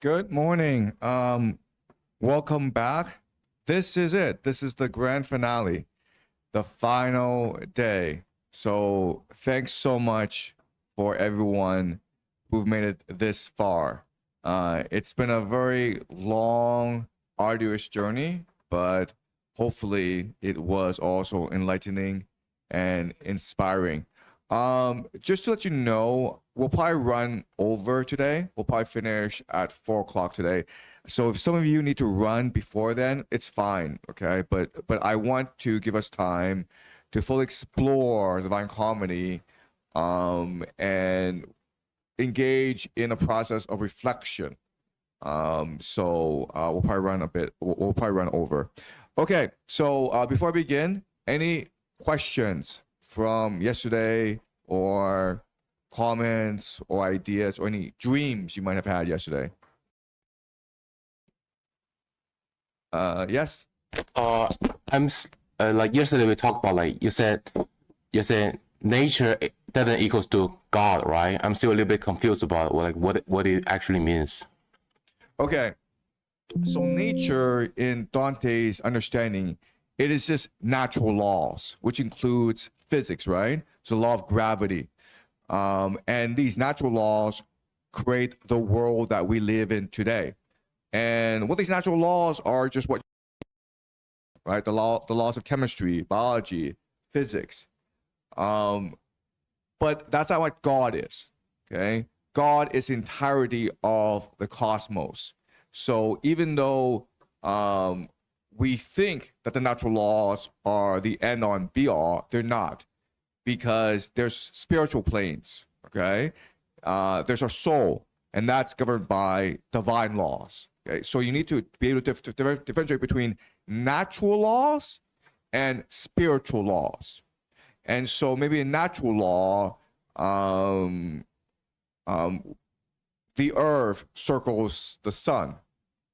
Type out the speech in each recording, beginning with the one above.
Good morning. Welcome back. This is it. This is the grand finale, the final day. So thanks so much for everyone who've made it this far. It's been a very long, arduous journey, but hopefully it was also enlightening and inspiring. Just to let you know, we'll probably run over today. We'll probably finish at 4 o'clock today. So if some of you need to run before then, it's fine, okay? But I want to give us time to fully explore Divine Comedy, and engage in a process of reflection. So we'll probably run a bit. We'll probably run over. Okay. So before I begin, any questions from yesterday, or comments or ideas, or any dreams you might have had yesterday? Yes. Like yesterday we talked about, like you said nature doesn't equals to God, right? I'm still a little bit confused about what it actually means. Okay. So nature, in Dante's understanding, it is just natural laws, which includes physics, right? So law of gravity. And these natural laws create the world that we live in today. And what these natural laws are just what, right? The laws of chemistry, biology, physics. But that's not what God is, okay? God is the entirety of the cosmos. So even though we think that the natural laws are the end all and be all, they're not, because there's spiritual planes, okay? There's our soul, and that's governed by divine laws, okay? So you need to be able to differentiate between natural laws and spiritual laws. And so maybe in natural law, the earth circles the sun,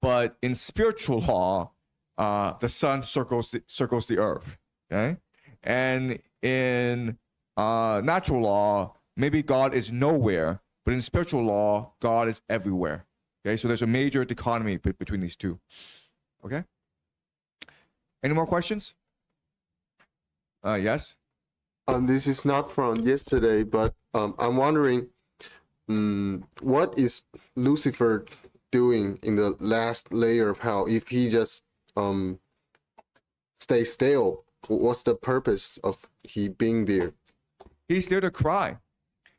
but in spiritual law, the sun circles the earth, okay? And in natural law, maybe God is nowhere, but in spiritual law, God is everywhere, okay? So there's a major dichotomy between these two, okay? Any more questions? Yes? This is not from yesterday, but I'm wondering, what is Lucifer doing in the last layer of hell? If he just stay still, what's the purpose of he being there? He's there to cry.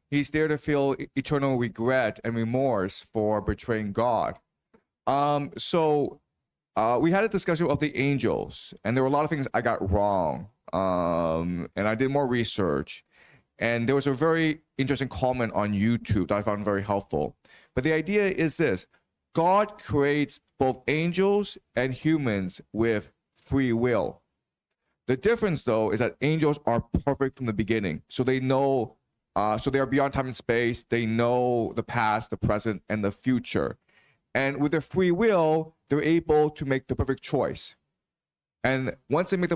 He's there to feel eternal regret and remorse for betraying God. So we had a discussion of the angels, and there were a lot of things I got wrong. And I did more research, and there was a very interesting comment on YouTube that I found very helpful. But the idea is this: God creates both angels and humans with free will. The difference, though, is that angels are perfect from the beginning. So they know, so they are beyond time and space. They know the past, the present, and the future. And with their free will, they're able to make the perfect choice. And once they make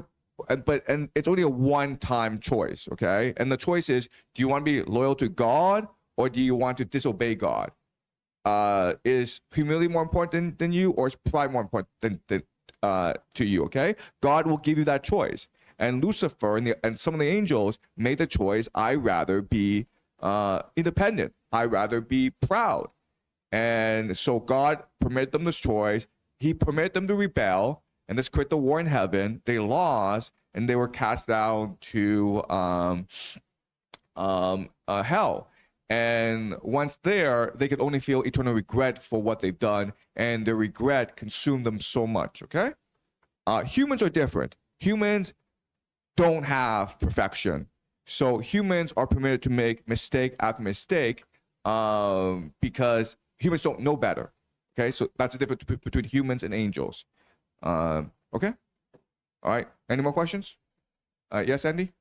and it's only a one-time choice, okay? And the choice is, do you want to be loyal to God, or do you want to disobey God? Is humility more important than you, or is pride more important than to you, okay? God will give you that choice. And Lucifer and some of the angels made the choice: I rather be independent. I rather be proud. And so God permitted them this choice. He permitted them to rebel, and this created the war in heaven. They lost, and they were cast down to hell. And once there, they could only feel eternal regret for what they've done, and their regret consumed them so much, okay? Humans are different. Humans don't have perfection. So humans are permitted to make mistake after mistake, because humans don't know better, okay? So that's the difference between humans and angels. Okay? All right. Any more questions? Yes, Andy?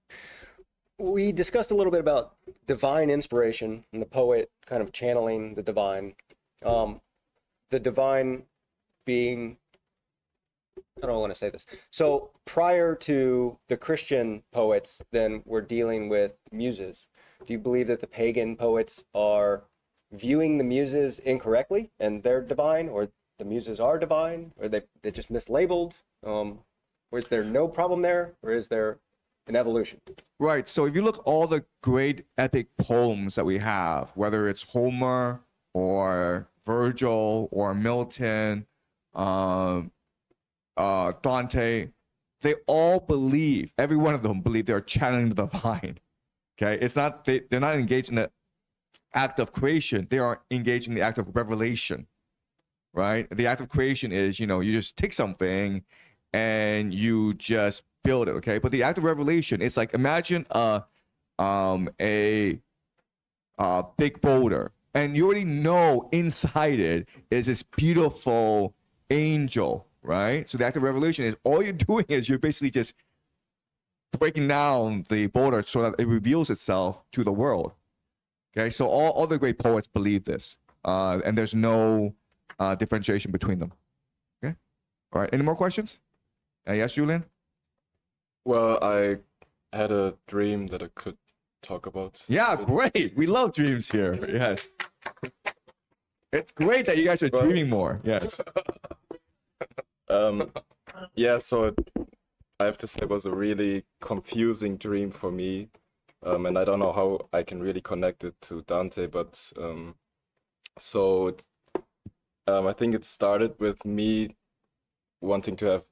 We discussed a little bit about divine inspiration and the poet kind of channeling the divine. The divine being, I don't want to say this. So prior to the Christian poets, then we're dealing with muses. Do you believe that the pagan poets are viewing the muses incorrectly and they're divine, or the muses are divine, or they just mislabeled? Or is there no problem there, or is there an evolution? Right. So if you look all the great epic poems that we have, whether it's Homer or Virgil or Milton, Dante, they all believe, every one of them believe they're channeling the divine. Okay. It's not, they're not engaged in the act of creation. They are engaged in the act of revelation, right? The act of creation is, you just take something and you just build it. Okay. But the act of revelation, it's like, imagine a big boulder, and you already know inside it is this beautiful angel, right? So the act of revelation is, all you're doing is you're basically just breaking down the boulder so that it reveals itself to the world. Okay, so all the great poets believe this, and there's no differentiation between them. Okay, all right. Any more questions? Yes, Julian. Well, I had a dream that I could talk about. Yeah, great. We love dreams here. Yes. It's great that you guys are dreaming more. Yes. Yeah, so I have to say it was a really confusing dream for me. And I don't know how I can really connect it to Dante, but I think it started with me wanting to have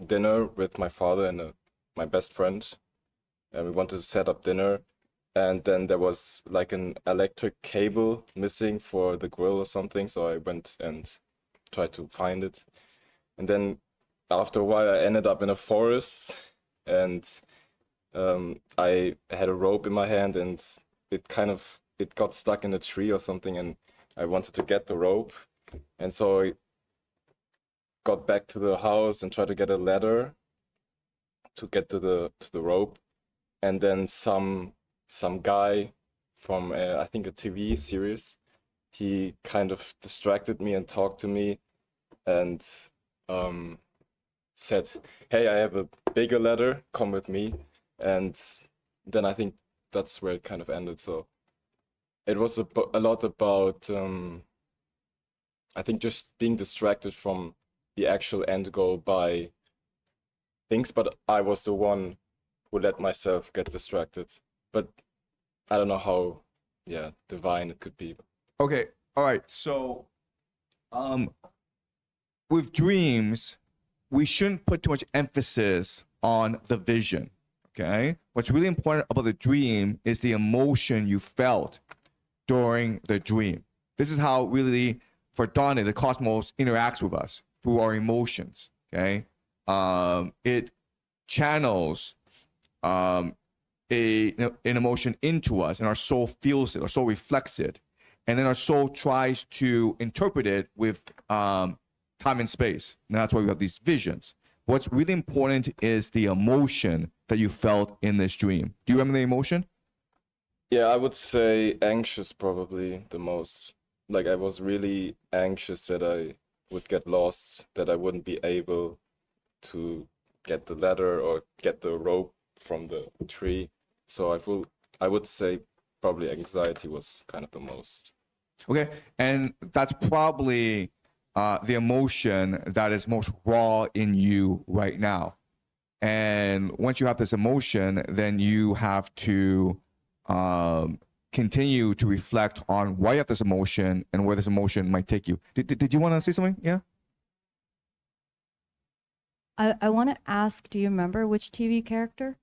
dinner with my father and my best friend, and we wanted to set up dinner, and then there was like an electric cable missing for the grill or something, so I went and tried to find it, and then after a while I ended up in a forest, and I had a rope in my hand, and it got stuck in a tree or something, and I wanted to get the rope, and so I got back to the house and tried to get a ladder to get to the rope, and then some guy from I think a TV series, he kind of distracted me and talked to me, and said, "Hey, I have a bigger ladder, come with me." And then I think that's where it kind of ended. So it was a lot about I think just being distracted from the actual end goal by things, but I was the one who let myself get distracted. But I don't know how divine it could be. Okay. All right. So, with dreams, we shouldn't put too much emphasis on the vision. Okay. What's really important about the dream is the emotion you felt during the dream. This is how really, for Dante, the cosmos interacts with us through our emotions. Okay. It channels an emotion into us, and our soul feels it, our soul reflects it, and then our soul tries to interpret it with time and space. And that's why we have these visions. What's really important is the emotion that you felt in this dream. Do you remember the emotion? Yeah, I would say anxious, probably the most. Like, I was really anxious that I would get lost, that I wouldn't be able to get the ladder or get the rope from the tree. So I would say probably anxiety was kind of the most. Okay, and that's probably the emotion that is most raw in you right now. And once you have this emotion, then you have to continue to reflect on why you have this emotion and where this emotion might take you. Did you want to say something? Yeah? I want to ask, do you remember which TV character?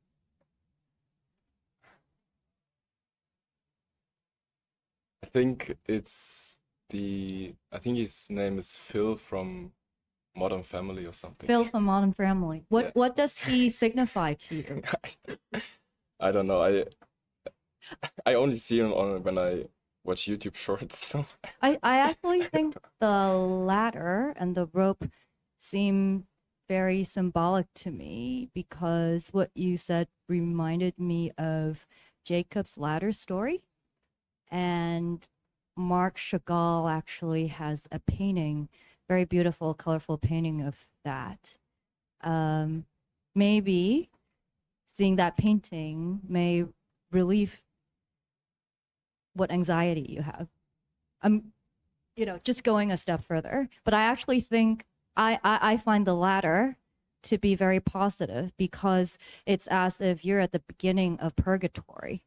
I think I think his name is Phil from Modern Family or something. Phil from Modern Family. What does he signify to you? I don't know. I only see him when I watch YouTube shorts. I actually think the ladder and the rope seem very symbolic to me, because what you said reminded me of Jacob's ladder story. And Marc Chagall actually has a painting, very beautiful, colorful painting of that. Maybe seeing that painting may relieve what anxiety you have. I'm, just going a step further. But I actually think I find the latter to be very positive, because it's as if you're at the beginning of purgatory.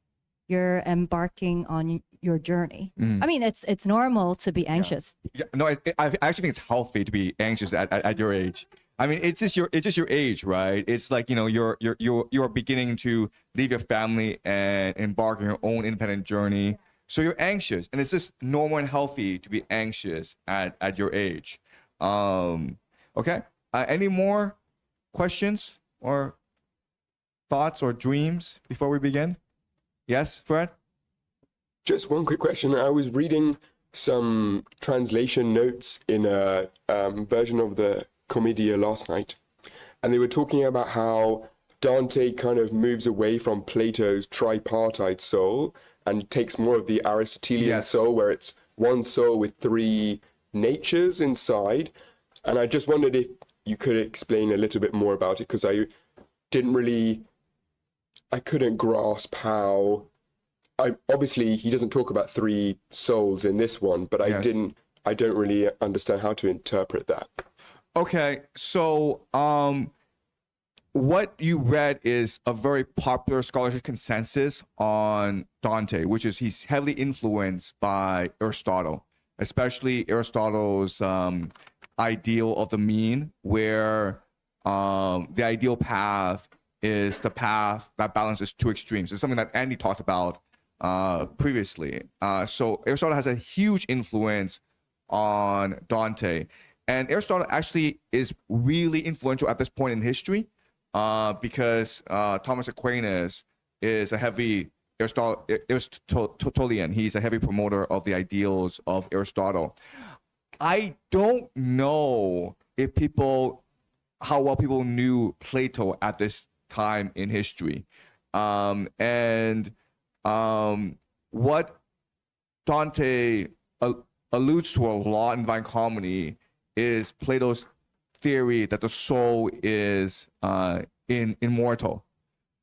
You're embarking on your journey. I mean, it's normal to be anxious. Yeah, no, I actually think it's healthy to be anxious at your age. I mean, it's just your age, right? It's like, you're beginning to leave your family and embark on your own independent journey. So you're anxious, and it's just normal and healthy to be anxious at your age. Okay. Any more questions or thoughts or dreams before we begin? Yes, Fred? Just one quick question. I was reading some translation notes in a version of the Commedia last night, and they were talking about how Dante kind of moves away from Plato's tripartite soul and takes more of the Aristotelian soul, where it's one soul with three natures inside. And I just wondered if you could explain a little bit more about it, because I couldn't grasp how. Obviously he doesn't talk about three souls in this one, but I don't really understand how to interpret that. Okay, so what you read is a very popular scholarship consensus on Dante, which is he's heavily influenced by Aristotle, especially Aristotle's ideal of the mean, where the ideal path is the path that balances two extremes. It's something that Andy talked about previously. So Aristotle has a huge influence on Dante. And Aristotle actually is really influential at this point in history, because Thomas Aquinas is a heavy Aristotelian. He's a heavy promoter of the ideals of Aristotle. I don't know how well people knew Plato at this time in history. What Dante alludes to a lot in Divine Comedy is Plato's theory that the soul is immortal.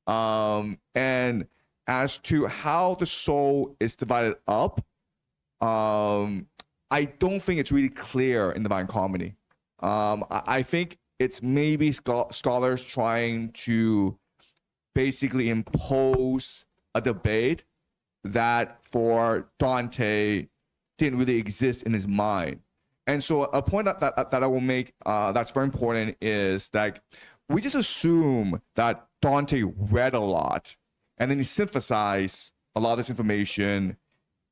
And as to how the soul is divided up, I don't think it's really clear in Divine Comedy. I think it's maybe scholars trying to basically impose a debate that for Dante didn't really exist in his mind. And so a point that I will make that's very important is that we just assume that Dante read a lot and then he synthesized a lot of this information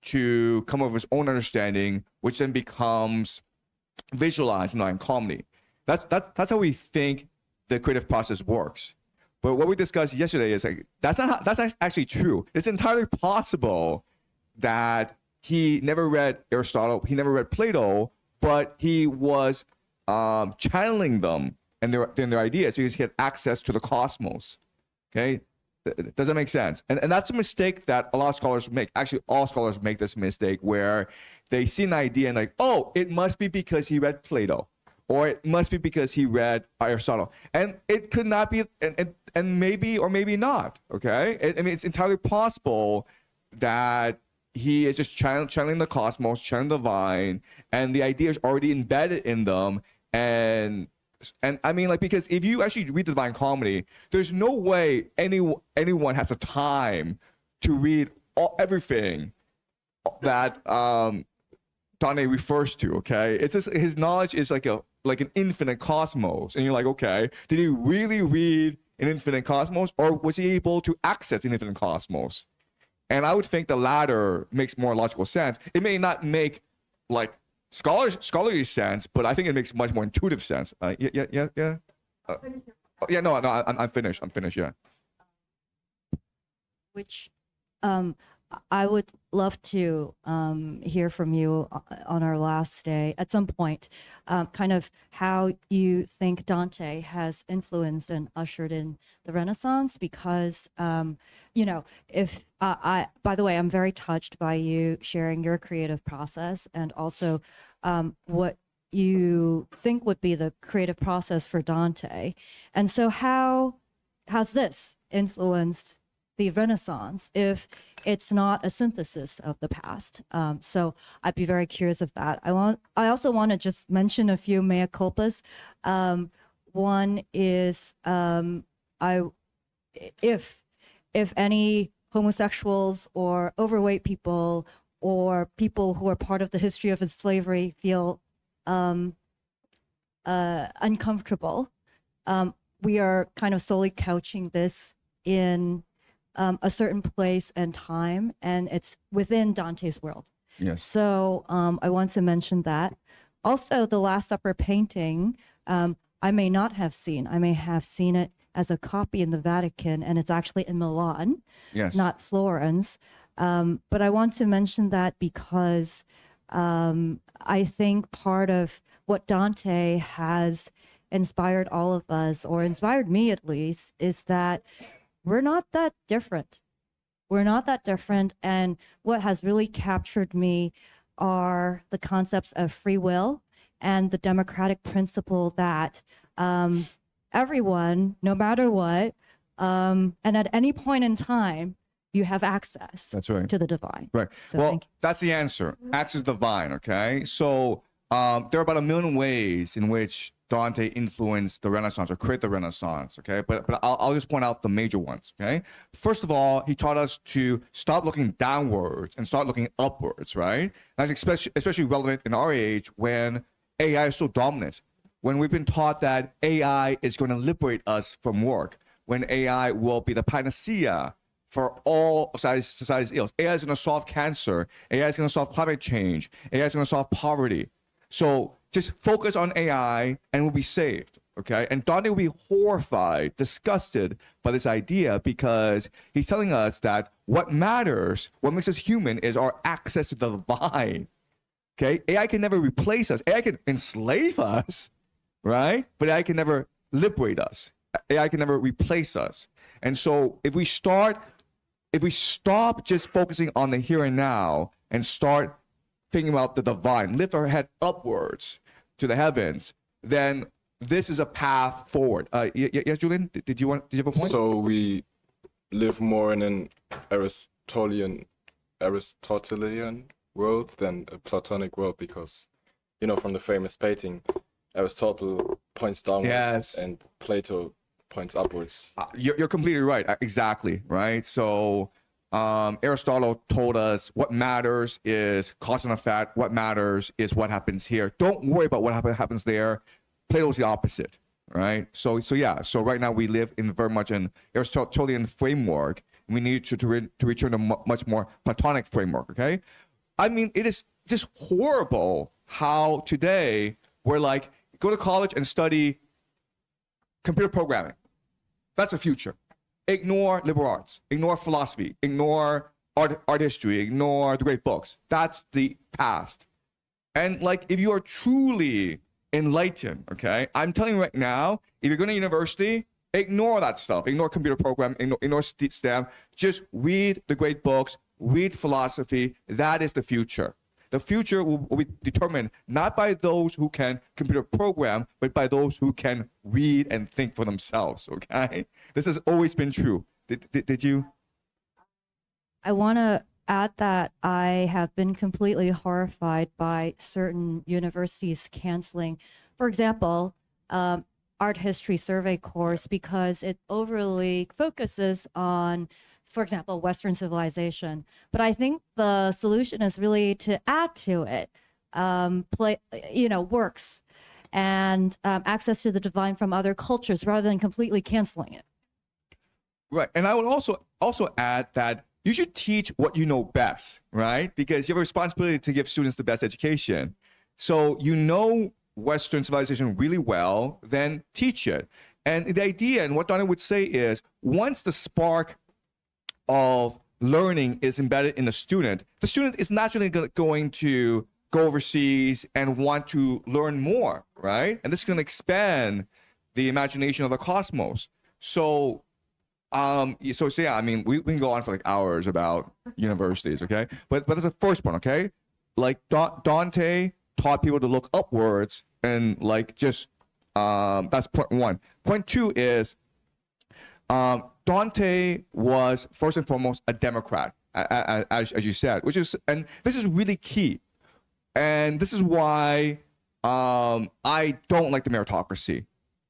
to come up with his own understanding, which then becomes visualized in Divine Comedy. That's how we think the creative process works. But what we discussed yesterday is like that's actually true. It's entirely possible that he never read Aristotle, he never read Plato, but he was channeling them and their ideas because he had access to the cosmos. Okay, does that make sense? And that's a mistake that a lot of scholars make. Actually, all scholars make this mistake where they see an idea and like, oh, it must be because he read Plato, or it must be because he read Aristotle, and it could not be, and maybe or maybe not. Okay, I mean, it's entirely possible that he is just channeling the cosmos, channeling the divine, and the idea is already embedded in them. And I mean, like, because if you actually read the Divine Comedy, there's no way anyone has a time to read everything that Dante refers to. Okay, it's just his knowledge is like an infinite cosmos, and you're like, okay, did he really read an infinite cosmos, or was he able to access an infinite cosmos? And I would think the latter makes more logical sense. It may not make like scholarly sense, but I think it makes much more intuitive sense. Yeah. No, I'm finished. Yeah. Which I would love to hear from you on our last day at some point, kind of how you think Dante has influenced and ushered in the Renaissance, because, if by the way, I'm very touched by you sharing your creative process and also what you think would be the creative process for Dante. And so how has this influenced the Renaissance if it's not a synthesis of the past? So I'd be very curious of that. I also want to just mention a few mea culpas. One is if any homosexuals or overweight people or people who are part of the history of slavery feel uncomfortable, we are kind of solely couching this in a certain place and time, and it's within Dante's world. Yes. So I want to mention that. Also, the Last Supper painting, I may not have seen. I may have seen it as a copy in the Vatican, and it's actually in Milan, Yes. not Florence. But I want to mention that because I think part of what Dante has inspired all of us, or inspired me at least, is that we're not that different. We're not that different. And what has really captured me are the concepts of free will and the democratic principle that everyone, no matter what, and at any point in time, you have access That's right. to the divine. Right. So Well, thank you. that's the answer. Access divine. Okay. So there are about 1 million ways in which Dante influenced the Renaissance or created the Renaissance. Okay. But I'll just point out the major ones. Okay. First of all, he taught us to stop looking downwards and start looking upwards. Right. That's especially relevant in our age when AI is so dominant. When we've been taught that AI is going to liberate us from work, when AI will be the panacea for all society's ills. AI is going to solve cancer. AI is going to solve climate change. AI is going to solve poverty. So just focus on AI and we'll be saved, okay? And Dante will be horrified, disgusted by this idea because he's telling us that what matters, what makes us human is our access to the divine, okay? AI can never replace us. AI can enslave us, right? But AI can never liberate us. AI can never replace us. And so if we stop just focusing on the here and now and start thinking about the divine, lift our head upwards to the heavens, then this is a path forward. Yes, Julian, did you have a point? So we live more in an Aristotelian world than a Platonic world because, from the famous painting, Aristotle points downwards Yes. and Plato points upwards. You're completely right. Exactly, right? So Aristotle told us what matters is cause and effect. What matters is what happens here. Don't worry about what happens there. Plato's the opposite, right? So right now we live in very much an Aristotelian framework. We need to return to much more Platonic framework, okay? I mean, it is just horrible how today we're like, go to college and study computer programming. That's the future. Ignore liberal arts, ignore philosophy, ignore art history, ignore the great books. That's the past. And like, if you are truly enlightened, okay, I'm telling you right now, if you're going to university, ignore that stuff. Ignore computer programming, ignore STEM. Just read the great books, read philosophy. That is the future. The future will be determined not by those who can computer program, but by those who can read and think for themselves, okay? This has always been true. Did you? I want to add that I have been completely horrified by certain universities canceling, for example, art history survey course because it overly focuses on, for example, Western civilization. But I think the solution is really to add to it, works and access to the divine from other cultures rather than completely canceling it. Right. And I would also add that you should teach what you know best, right? Because you have a responsibility to give students the best education. So Western civilization really well, then teach it. And the idea and what Dante would say is once the spark of learning is embedded in the student is naturally going to go overseas and want to learn more, right? And this is going to expand the imagination of the cosmos. So I mean, we can go on for like hours about universities, okay? But that's the first one, okay? Like Dante taught people to look upwards and like just that's point one. Point two is Dante was first and foremost a Democrat, as you said, and this is really key. And this is why I don't like the meritocracy.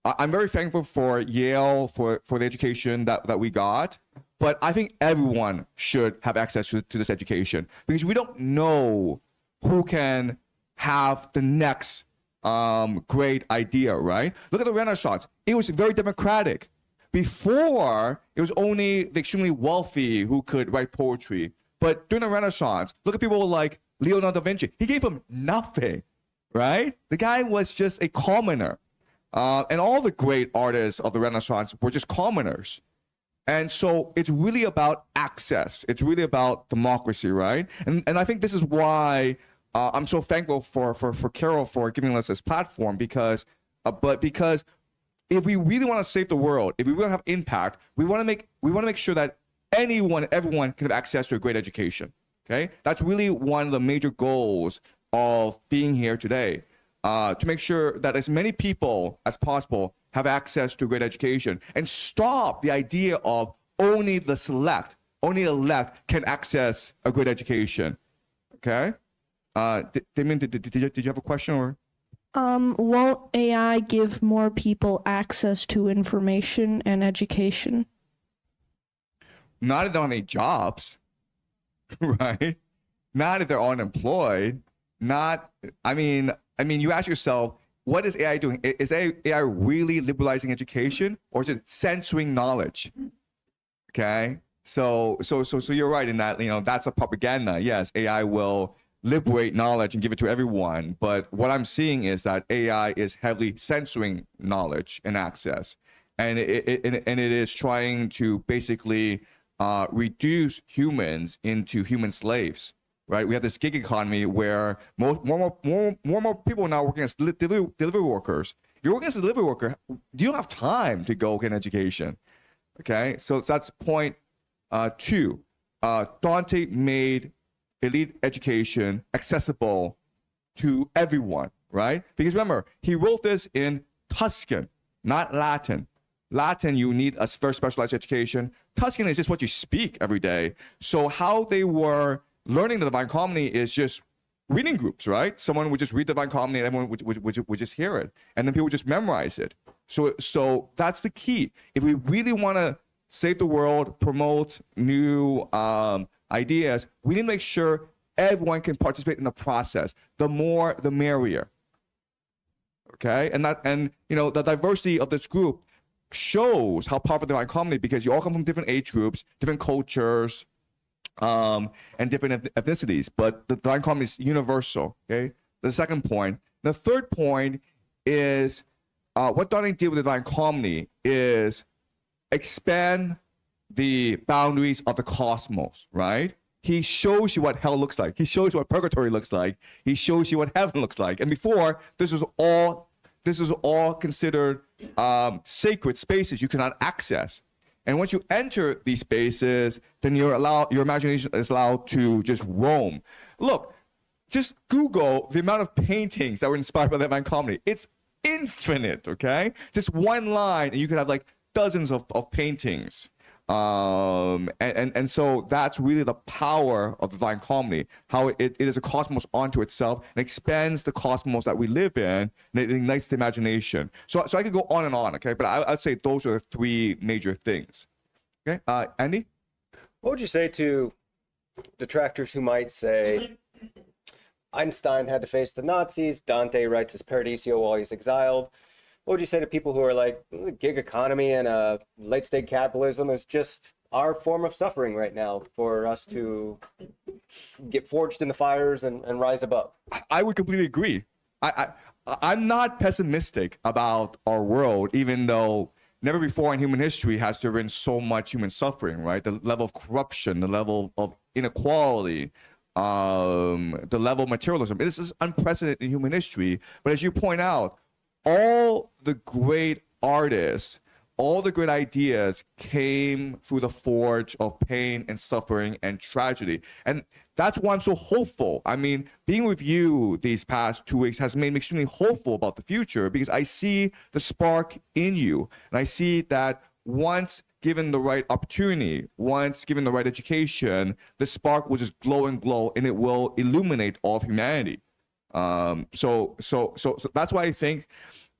I'm very thankful for Yale, for the education that we got, but I think everyone should have access to this education, because we don't know who can have the next great idea, right? Look at the Renaissance. It was very democratic. Before, it was only the extremely wealthy who could write poetry. But during the Renaissance, look at people like Leonardo da Vinci. He gave him nothing, right? The guy was just a commoner. And all the great artists of the Renaissance were just commoners. And so it's really about access. It's really about democracy, right? And I think this is why I'm so thankful for Carol for giving us this platform, because if we really want to save the world, if we want to have impact, we want to make sure that everyone can have access to a great education. Okay, that's really one of the major goals of being here today, to make sure that as many people as possible have access to a great education, and stop the idea of only the elect can access a great education. Okay, Damien, did you have a question or? Won't AI give more people access to information and education? Not if they don't have any jobs, right? Not if they're unemployed. I mean, you ask yourself, what is AI doing? Is AI really liberalizing education, or is it censoring knowledge? Okay, so you're right in that, that's a propaganda. Yes, AI will liberate knowledge and give it to everyone, but what I'm seeing is that AI is heavily censoring knowledge and access, and it is trying to basically reduce humans into human slaves. Right? We have this gig economy where more and more people are now working as delivery workers. If you're working as a delivery worker, you don't have time to go get an education. Okay, so that's point 2. Dante made elite education accessible to everyone, right? Because remember, he wrote this in Tuscan, not Latin. Latin, you need a very specialized education. Tuscan is just what you speak every day. So how they were learning the Divine Comedy is just reading groups, right? Someone would just read the Divine Comedy and everyone would just hear it. And then people would just memorize it. So that's the key. If we really want to save the world, promote new ideas, we need to make sure everyone can participate in the process. The more, the merrier. Okay? And the diversity of this group shows how powerful the Divine Comedy, because you all come from different age groups, different cultures, and different ethnicities, but the Divine Comedy is universal. Okay, the second point. The third point is what Dante did with the Divine Comedy is expand the boundaries of the cosmos. Right? He shows you what hell looks like. He shows you what purgatory looks like. He shows you what heaven looks like. And before, this is all considered sacred spaces you cannot access. And once you enter these spaces, then your imagination is allowed to just roam. Look, just Google the amount of paintings that were inspired by the Divine Comedy. It's infinite, okay? Just one line, and you could have like dozens of paintings. And so that's really the power of the Divine Comedy, how it is a cosmos onto itself and expands the cosmos that we live in, and it ignites the imagination. So I could go on and on, okay? But I'd say those are the 3 major things. Okay, Andy? What would you say to detractors who might say Einstein had to face the Nazis, Dante writes his Paradiso while he's exiled? What would you say to people who are like, the gig economy and late stage capitalism is just our form of suffering right now for us to get forged in the fires and rise above? I would completely agree. I'm not pessimistic about our world, even though never before in human history has there been so much human suffering, right? The level of corruption, the level of inequality, the level of materialism. This is unprecedented in human history. But as you point out, all the great artists, all the great ideas came through the forge of pain and suffering and tragedy. And that's why I'm so hopeful. I mean, being with you these past 2 weeks has made me extremely hopeful about the future, because I see the spark in you. And I see that once given the right opportunity, once given the right education, the spark will just glow and glow, and it will illuminate all of humanity. So that's why I think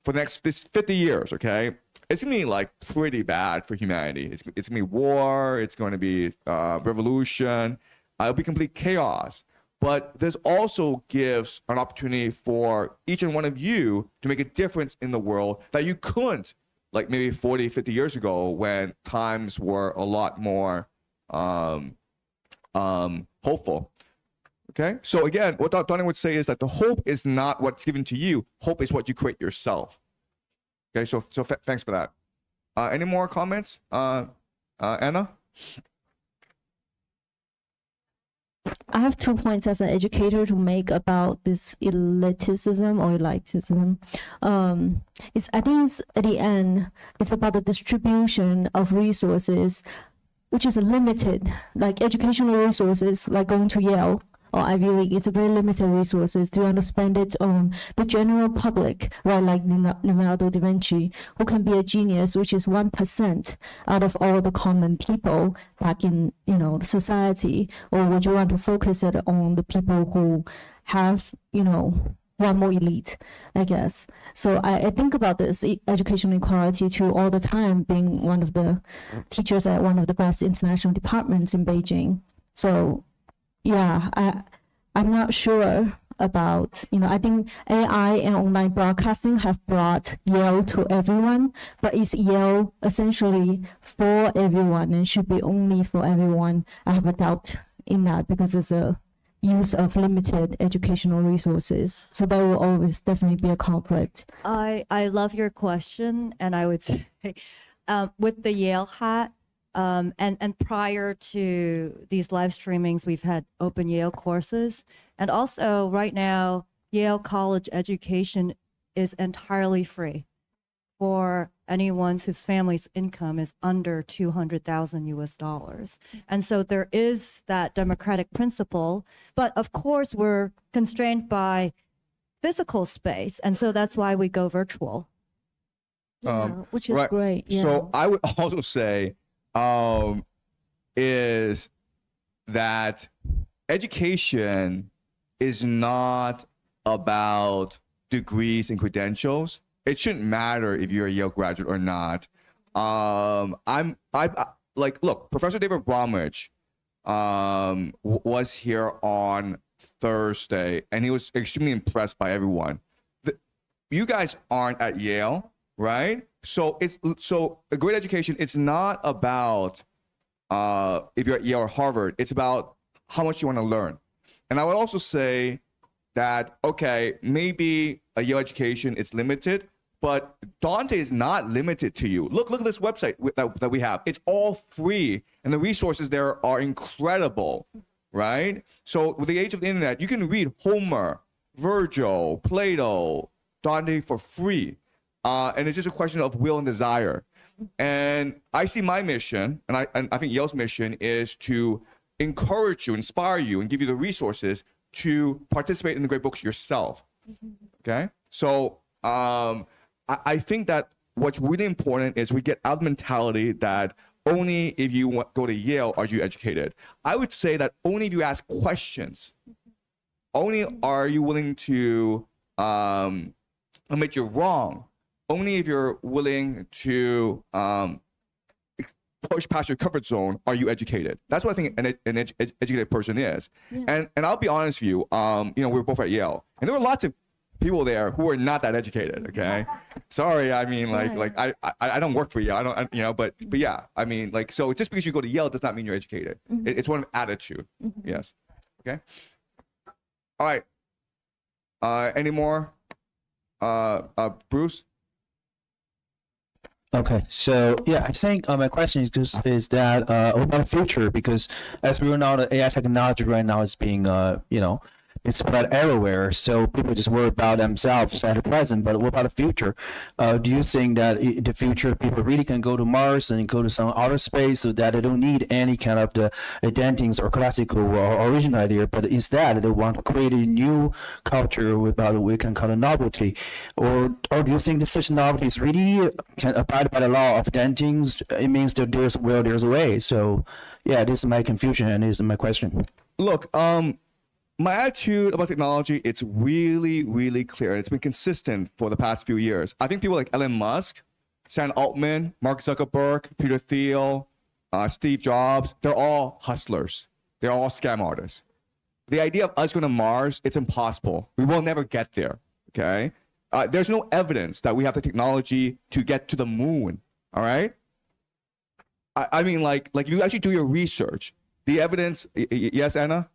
for the next 50 years, okay, it's gonna be like pretty bad for humanity. It's gonna be war. It's going to be revolution. It'll be complete chaos. But this also gives an opportunity for each and one of you to make a difference in the world that you couldn't, like maybe 40, 50 years ago when times were a lot more hopeful. Okay? So again, what Dante would say is that the hope is not what's given to you. Hope is what you create yourself. Okay? So thanks for that. Any more comments? Anna? I have 2 points as an educator to make about this elitism or elitism. I think it's, at the end, it's about the distribution of resources, which is limited. Like educational resources, like going to Yale or Ivy League, it's a very limited resources. Do you want to spend it on the general public, right? Like Leonardo da Vinci, who can be a genius, which is 1% out of all the common people back in, society? Or would you want to focus it on the people who have, who are more elite, I guess? So I think about this educational equality too all the time, being one of the teachers at one of the best international departments in Beijing. So yeah, I'm not sure about, I think AI and online broadcasting have brought Yale to everyone, but is Yale essentially for everyone and should be only for everyone? I have a doubt in that because it's a use of limited educational resources. So there will always definitely be a conflict. I love your question, and I would say with the Yale hat, and prior to these live streamings, we've had open Yale courses. And also right now, Yale college education is entirely free for anyone whose family's income is under 200,000 US dollars. And so there is that democratic principle, but of course we're constrained by physical space. And so that's why we go virtual. Which is right. great. Yeah. So I would also say, is that education is not about degrees and credentials. It shouldn't matter if you're a Yale graduate or not. Look, Professor David Bromwich was here on Thursday, and he was extremely impressed by everyone. You guys aren't at Yale, right? So a great education, it's not about if you're at Yale or Harvard, it's about how much you want to learn. And I would also say that, okay, maybe a Yale education is limited, but Dante is not limited to you. Look at this website that we have. It's all free, and the resources there are incredible, right? So with the age of the internet, you can read Homer, Virgil, Plato, Dante for free. And it's just a question of will and desire. And I see my mission, and I think Yale's mission is to encourage you, inspire you, and give you the resources to participate in the great books yourself. Okay? So I think that what's really important is we get out of the mentality that only if you go to Yale are you educated. I would say that only if you ask questions, only are you willing to admit you're wrong, only if you're willing to push past your comfort zone are you educated. That's what I think an educated person is. Yeah. And I'll be honest with you, we were both at Yale, and there were lots of people there who are not that educated. Okay, sorry, I mean, I don't work for Yale. But yeah, I mean, so just because you go to Yale does not mean you're educated. It's one of attitude. Yes. Okay. All right. Any more? Bruce. Okay, so yeah, I think my question is about the future, because as we all know, the AI technology right now is being it's spread everywhere. So people just worry about themselves at the present, but what about the future? Do you think that in the future people really can go to Mars and go to some outer space so that they don't need any kind of the identities or classical or original idea, but instead they want to create a new culture without we can call it novelty? Or do you think that such novelties really can abide by the law of identities? It means that there's a will, there's a way. So yeah, this is my confusion and this is my question. Look, my attitude about technology, it's really, really clear. It's been consistent for the past few years. I think people like Elon Musk, Sam Altman, Mark Zuckerberg, Peter Thiel, Steve Jobs, they're all hustlers. They're all scam artists. The idea of us going to Mars, it's impossible. We will never get there, okay? There's no evidence that we have the technology to get to the moon, all right? I mean, like you actually do your research. The evidence, yes, Anna?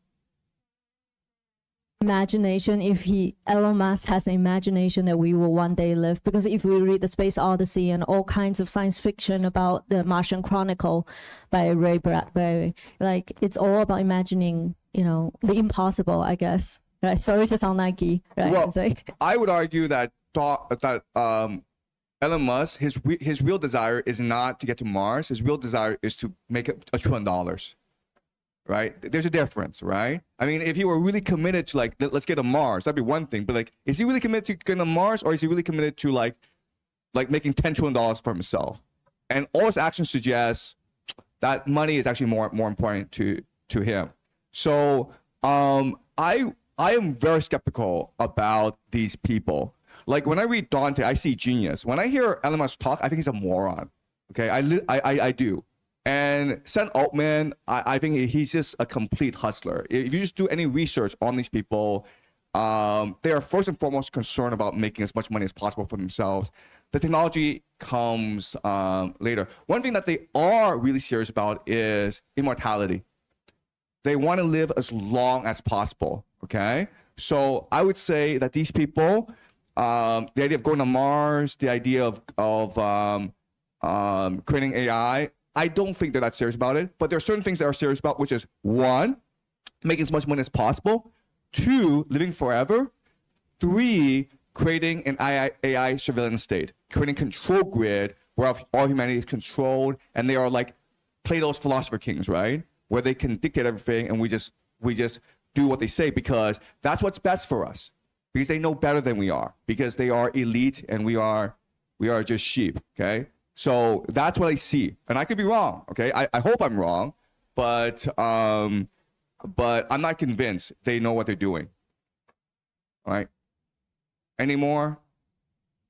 Imagination, if Elon Musk has an imagination that we will one day live, because if we read the Space Odyssey and all kinds of science fiction about the Martian Chronicle by Ray Bradbury, like it's all about imagining, the impossible, I guess. Right? Sorry to sound Nike, right? Well, Like, I would argue that Elon Musk, his real desire is not to get to Mars. His real desire is to make $1 trillion. Right? There's a difference, right? I mean, if he were really committed to like, let's get to Mars, that'd be one thing. But like, is he really committed to getting to Mars, or is he really committed to like making $10 trillion for himself? And all his actions suggest that money is actually more important to him. So I am very skeptical about these people. Like when I read Dante, I see genius. When I hear Elon Musk talk, I think he's a moron. Okay, I do. And Sam Altman, I think he's just a complete hustler. If you just do any research on these people, they are first and foremost concerned about making as much money as possible for themselves. The technology comes later. One thing that they are really serious about is immortality. They want to live as long as possible, okay? So I would say that these people, the idea of going to Mars, the idea of creating AI, I don't think they're that serious about it, but there are certain things that are serious about, which is one, making as much money as possible, two, living forever, three, creating an AI surveillance state, creating control grid where all humanity is controlled, and they are like Plato's philosopher kings, right? Where they can dictate everything, and we just do what they say because that's what's best for us, because they know better than we are, because they are elite and we are just sheep, okay? So that's what I see, and I could be wrong. Okay, I hope I'm wrong, but I'm not convinced they know what they're doing. All right. Any more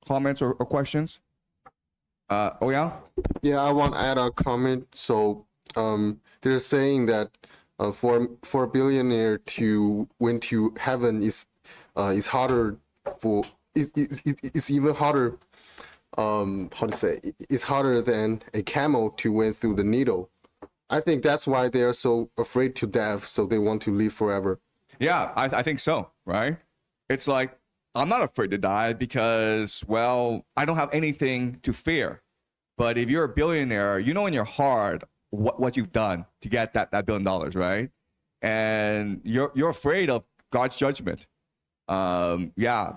comments or questions? Oh yeah. Yeah, I want to add a comment. So they're saying that for a billionaire to went to heaven is harder for it's even harder. How to say, it's harder than a camel to went through the needle. I think that's why they are so afraid to death, so they want to live forever. Yeah, I think so, right? It's like, I'm not afraid to die because, well, I don't have anything to fear. But if you're a billionaire, you know in your heart what you've done to get that $1 billion, right? And you're afraid of God's judgment. Yeah,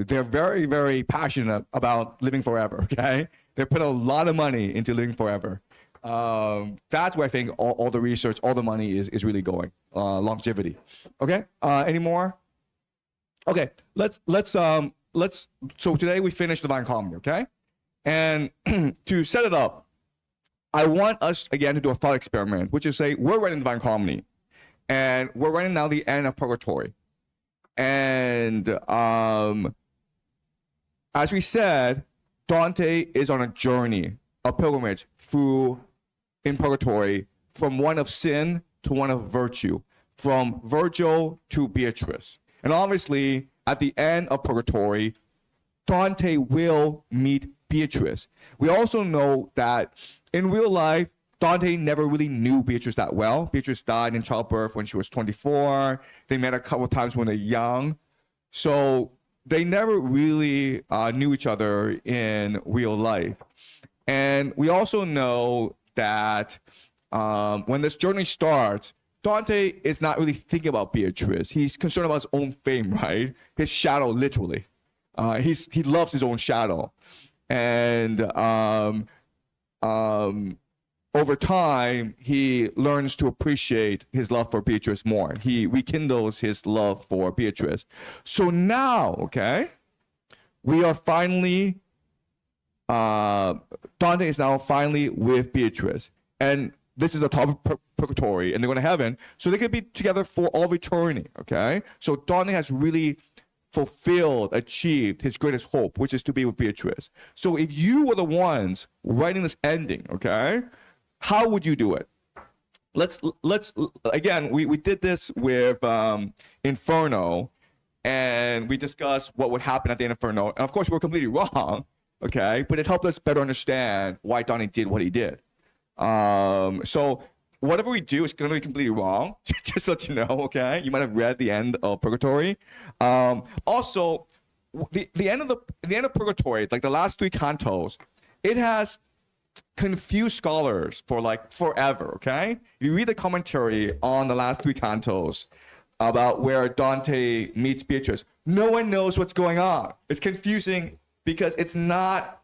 they're very, very passionate about living forever, okay? They put a lot of money into living forever. That's where I think all the research, all the money is really going, longevity. Okay, any more? Okay, let's so today we finished Divine Comedy, okay? And to set it up, I want us again to do a thought experiment, which is say, we're writing Divine Comedy, and we're writing now the end of Purgatory. And as we said, Dante is on a journey, a pilgrimage in Purgatory, from one of sin to one of virtue, from Virgil to Beatrice. And obviously, at the end of Purgatory, Dante will meet Beatrice. We also know that in real life, Dante never really knew Beatrice that well. Beatrice died in childbirth when she was 24. They met a couple of times when they're young. So they never really knew each other in real life. And we also know that when this journey starts, Dante is not really thinking about Beatrice. He's concerned about his own fame, right? His shadow, literally. He loves his own shadow, and over time he learns to appreciate his love for Beatrice more. He rekindles his love for Beatrice. So now, okay, we are finally. Dante is now finally with Beatrice, and this is a top of purgatory, and they're going to heaven, so they could be together for all of eternity. Okay, so Dante has really fulfilled, achieved his greatest hope, which is to be with Beatrice. So if you were the ones writing this ending, okay, how would you do it? Let's again, we did this with Inferno, and we discussed what would happen at the end of Inferno, and of course we're completely wrong, okay, but it helped us better understand why Dante did what he did. So whatever we do is going to be completely wrong, just so that you know, okay? You might have read the end of Purgatory. Also, the end of Purgatory, like the last 3 cantos, it has confused scholars for like forever, okay? If you read the commentary on the last 3 cantos about where Dante meets Beatrice, no one knows what's going on. It's confusing because it's not,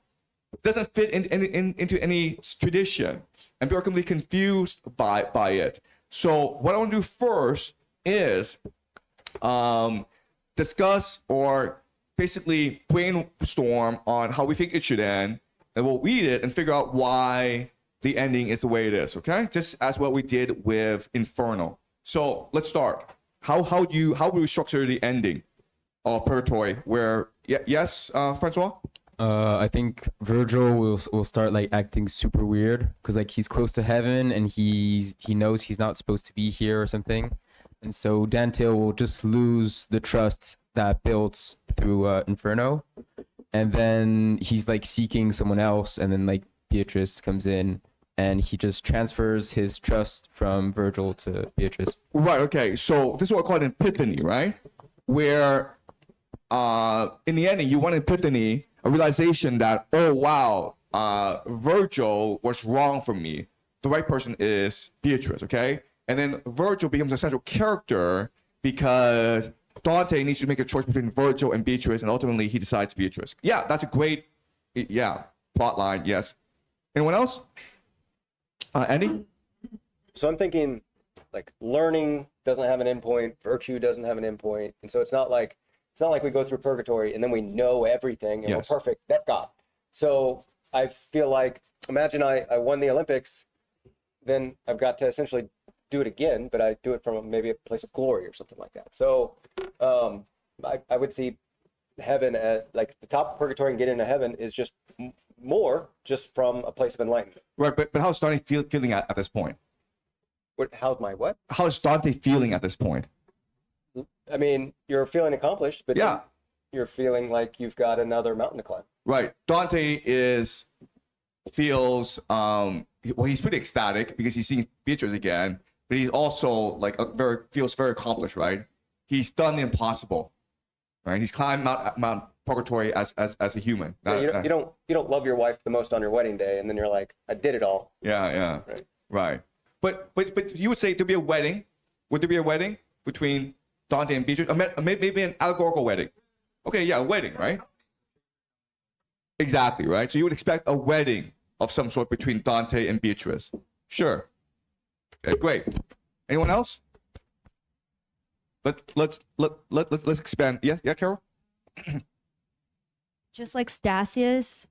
doesn't fit into any tradition. And people are completely confused by it. So what I want to do first is discuss or basically brainstorm on how we think it should end, and we'll read it and figure out why the ending is the way it is. Okay, just as what we did with Inferno. So let's start. How would we structure the ending of Purgatory? Where yes, Francois. I think Virgil will start like acting super weird because like he's close to heaven and he knows he's not supposed to be here or something, and so Dante will just lose the trust that built through Inferno, and then he's like seeking someone else, and then like Beatrice comes in and he just transfers his trust from Virgil to Beatrice. Right. Okay. So this is what I call an epiphany, right? Where in the ending you want an epiphany. A realization that, oh wow, Virgil was wrong for me. The right person is Beatrice, okay? And then Virgil becomes a central character because Dante needs to make a choice between Virgil and Beatrice, and ultimately he decides Beatrice. Yeah, that's a great, plot line, yes. Anyone else? Andy? So I'm thinking like learning doesn't have an endpoint, virtue doesn't have an endpoint, and so it's not like we go through Purgatory and then we know everything and Yes. we're perfect. That's God. So I feel like, imagine I won the Olympics, then I've got to essentially do it again, but I do it from maybe a place of glory or something like that. So I would see heaven at like the top of Purgatory and get into heaven is just more just from a place of enlightenment. Right, but how's Dante feeling at this point? How's my what? How's Dante feeling at this point? I mean, you're feeling accomplished, but Yeah. then you're feeling like you've got another mountain to climb. Right. Dante feels he's pretty ecstatic because he's seeing Beatrice again, but he's also like feels very accomplished, right? He's done the impossible, right? He's climbed Mount Purgatory as a human. You don't love your wife the most on your wedding day, and then you're like, I did it all. Yeah. Right. But you would say there'd be a wedding. Would there be a wedding between Dante and Beatrice? Maybe an allegorical wedding. Okay, yeah, a wedding, right? Exactly, right? So you would expect a wedding of some sort between Dante and Beatrice. Sure. Okay, great. Anyone else? Let's expand. Yeah, Carol? Just like Stasius,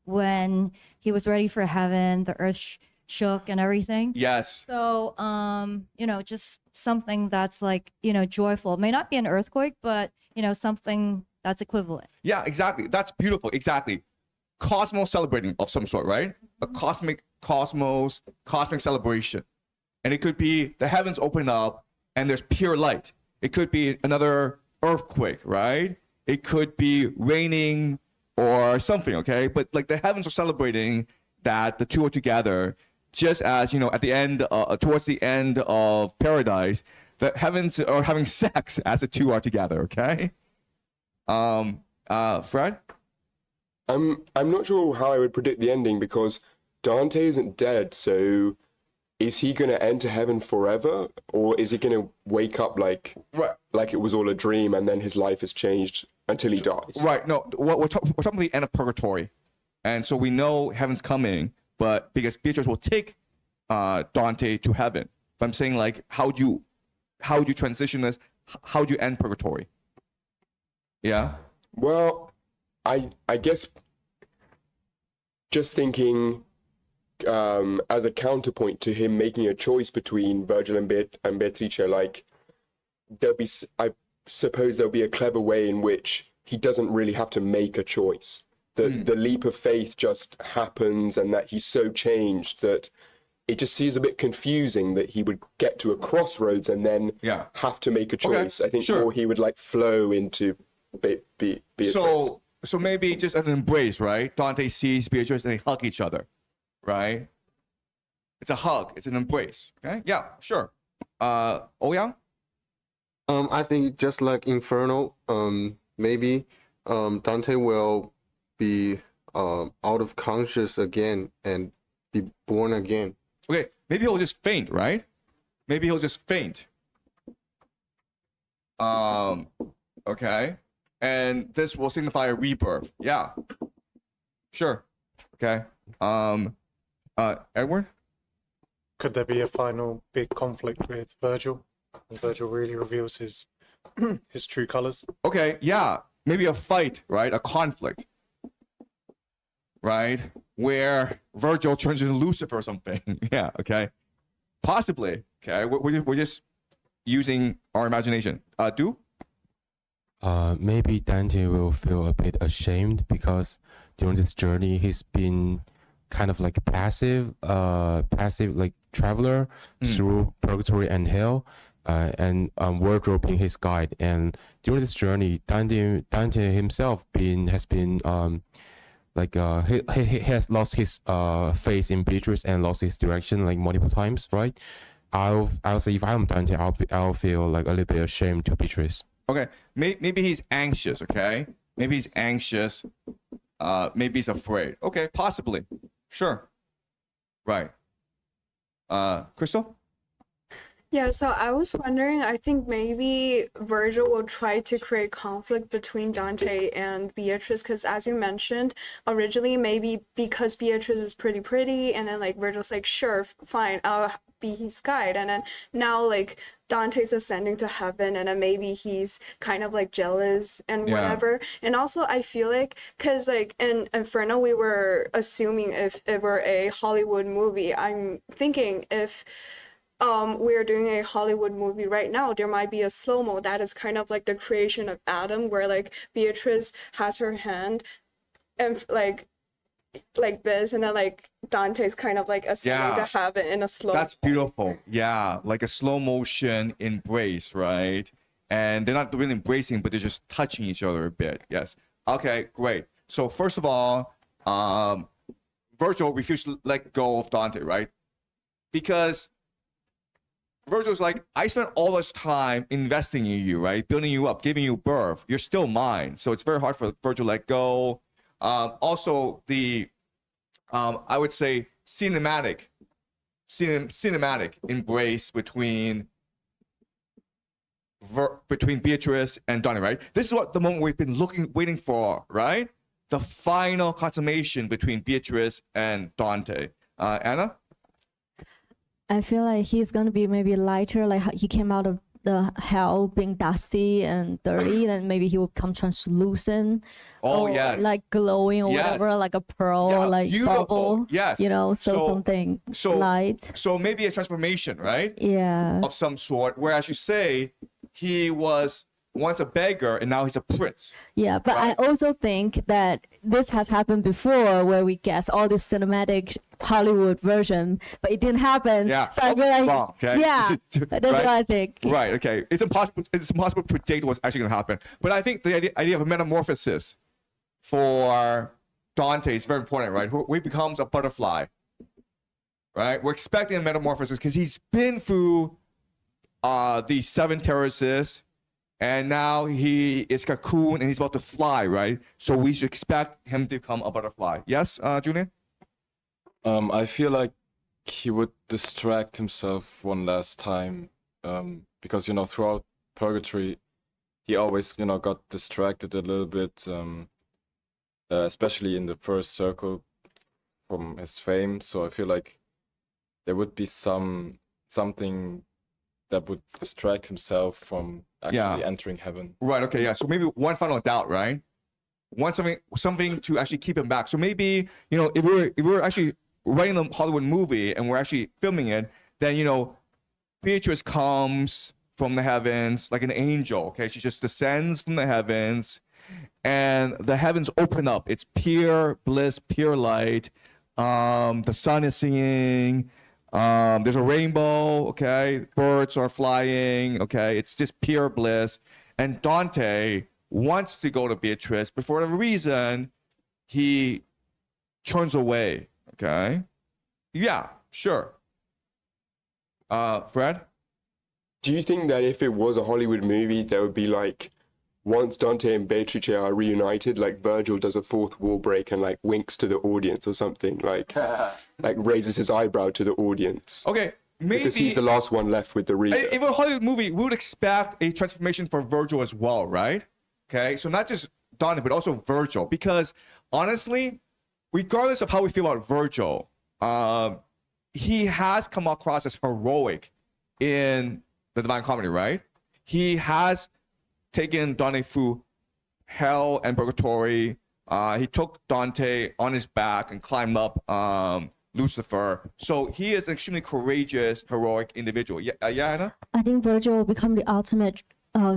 when he was ready for heaven, the earth shook and everything. Yes. So, just something that's like, joyful. It may not be an earthquake, but, something that's equivalent. Yeah, exactly. That's beautiful. Exactly. Cosmos celebrating of some sort, right? A cosmic celebration. And it could be the heavens open up and there's pure light. It could be another earthquake, right? It could be raining or something, okay? But like the heavens are celebrating that the two are together, just as, at the end, towards the end of paradise, the heavens are having sex as the two are together, okay? Fred? I'm not sure how I would predict the ending because Dante isn't dead, so is he going to enter heaven forever, or is he going to wake up like it was all a dream and then his life has changed until he dies? Right. No, we're talking about the end of Purgatory, and so we know heaven's coming, but because Beatrice will take Dante to heaven. But I'm saying, like, how do you transition this? How do you end Purgatory? Yeah. Well, I guess just thinking as a counterpoint to him making a choice between Virgil and Beatrice, like I suppose there'll be a clever way in which he doesn't really have to make a choice. The leap of faith just happens, and that he's so changed that it just seems a bit confusing that he would get to a crossroads and then have to make a choice. I think or he would like flow into Beatrice. So maybe just an embrace, right? Dante sees Beatrice and they hug each other, right? It's a hug. It's an embrace. Okay. Yeah. Sure. Ouyang? I think just like Inferno, maybe Dante will be out of conscious again and be born again. Okay, maybe he'll just faint, right? Maybe he'll just faint. Okay. And this will signify a rebirth. Yeah. Sure. Okay. Edward? Could there be a final big conflict with Virgil? And Virgil really reveals his his true colors. Okay, yeah. Maybe a fight, right? A conflict. Right? Where Virgil turns into Lucifer or something. Yeah, okay. Possibly. Okay. We're just using our imagination. Do? Maybe Dante will feel a bit ashamed because during this journey he's been kind of like passive like traveler through purgatory and hell, and Virgil being his guide. And during this journey, Dante himself has been he has lost his faith in Beatrice and lost his direction like multiple times, right? I'll say if I'm Dante, I'll feel like a little bit ashamed to Beatrice. Okay, maybe he's anxious, okay? Maybe he's anxious. Maybe he's afraid. Okay, possibly. Sure. Right. Crystal? Yeah, so I was wondering, I think maybe Virgil will try to create conflict between Dante and Beatrice, because as you mentioned, originally maybe because Beatrice is pretty, and then like Virgil's like, sure, fine, I'll be his guide. And then now like Dante's ascending to heaven, and then maybe he's kind of like jealous and whatever. And also I feel like, because like in Inferno we were assuming if it were a Hollywood movie, I'm thinking if we're doing a Hollywood movie right now, there might be a slow-mo that is kind of like the creation of Adam, where like Beatrice has her hand and like this, and then like Dante's kind of like ascending to heaven in a slow. That's beautiful. Yeah, like a slow motion embrace, right? And they're not really embracing, but they're just touching each other a bit. Yes. Okay, great. So first of all, Virgil refused to let go of Dante, right? Because Virgil's like, I spent all this time investing in you, right? Building you up, giving you birth. You're still mine. So it's very hard for Virgil to let go. Also, the, I would say, cinematic embrace between Beatrice and Dante, right? This is what the moment we've been waiting for, right? The final consummation between Beatrice and Dante. Anna? I feel like he's gonna be maybe lighter, like he came out of the hell being dusty and dirty, then maybe he will come translucent. Oh, or yeah. like glowing or whatever, like a pearl, like beautiful. bubble. Yes. You know, so something light. So maybe a transformation, right? Yeah. Of some sort. Whereas you say he was once a beggar and now he's a prince. Yeah, but right? I also think that this has happened before, where we guess all this cinematic Hollywood version, but it didn't happen. Yeah, so I feel like, wrong, okay? Yeah, that's right? what I think. Right. Okay. It's impossible to predict what's actually going to happen. But I think the idea of a metamorphosis for Dante is very important, right? He becomes a butterfly, right? We're expecting a metamorphosis because he's been through the 7 terraces. And now he is cocoon and he's about to fly, right? So we should expect him to become a butterfly. Yes, Julian? I feel like he would distract himself one last time, because throughout Purgatory, he always got distracted a little bit, especially in the first circle from his fame. So I feel like there would be something that would distract himself from actually entering heaven. Right. Okay. Yeah. So maybe one final doubt, right? Something to actually keep him back. So maybe if we're actually writing a Hollywood movie and we're actually filming it, then Beatrice comes from the heavens like an angel. Okay, she just descends from the heavens, and the heavens open up. It's pure bliss, pure light. The sun is singing. There's a rainbow. Okay, birds are flying. Okay, it's just pure bliss. And Dante wants to go to Beatrice, but for whatever reason, he turns away. Okay. Yeah, sure. Fred? Do you think that if it was a Hollywood movie, there would be like, once Dante and Beatrice are reunited, like Virgil does a fourth wall break and like winks to the audience or something, like raises his eyebrow to the audience? Okay, maybe because he's the last one left with the reader. If a Hollywood movie, we would expect a transformation for Virgil as well, right? Okay, so not just Dante, but also Virgil, because honestly, regardless of how we feel about Virgil, he has come across as heroic in the Divine Comedy, right? He has taken Dante through hell and purgatory. He took Dante on his back and climbed up Lucifer. So he is an extremely courageous, heroic individual. Yeah, Anna? I think Virgil will become the ultimate,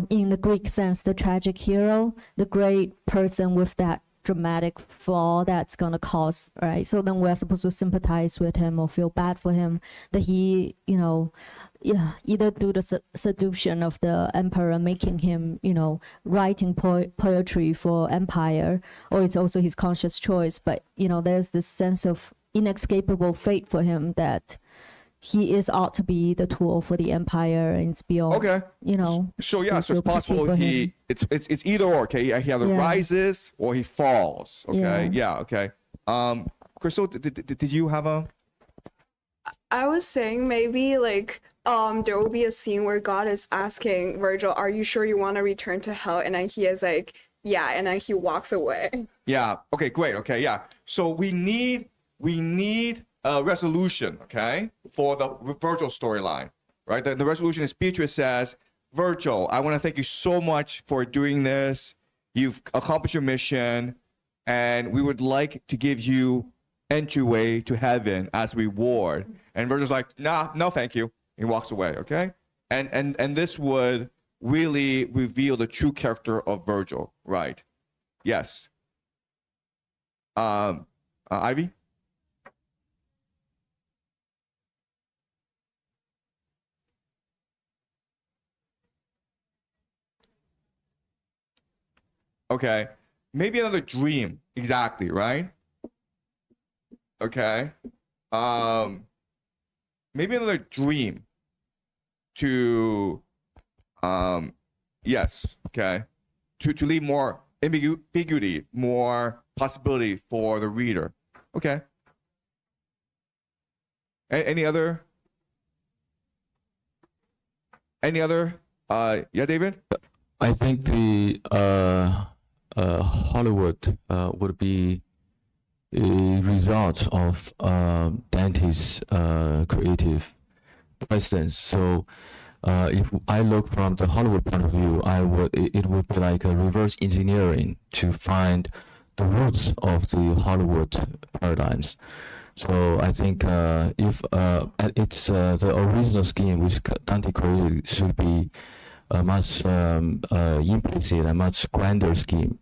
in the Greek sense, the tragic hero, the great person with that dramatic flaw that's gonna cause, right? So then we're supposed to sympathize with him or feel bad for him that he, either do the seduction of the emperor, making him, writing poetry for empire, or it's also his conscious choice. But there's this sense of inescapable fate for him that he ought to be the tool for the empire, and it's beyond. Okay. So yeah, so it's possible it's either or. Okay, he either rises or he falls. Okay. Yeah. Okay. Crystal, did you have a? I was saying maybe like there will be a scene where God is asking Virgil, "Are you sure you want to return to hell?" And then he is like, "Yeah," and then he walks away. Yeah. Okay. Great. Okay. Yeah. So we need a resolution, okay, for the Virgil storyline, right? The resolution is Beatrice says, Virgil, I want to thank you so much for doing this. You've accomplished your mission, and we would like to give you entryway to heaven as reward. And Virgil's like, nah, no, thank you. He walks away, okay? And this would really reveal the true character of Virgil, right? Yes. Ivy? Okay. Maybe another dream. Exactly, right? Okay. Maybe another dream to yes, okay. To leave more ambiguity, more possibility for the reader. Okay. Any other? Yeah, David? I think the Hollywood would be a result of Dante's creative presence. So if I look from the Hollywood point of view, it would be like a reverse engineering to find the roots of the Hollywood paradigms. So I think if it's the original scheme which Dante created should be a much implicit and much grander scheme.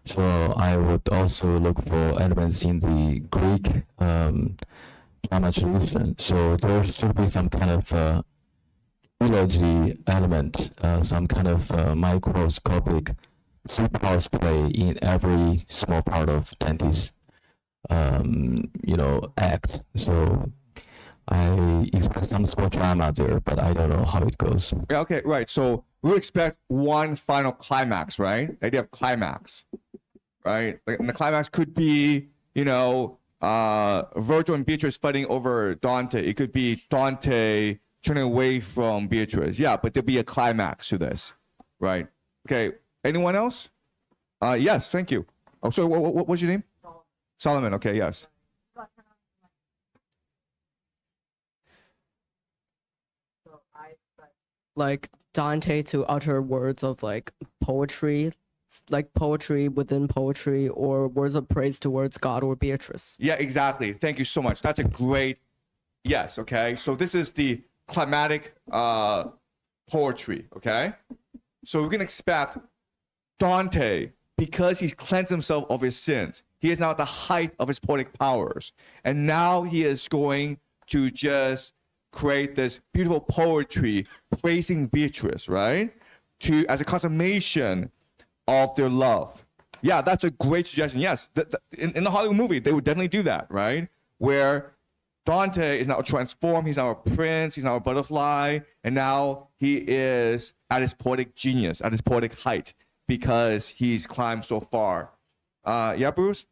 So I would also look for elements in the Greek drama tradition. So there should be some kind of trilogy element, some kind of microscopic superpowers play in every small part of Dante's act. So I expect some small drama there, but I don't know how it goes. Yeah, okay, right. So we would expect one final climax, right? The idea of climax, right? And the climax could be, Virgil and Beatrice fighting over Dante. It could be Dante turning away from Beatrice. Yeah, but there'll be a climax to this, right? Okay. Anyone else? Yes, thank you. Oh, so what's your name? Solomon. Okay, yes. Like Dante to utter words of like poetry, like poetry within poetry, or words of praise towards God or Beatrice. Yeah, exactly. Thank you so much. That's a great yes. Okay, so this is the climatic poetry. Okay, so we can expect Dante, because he's cleansed himself of his sins, he is now at the height of his poetic powers, and now he is going to just create this beautiful poetry praising Beatrice, right? To as a consummation of their love. Yeah, that's a great suggestion. Yes, in the Hollywood movie, they would definitely do that, right? Where Dante is now transformed. He's now a prince. He's now a butterfly. And now he is at his poetic genius, at his poetic height, because he's climbed so far. Yeah, Bruce?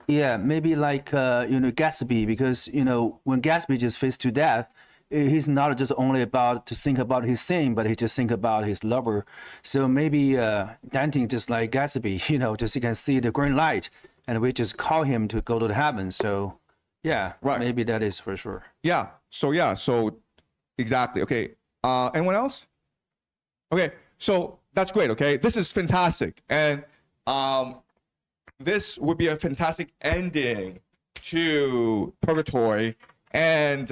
Yeah, maybe like, Gatsby, because, when Gatsby just faced to death, he's not just only about to think about his sin, but he just think about his lover. So maybe Dante just like Gatsby, just he can see the green light, and we just call him to go to the heaven. So yeah, right. Maybe that is for sure. Yeah. So exactly. Okay. Anyone else? Okay. So that's great. Okay. This is fantastic. And this would be a fantastic ending to Purgatory. And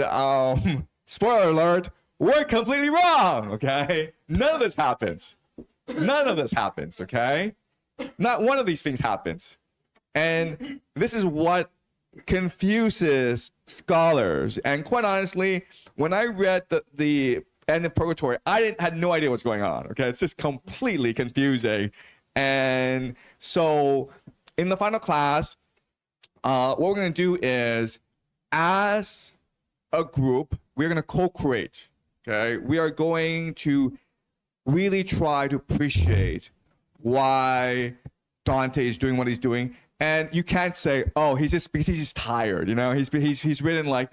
spoiler alert, we're completely wrong. Okay. None of this happens. Okay. Not one of these things happens. And this is what confuses scholars. And quite honestly, when I read the end of Purgatory, I had no idea what's going on. Okay, it's just completely confusing. And so in the final class, what we're going to do is, as a group, we're going to co-create. Okay, we are going to really try to appreciate why Dante is doing what he's doing. And you can't say, oh, he's just because he's just tired, he's written like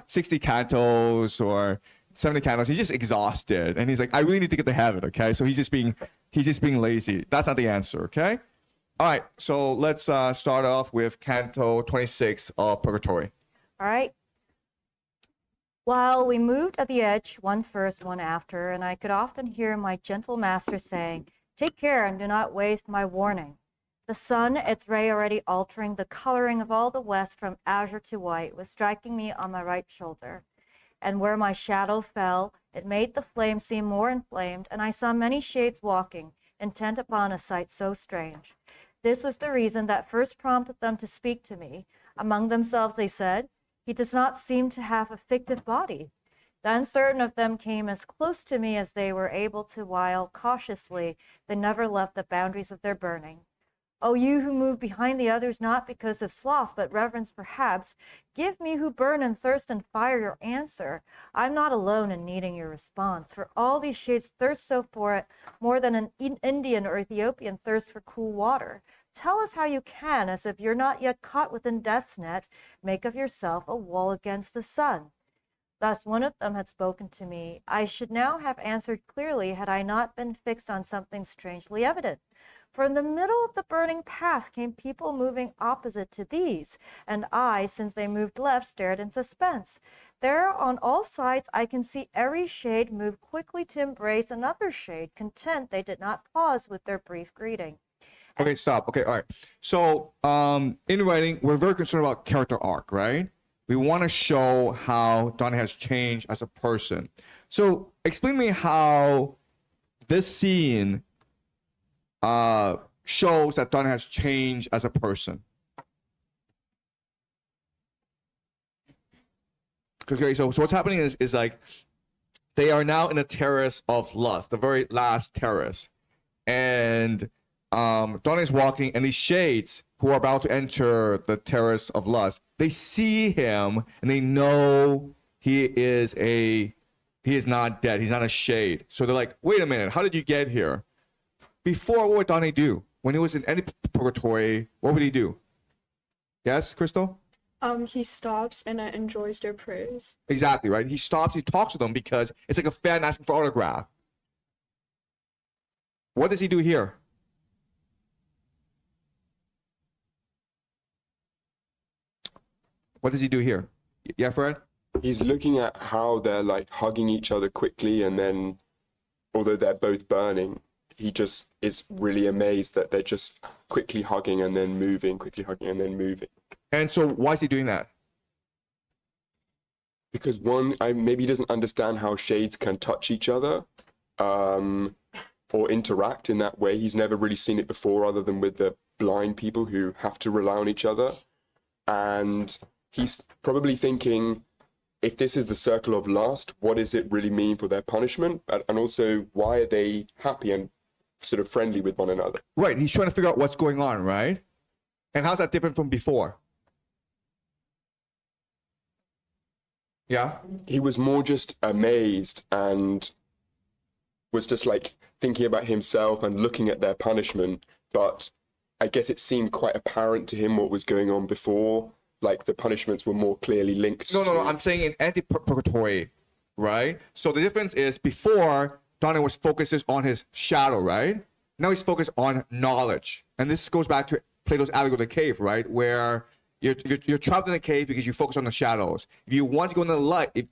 60 cantos or 70 cantos. He's just exhausted, and he's like, I really need to get to heaven. Okay, so he's just being lazy. That's not the answer. Okay, all right. So let's start off with Canto 26 of Purgatory. All right. While we moved at the edge, one first, one after, and I could often hear my gentle master saying, "Take care and do not waste my warning." The sun, its ray already altering the coloring of all the west from azure to white, was striking me on my right shoulder. And where my shadow fell, it made the flame seem more inflamed, and I saw many shades walking, intent upon a sight so strange. This was the reason that first prompted them to speak to me. Among themselves they said, "He does not seem to have a fictive body." Then certain of them came as close to me as they were able to, while cautiously they never left the boundaries of their burning. O you who move behind the others, not because of sloth, but reverence perhaps, give me who burn and thirst and fire your answer. I'm not alone in needing your response, for all these shades thirst so for it more than an Indian or Ethiopian thirsts for cool water. Tell us how you can, as if you're not yet caught within death's net, make of yourself a wall against the sun. Thus one of them had spoken to me. I should now have answered clearly had I not been fixed on something strangely evident. For in the middle of the burning path came people moving opposite to these, and I, since they moved left, stared in suspense. There on all sides I can see every shade move quickly to embrace another shade, content they did not pause with their brief greeting. Okay, stop. Okay, all right. So in writing, we're very concerned about character arc, right? We want to show how Dante has changed as a person. So explain to me how this scene shows that Dante has changed as a person. Okay, so what's happening is like they are now in a terrace of lust, the very last terrace, and Dante is walking, and these shades who are about to enter the terrace of lust, they see him and they know he is not dead. He's not a shade. So they're like, wait a minute, how did you get here? Before, what would Dante do? When he was in any purgatory, what would he do? Yes, Crystal? He stops and enjoys their praise. Exactly, right? He stops, he talks to them because it's like a fan asking for autograph. What does he do here? What does he do here? Yeah, Fred? He's looking at how they're like hugging each other quickly, and then, although they're both burning, he just is really amazed that they're just quickly hugging and then moving, quickly hugging and then moving. And so why is he doing that? Because one, maybe he doesn't understand how shades can touch each other, or interact in that way. He's never really seen it before, other than with the blind people who have to rely on each other. And he's probably thinking, if this is the circle of lust, what does it really mean for their punishment? And also, why are they happy and sort of friendly with one another? Right, he's trying to figure out what's going on, right? And how's that different from before? Yeah? He was more just amazed and was just like thinking about himself and looking at their punishment. But I guess it seemed quite apparent to him what was going on before. Like the punishments were more clearly linked. No, I'm saying in anti-purgatory, right? So the difference is before, Dante was focused on his shadow, right? Now he's focused on knowledge. And this goes back to Plato's allegory of the cave, right? Where you're trapped in the cave because you focus on the shadows. If you want to go in the light, you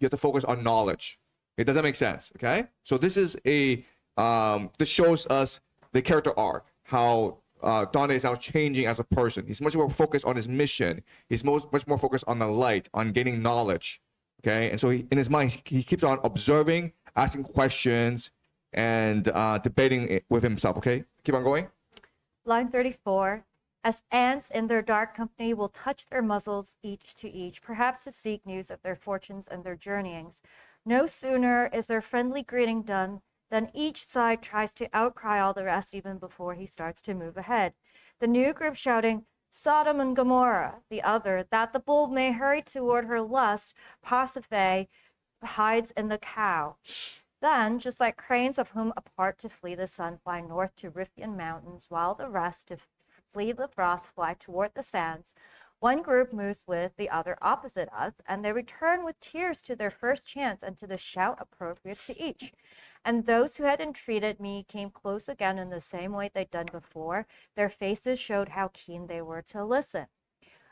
have to focus on knowledge. Does that make sense? Okay? So this is this shows us the character arc, how Dante is now changing as a person. He's much more focused on his mission. He's much more focused on the light, on gaining knowledge. Okay? And so in his mind, he keeps on observing, asking questions, and debating with himself. Okay? Keep on going. Line 34. As ants in their dark company will touch their muzzles each to each, perhaps to seek news of their fortunes and their journeyings. No sooner is their friendly greeting done than each side tries to outcry all the rest even before he starts to move ahead. The new group shouting, Sodom and Gomorrah, the other, that the bull may hurry toward her lust, Pasiphae hides in the cow. Then, just like cranes of whom apart to flee the sun fly north to Riphean mountains, while the rest to flee the frost fly toward the sands, one group moves with the other opposite us, and they return with tears to their first chance and to the shout appropriate to each. And those who had entreated me came close again in the same way they'd done before. Their faces showed how keen they were to listen.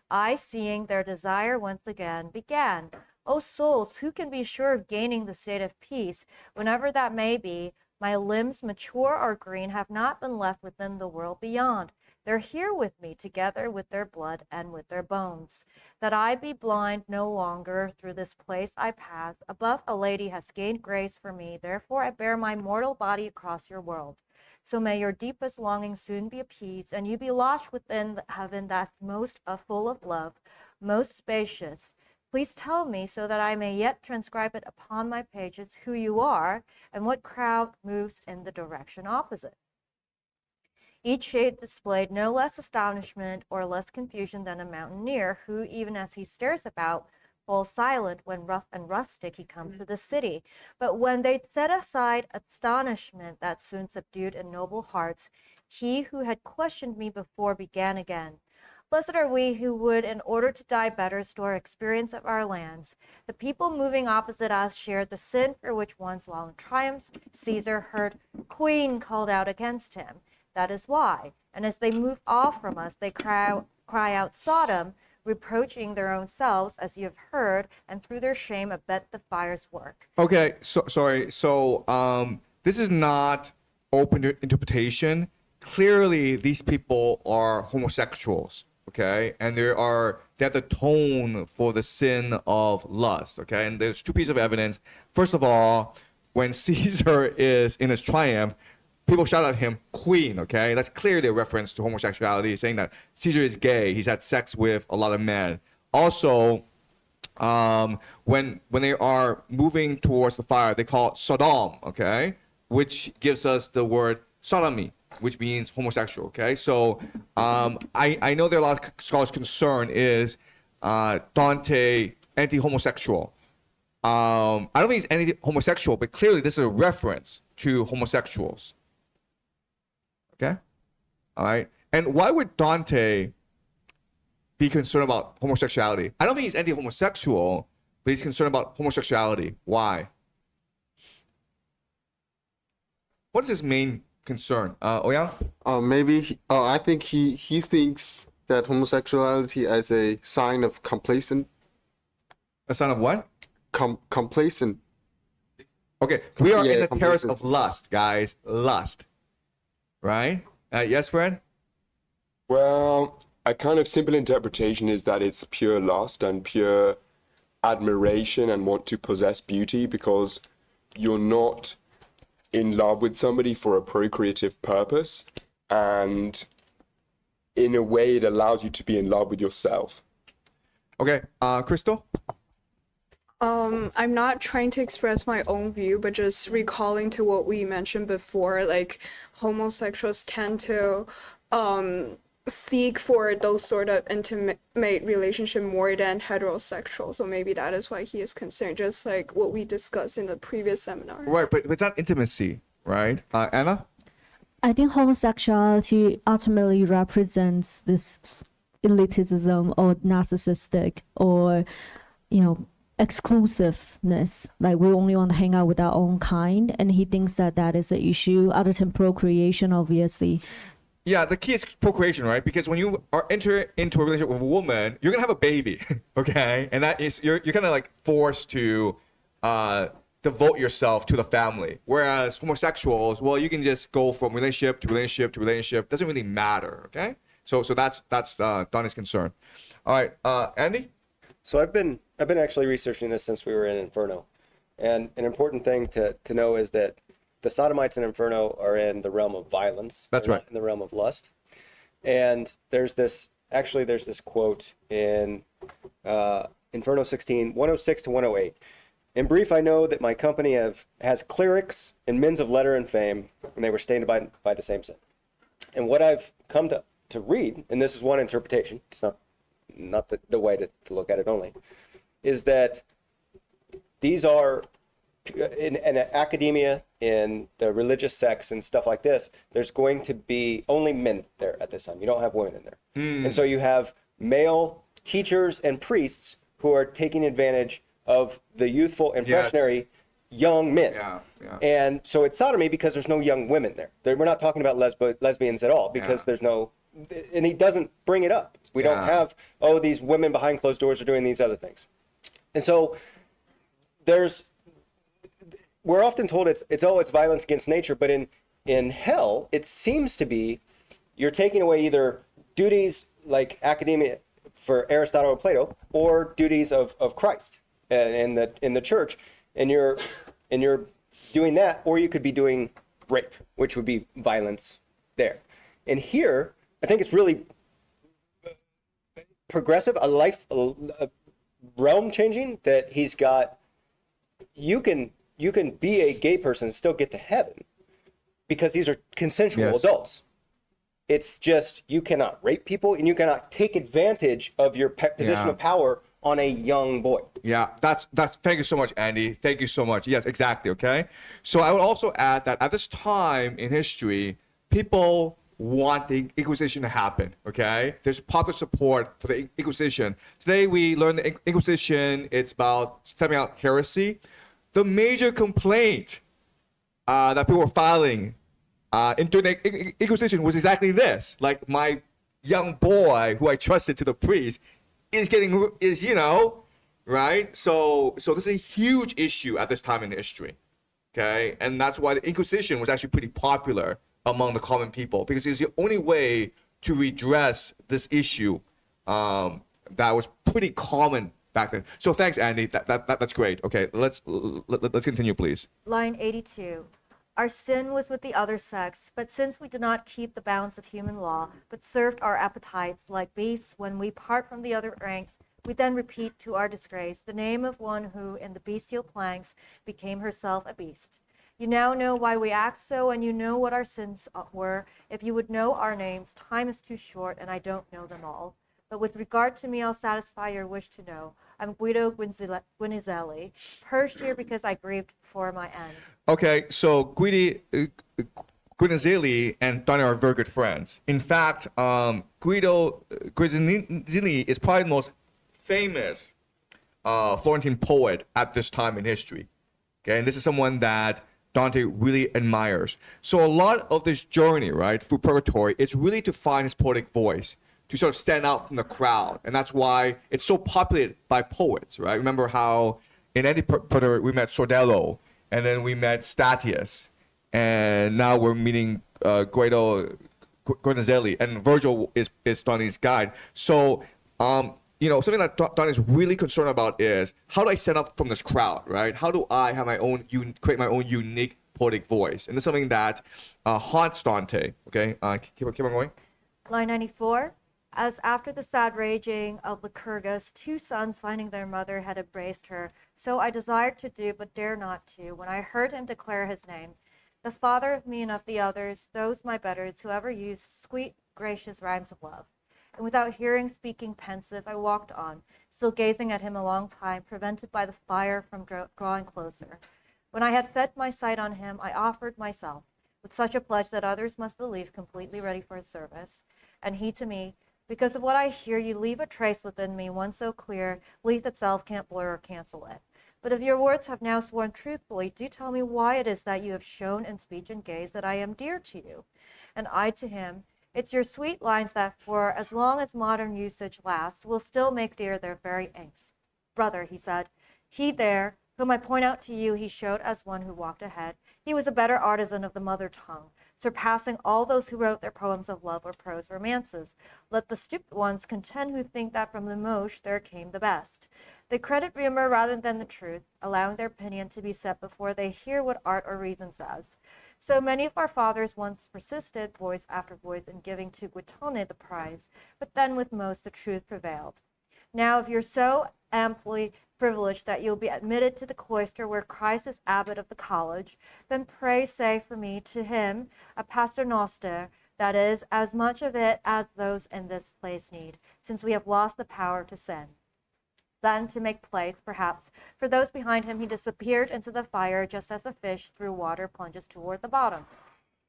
I, seeing their desire once again, began. O souls, who can be sure of gaining the state of peace, whenever that may be? My limbs, mature or green, have not been left within the world beyond. They're here with me, together with their blood and with their bones. That I be blind no longer, through this place I pass. Above a lady has gained grace for me, therefore I bear my mortal body across your world. So may your deepest longing soon be appeased, and you be lodged within the heaven that's most full of love, most spacious. Please tell me, so that I may yet transcribe it upon my pages, who you are, and what crowd moves in the direction opposite. Each shade displayed no less astonishment or less confusion than a mountaineer, who, even as he stares about, falls silent when rough and rustic he comes to the city. But when they set aside astonishment that soon subdued in noble hearts, he who had questioned me before began again. Blessed are we who would, in order to die better, store experience of our lands. The people moving opposite us shared the sin for which once, while in triumph, Caesar heard Queen called out against him. That is why. And as they move off from us, they cry out Sodom, reproaching their own selves, as you have heard, and through their shame abet the fire's work. Okay, sorry. So this is not open to interpretation. Clearly, these people are homosexuals, okay? And they have the tone for the sin of lust, okay? And there's two pieces of evidence. First of all, when Caesar is in his triumph, people shout at him, Queen, okay? That's clearly a reference to homosexuality, saying that Caesar is gay. He's had sex with a lot of men. Also, when they are moving towards the fire, they call it Sodom, okay? Which gives us the word sodomy, which means homosexual, okay? So I know there are a lot of scholars' concern is Dante anti-homosexual. I don't think he's anti-homosexual, but clearly this is a reference to homosexuals. Okay? All right? And why would Dante be concerned about homosexuality? I don't think he's anti-homosexual, but he's concerned about homosexuality. Why? What is his main concern? Ouyang? I think he thinks that homosexuality as a sign of complacent. A sign of what? Complacent. Okay, we are in the terrace complacent. of lust, guys. Lust. Right? Yes, Fred? Well, a kind of simple interpretation is that it's pure lust and pure admiration and want to possess beauty because you're not in love with somebody for a procreative purpose, and in a way it allows you to be in love with yourself. Okay, Crystal? I'm not trying to express my own view, but just recalling to what we mentioned before, like homosexuals tend to seek for those sort of intimate relationship more than heterosexual. So maybe that is why he is concerned, just like what we discussed in the previous seminar. Right, but it's not intimacy, right? Anna? I think homosexuality ultimately represents this elitism or narcissistic or, exclusiveness. Like we only want to hang out with our own kind. And he thinks that that is an issue other than procreation, obviously. Yeah, the key is procreation, right? Because when you are enter into a relationship with a woman, you're gonna have a baby, okay? And that is you're kind of like forced to devote yourself to the family. Whereas homosexuals, well, you can just go from relationship to relationship to relationship. Doesn't really matter, okay? So that's Donnie's concern. All right, Andy. So I've been actually researching this since we were in Inferno, and an important thing to know is that the sodomites in Inferno are in the realm of violence. That's right. Not in the realm of lust. And there's this quote in Inferno 16, 106 to 108. In brief, I know that my company has clerics and men of letter and fame, and they were stained by the same sin. And what I've come to read, and this is one interpretation, it's not the way to look at it only, is that these are in academia, in the religious sects and stuff like this, there's going to be only men there at this time. You don't have women in there. And so you have male teachers and priests who are taking advantage of the youthful, impressionary young men. Yeah. And so it's sodomy because there's no young women there. We're not talking about lesbians at all because there's no, and he doesn't bring it up. We don't have, these women behind closed doors are doing these other things. And so we're often told it's violence against nature, but in hell, it seems to be you're taking away either duties like academia for Aristotle or Plato, or duties of Christ in the church, and you're doing that, or you could be doing rape, which would be violence there. And here, I think it's really progressive, a realm changing that he's got. You can be a gay person and still get to heaven because these are consensual adults. It's just you cannot rape people and you cannot take advantage of your position of power on a young boy. Yeah, that's thank you so much, Andy. Thank you so much. Yes, exactly, okay? So I would also add that at this time in history, people want the Inquisition to happen, okay? There's popular support for the Inquisition. Today we learned the Inquisition, it's about stemming out heresy. The major complaint that people were filing during the Inquisition was exactly this. Like, my young boy who I trusted to the priest is right? So this is a huge issue at this time in history, okay? And that's why the Inquisition was actually pretty popular among the common people, because it's the only way to redress this issue that was pretty common back then. So thanks, Andy. That's great. Okay, let's continue, please. Line 82. Our sin was with the other sex, but since we did not keep the bounds of human law, but served our appetites like beasts, when we part from the other ranks, we then repeat to our disgrace the name of one who in the bestial planks became herself a beast. You now know why we act so, and you know what our sins were. If you would know our names, time is too short, and I don't know them all. But with regard to me, I'll satisfy your wish to know. I'm Guido Guinizelli, purged here because I grieved for my end. Okay, so Guido and Dante are very good friends. In fact, Guido is probably the most famous Florentine poet at this time in history. Okay, and this is someone that Dante really admires. So a lot of this journey, right, through Purgatory, it's really to find his poetic voice, to sort of stand out from the crowd, and that's why it's so populated by poets, right? Remember how in Purgatory we met Sordello, and then we met Statius, and now we're meeting Guido Guarnazelli, and Virgil is Dante's guide. So, something that Dante is really concerned about is how do I stand up from this crowd, right? How do I have create my own unique poetic voice? And this is something that haunts Dante. Okay, keep on going. Line 94. As after the sad raging of Lycurgus, 2 sons finding their mother had embraced her, so I desired to do, but dare not to, when I heard him declare his name. The father of me and of the others, those my betters, who ever used sweet, gracious rhymes of love. And without hearing, speaking pensive, I walked on, still gazing at him a long time, prevented by the fire from drawing closer. When I had fed my sight on him, I offered myself, with such a pledge that others must believe, completely ready for his service. And he to me, because of what I hear, you leave a trace within me, one so clear, belief itself can't blur or cancel it. But if your words have now sworn truthfully, do tell me why it is that you have shown in speech and gaze that I am dear to you. And I to him, it's your sweet lines that for as long as modern usage lasts, will still make dear their very inks. Brother, he said, he there, whom I point out to you, he showed as one who walked ahead. He was a better artisan of the mother tongue, surpassing all those who wrote their poems of love or prose romances. Let the stupid ones contend who think that from the most there came the best. They credit rumor rather than the truth, allowing their opinion to be set before they hear what art or reason says. So many of our fathers once persisted, voice after voice, in giving to Guittone the prize, but then with most the truth prevailed. Now, if you're so amply privileged that you'll be admitted to the cloister where Christ is abbot of the college, then pray say for me to him a paternoster, that is, as much of it as those in this place need, since we have lost the power to sin. Then, to make place, perhaps, for those behind him, he disappeared into the fire just as a fish through water plunges toward the bottom.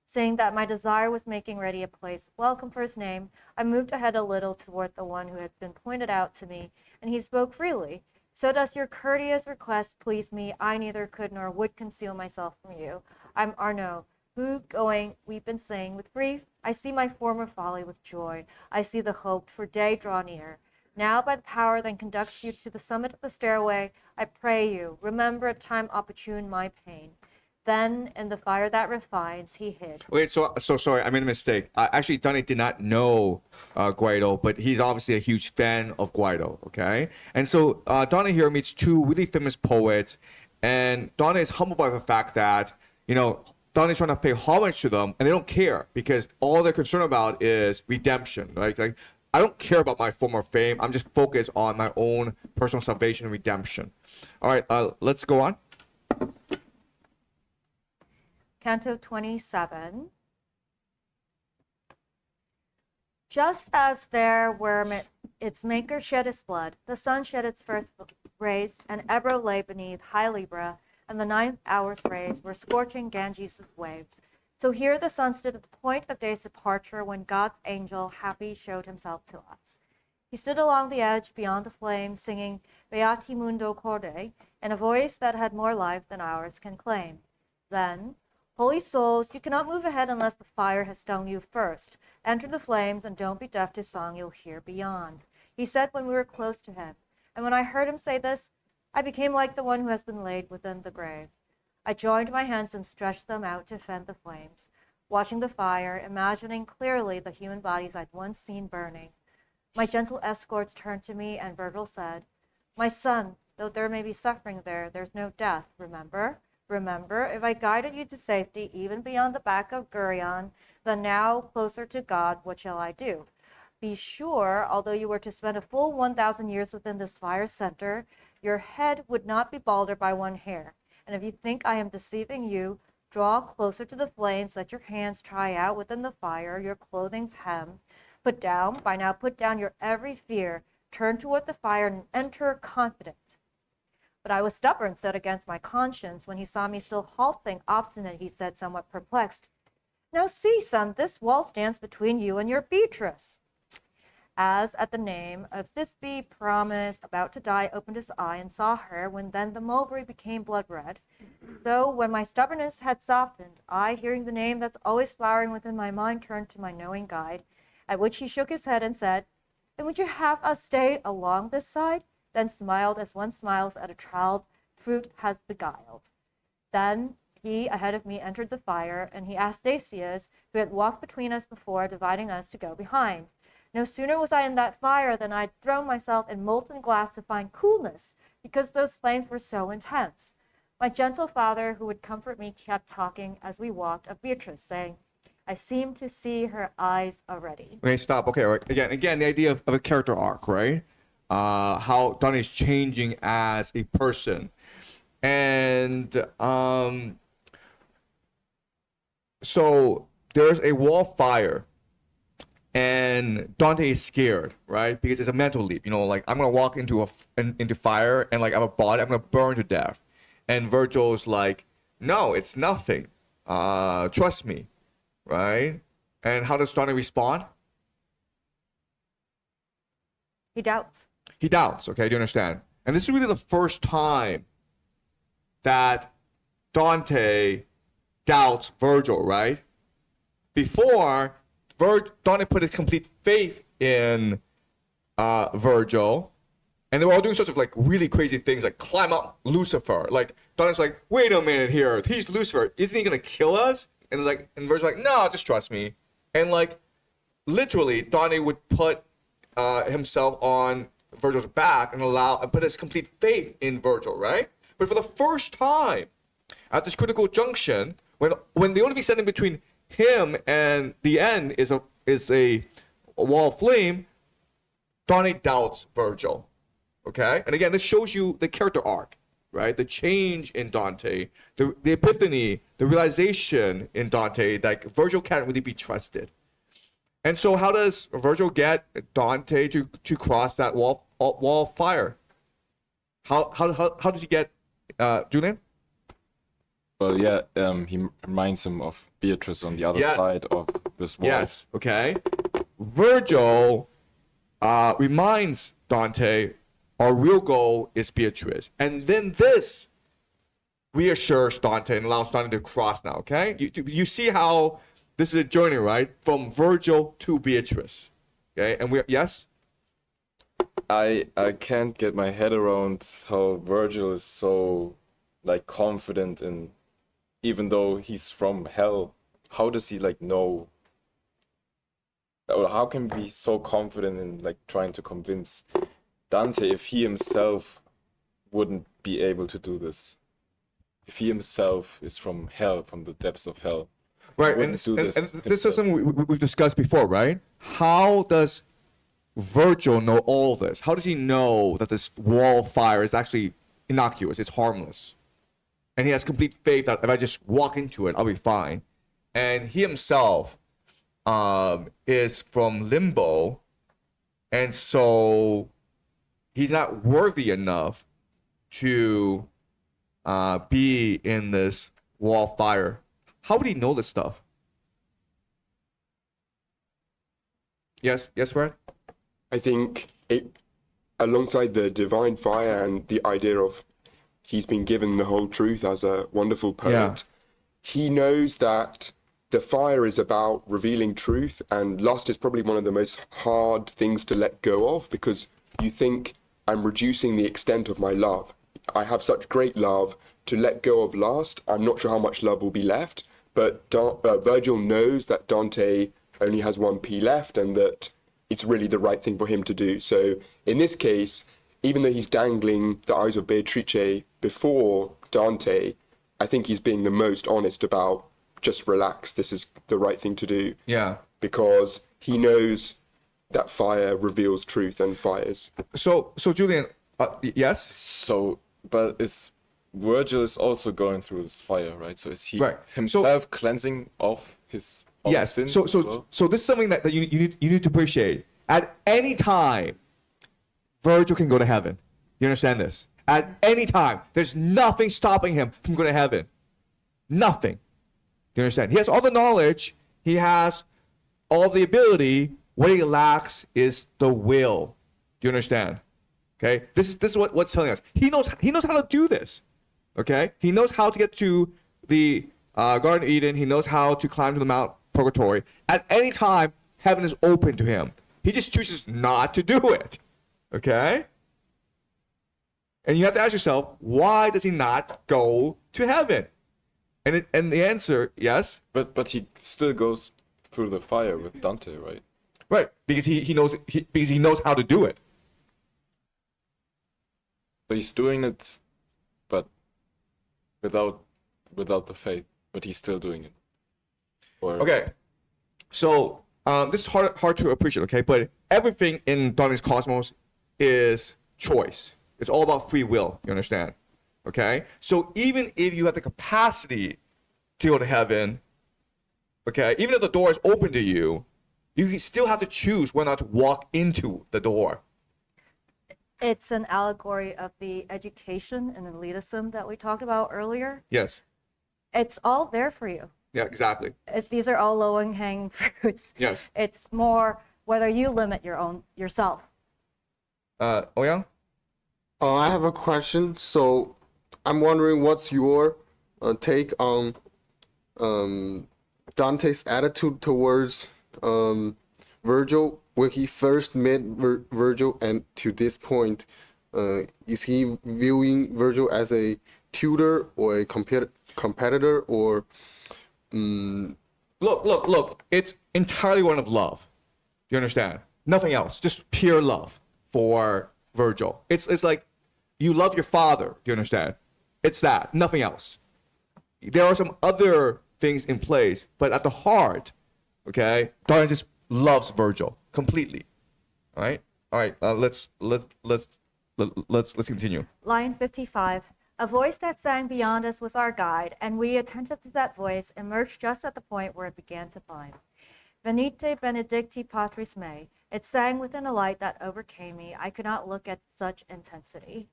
Saying that my desire was making ready a place of welcome for his name, I moved ahead a little toward the one who had been pointed out to me, and he spoke freely. So does your courteous request please me? I neither could nor would conceal myself from you. I'm Arnaud, who, going, weep and sing, with grief, I see my former folly with joy. I see the hoped for day draw near. Now, by the power that conducts you to the summit of the stairway, I pray you, remember at time opportune my pain. Then, in the fire that refines, he hid. Wait, so sorry, I made a mistake. Actually, Dante did not know Guido, but he's obviously a huge fan of Guido, okay? And so Dante here meets 2 really famous poets, and Dante is humbled by the fact that, Dante's trying to pay homage to them, and they don't care, because all they're concerned about is redemption, right? Like, I don't care about my former fame. I'm just focused on my own personal salvation and redemption. All right, let's go on. Canto 27. Just as there where its maker shed his blood, the sun shed its first rays, and Ebro lay beneath high Libra, and the 9th hour's rays were scorching Ganges' waves. So here the sun stood at the point of day's departure when God's angel happy showed himself to us. He stood along the edge beyond the flame, singing Beati Mundo Corde in a voice that had more life than ours can claim. Then, holy souls, you cannot move ahead unless the fire has stung you first. Enter the flames and don't be deaf to song you'll hear beyond. He said when we were close to him. And when I heard him say this, I became like the one who has been laid within the grave. I joined my hands and stretched them out to fend the flames, watching the fire, imagining clearly the human bodies I'd once seen burning. My gentle escorts turned to me, and Virgil said, my son, though there may be suffering there, there's no death, remember? Remember, if I guided you to safety, even beyond the back of Gurion, then now, closer to God, what shall I do? Be sure, although you were to spend a full 1,000 years within this fire center, your head would not be balder by one hair. And if you think I am deceiving you, draw closer to the flames, let your hands try out within the fire, your clothing's hem. Put down your every fear, turn toward the fire and enter confident. But I was stubborn, set against my conscience. When he saw me still halting, obstinate, he said, somewhat perplexed, Now see, son, this wall stands between you and your Beatrice. As at the name of Thisbe, promised, about to die, opened his eye and saw her, when then the mulberry became blood red. So when my stubbornness had softened, I, hearing the name that's always flowering within my mind, turned to my knowing guide, at which he shook his head and said, and would you have us stay along this side? Then smiled as one smiles at a child fruit has beguiled. Then he, ahead of me, entered the fire, and he asked Dacius, who had walked between us before, dividing us, to go behind. No sooner was I in that fire than I'd thrown myself in molten glass to find coolness, because those flames were so intense. My gentle father, who would comfort me, kept talking as we walked of Beatrice, saying, I seem to see her eyes already. Okay, stop. Okay, right. Again, the idea of a character arc, right? How Dante is changing as a person. And so there's a wall fire, and Dante is scared, right? Because it's a mental leap. You know, like, I'm gonna walk into fire, and like, I'm a body, I'm gonna burn to death. And Virgil's like, no, it's nothing. Trust me, right? And how does Dante respond? He doubts. He doubts. Okay, do you understand? And this is really the first time that Dante doubts Virgil, right? Before, Dante put his complete faith in Virgil, and they were all doing sorts of like really crazy things, like climb up Lucifer. Like Dante's like, wait a minute here, he's Lucifer, isn't he gonna kill us? And it's like, and Virgil's like, no, just trust me. And like, literally, Dante would put himself on Virgil's back and put his complete faith in Virgil, right? But for the first time, at this critical junction, when the only thing standing between him and the end is a wall of flame, Dante doubts Virgil. Okay? And again, this shows you the character arc, right? The change in Dante, the epiphany, the realization in Dante that Virgil can't really be trusted. And so how does Virgil get Dante to cross that wall of fire? How does he get Julian? Well, yeah, he reminds him of Beatrice on the other side of this wall. Yes, okay. Virgil reminds Dante, our real goal is Beatrice. And then this reassures Dante and allows Dante to cross now, okay? You see how this is a journey, right? From Virgil to Beatrice. Okay, and yes? I can't get my head around how Virgil is so like confident in, even though he's from hell, how does he like know, or how can he be so confident in like trying to convince Dante if he himself wouldn't be able to do this? If he himself is from hell, from the depths of hell. Right, and this is something we've discussed before, right? How does Virgil know all this? How does he know that this wall of fire is actually innocuous, it's harmless? And he has complete faith that if I just walk into it, I'll be fine. And he himself is from limbo, and so he's not worthy enough to be in this wall of fire. How would he know this stuff? Yes, Brad? I think alongside the divine fire and the idea of he's been given the whole truth as a wonderful poet, he knows that the fire is about revealing truth, and lust is probably one of the most hard things to let go of, because you think, I'm reducing the extent of my love. I have such great love. To let go of lust, I'm not sure how much love will be left, but Virgil knows that Dante only has one P left and that it's really the right thing for him to do. So in this case, even though he's dangling the eyes of Beatrice before Dante, I think he's being the most honest about just relax, this is the right thing to do. Yeah. Because he knows that fire reveals truth and fires. So Julian, yes? So, but Virgil is also going through this fire, right? So is he himself cleansing of his own sins as well? So this is something that you need to appreciate. At any time, Virgil can go to heaven. You understand this? At any time, there's nothing stopping him from going to heaven. Nothing. You understand? He has all the knowledge. He has all the ability. What he lacks is the will. Do you understand? Okay, this is what's telling us. He knows how to do this. Okay, he knows how to get to the Garden of Eden. He knows how to climb to the Mount Purgatory. At any time, heaven is open to him. He just chooses not to do it. Okay? And you have to ask yourself, why does he not go to heaven? And the answer, yes. But he still goes through the fire with Dante, right? Right, because he knows how to do it. So he's doing it, but without the faith, but he's still doing it. Or... Okay, so this is hard to appreciate, okay? But everything in Dante's cosmos is choice. It's all about free will, you understand? Okay? So even if you have the capacity to go to heaven, okay, even if the door is open to you, you still have to choose whether or not to walk into the door. It's an allegory of the education and elitism that we talked about earlier. Yes. It's all there for you. Yeah, exactly. These are all low-hanging fruits. Yes. It's more whether you limit yourself. Ouyang? I have a question. So I'm wondering what's your take on Dante's attitude towards Virgil when he first met Virgil, and to this point, is he viewing Virgil as a tutor or a competitor, or Look, it's entirely one of love. Do you understand? Nothing else, just pure love for Virgil. It's like you love your father. Do you understand? It's that, nothing else. There are some other things in place, but at the heart, okay, Dante just loves Virgil completely. All right. Let's continue. Line 55. A voice that sang beyond us was our guide, and we, attentive to that voice, emerged just at the point where it began to climb. Venite benedicti patris mei. It sang within a light that overcame me. I could not look at such intensity.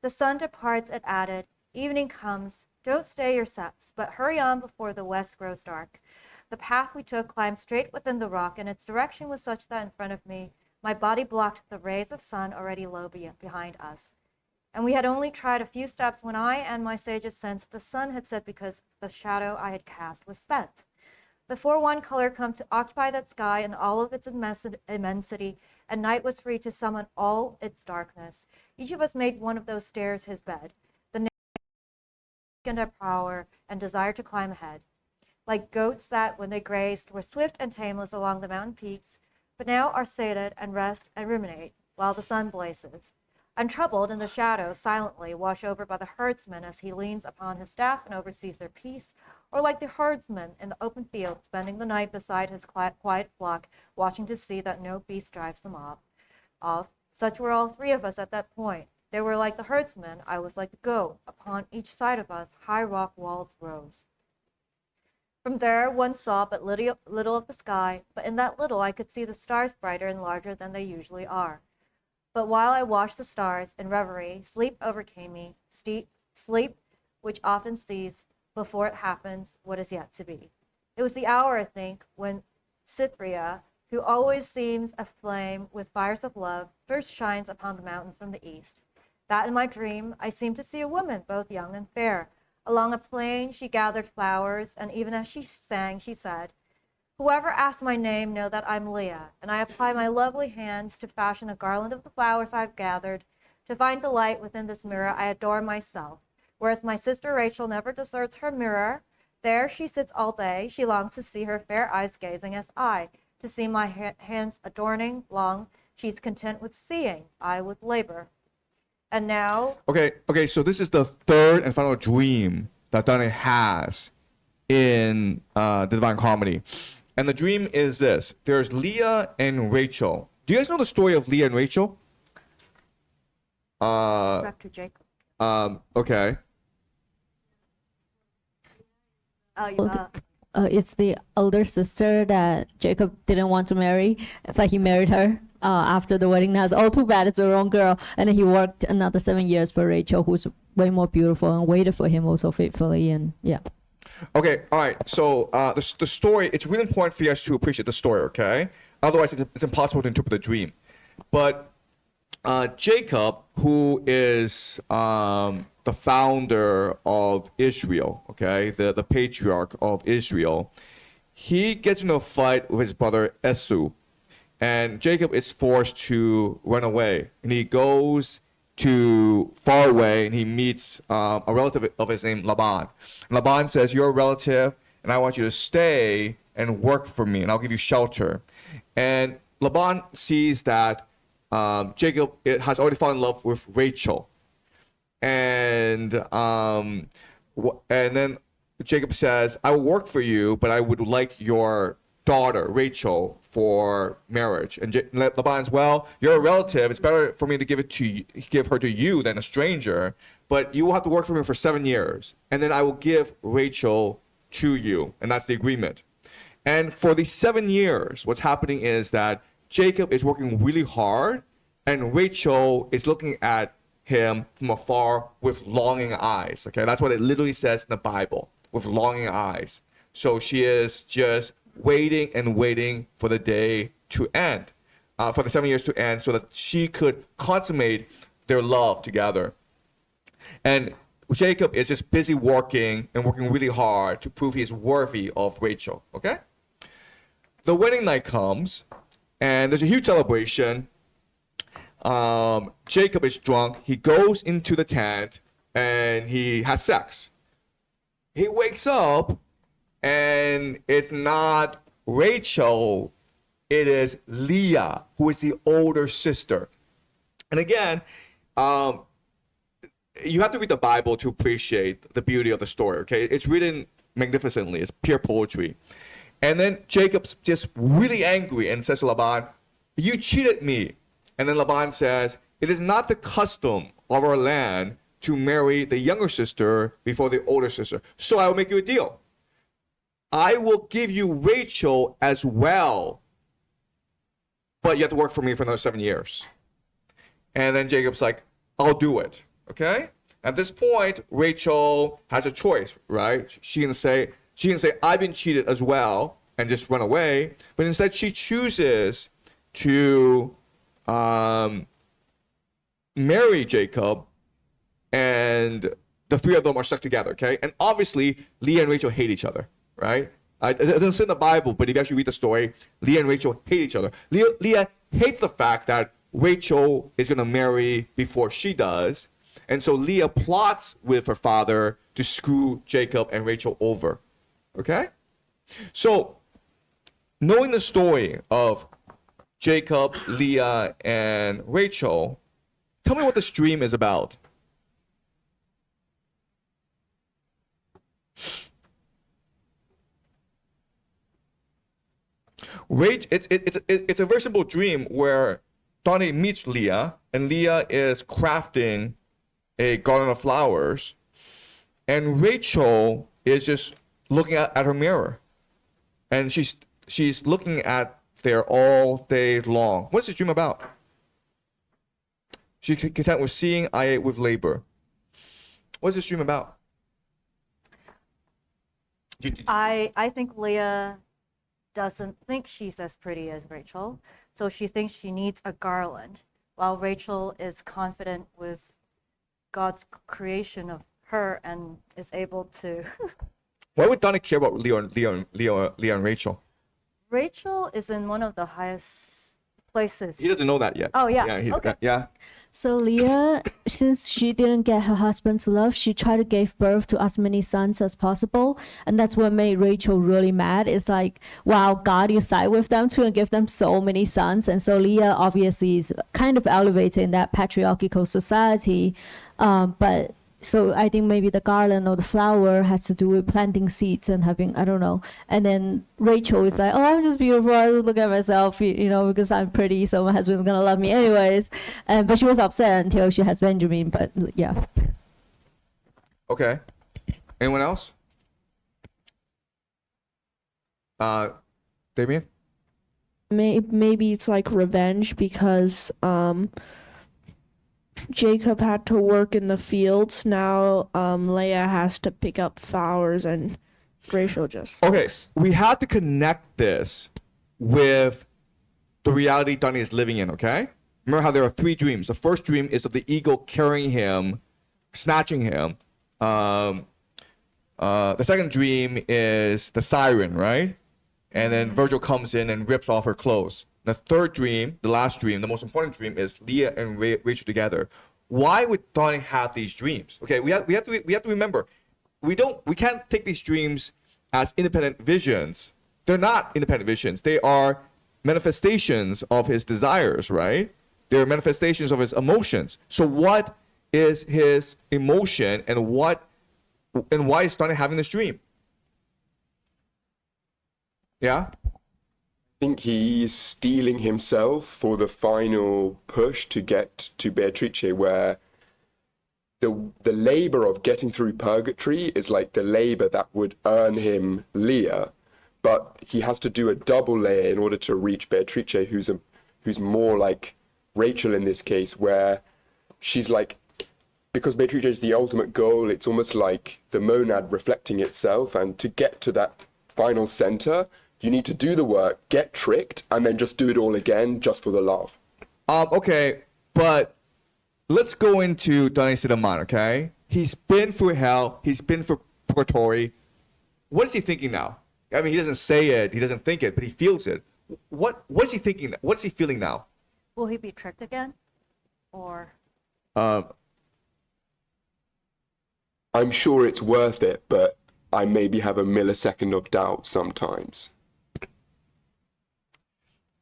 The sun departs, it added. Evening comes. Don't stay your steps, but hurry on before the west grows dark. The path we took climbed straight within the rock, and its direction was such that in front of me, my body blocked the rays of sun already low behind us. And we had only tried a few steps when I and my sages sensed the sun had set because the shadow I had cast was spent. Before one color come to occupy that sky in all of its immensity, and night was free to summon all its darkness, each of us made one of those stairs his bed. The and our power and desire to climb ahead. Like goats that, when they grazed, were swift and tameless along the mountain peaks, but now are sated and rest and ruminate while the sun blazes. Untroubled in the shadows, silently washed over by the herdsman as he leans upon his staff and oversees their peace, or like the herdsman in the open field, spending the night beside his quiet flock, watching to see that no beast drives them off. Such were all three of us at that point. They were like the herdsman, I was like the goat. Upon each side of us, high rock walls rose. From there, one saw but little of the sky, but in that little I could see the stars brighter and larger than they usually are. But while I watched the stars in reverie, sleep overcame me, sleep which often sees, before it happens, what is yet to be. It was the hour, I think, when Cytherea, who always seems aflame with fires of love, first shines upon the mountains from the east. That in my dream I seemed to see a woman, both young and fair. Along a plain she gathered flowers, and even as she sang, she said, "Whoever asks my name, know that I'm Leah, and I apply my lovely hands to fashion a garland of the flowers I've gathered. To find delight within this mirror, I adore myself. Whereas my sister Rachel never deserts her mirror. There she sits all day. She longs to see her fair eyes gazing as I, to see my hands adorning long. She's content with seeing, I with labor. And now..." Okay, so this is the third and final dream that Dante has in the Divine Comedy. And the dream is this. There's Leah and Rachel. Do you guys know the story of Leah and Rachel? Back to Jacob. Okay. It's the older sister that Jacob didn't want to marry, but he married her after the wedding. Now it's all too bad, it's the wrong girl. And then he worked another 7 years for Rachel, who's way more beautiful, and waited for him also faithfully. And yeah. Okay, all right. So the story, it's really important for you guys to appreciate the story, okay? Otherwise, it's impossible to interpret the dream. But Jacob, who is the founder of Israel, okay, the patriarch of Israel, he gets into a fight with his brother Esau. And Jacob is forced to run away. And he goes to far away and he meets a relative of his name, Laban. And Laban says, "You're a relative, and I want you to stay and work for me, and I'll give you shelter." And Laban sees that Jacob has already fallen in love with Rachel. And then Jacob says, "I will work for you, but I would like your daughter, Rachel, for marriage." And Laban's, "Well, you're a relative. It's better for me to give her to you than a stranger. But you will have to work for me for 7 years, and then I will give Rachel to you." And that's the agreement. And for these 7 years, what's happening is that Jacob is working really hard, and Rachel is looking at him from afar with longing eyes. Okay, that's what it literally says in the Bible, with longing eyes. So she is just waiting and waiting for the day to end, for the 7 years to end, so that she could consummate their love together. And Jacob is just busy working and working really hard to prove he is worthy of Rachel. Okay? The wedding night comes, and there's a huge celebration. Jacob is drunk. He goes into the tent and he has sex. He wakes up, and it's not Rachel, it is Leah, who is the older sister. And again, you have to read the Bible to appreciate the beauty of the story, okay? It's written magnificently. It's pure poetry. And then Jacob's just really angry and says to Laban, "You cheated me." And then Laban says, "It is not the custom of our land to marry the younger sister before the older sister. So I will make you a deal. I will give you Rachel as well, but you have to work for me for another 7 years." And then Jacob's like, "I'll do it." Okay? At this point, Rachel has a choice, right? She can say, "I've been cheated as well," and just run away. But instead, she chooses to marry Jacob, and the three of them are stuck together, okay? And obviously, Leah and Rachel hate each other, right? It doesn't say in the Bible, but if you actually read the story, Leah and Rachel hate each other. Leah hates the fact that Rachel is going to marry before she does. And so Leah plots with her father to screw Jacob and Rachel over, okay? So, knowing the story of Jacob, Leah, and Rachel, tell me what this dream is about. It's a very simple dream where Dante meets Leah, and Leah is crafting a garden of flowers, and Rachel is just looking at her mirror, and she's looking at there all day long. What's this dream about? She's content with seeing, I ate with labor. What's this dream about? I think Leah doesn't think she's as pretty as Rachel, so she thinks she needs a garland, while Rachel is confident with God's creation of her and is able to. Why would Dante care about Leah and Rachel? Rachel is in one of the highest places. He doesn't know that yet. Oh, yeah. Okay. Yeah. So Leah, since she didn't get her husband's love, she tried to give birth to as many sons as possible. And that's what made Rachel really mad. It's like, wow, God, you side with them too and give them so many sons. And so Leah obviously is kind of elevated in that patriarchal society. But so I think maybe the garland or the flower has to do with planting seeds and having, I don't know. And then Rachel is like, "Oh, I'm just beautiful. I look at myself, because I'm pretty, so my husband's gonna love me anyways." But she was upset until she has Benjamin. But yeah. Okay. Anyone else? Damien? Maybe it's like revenge because Jacob had to work in the fields. Now Leah has to pick up flowers and Rachel just. Okay, we have to connect this with the reality Dante is living in, okay? Remember how there are 3 dreams. The first dream is of the eagle carrying him, snatching him. The second dream is the siren, right? And then Virgil comes in and rips off her clothes. The third dream, the last dream, the most important dream is Leah and Rachel together. Why would Dante have these dreams? Okay, we have to remember, we can't take these dreams as independent visions. They're not independent visions. They are manifestations of his desires, right? They're manifestations of his emotions. So what is his emotion, and why is Dante having this dream? Yeah? I think he's steeling himself for the final push to get to Beatrice, where the labor of getting through Purgatory is like the labor that would earn him Leah, but he has to do a double layer in order to reach Beatrice, who's more like Rachel in this case, where she's like, because Beatrice is the ultimate goal, it's almost like the monad reflecting itself, and to get to that final center, you need to do the work, get tricked, and then just do it all again just for the love. Okay, but let's go into Dante's state of mind, okay? He's been through hell. He's been through Purgatory. What is he thinking now? I mean, he doesn't say it. He doesn't think it, but he feels it. What is he thinking? What's he feeling now? Will he be tricked again? Or? I'm sure it's worth it, but I maybe have a millisecond of doubt sometimes.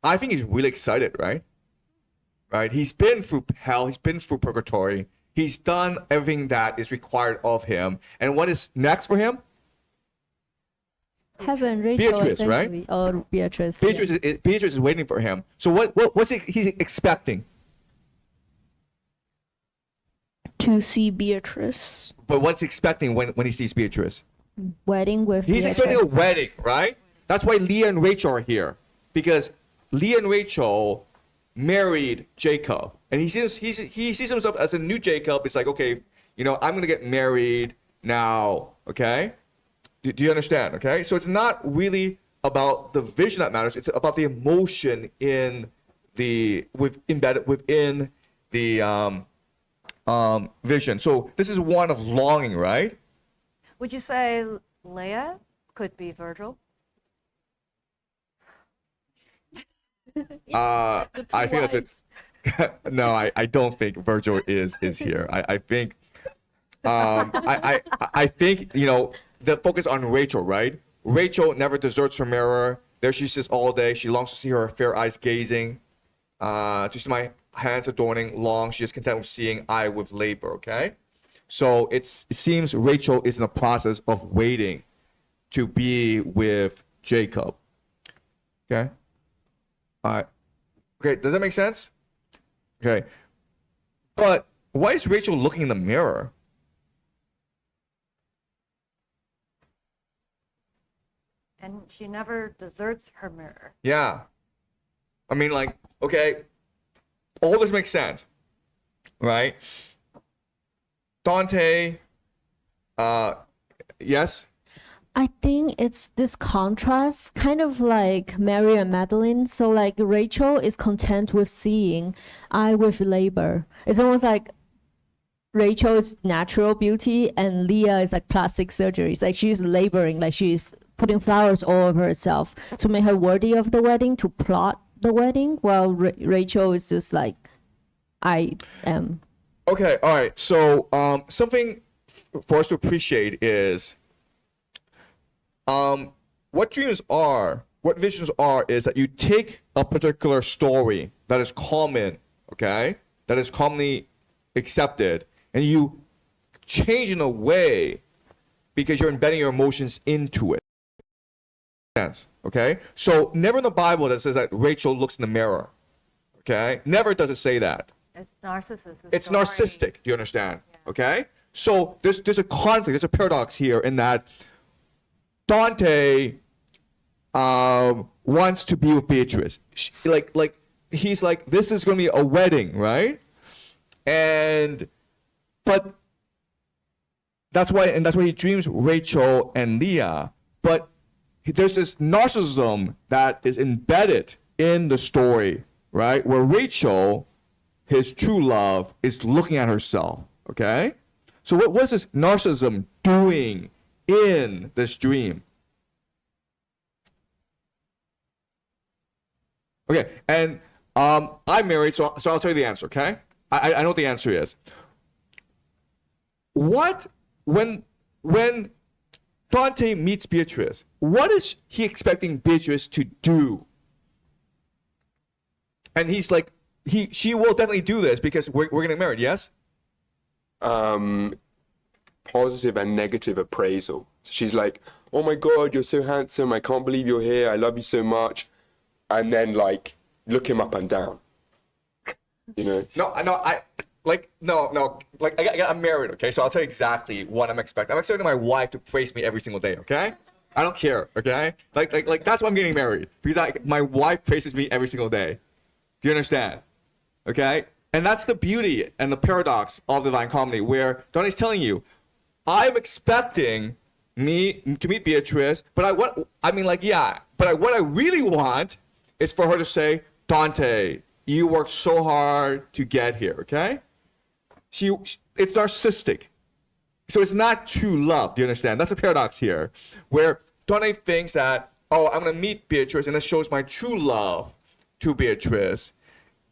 I think he's really excited, right? Right? He's been through hell. He's been through Purgatory. He's done everything that is required of him. And what is next for him? Heaven, Rachel, Beatrice, right? Or Beatrice. Beatrice is waiting for him. So what's he expecting? To see Beatrice. But what's he expecting when he sees Beatrice? Wedding with He's Beatrice. expecting a wedding, right? That's why Leah and Rachel are here. Because Leah and Rachel married Jacob. And he sees himself as a new Jacob. It's like, okay, I'm going to get married now, okay? Do you understand, okay? So it's not really about the vision that matters. It's about the emotion embedded within the vision. So this is one of longing, right? Would you say Leia could be Virgil? I think that's what. No, I don't think Virgil is here. I think, I think the focus on Rachel, right? Rachel never deserts her mirror. There she sits all day. She longs to see her fair eyes gazing. To see my hands adorning long. She is content with seeing I with labor. Okay, so it seems Rachel is in the process of waiting to be with Jacob. Okay. All right. Okay, does that make sense? Okay. But why is Rachel looking in the mirror? And she never deserts her mirror. Yeah. I mean, like, okay, all this makes sense, right? Dante, yes? I think it's this contrast, kind of like Mary and Magdalene. So like Rachel is content with seeing, I with labor. It's almost like Rachel is natural beauty and Leah is like plastic surgery. It's like she's laboring, like she's putting flowers all over herself to make her worthy of the wedding, to plot the wedding, while Rachel is just like, I am. Okay, all right. So something for us to appreciate is what dreams are, what visions are, is that you take a particular story that is common, okay, that is commonly accepted, and you change in a way because you're embedding your emotions into it. Okay? So never in the Bible that says that Rachel looks in the mirror. Okay? Never does it say that. It's narcissism. It's narcissistic. Do you understand? Yeah. Okay? So there's a conflict, there's a paradox here in that Dante wants to be with Beatrice. He's like, this is going to be a wedding, right? But that's why he dreams Rachel and Leah. but there's this narcissism that is embedded in the story, right? Where Rachel, his true love, is looking at herself, okay? So what is this narcissism doing in this dream? Okay, and I'm married, so I'll tell you the answer, okay? I know what the answer is. When Dante meets Beatrice, what is he expecting Beatrice to do? And he's like, she will definitely do this because we're getting married, yes? Positive and negative appraisal. She's like, oh my God, you're so handsome. I can't believe you're here. I love you so much. And then like, look him up and down. You know? I'm married, okay? So I'll tell you exactly what I'm expecting. I'm expecting my wife to praise me every single day, okay? I don't care, okay? Like that's why I'm getting married, because my wife praises me every single day. Do you understand? Okay? And that's the beauty and the paradox of the Divine Comedy, where Dante's telling you, I'm expecting me to meet Beatrice, but what I really want is for her to say, Dante, you worked so hard to get here, okay? It's narcissistic. So it's not true love, do you understand? That's a paradox here, where Dante thinks that, oh, I'm going to meet Beatrice, and this shows my true love to Beatrice.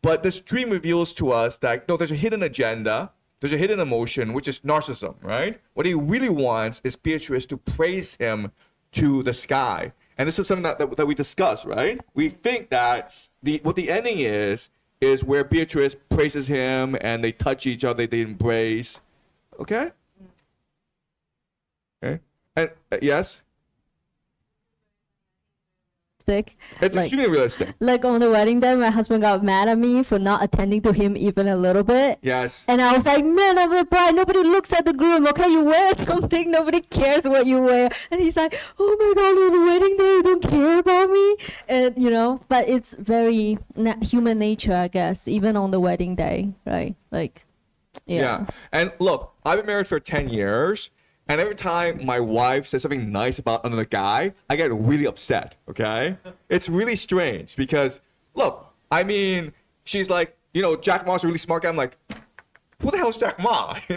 But this dream reveals to us that, no, there's a hidden agenda, there's a hidden emotion, which is narcissism, right? What he really wants is Beatrice to praise him to the sky. And this is something that we discuss, right? We think that what the ending is where Beatrice praises him and they touch each other, they embrace. Okay? Okay. And yes? It's extremely realistic. Like on the wedding day, my husband got mad at me for not attending to him even a little bit. Yes. And I was like, man, I'm the bride. Nobody looks at the groom. Okay, you wear something. Nobody cares what you wear. And he's like, oh my God, on the wedding day, you don't care about me. And, but it's very human nature, I guess, even on the wedding day, right? Like, yeah. And look, I've been married for 10 years. And every time my wife says something nice about another guy, I get really upset, okay? It's really strange because, look, I mean, she's like, Jack Ma's a really smart guy. I'm like, who the hell is Jack Ma? I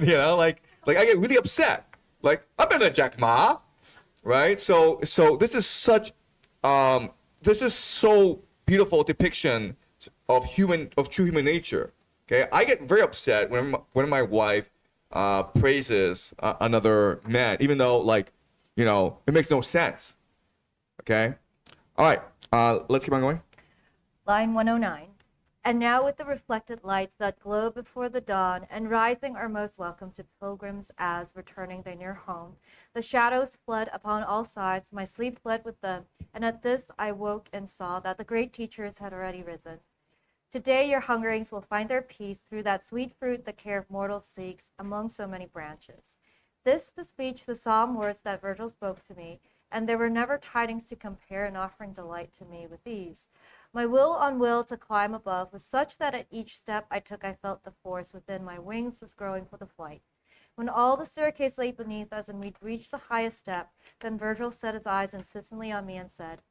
get really upset. Like, I'm better than Jack Ma, right? So this is so beautiful depiction of true human nature, okay? I get very upset when my wife praises another man, even though it makes no sense. Okay? All right, let's keep on going. Line 109. And now with the reflected lights that glow before the dawn and rising are most welcome to pilgrims as returning they near home, the shadows fled upon all sides, my sleep fled with them, and at this I woke and saw that the great teachers had already risen. Today your hungerings will find their peace through that sweet fruit the care of mortals seeks among so many branches. This the speech, the solemn words that Virgil spoke to me, and there were never tidings to compare in offering delight to me with these. My will on will to climb above was such that at each step I took I felt the force within my wings was growing for the flight. When all the staircase lay beneath us and we'd reached the highest step, then Virgil set his eyes insistently on me and said,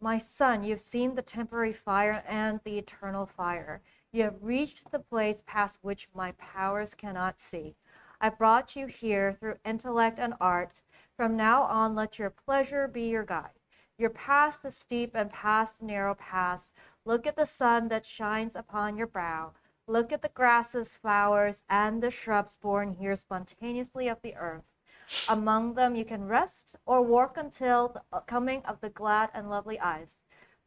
my son, you have seen the temporary fire and the eternal fire. You have reached the place past which my powers cannot see. I brought you here through intellect and art. From now on, let your pleasure be your guide. You're past the steep and past the narrow pass. Look at the sun that shines upon your brow. Look at the grasses, flowers, and the shrubs born here spontaneously of the earth. Among them you can rest or walk until the coming of the glad and lovely eyes.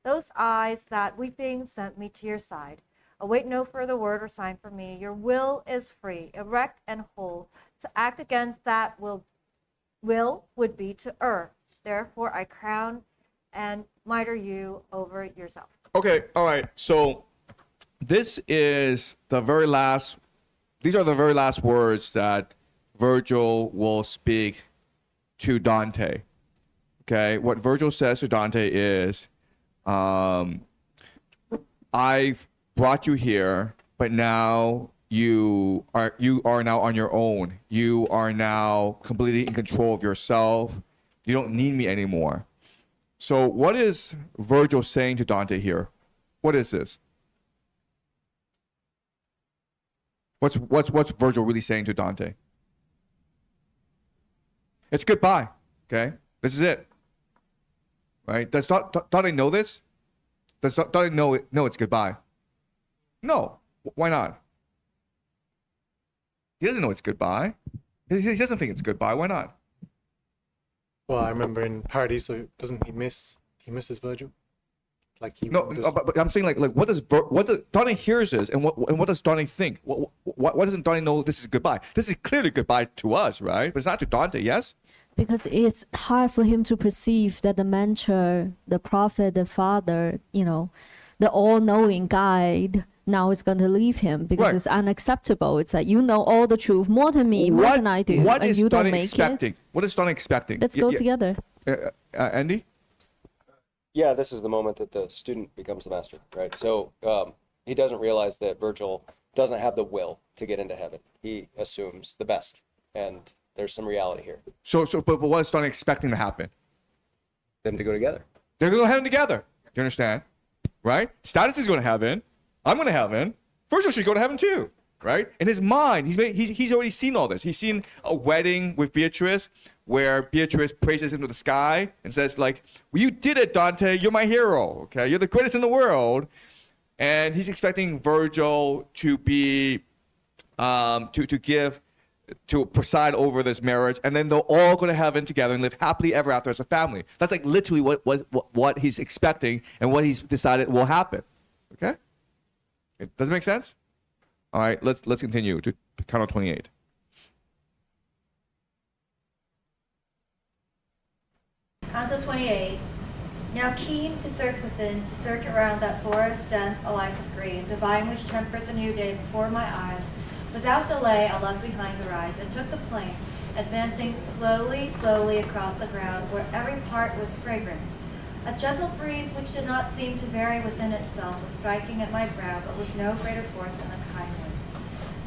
Those eyes that weeping sent me to your side. Await no further word or sign from me. Your will is free, erect and whole. To act against that will would be to err. Therefore I crown and mitre you over yourself. Okay, all right. So these are the very last words that Virgil will speak to Dante. Okay, what Virgil says to Dante is, I've brought you here, but now you are now on your own. You are now completely in control of yourself. You don't need me anymore. So what is Virgil saying to Dante here? What is this? What's Virgil really saying to Dante? It's goodbye. Okay? This is it. Right? Does Dante know this? Does Dante know it's goodbye? No. Why not? He doesn't know it's goodbye. He doesn't think it's goodbye. Why not? Well, I remember in Paradiso, doesn't he misses Virgil? Like he No, but I'm saying like what does Dante hears this, and what does Dante think? What doesn't Dante know this is goodbye? This is clearly goodbye to us, right? But it's not to Dante, yes? Because it's hard for him to perceive that the mentor, the prophet, the father, the all-knowing guide now is going to leave him because Right. it's unacceptable. It's like, you know all the truth more than me, more than I do, What and is you don't Dante make expecting? it. What is Dante expecting? Let's go together. Andy? Yeah, this is the moment that the student becomes the master, right? So he doesn't realize that Virgil doesn't have the will to get into heaven. He assumes the best, and there's some reality here. But what is Dante expecting to happen? Them to go together. They're going to heaven together. You understand? Right? Status is going to heaven. I'm going to heaven. Virgil should go to heaven too. Right? In his mind, he's already seen all this. He's seen a wedding with Beatrice where Beatrice praises him to the sky and says, like, well, you did it, Dante. You're my hero. Okay? You're the greatest in the world. And he's expecting Virgil to be, to preside over this marriage, and then they'll all go to heaven together and live happily ever after as a family. That's like literally what he's expecting and what he's decided will happen. Okay? Does it make sense? All right, let's continue to Canto 28. Canto 28. Now keen to search within, to search around that forest dense alike with green, divine which tempered the new day before my eyes. Without delay, I left behind the rise and took the plain, advancing slowly, slowly across the ground where every part was fragrant. A gentle breeze which did not seem to vary within itself was striking at my brow, but with no greater force than the kind winds.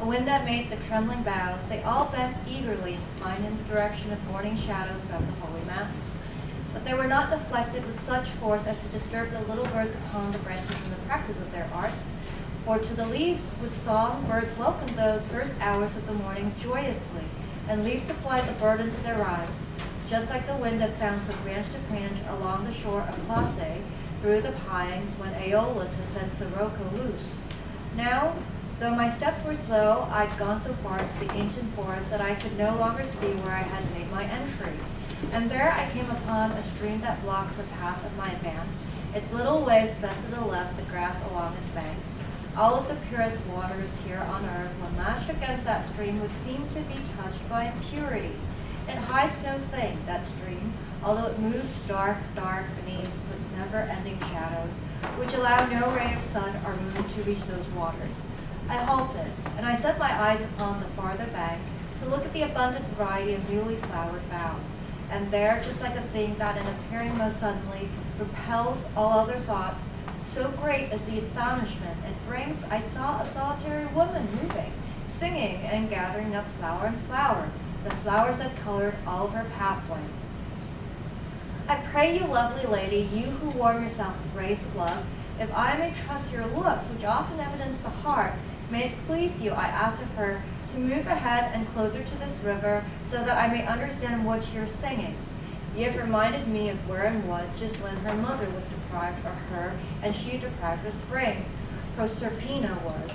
A wind that made the trembling boughs, they all bent eagerly, inclined in the direction of morning shadows of the holy mountain. But they were not deflected with such force as to disturb the little birds upon the branches in the practice of their arts. For to the leaves with song birds welcomed those first hours of the morning joyously, and leaves supplied the burden to their rides, just like the wind that sounds from branch to branch along the shore of Place, through the pines when Aeolus has set Sirocco loose. Now, though my steps were slow, I'd gone so far into the ancient forest that I could no longer see where I had made my entry. And there I came upon a stream that blocks the path of my advance, its little waves bent to the left, the grass along its banks. All of the purest waters here on earth, when lashed against that stream, would seem to be touched by impurity. It hides no thing, that stream, although it moves dark, dark beneath with never-ending shadows, which allow no ray of sun or moon to reach those waters. I halted, and I set my eyes upon the farther bank to look at the abundant variety of newly flowered boughs. And there, just like a thing that in appearing most suddenly repels all other thoughts, so great is the astonishment it brings, I saw a solitary woman moving, singing and gathering up flower and flower, the flowers that colored all of her pathway. I pray you, lovely lady, you who warm yourself with rays of love, if I may trust your looks, which often evidence the heart, may it please you, I ask of her, to move ahead and closer to this river, so that I may understand what you're singing. You have reminded me of where and what, just when her mother was deprived of her, and she deprived of spring. Proserpina was.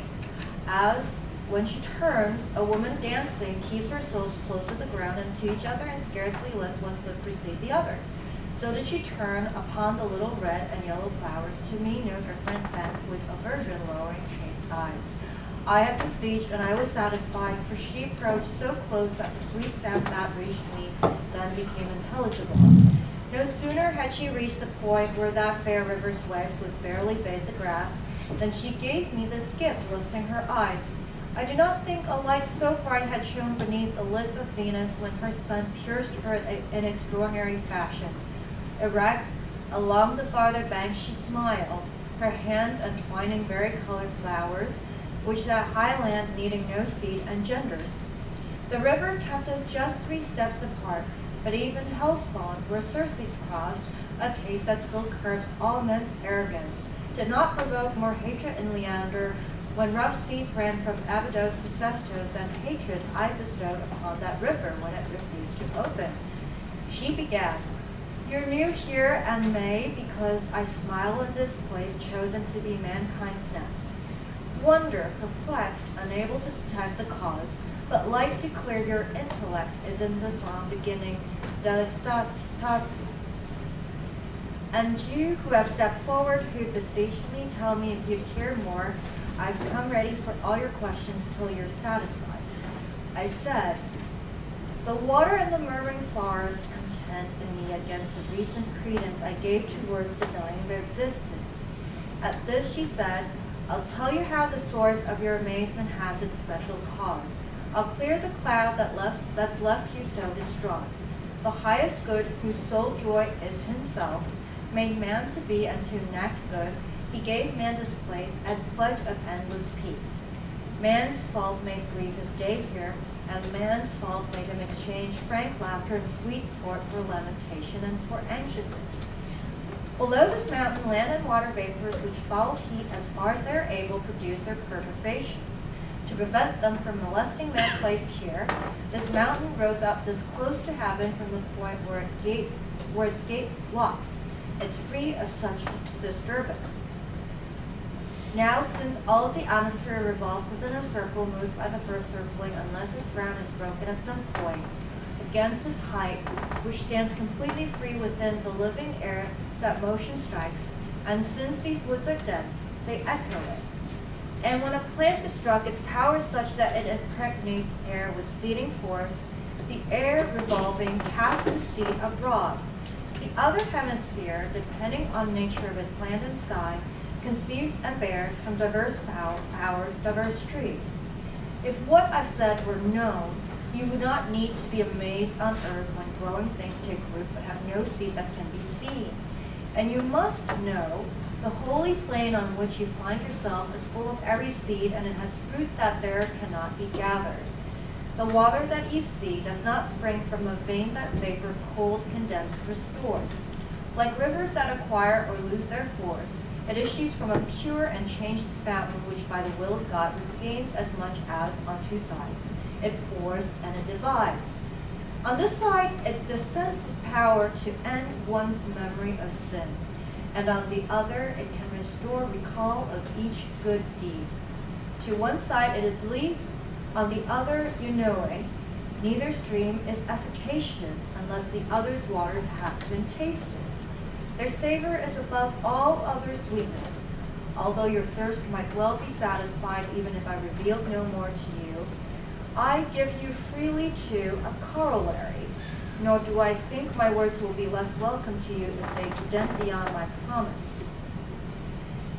As, when she turns, a woman dancing keeps her soles close to the ground and to each other, and scarcely lets one foot precede the other. So did she turn upon the little red and yellow flowers, to me no different than with aversion lowering chaste eyes. I had besieged, and I was satisfied, for she approached so close that the sweet sound that reached me then became intelligible. No sooner had she reached the point where that fair river's waves would barely bathe the grass, than she gave me this gift, lifting her eyes. I do not think a light so bright had shone beneath the lids of Venus when her sun pierced her in extraordinary fashion. Erect, along the farther bank she smiled, her hands entwining vari-colored flowers, which that high land needing no seed engenders. The river kept us just 3 steps apart. but even Hellspawn, where Circe's crossed, a case that still curbs all men's arrogance, did not provoke more hatred in Leander when rough seas ran from Abydos to Sestos than hatred I bestowed upon that river when it refused to open. She began, "You're new here and may, because I smile in this place chosen to be mankind's nest. Wonder, perplexed, unable to detect the cause, but like to clear your intellect is in the song beginning Delextasti. And you who have stepped forward, who beseeched me, tell me if you'd hear more. I've come ready for all your questions till you're satisfied." I said, "The water and the murmuring forest contend in me against the recent credence I gave to words denying their existence." At this she said, "I'll tell you how the source of your amazement has its special cause. I'll clear the cloud that's left you so distraught. The highest good, whose sole joy is himself, made man to be and to enact good, he gave man this place as pledge of endless peace. Man's fault made grieve his stay here, and man's fault made him exchange frank laughter and sweet sport for lamentation and for anxiousness. Below this mountain, land and water vapors which follow heat as far as they are able produce their perturbations. To prevent them from molesting man placed here, this mountain rose up this close to heaven from the point where its gate blocks. It's free of such disturbance. Now, since all of the atmosphere revolves within a circle moved by the first circling, unless its round is broken at some point, against this height, which stands completely free within the living air that motion strikes, and since these woods are dense, they echo it. And when a plant is struck, its power is such that it impregnates air with seeding force, the air revolving casts the seed abroad. The other hemisphere, depending on nature of its land and sky, conceives and bears from diverse powers diverse trees. If what I've said were known, you would not need to be amazed on earth when growing things take root but have no seed that can be seen. And you must know the holy plain on which you find yourself is full of every seed, and it has fruit that there cannot be gathered. The water that you see does not spring from a vein that vapor cold condensed restores. Like rivers that acquire or lose their force, it issues from a pure and changed fountain which by the will of God regains as much as on two sides. It pours and it divides. On this side, it descends with power to end one's memory of sin, and on the other, it can restore recall of each good deed. To one side it is leaf, on the other Eunoe. Neither stream is efficacious unless the other's waters have been tasted. Their savor is above all other sweetness. Although your thirst might well be satisfied even if I revealed no more to you, I give you freely too a corollary, nor do I think my words will be less welcome to you if they extend beyond my promise.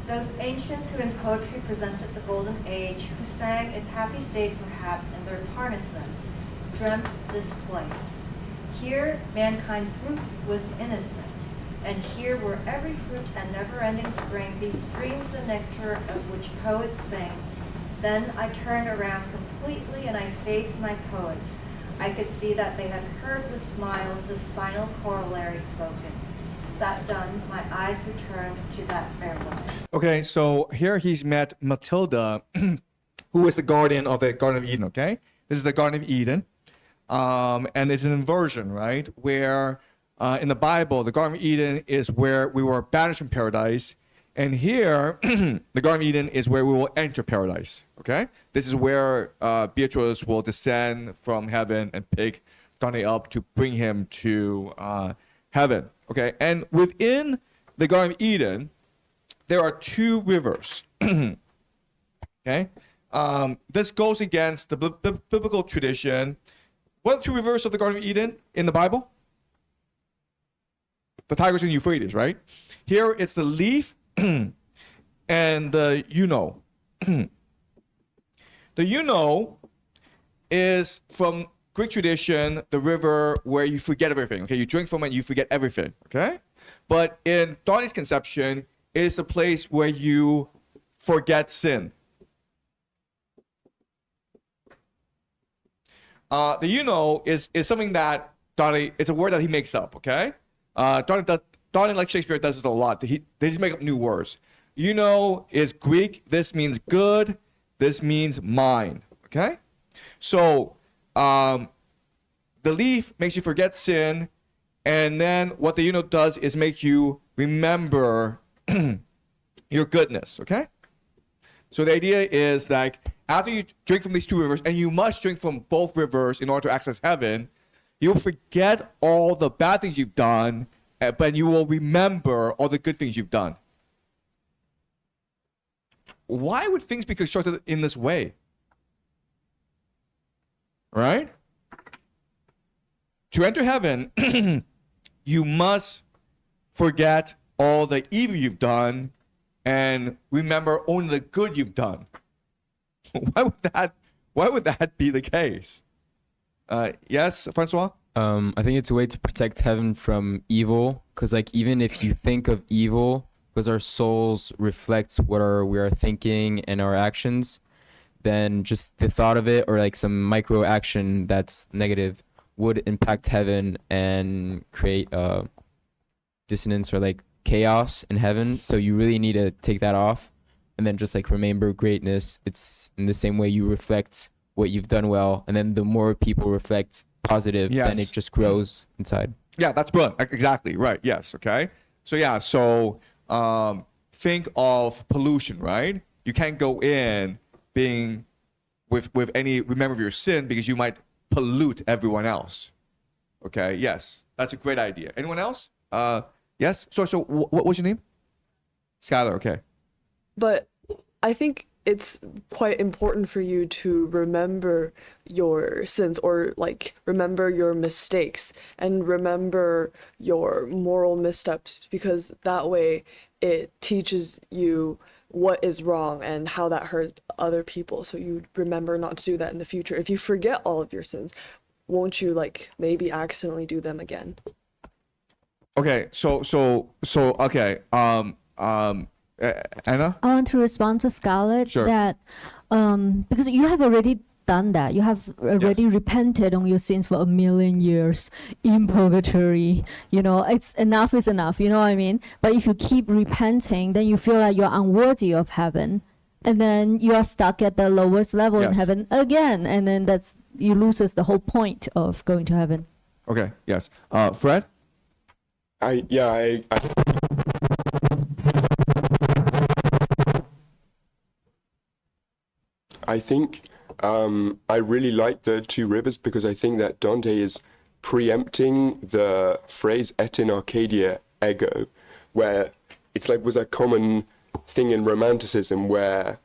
Those ancients who in poetry presented the golden age, who sang its happy state perhaps in their Parnassus, dreamt this place. Here mankind's root was innocent, and here were every fruit and never-ending spring, these streams the nectar of which poets sing. Then I turned around completely and I faced my poets. I could see that they had heard with smiles this final corollary spoken. That done, my eyes returned to that farewell. Okay, so here he's met Matilda, who is the guardian of the Garden of Eden, okay? This is the Garden of Eden. And it's an inversion, right? Where in the Bible, the Garden of Eden is where we were banished from paradise. And here, the Garden of Eden is where we will enter paradise, okay? This is where Beatrice will descend from heaven and pick Dante up to bring him to heaven, okay? And within the Garden of Eden, there are two rivers, okay? This goes against the biblical tradition. What are the two rivers of the Garden of Eden in the Bible? The Tigris and Euphrates, right? Here it's the leaf and the Euno. The Euno is from Greek tradition, the river where you forget everything. Okay, you drink from it, you forget everything. Okay, but in Dante's conception, it is a place where you forget sin. The Euno is something that Dante, it's a word that he makes up, okay? Dante, like Shakespeare, does this a lot. They just make up new words. Is Greek. This means good. This means mine, okay? So, the leaf makes you forget sin, and then what the does is make you remember your goodness, okay? So the idea is like after you drink from these two rivers, and you must drink from both rivers in order to access heaven, you'll forget all the bad things you've done, but you will remember all the good things you've done. Why would things be constructed in this way? Right? To enter heaven, you must forget all the evil you've done and remember only the good you've done. Why would that be the case? Yes, Francois? I think it's a way to protect heaven from evil, because like even if you think of evil, because our souls reflect what we are thinking and our actions, then just the thought of it or like some micro action that's negative would impact heaven and create dissonance or like chaos in heaven. So you really need to take that off and then just like remember greatness. It's in the same way you reflect what you've done well, and then the more people reflect positive, Yes. then it just grows inside. Yeah, that's brilliant. Exactly, right. Yes, okay. So think of pollution, right? You can't go in being with any remember of your sin because you might pollute everyone else. Okay, yes. That's a great idea. Anyone else? Yes? So what was your name? Skylar, okay. But I think it's quite important for you to remember your sins, or like remember your mistakes and remember your moral missteps, because that way it teaches you what is wrong and how that hurt other people, so you remember not to do that in the future. If you forget all of your sins, won't you like maybe accidentally do them again? Okay, so okay. Anna? I want to respond to Scarlett Sure. that because you have already done that. You have already repented on your sins for 1,000,000 years in purgatory. It's enough is enough. You know what I mean? But if you keep repenting, then you feel like you're unworthy of heaven. And then you are stuck at the lowest level in Yes. heaven again. And then you loses the whole point of going to heaven. Okay, yes. Fred? I think I really like the two rivers because I think that Dante is preempting the phrase et in Arcadia ego, where it's like was a common thing in Romanticism where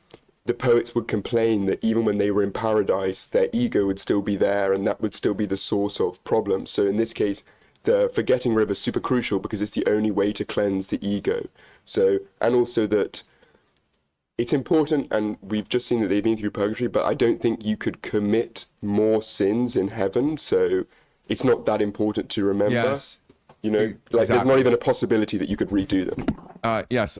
the poets would complain that even when they were in paradise, their ego would still be there and that would still be the source of problems. So in this case, the forgetting river is super crucial because it's the only way to cleanse the ego. So, and also that it's important, and we've just seen that they've been through purgatory, but I don't think you could commit more sins in heaven, so it's not that important to remember. Yes. There's Exactly. not even a possibility that you could redo them. Yes.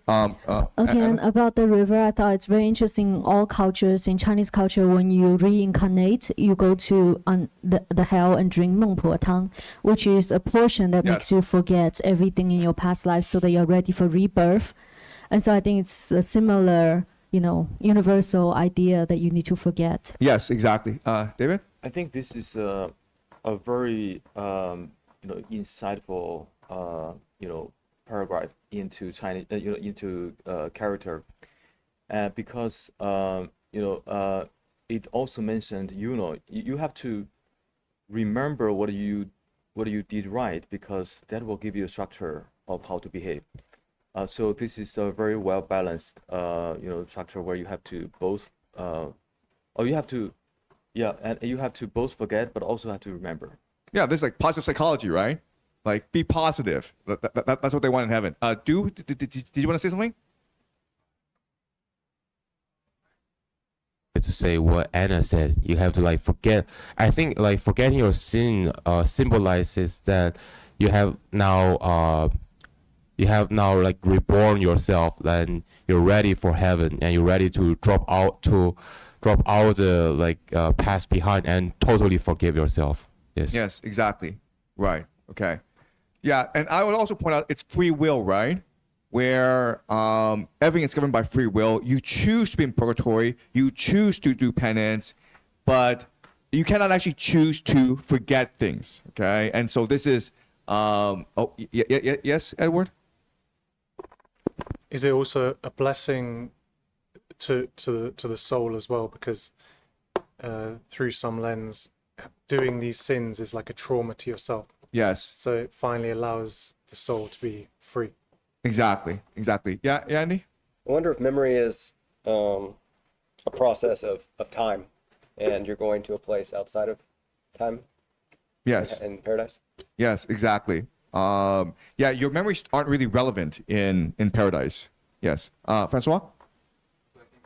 Again, about the river, I thought it's very interesting. In all cultures, in Chinese culture, when you reincarnate, you go to the hell and drink 孟婆汤, which is a portion that makes you forget everything in your past life so that you're ready for rebirth. And so I think it's a similar, universal idea that you need to forget. Yes, exactly. David? I think this is a very insightful paragraph into Chinese into character, because it also mentioned you have to remember what you did right, because that will give you a structure of how to behave. So this is a very well balanced structure where you have to both and you have to both forget but also have to remember. Yeah, this is like positive psychology, right? Like, be positive. That's what they want in heaven. Did you want to say something? To say what Anna said, you have to forget. I think forgetting your sin symbolizes that you have now reborn yourself, and you're ready for heaven, and you're ready to drop out the past behind and totally forgive yourself. Yes. Yes, exactly. Right. Okay. Yeah, and I would also point out it's free will, right? Where everything is governed by free will. You choose to be in purgatory. You choose to do penance, but you cannot actually choose to forget things. Okay, and so this is. Yes, Edward. Is it also a blessing to the soul as well? Because through some lens, doing these sins is like a trauma to yourself. Yes. So it finally allows the soul to be free. Exactly. Yeah, Andy? I wonder if memory is a process of time, and you're going to a place outside of time. Yes. In paradise. Yes, exactly. Yeah, your memories aren't really relevant in paradise. Yes. Francois?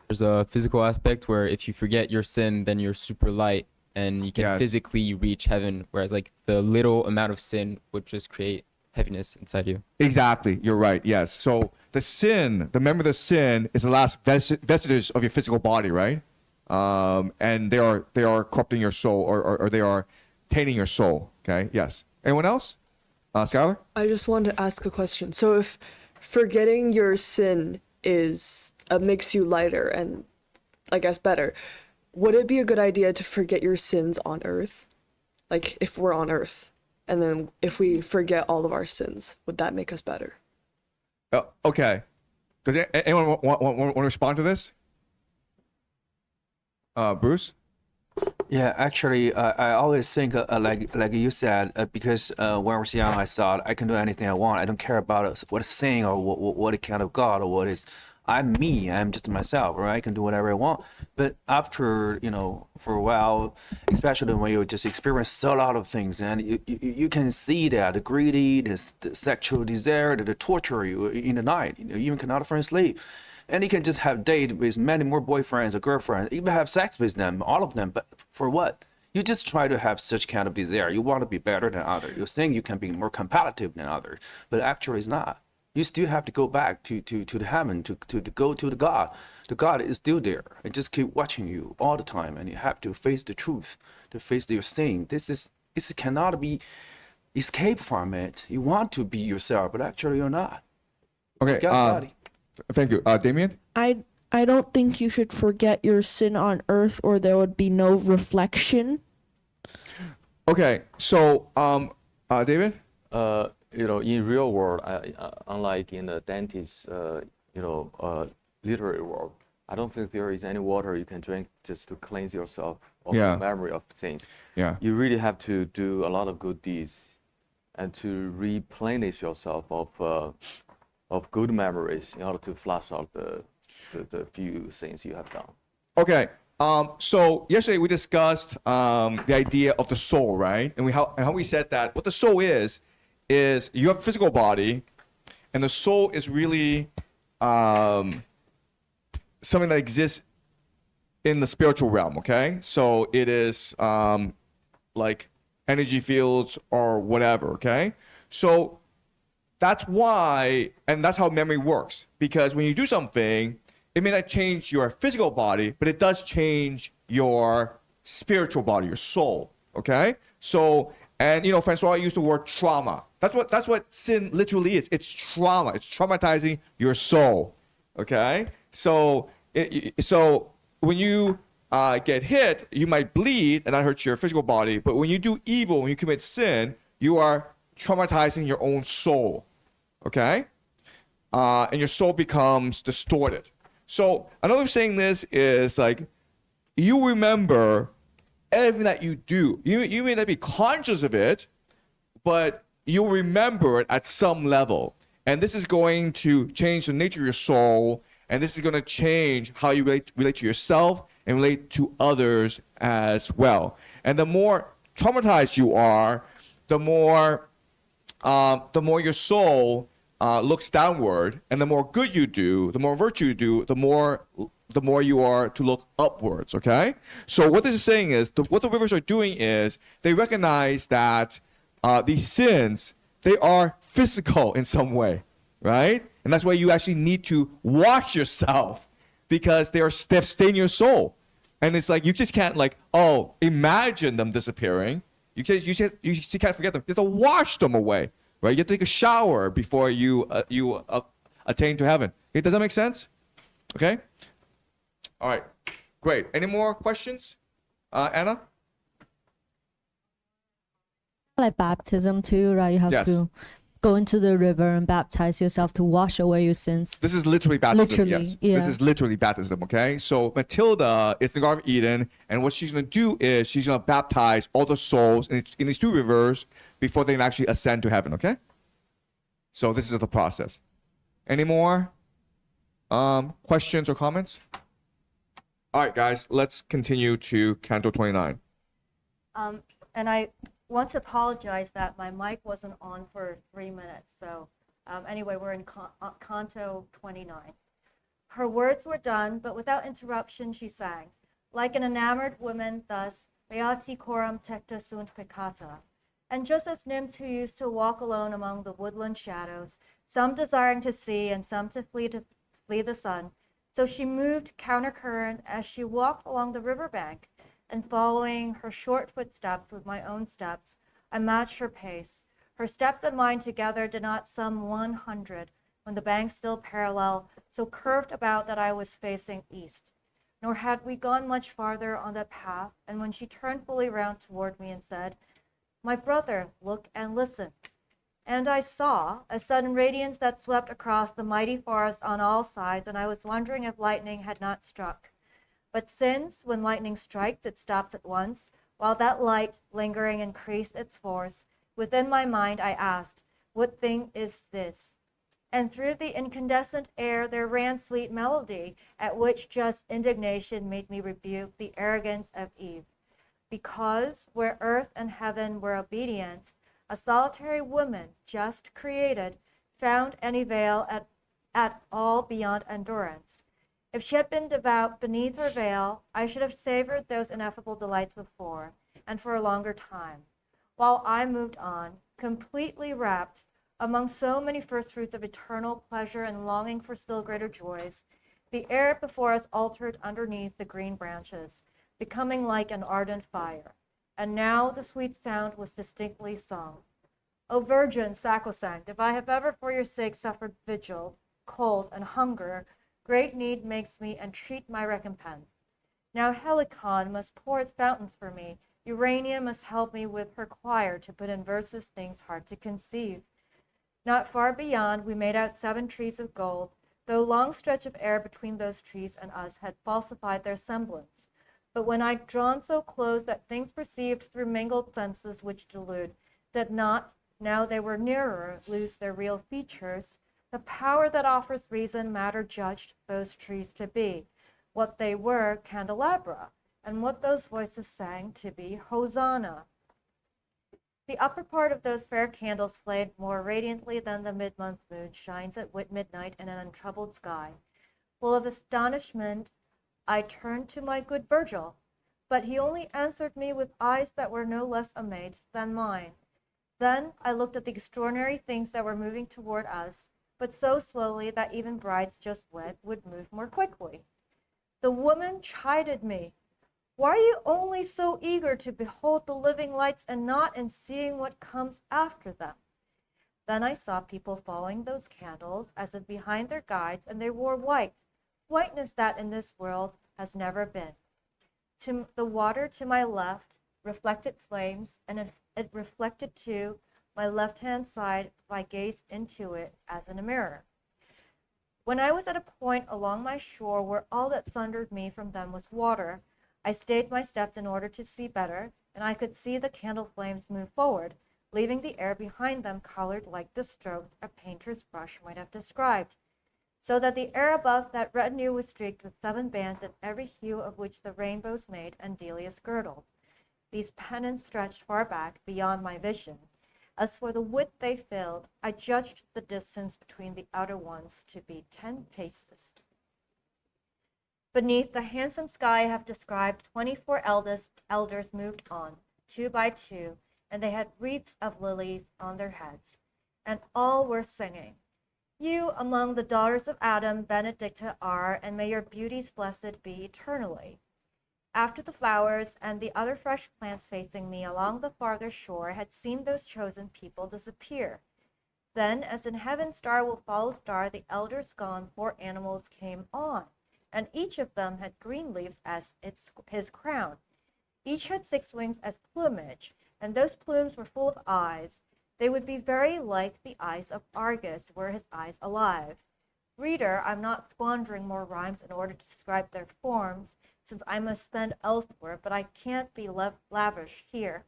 There's a physical aspect where if you forget your sin, then you're super light and you can Yes. physically reach heaven, whereas like the little amount of sin would just create heaviness inside you. Exactly. You're right. Yes. So the memory of the sin is the last vestiges of your physical body, right? And they are corrupting your soul, or they are tainting your soul. Okay. Yes. Anyone else? Skylar? I just wanted to ask a question. So if forgetting your sin is makes you lighter and I guess better, would it be a good idea to forget your sins on Earth? Like if we're on Earth, and then if we forget all of our sins, would that make us better? Okay. Does anyone want to respond to this? Bruce? Yeah, actually, I always think like you said, because when I was young, I thought I can do anything I want. I don't care about what it's saying or what kind of God or what is. I'm me. I'm just myself, right? I can do whatever I want. But after, for a while, especially when you just experience a lot of things, and you can see that the greedy, the sexual desire, the torture you in the night. You even cannot find sleep. And you can just have date with many more boyfriends or girlfriends, even have sex with them, all of them. But for what? You just try to have such kind of desire. You want to be better than others. You think you can be more competitive than others, but actually it's not. You still have to go back to the heaven, to go to the God. The God is still there and just keep watching you all the time. And you have to face the truth, to face your sin. This cannot be escape from it. You want to be yourself, but actually you're not. Okay. Thank you. Damien? I don't think you should forget your sin on Earth, or there would be no reflection. Okay. So, David? In real world, unlike in the Dante's, literary world, I don't think there is any water you can drink just to cleanse yourself of the memory of things. Yeah. You really have to do a lot of good deeds and to replenish yourself of good memories in order to flush out the few things you have done. Okay. So yesterday we discussed the idea of the soul, right? And how we said that what the soul is you have a physical body, and the soul is really something that exists in the spiritual realm. Okay, so it is like energy fields or whatever. Okay, so that's why, and that's how memory works. Because when you do something, it may not change your physical body, but it does change your spiritual body, your soul. Okay, so. And Francois used the word trauma. That's what sin literally is. It's trauma. It's traumatizing your soul. Okay. So when you get hit, you might bleed, and that hurts your physical body. But when you do evil, when you commit sin, you are traumatizing your own soul. Okay. And your soul becomes distorted. So another way of saying this is like, you remember everything that you do. You may not be conscious of it, but you'll remember it at some level. And this is going to change the nature of your soul, and this is going to change how you relate to yourself and relate to others as well. And the more traumatized you are, the more your soul looks downward, and the more good you do, the more virtue you do, the more you are to look upwards, okay? So what this is saying is, what the rivers are doing is, they recognize that these sins, they are physical in some way, right? And that's why you actually need to watch yourself, because they've stained your soul. And it's like, you just can't imagine them disappearing. You can't forget them. You have to wash them away, right? You have to take a shower before you attain to heaven. Okay, does that make sense? Okay. All right. Great. Any more questions, Anna? Like baptism too, right? You have Yes. to go into the river and baptize yourself to wash away your sins. This is literally baptism. Literally, yes. yeah. This is literally baptism. Okay. So Matilda is in the Garden of Eden, and what she's going to do is she's going to baptize all the souls in these two rivers before they can actually ascend to heaven. Okay. So this is the process. Any more questions or comments? All right, guys. Let's continue to Canto 29. And I want to apologize that my mic wasn't on for 3 minutes. So anyway, we're in Canto 29. Her words were done, but without interruption she sang, like an enamored woman thus, Beati coram tecta sunt peccata. And just as nymphs who used to walk alone among the woodland shadows, some desiring to see and some to flee the sun, so she moved countercurrent as she walked along the riverbank, and following her short footsteps with my own steps, I matched her pace. Her steps and mine together did not sum 100, when the bank still parallel, so curved about that I was facing east. Nor had we gone much farther on that path, and when she turned fully round toward me and said, "My brother, look and listen." And I saw a sudden radiance that swept across the mighty forest on all sides, and I was wondering if lightning had not struck. But since, when lightning strikes, it stops at once, while that light, lingering, increased its force, within my mind I asked, "What thing is this?" And through the incandescent air there ran sweet melody, at which just indignation made me rebuke the arrogance of Eve. Because, where earth and heaven were obedient, a solitary woman, just created, found any veil at all beyond endurance. If she had been devout beneath her veil, I should have savored those ineffable delights before, and for a longer time, while I moved on, completely wrapped among so many first fruits of eternal pleasure and longing for still greater joys. The air before us altered underneath the green branches, becoming like an ardent fire, and now the sweet sound was distinctly sung. O Virgin sacrosanct, if I have ever for your sake suffered vigil, cold, and hunger, great need makes me entreat my recompense. Now Helicon must pour its fountains for me. Urania must help me with her choir to put in verses things hard to conceive. Not far beyond we made out 7 trees of gold, though long stretch of air between those trees and us had falsified their semblance. But when I'd drawn so close that things perceived through mingled senses which delude, that not, now they were nearer, lose their real features, the power that offers reason matter judged those trees to be, what they were candelabra, and what those voices sang to be Hosanna. The upper part of those fair candles flamed more radiantly than the mid-month moon shines at midnight in an untroubled sky. Full of astonishment, I turned to my good Virgil, but he only answered me with eyes that were no less amazed than mine. Then I looked at the extraordinary things that were moving toward us, but so slowly that even brides just wed would move more quickly. The woman chided me. Why are you only so eager to behold the living lights and not in seeing what comes after them? Then I saw people following those candles as if behind their guides, and they wore white, whiteness that in this world has never been. To the water to my left reflected flames, and it reflected too my left-hand side if I gazed into it as in a mirror. When I was at a point along my shore where all that sundered me from them was water, I stayed my steps in order to see better, and I could see the candle flames move forward, leaving the air behind them colored like the strokes a painter's brush might have described, so that the air above that retinue was streaked with 7 bands in every hue of which the rainbows made and Delia's girdle. These pennants stretched far back beyond my vision. As for the width they filled, I judged the distance between the outer ones to be 10 paces. Beneath the handsome sky I have described, 24 elders moved on, 2 by 2, and they had wreaths of lilies on their heads, and all were singing, "You among the daughters of Adam benedicta are, and may your beauties blessed be eternally." After the flowers and the other fresh plants facing me along the farther shore had seen those chosen people disappear, then, as in heaven star will follow star, the elders gone, 4 animals came on, and each of them had green leaves as his crown. Each had 6 wings as plumage, and those plumes were full of eyes. They would be very like the eyes of Argus, were his eyes alive. Reader, I'm not squandering more rhymes in order to describe their forms, since I must spend elsewhere, but I can't be lavish here.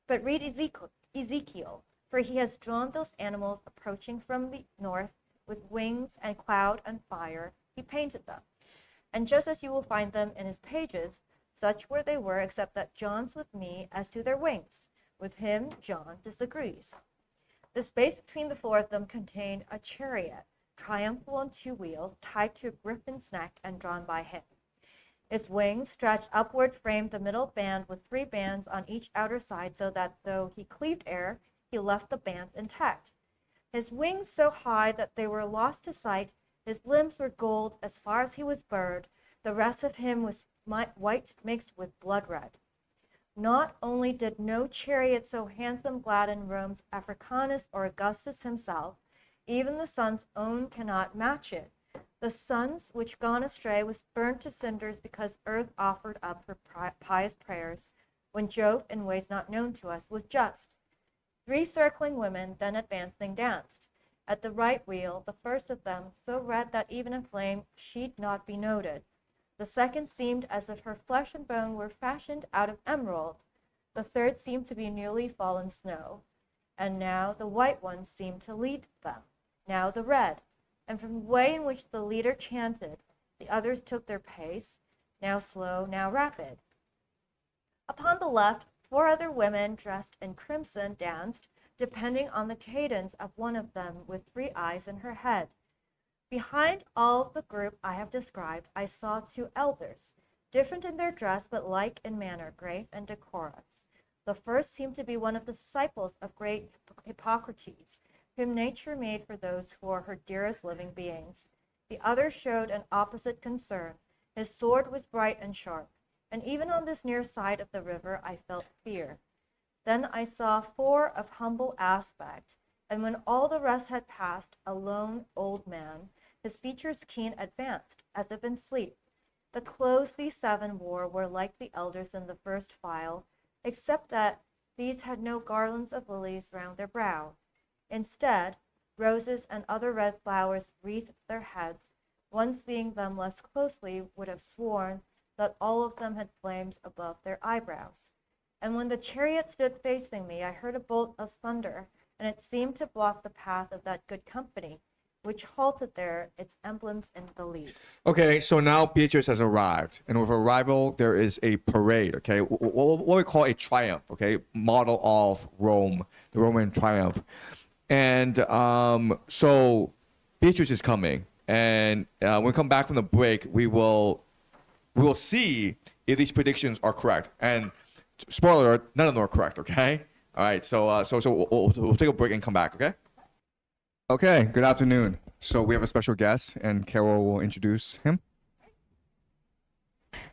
But read Ezekiel, for he has drawn those animals approaching from the north with wings and cloud and fire. He painted them. And just as you will find them in his pages, such were they were, except that John's with me as to their wings. With him, John disagrees. The space between the 4 of them contained a chariot, triumphal on 2 wheels, tied to a griffin's neck and drawn by him. His wings, stretched upward, framed the middle band with 3 bands on each outer side, so that though he cleaved air, he left the bands intact. His wings so high that they were lost to sight, his limbs were gold as far as he was bird, the rest of him was white mixed with blood red. Not only did no chariot so handsome gladden Rome's Africanus or Augustus himself, even the sun's own cannot match it. The suns, which gone astray, was burnt to cinders because earth offered up her pious prayers, when Jove, in ways not known to us, was just. 3 circling women, then advancing, danced. At the right wheel, the first of them, so red that even in flame she'd not be noted. The second seemed as if her flesh and bone were fashioned out of emerald. The third seemed to be newly fallen snow. And now the white one seemed to lead them, now the red. And from the way in which the leader chanted, the others took their pace, now slow, now rapid. Upon the left, 4 other women dressed in crimson danced, depending on the cadence of one of them with 3 eyes in her head. Behind all the group I have described, I saw 2 elders, different in their dress but like in manner, grave and decorous. The first seemed to be one of the disciples of great Hippocrates, whom nature made for those who are her dearest living beings. The other showed an opposite concern. His sword was bright and sharp, and even on this near side of the river I felt fear. Then I saw 4 of humble aspect, and when all the rest had passed, a lone old man, his features keen, advanced, as if in sleep. The clothes these 7 wore were like the elders in the first file, except that these had no garlands of lilies round their brow. Instead, roses and other red flowers wreathed their heads. One seeing them less closely would have sworn that all of them had flames above their eyebrows. And when the chariot stood facing me, I heard a bolt of thunder, and it seemed to block the path of that good company, which halted there, its emblems in the lead. Okay, so now Beatrice has arrived, and with her arrival, there is a parade. Okay, what we call a triumph. Okay, model of Rome, the Roman triumph, and so Beatrice is coming, and when we come back from the break, we will see if these predictions are correct. And spoiler alert, none of them are correct. Okay, all right, so we'll take a break and come back. Okay. Okay, good afternoon. So we have a special guest, and Carol will introduce him.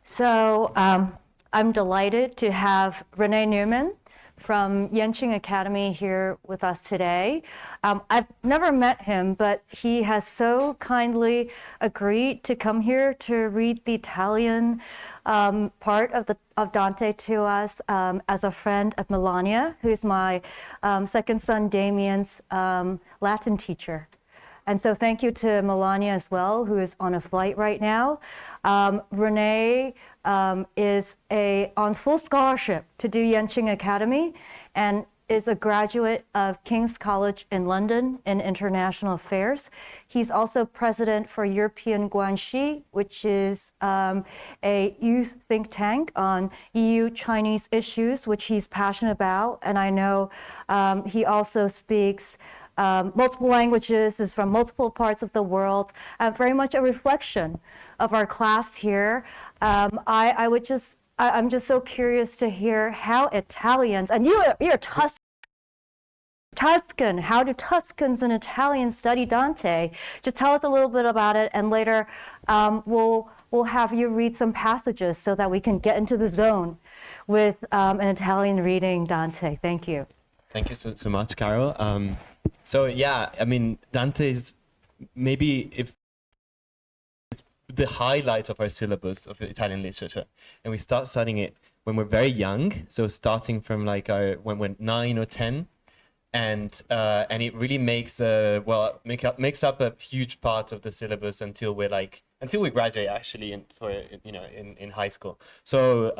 So I'm delighted to have Renee Newman from Yenching Academy here with us today. I've never met him, but he has so kindly agreed to come here to read the Italian part of Dante to us as a friend of Melania, who's my second son Damien's Latin teacher. And so thank you to Melania as well, who is on a flight right now. Renee is on full scholarship to do Yenching Academy and is a graduate of King's College in London in International Affairs. He's also president for European Guanxi, which is a youth think tank on EU-Chinese issues, which he's passionate about. And I know he also speaks multiple languages, is from multiple parts of the world, very much a reflection of our class here. I'm just so curious to hear how Italians, and you're Tuscan, how do Tuscans and Italians study Dante? Just tell us a little bit about it, and later we'll we'll have you read some passages so that we can get into the zone with an Italian reading Dante. Thank you. Thank you so much, Carol. So yeah, I mean, Dante's maybe if it's the highlight of our syllabus of Italian literature, and we start studying it when we're very young. So starting from like when we're 9 or 10, and it really makes makes up a huge part of the syllabus until we graduate actually in high school. So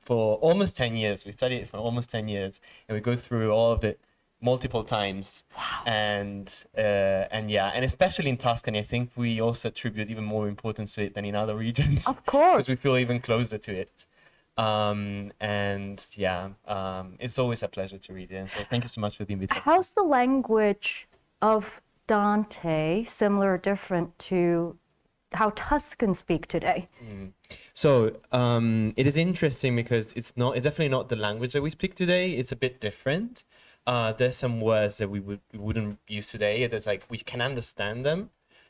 for almost 10 years, we studied it for almost 10 years, and we go through all of it multiple times. Wow. And especially in Tuscany, I think we also attribute even more importance to it than in other regions. Of course. Because we feel even closer to it. It's always a pleasure to read it. And so thank you so much for the invitation. How's the language of Dante similar or different to how Tuscans speak today? So it is interesting because it's definitely not the language that we speak today. It's a bit different. There's some words that we wouldn't use today. There's like, we can understand them,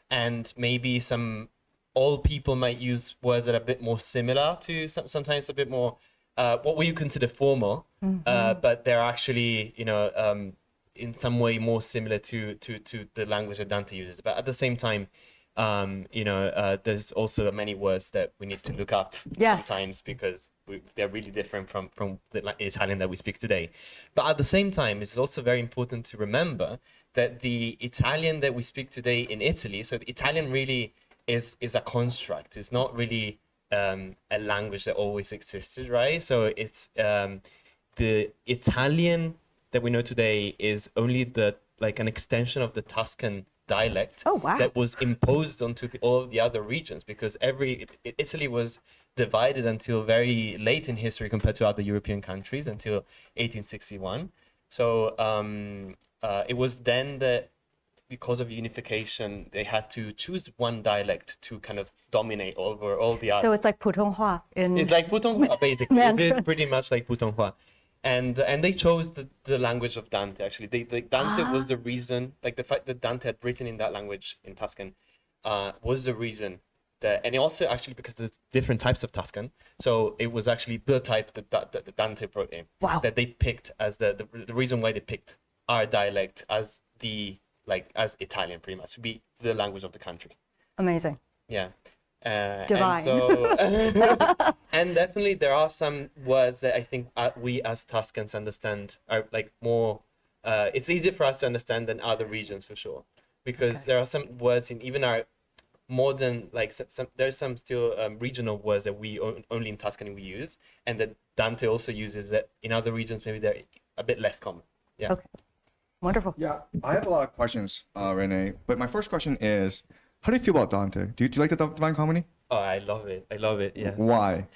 and maybe some old people might use words that are a bit more similar to sometimes a bit more what we consider formal, but they're actually in some way more similar to the language that Dante uses. But at the same time, there's also many words that we need to look up sometimes because they're really different from the Italian that we speak today. But at the same time, it's also very important to remember that the Italian that we speak today in Italy, so the Italian really is a construct. It's not really a language that always existed, right? So it's the Italian that we know today is only an extension of the Tuscan dialect that was imposed onto all of the other regions, because Italy was divided until very late in history compared to other European countries until 1861. So it was then that because of unification, they had to choose one dialect to kind of dominate over all the others. So it's like Putonghua in... It's like Putonghua, basically. It's pretty much like Putonghua. And they chose the language of Dante, actually. Dante was the reason, like the fact that Dante had written in that language, in Tuscan, was the reason that, and also actually because there's different types of Tuscan, so it was actually the type that Dante brought in, that they picked as the reason why they picked our dialect as as Italian, pretty much, to be the language of the country. Amazing. Yeah. Divine. And definitely there are some words that I think we as Tuscans understand are like more, it's easier for us to understand than other regions for sure, because there are some words in even our modern, like there's some still regional words that we only in Tuscany we use, and that Dante also uses that in other regions maybe they're a bit less common. Yeah. Okay. Wonderful. Yeah, I have a lot of questions, Renee. But my first question is, how do you feel about Dante? Do you like the Divine Comedy? Oh, I love it. I love it. Yeah. Why?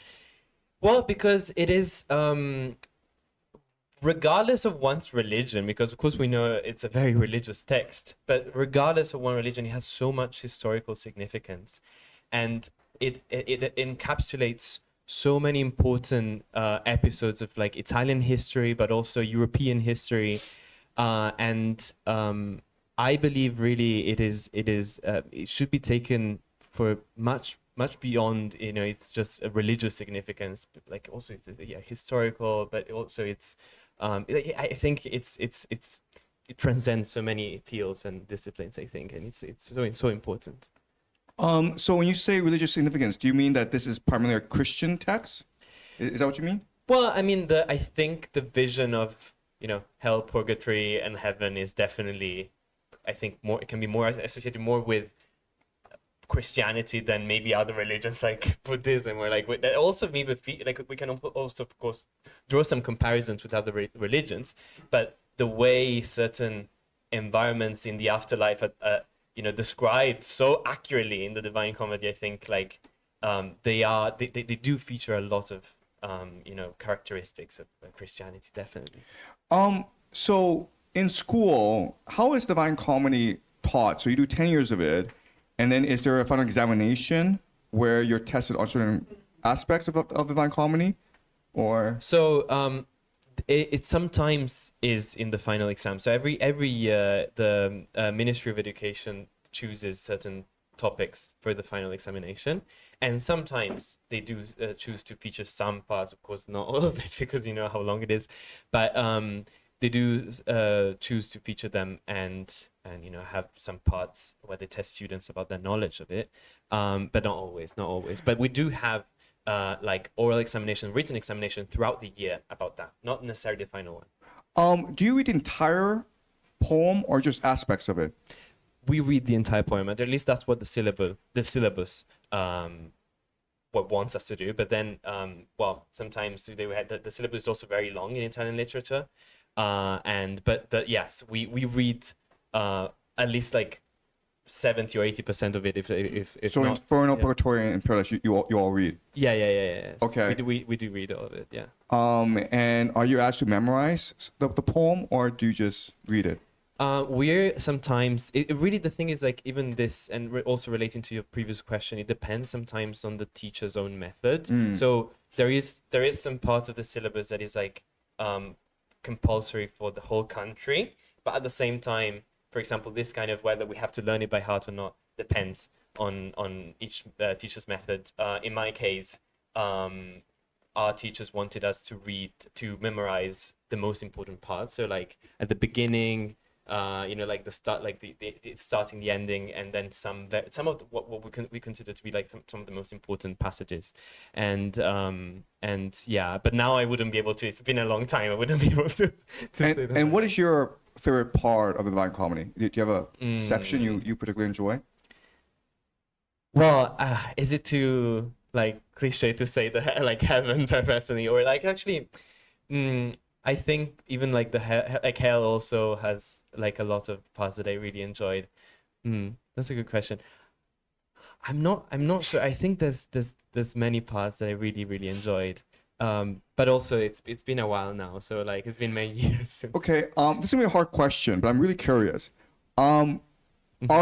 Well, because it is, regardless of one's religion, because of course we know it's a very religious text, but regardless of one religion, it has so much historical significance, and it encapsulates so many important episodes of like Italian history, but also European history. I believe really it should be taken for much beyond, it's just a religious significance, but like also historical, but also it's I think it transcends so many fields and disciplines, I think, and it's so important. So when you say religious significance, do you mean that this is primarily a Christian text? Is that what you mean? Well, I mean, I think the vision of hell, purgatory, and heaven is definitely, I think, it can be more associated more with Christianity than maybe other religions like Buddhism, or like that also maybe like we can also of course draw some comparisons with other religions, but the way certain environments in the afterlife are described so accurately in the Divine Comedy, I think like they do feature a lot of characteristics of Christianity, definitely. So in school, how is Divine Comedy taught? So you do 10 years of it, and then is there a final examination where you're tested on certain aspects of Divine Comedy, or? So it sometimes is in the final exam. So every year, the Ministry of Education chooses certain topics for the final examination, and sometimes they do choose to feature some parts, of course not all of it because you know how long it is, but they do choose to feature them and you know have some parts where they test students about their knowledge of it, but not always. But we do have like oral examination, written examination throughout the year about that, not necessarily the final one. Do you read the entire poem or just aspects of it? We read the entire poem, and at least that's what the syllabus what wants us to do. But then, well, sometimes they had the syllabus is also very long in Italian literature, but yes, we read at least like 70 or 80% of it, if so not. Inferno, Purgatory, and Paradise, you all read. Yeah. Yes. Okay. We do read all of it. Yeah. And are you asked to memorize the poem, or do you just read it? We're sometimes it really, the thing is, like, even this, and also relating to your previous question, it depends sometimes on the teacher's own method. So there is some parts of the syllabus that is like compulsory for the whole country, but at the same time, for example, this kind of whether we have to learn it by heart or not depends on each teacher's method. In my case, our teachers wanted us to memorize the most important parts. So like at the beginning, you know, like the start, like the starting, the ending, and then some of what we consider to be like some of the most important passages, and yeah. But now I wouldn't be able to. It's been a long time. I wouldn't be able to say that. And what is your favorite part of the Divine Comedy? Do you have a section you particularly enjoy? Well, is it too like cliche to say that like heaven perfectly, or like actually? I think even like like hell also has like a lot of parts that I really enjoyed. That's a good question. I'm not sure. I think there's many parts that I really enjoyed. But also it's been a while now, so like it's been many years since. Okay, this is gonna be a hard question, but I'm really curious. Are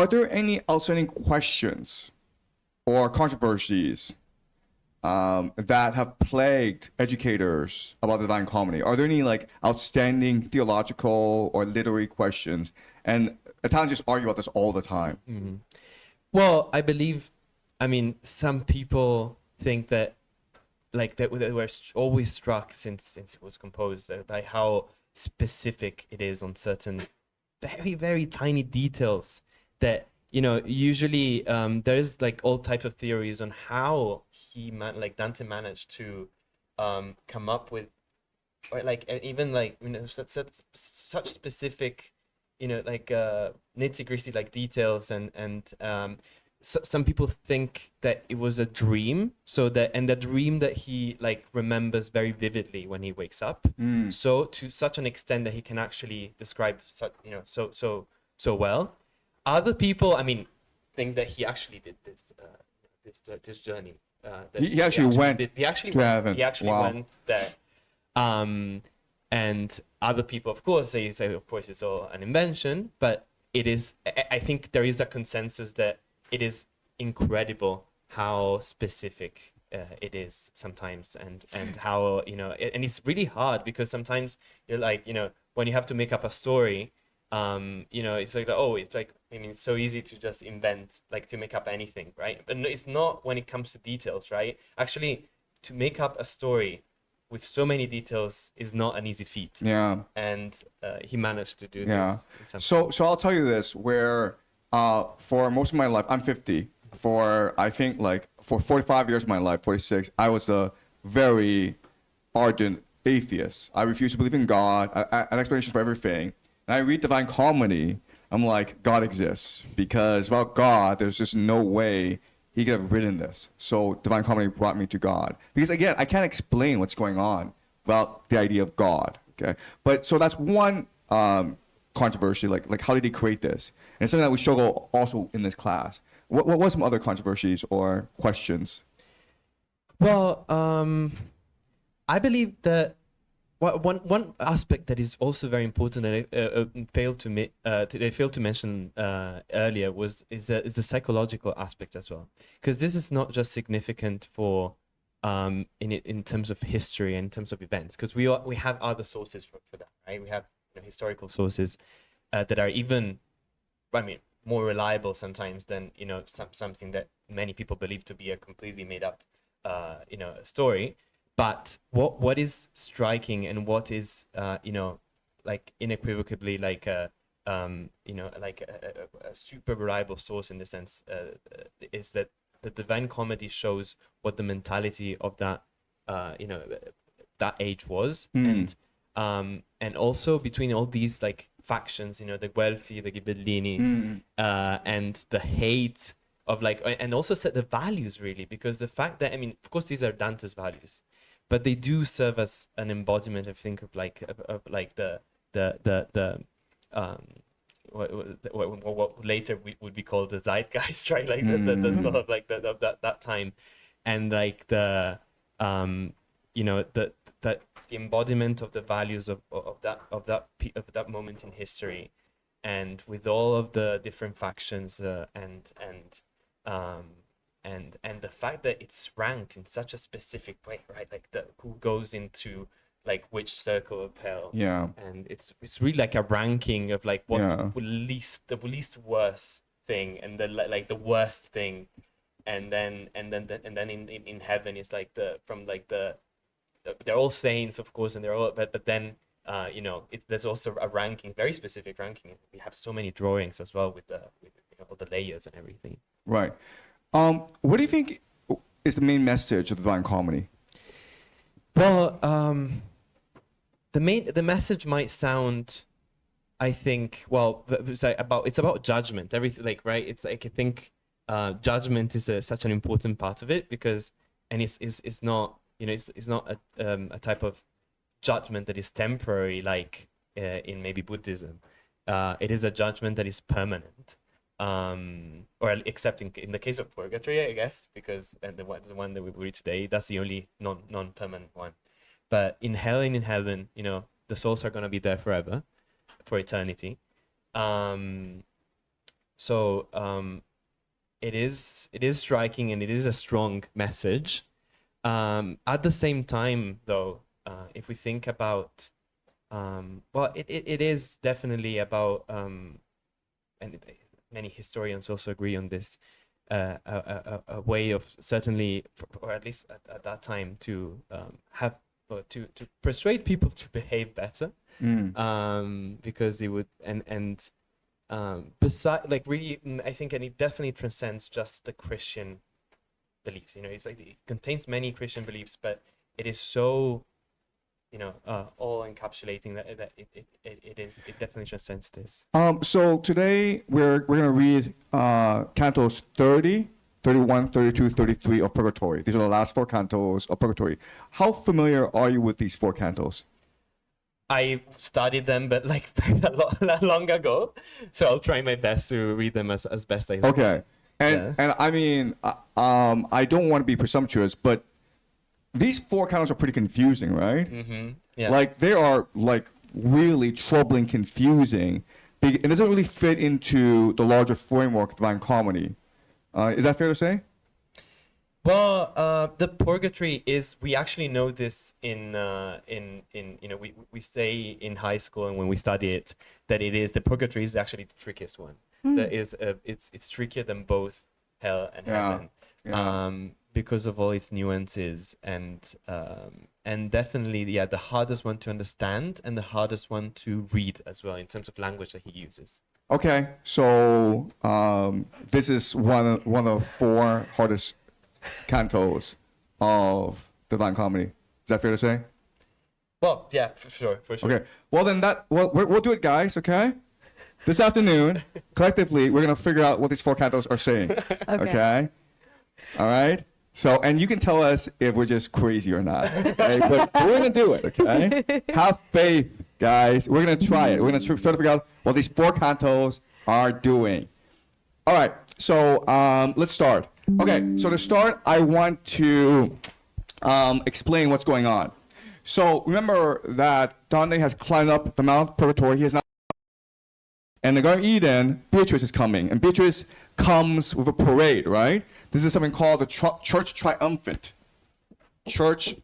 there any outstanding questions or controversies that have plagued educators about the Divine Comedy? Are there any like outstanding theological or literary questions? And Italians just argue about this all the time. Well, I mean, some people think that like that we're always struck since it was composed by how specific it is on certain very tiny details that, you know, usually there's like all types of theories on how like Dante managed to come up with, or like even like, you know, such specific, you know, like nitty-gritty like details, and so some people think that it was a dream, and the dream that he like remembers very vividly when he wakes up, so to such an extent that he can actually describe such, you know, so well. Other people, I mean, think that he actually did this journey. He actually went there. And other people, of course, they say, of course, it's all an invention, but it is. I think there is a consensus that it is incredible how specific it is sometimes, and how, you know, and it's really hard because sometimes you're like, you know, when you have to make up a story, you know, it's like, oh, it's like, I mean, it's so easy to just invent, like to make up anything, right? But no, it's not when it comes to details, right? Actually, to make up a story with so many details is not an easy feat. Yeah. And he managed to do this. So I'll tell you this, where for most of my life, I'm 50. I think like for 45 years of my life, 46, I was a very ardent atheist. I refused to believe in God. I had explanations for everything. And I read Divine Comedy, I'm like, God exists, because without God, there's just no way he could have written this. So Divine Comedy brought me to God. Because again, I can't explain what's going on without the idea of God. Okay, but so that's one controversy. Like how did he create this? And it's something that we struggle also in this class. What were some other controversies or questions? Well, I believe that one aspect that is also very important that I failed to mention earlier is the psychological aspect as well, because this is not just significant for in terms of history and in terms of events, because we have other sources for that, right? We have, you know, historical sources that are even, I mean, more reliable sometimes than something that many people believe to be a completely made up story. But what is striking and what is like unequivocally like a super reliable source in the sense is that the Divine Comedy shows what the mentality of that that age was, and also between all these like factions, the Guelfi, the Ghibellini, and the hate of like, and also set the values really, because the fact that, I mean, of course these are Dante's values, but they do serve as an embodiment, I think, of what later would be called the zeitgeist, right? Like the sort of like that time, and like the embodiment of the values of that moment in history, and with all of the different factions and the fact that it's ranked in such a specific way, right? Like who goes into like which circle of hell. Yeah. And it's really like a ranking of like what's the least worst thing and the worst thing, and then in heaven it's like they're all saints, of course, and they're all but then there's also a ranking, very specific ranking. We have so many drawings as well with all the layers and everything. Right. What do you think is the main message of the Divine Comedy? Well, the message might sound, I think, well, it's about judgment. Everything, like, right? It's like, I think judgment is such an important part of it, because, and it's not, it's not a type of judgment that is temporary, like in maybe Buddhism. It is a judgment that is permanent. Or except in the case of Purgatory, I guess, because the one that we read today, that's the only non-permanent one. But in hell and in heaven, the souls are going to be there forever, for eternity. So it is striking, and it is a strong message. At the same time, though, if we think about, well, it is definitely about, and many historians also agree on this, a way of certainly, or at least at that time, to have to persuade people to behave better, because it would and beside, like, really, I think, and it definitely transcends just the Christian beliefs. It's like it contains many Christian beliefs, but it is so all encapsulating that it definitely transcends this. So today we're going to read Cantos 30, 31, 32, 33 of Purgatory. These are the last 4 cantos of Purgatory. How familiar are you with these 4 cantos? I studied them, but like long ago. So I'll try my best to read them as best I can. Okay. And I mean, I don't want to be presumptuous, but these 4 cantos are pretty confusing, right? Mm-hmm. Yeah. Like, they are like really troubling, confusing. It doesn't really fit into the larger framework of Divine Comedy. Is that fair to say? Well, the Purgatory is, we actually know this in we say in high school, and when we study it, that the Purgatory is actually the trickiest one. That is, it's trickier than both hell and heaven. Yeah. Because of all its nuances, and definitely, the hardest one to understand and the hardest one to read as well, in terms of language that he uses. Okay, so this is one of 4 hardest cantos of Divine Comedy. Is that fair to say? Well, yeah, for sure. Okay, well then we'll do it, guys. Okay, this afternoon, collectively, we're gonna figure out what these 4 cantos are saying. Okay. All right. So, and you can tell us if we're just crazy or not. Okay? But we're gonna do it. Okay. Have faith, guys. We're gonna try it. We're gonna try to figure out what these 4 cantos are doing. All right. So let's start. Okay. So to start, I want to explain what's going on. So remember that Dante has climbed up the Mount Purgatory. He has not. And the Garden of Eden, Beatrice is coming, and Beatrice comes with a parade, right? This is something called the Church Triumphant. Church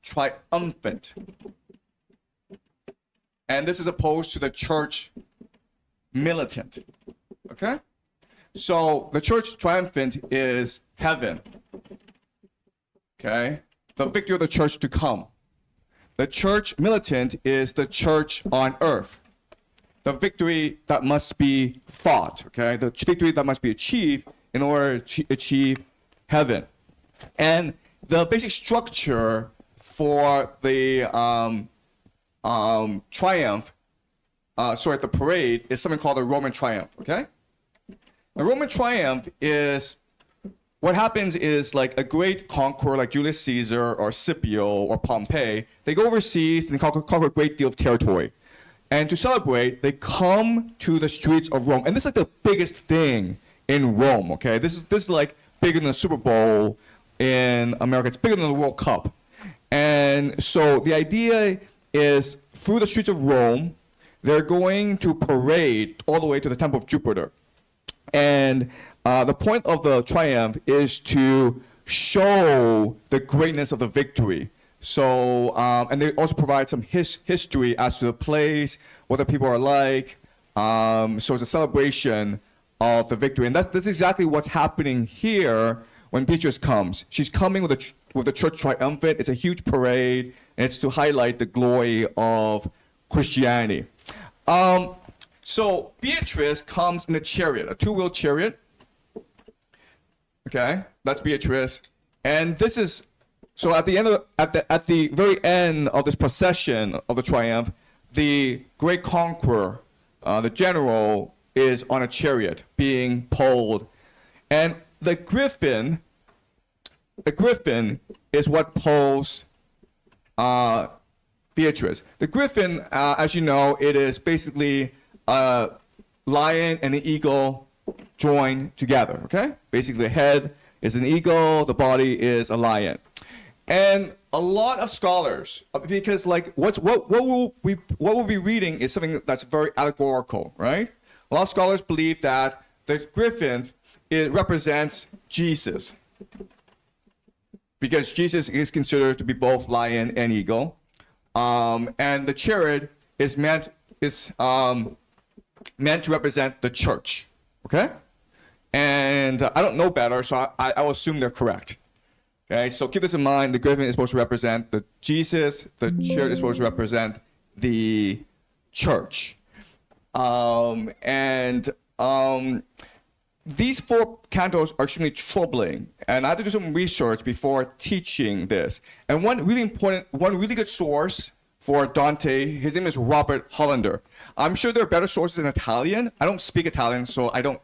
Triumphant. And this is opposed to the Church Militant. Okay? So the church triumphant is heaven. Okay? The victory of the church to come. The church militant is the church on earth. The victory that must be fought, okay? The victory that must be achieved in order to achieve heaven. And the basic structure for the the parade is something called the Roman triumph, okay? The Roman triumph is, what happens is like a great conqueror like Julius Caesar or Scipio or Pompey, they go overseas and they conquer a great deal of territory. And to celebrate, they come to the streets of Rome. And this is like the biggest thing in Rome, okay? This is like bigger than the Super Bowl in America. It's bigger than the World Cup. And so the idea is through the streets of Rome, they're going to parade all the way to the Temple of Jupiter. And the point of the triumph is to show the greatness of the victory. So, and they also provide some history as to the place, what the people are like. So it's a celebration of the victory. And that's exactly what's happening here when Beatrice comes. She's coming with the church triumphant. It's a huge parade, and it's to highlight the glory of Christianity. So Beatrice comes in a chariot, a two-wheel chariot. Okay, that's Beatrice. And this is, so at the very end of this procession of the triumph, the great conqueror, the general, is on a chariot being pulled. And the griffin is what pulls Beatrice. The griffin, as you know, it is basically a lion and an eagle joined together, okay? Basically the head is an eagle, the body is a lion. And a lot of scholars, because like what we'll be reading is something that's very allegorical, right? A lot of scholars believe that the griffin, it represents Jesus, because Jesus is considered to be both lion and eagle, and the chariot is meant to represent the church, okay? And I don't know better, so I will assume they're correct. Okay, so keep this in mind. The griffin is supposed to represent the Jesus. The chariot is supposed to represent the church. These four cantos are extremely troubling, and I had to do some research before teaching this. And one really good source for Dante, his name is Robert Hollander. I'm sure there are better sources in Italian. I don't speak Italian, so I'm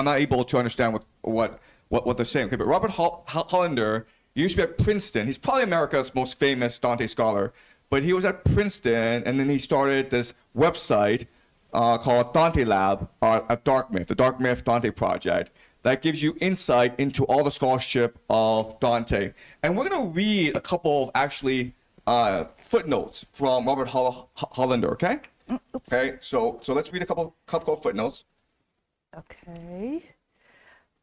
not able to understand what they're saying. Okay, but Robert Hollander used to be at Princeton. He's probably America's most famous Dante scholar, but he was at Princeton, and then he started this website called Dante Lab at Dartmouth, the Dartmouth Dante Project, that gives you insight into all the scholarship of Dante. And we're going to read a couple of actually footnotes from Robert Hollander, okay? Okay, so let's read a couple of footnotes. Okay.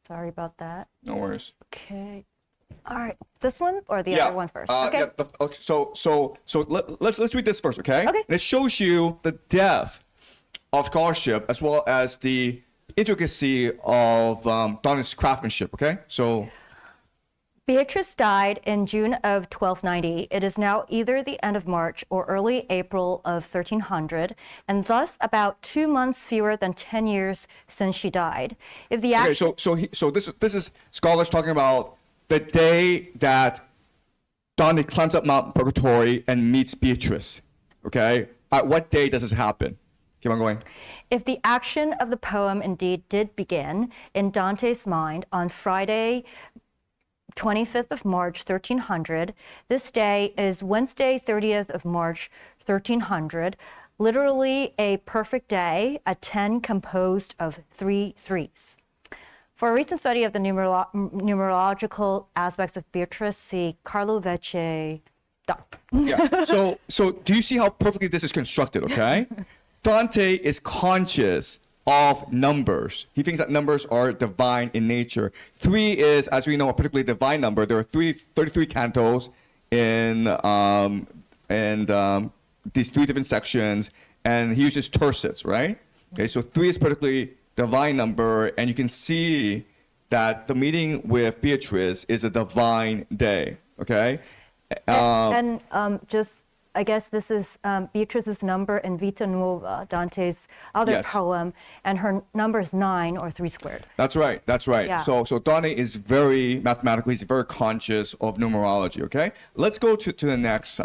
Sorry about that. No worries. Okay. All right. This one or the other one first? Okay. Yeah, okay. So let's read this first, okay? Okay. And it shows you the depth of scholarship as well as the intricacy of Dante's craftsmanship, okay? So Beatrice died in June of 1290. It is now either the end of March or early April of 1300, and thus about 2 months fewer than 10 years since she died. If the so this is scholars talking about the day that Dante climbs up Mount Purgatory and meets Beatrice. Okay, at what day does this happen? Keep on going. If the action of the poem indeed did begin in Dante's mind on Friday, 25th of March, 1300. This day is Wednesday, 30th of March, 1300. Literally a perfect day, a 10 composed of 3 threes. For a recent study of the numerological aspects of Beatrice, see Carlo Vecchi. Yeah. So do you see how perfectly this is constructed? Okay. Dante is conscious of numbers. He thinks that numbers are divine in nature. 3 is, as we know, a particularly divine number. There are 33 cantos in these 3 different sections, and he uses tercets, right? Okay, so 3 is particularly divine number, and you can see that the meeting with Beatrice is a divine day. Okay, Just, I guess this is Beatrice's number in Vita Nuova, Dante's other Yes. poem, and her number is 9 or 3 squared. That's right. That's right. Yeah. So Dante is very mathematical. He's very conscious of numerology. Okay. Let's go to the next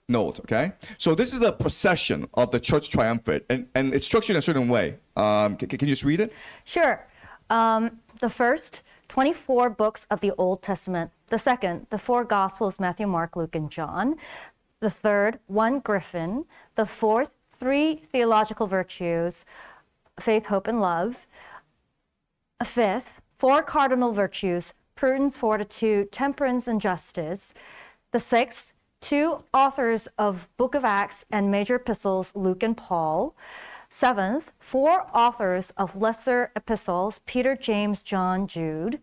note. Okay. So this is a procession of the Church Triumphant, and it's structured in a certain way. Can you just read it? Sure. The first, 24 books of the Old Testament. The second, the 4 Gospels, Matthew, Mark, Luke, and John. The third, 1 griffin. The fourth, 3 theological virtues, faith, hope, and love. A fifth, 4 cardinal virtues, prudence, fortitude, temperance, and justice. The sixth, 2 authors of Book of Acts and major epistles, Luke and Paul. Seventh, 4 authors of lesser epistles, Peter, James, John, Jude.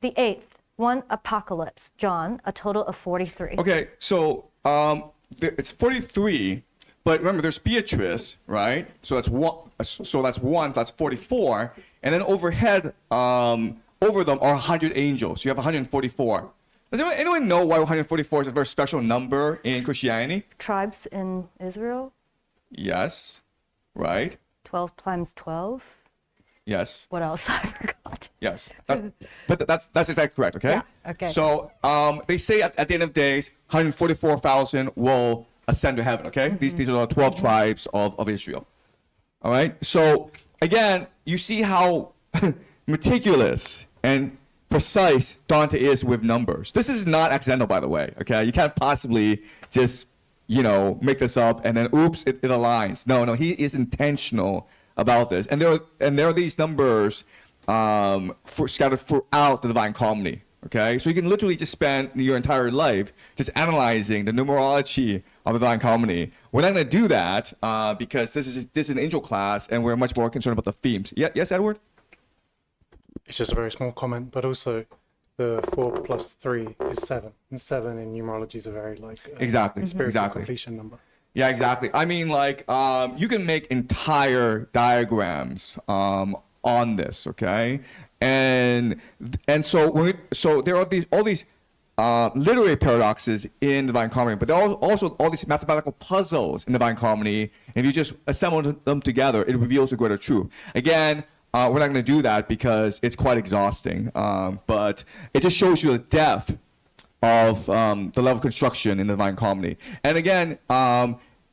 The eighth, 1 apocalypse, John, a total of 43. Okay. So it's 43, but remember there's Beatrice, right? So that's one. So that's 1. That's 44, and then overhead, over them are 100 angels. You have 144. Does anyone know why 144 is a very special number in Christianity? Tribes in Israel, Yes. Right. 12 times 12. Yes. What else? I forgot. Yes. That's exactly correct. Okay. Yeah, okay. So they say at the end of days, 144,000 will ascend to heaven. Okay. These are the 12 tribes of Israel. All right. So again, you see how meticulous and precise Dante is with numbers. This is not accidental, by the way. Okay. You can't possibly just make this up and then oops, it aligns. No, he is intentional about this. And there are these numbers scattered throughout the Divine Comedy. Okay, so you can literally just spend your entire life just analyzing the numerology of the Divine Comedy. We're not going to do that because this is an angel class, and we're much more concerned about the themes. Yes, Edward. It's just a very small comment, but also the 4 plus 3 is 7, and 7 in numerology is a very spiritual completion number. Yeah, exactly. I mean, you can make entire diagrams on this, okay? And so there are all these literary paradoxes in Divine Comedy, but there are also all these mathematical puzzles in Divine Comedy. And if you just assemble them together, it reveals a greater truth. Again, we're not going to do that because it's quite exhausting. But it just shows you the depth of the level of construction in the Divine Comedy. And again,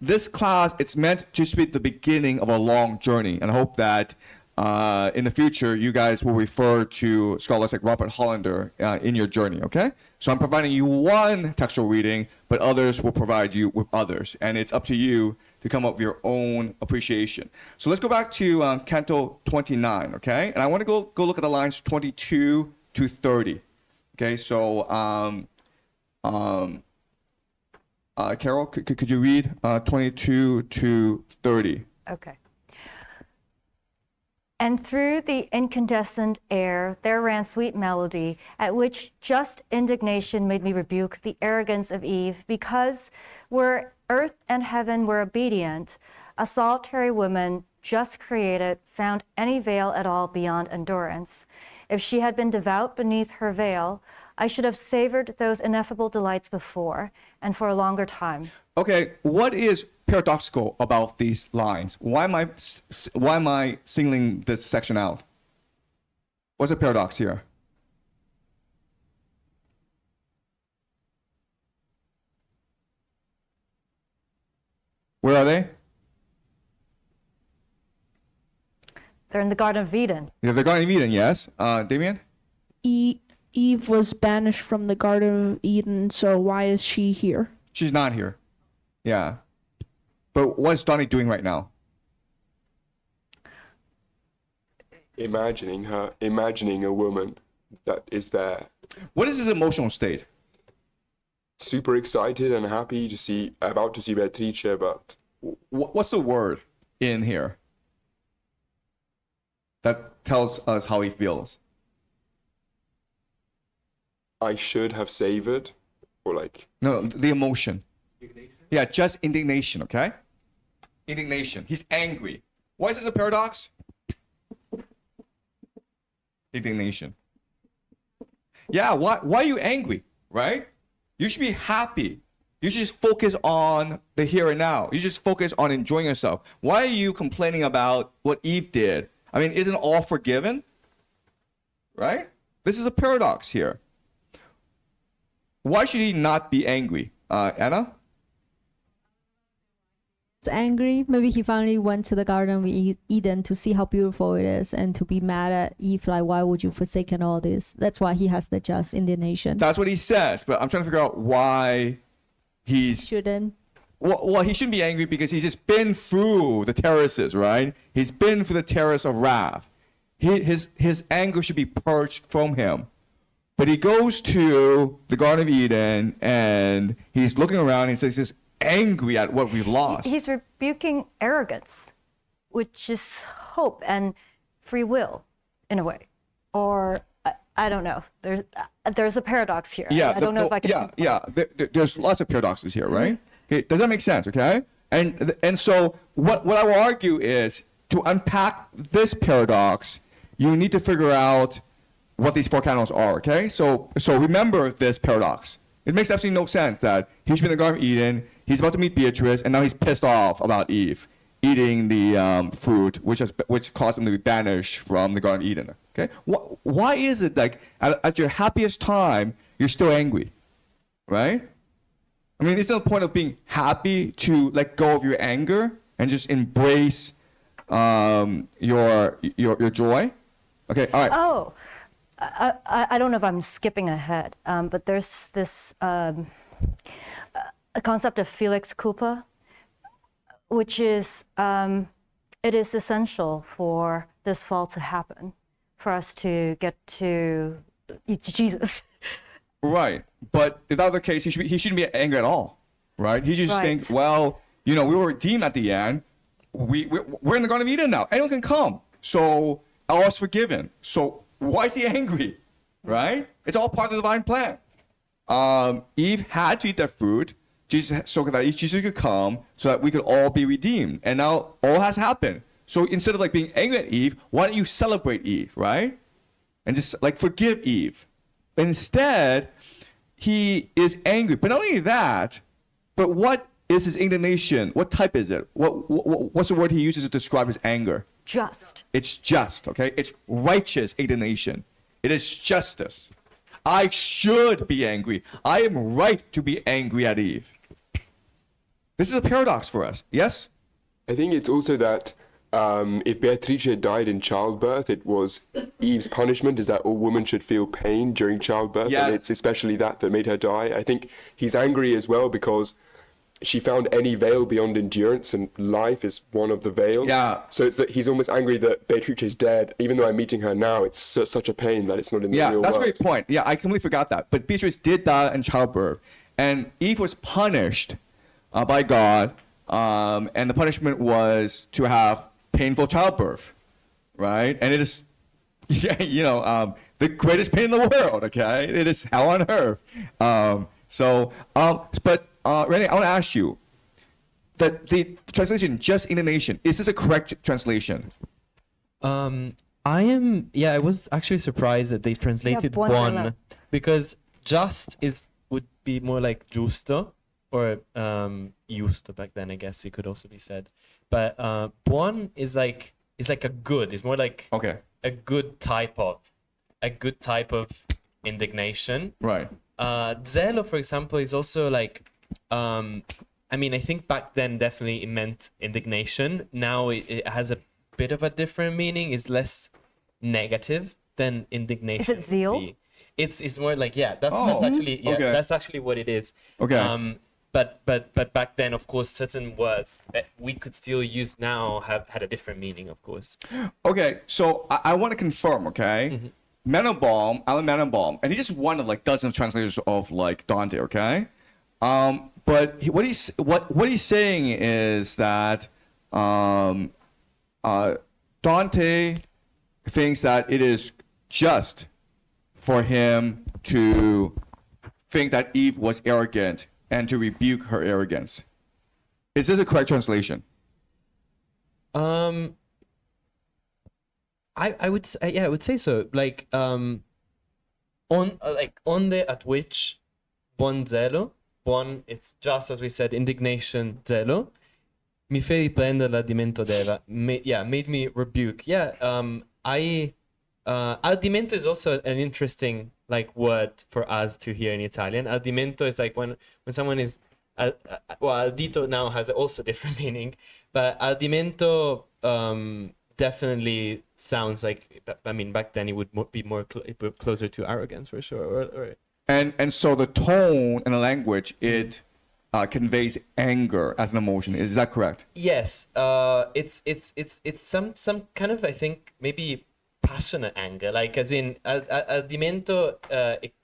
this class, it's meant to be the beginning of a long journey. And I hope that in the future, you guys will refer to scholars like Robert Hollander in your journey, okay? So I'm providing you one textual reading, but others will provide you with others. And it's up to you to come up with your own appreciation. So let's go back to Canto 29, okay? And I want to go look at the lines 22 to 30. Okay, so Carol, could you read 22 to 30? Okay. And through the incandescent air there ran sweet melody, at which just indignation made me rebuke the arrogance of Eve, because where earth and heaven were obedient, a solitary woman, just created, found any veil at all beyond endurance. If she had been devout beneath her veil, I should have savored those ineffable delights before, and for a longer time. Okay, what is paradoxical about these lines? Why am I singling this section out? What's the paradox here? Where are they? They're in the Garden of Eden. Yeah, the Garden of Eden, yes. Damien? Eve was banished from the Garden of Eden, so why is she here? She's not here. Yeah. But what is Dante doing right now? Imagining a woman that is there. What is his emotional state? Super excited and happy about to see Beatrice, but... What's the word in here that tells us how he feels? I should have savored, or like... No, the emotion. Indignation? Yeah, just indignation, okay? Indignation. He's angry. Why is this a paradox? Indignation. Yeah, why are you angry, right? You should be happy. You should just focus on the here and now. You just focus on enjoying yourself. Why are you complaining about what Eve did? I mean, isn't all forgiven? Right? This is a paradox here. Why should he not be angry? Anna? Angry. Maybe he finally went to the Garden of Eden to see how beautiful it is and to be mad at Eve, like, why would you forsaken all this? That's why he has the just indignation. That's what he says, but I'm trying to figure out why he's... Shouldn't. Well, he shouldn't be angry because he's just been through the terraces, right? He's been through the terrace of wrath. His anger should be purged from him. But he goes to the Garden of Eden and he's looking around and he says he's angry at what we've lost. He's rebuking arrogance, which is hope and free will, in a way. Or I don't know. There's a paradox here. Yeah, I don't know if I can. There's lots of paradoxes here, right? Okay, does that make sense? Okay, and so what I will argue is to unpack this paradox, you need to figure out what these 4 candles are. Okay, so remember this paradox. It makes absolutely no sense that he's been in the Garden of Eden, he's about to meet Beatrice, and now he's pissed off about Eve eating the fruit, which caused him to be banished from the Garden of Eden. Okay, why is it like at your happiest time you're still angry, right? I mean, isn't the point of being happy to let go of your anger and just embrace your joy? Okay, all right. Oh, I don't know if I'm skipping ahead, but there's this a concept of Felix Culpa, which is it is essential for this fall to happen, for us to get to Jesus. Right, but in the other case, he shouldn't be angry at all, right? He just thinks, well, we were redeemed at the end. We're in the Garden of Eden now. Anyone can come, so I was forgiven. So why is he angry, right? It's all part of the divine plan. Eve had to eat that fruit, so that Jesus could come, so that we could all be redeemed. And now all has happened. So instead of like being angry at Eve, why don't you celebrate Eve, right? And just like forgive Eve. Instead, he is angry. But not only that, but what is his indignation? What type is it? What's the word he uses to describe his anger? Just. It's just, okay? It's righteous indignation. It is justice. I should be angry. I am right to be angry at Eve. This is a paradox for us, yes? I think it's also that if Beatrice died in childbirth, it was Eve's punishment is that all women should feel pain during childbirth, Yes. and it's especially that made her die. I think he's angry as well because she found any veil beyond endurance, and life is one of the veils. Yeah. So it's that he's almost angry that Beatrice is dead, even though I'm meeting her now. It's such a pain that it's not in the real world. That's a great point. Yeah, I completely forgot that. But Beatrice did die in childbirth, and Eve was punished by God, and the punishment was to have painful childbirth, right? And it is, the greatest pain in the world. Okay, it is hell on earth. But Renee, I want to ask you that the translation "just indignation" is this a correct translation? I was actually surprised that they translated buon, because just would be more like giusto, or giusto back then, I guess it could also be said. But buon is like a good. It's more like a good type of indignation. Right. Zelo, for example, is also like I think back then definitely it meant indignation. Now it has a bit of a different meaning. It's less negative than indignation. Is it zeal? It's more like that's actually what it is. Okay. But back then, of course, certain words that we could still use now have had a different meaning, of course. Okay, so I want to confirm, okay? Mm-hmm. Alan Menenbaum, and he just one of like dozens of translators of like Dante, okay? But what he's saying is that Dante thinks that it is just for him to think that Eve was arrogant and to rebuke her arrogance. Is this a correct translation? I would yeah, I would say so. Like on the at which buon zelo, buon, it's just as we said, indignation zelo. Mi fai riprenderla dimento deva. Made me rebuke. Yeah, ardimento is also an interesting like word for us to hear in Italian. Ardimento is like when someone is well, ardito now has also different meaning, but ardimento definitely sounds like, I mean, back then it would be more closer to arrogance for sure. Or And so the tone in the language, it conveys anger as an emotion. Is that correct? yes, it's some kind of, I think, maybe passionate anger, like as in ardimento.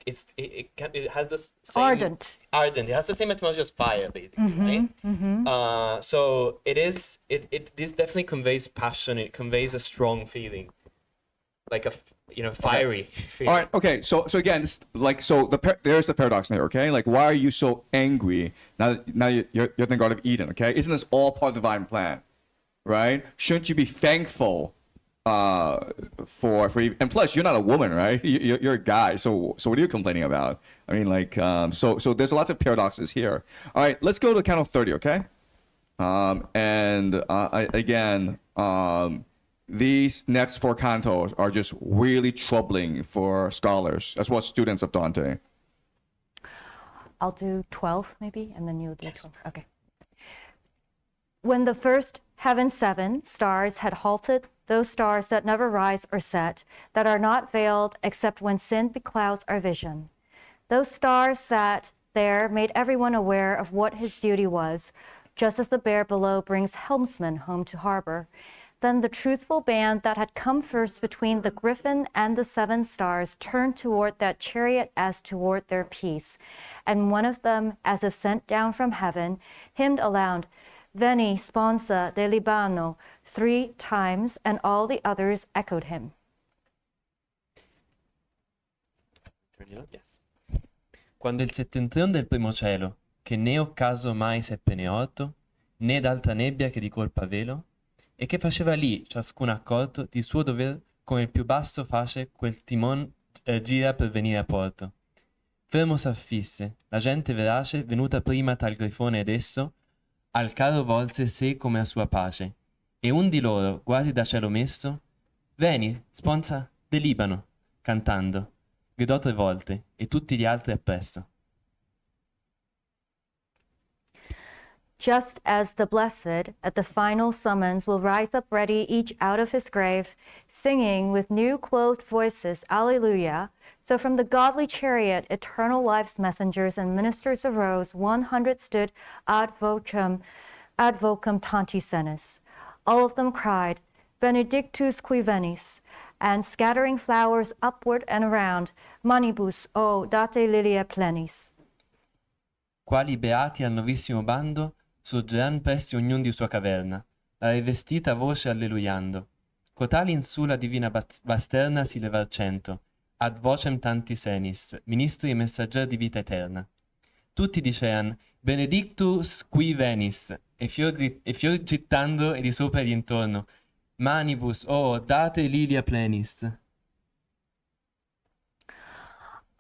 It has the same Ardent. Ardent. It has the same etymology as fire, basically, right? So this definitely conveys passion. It conveys a strong feeling, like a fiery feeling. All right. Okay. So again, this, like, so there's the paradox here. Okay. Like, why are you so angry now? You're the God of Eden. Okay. Isn't this all part of the divine plan? Right? Shouldn't you be thankful for and plus you're not a woman, right? You're a guy. So what are you complaining about? I mean, like, so there's lots of paradoxes here. All right. Let's go to count of 30. Okay. These next 4 cantos are just really troubling for scholars as well as students of Dante. I'll do 12 maybe, and then you'll do 12. Okay. When the first heaven 7 stars had halted, those stars that never rise or set, that are not veiled except when sin beclouds our vision, those stars that there made everyone aware of what his duty was, just as the bear below brings helmsman home to harbor, then the truthful band that had come first between the griffin and the 7 stars turned toward that chariot as toward their peace, and one of them, as if sent down from heaven, hymned aloud, Veni, sponsa de Libano, 3 times, and all the others echoed him. Yes. Quando il settentrion del primo cielo, che né occaso mai seppe né orto, né d'altra nebbia che di colpa velo, e che faceva lì, ciascuno accorto, di suo dover, come il più basso face, quel timon gira per venire a porto. Fermo s'affisse, la gente verace, venuta prima tal grifone ed esso, al carro volse sé come a sua pace, e un di loro, quasi da cielo messo, Veni, sponsa del Libano, cantando, gridò 3 volte, e tutti gli altri appresso. Just as the blessed at the final summons will rise up ready each out of his grave, singing with new clothed voices, Alleluia, so from the godly chariot eternal life's messengers and ministers arose, 100 stood ad vocem tanti senis. All of them cried, Benedictus qui venis, and scattering flowers upward and around, Manibus, o date lilia plenis. Quali beati al novissimo bando, sorgeran presto ognun di sua caverna, la rivestita voce alleluiando. Cotali in su la divina basterna si levar 100, ad vocem tanti senis, ministri e messagger di vita eterna. Tutti dicean, Benedictus qui venis, e fior gittando e di sopra e di intorno, Manibus, date lilia plenis.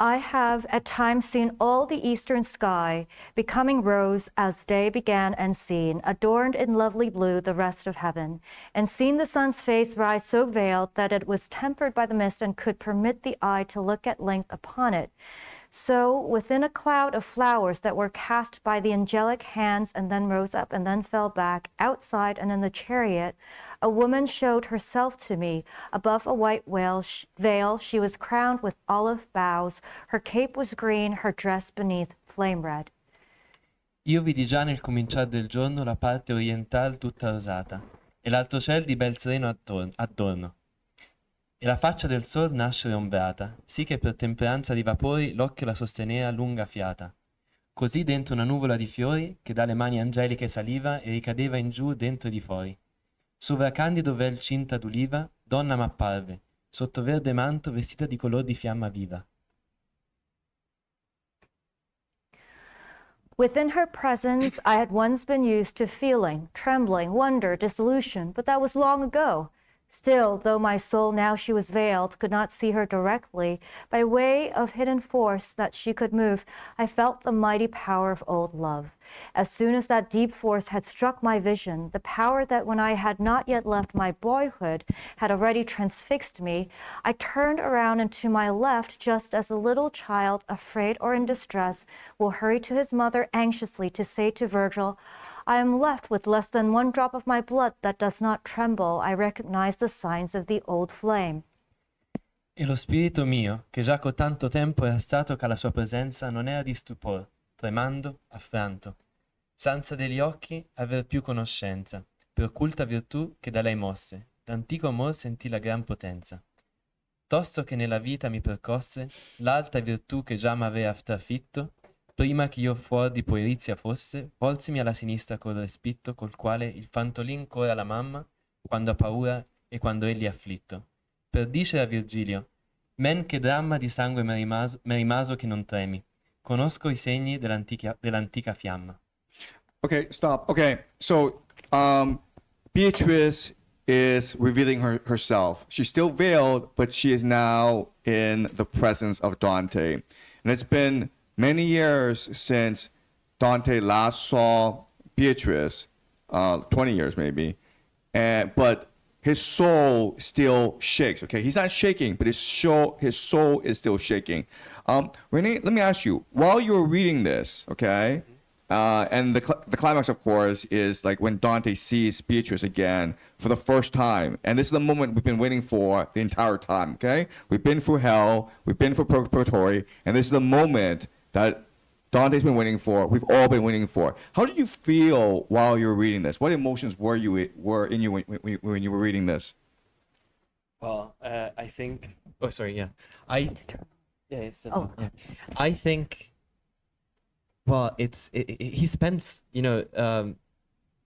I have at times seen all the eastern sky becoming rose as day began and seen, adorned in lovely blue the rest of heaven, and seen the sun's face rise so veiled that it was tempered by the mist and could permit the eye to look at length upon it. So within a cloud of flowers that were cast by the angelic hands and then rose up and then fell back, outside and in the chariot, a woman showed herself to me. Above a white veil, she was crowned with olive boughs. Her cape was green, her dress beneath flame red. Io vidi già nel cominciar del giorno la parte oriental tutta rosata, e l'altro ciel di bel sereno attorno. E la faccia del sol nascere ombrata, sì che per temperanza di vapori l'occhio la sosteneva lunga fiata. Così dentro una nuvola di fiori, che dalle mani angeliche saliva e ricadeva in giù dentro di fuori. Sovra candido vel cinta d'uliva, donna m'apparve, sotto verde manto vestita di color di fiamma viva. Within her presence, I had once been used to feeling, trembling, wonder, dissolution, but that was long ago. Still, though my soul, now she was veiled, could not see her directly, by way of hidden force that she could move, I felt the mighty power of old love. As soon as that deep force had struck my vision, the power that when I had not yet left my boyhood had already transfixed me, I turned around and to my left, just as a little child, afraid or in distress, will hurry to his mother anxiously to say to Virgil, I am left with less than one drop of my blood that does not tremble. I recognize the signs of the old flame. E lo spirito mio, che già con tanto tempo era stato che alla sua presenza non era di stupor, tremando, affranto, senza degli occhi aver più conoscenza, per occulta virtù che da lei mosse, d'antico amor sentì la gran potenza. Tosto che nella vita mi percosse, l'alta virtù che già m'avea trafitto, prima che io fuor di puerizia fosse, volsimi alla sinistra col respitto col quale il fantolin corre alla mamma, quando ha paura e quando egli è afflitto. Per dicere a Virgilio, men che dramma di sangue m'è rimaso che non tremi, conosco i segni dell'antica fiamma. Okay, stop. Okay, so Beatrice is revealing herself. She's still veiled, but she is now in the presence of Dante. And it's been many years since Dante last saw Beatrice, 20 years maybe, but his soul still shakes. Okay, he's not shaking, but his soul is still shaking. Renee, let me ask you, while you were reading this, okay, and the climax, of course, is like when Dante sees Beatrice again for the first time. And this is the moment we've been waiting for the entire time, okay? We've been through hell, we've been through Purgatory, and this is the moment that Dante's been waiting for, we've all been waiting for. How did you feel while you were reading this? What emotions were in you when you were reading this? Well, I think... Oh, sorry, yeah. I think... Well, he spends,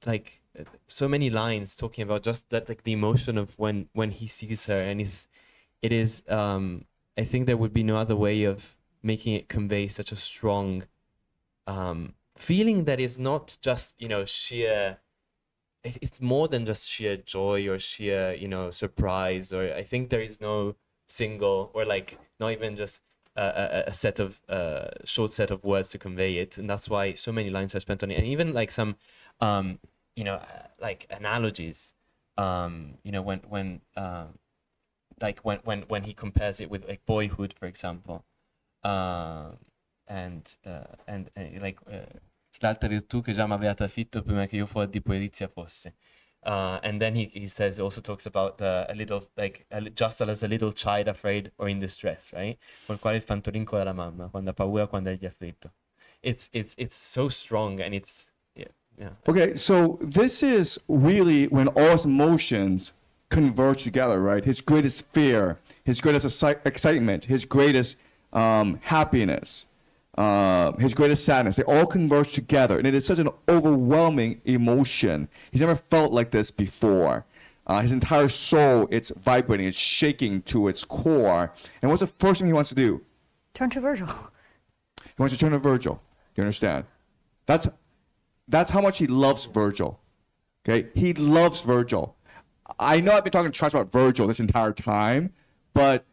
like so many lines talking about just that, like the emotion of when he sees her, and it is I think there would be no other way of making it convey such a strong feeling that is not just sheer. It's more than just sheer joy or sheer surprise, or I think there is no single or like not even just a set of short set of words to convey it, and that's why so many lines are spent on it, and even like some like analogies, when he compares it with like boyhood, for example, and like l'alta virtù che già m'aveva trafitto prima che io fuori di puerizia fosse. And then he says, also talks about a little, like, just as a little child afraid or in distress, right? Col quale il fantolin corre alla mamma, quando ha paura, quando egli è afflitto. It's so strong, and it's, yeah. Okay, so this is really when all his emotions converge together, right? His greatest fear, his greatest excitement, his greatest happiness, his greatest sadness, they all converge together. And it is such an overwhelming emotion. He's never felt like this before. His entire soul, it's vibrating, it's shaking to its core. And what's the first thing he wants to do? Turn to Virgil. He wants to turn to Virgil. You understand? That's how much he loves Virgil. Okay? He loves Virgil. I know I've been talking trash about Virgil this entire time, but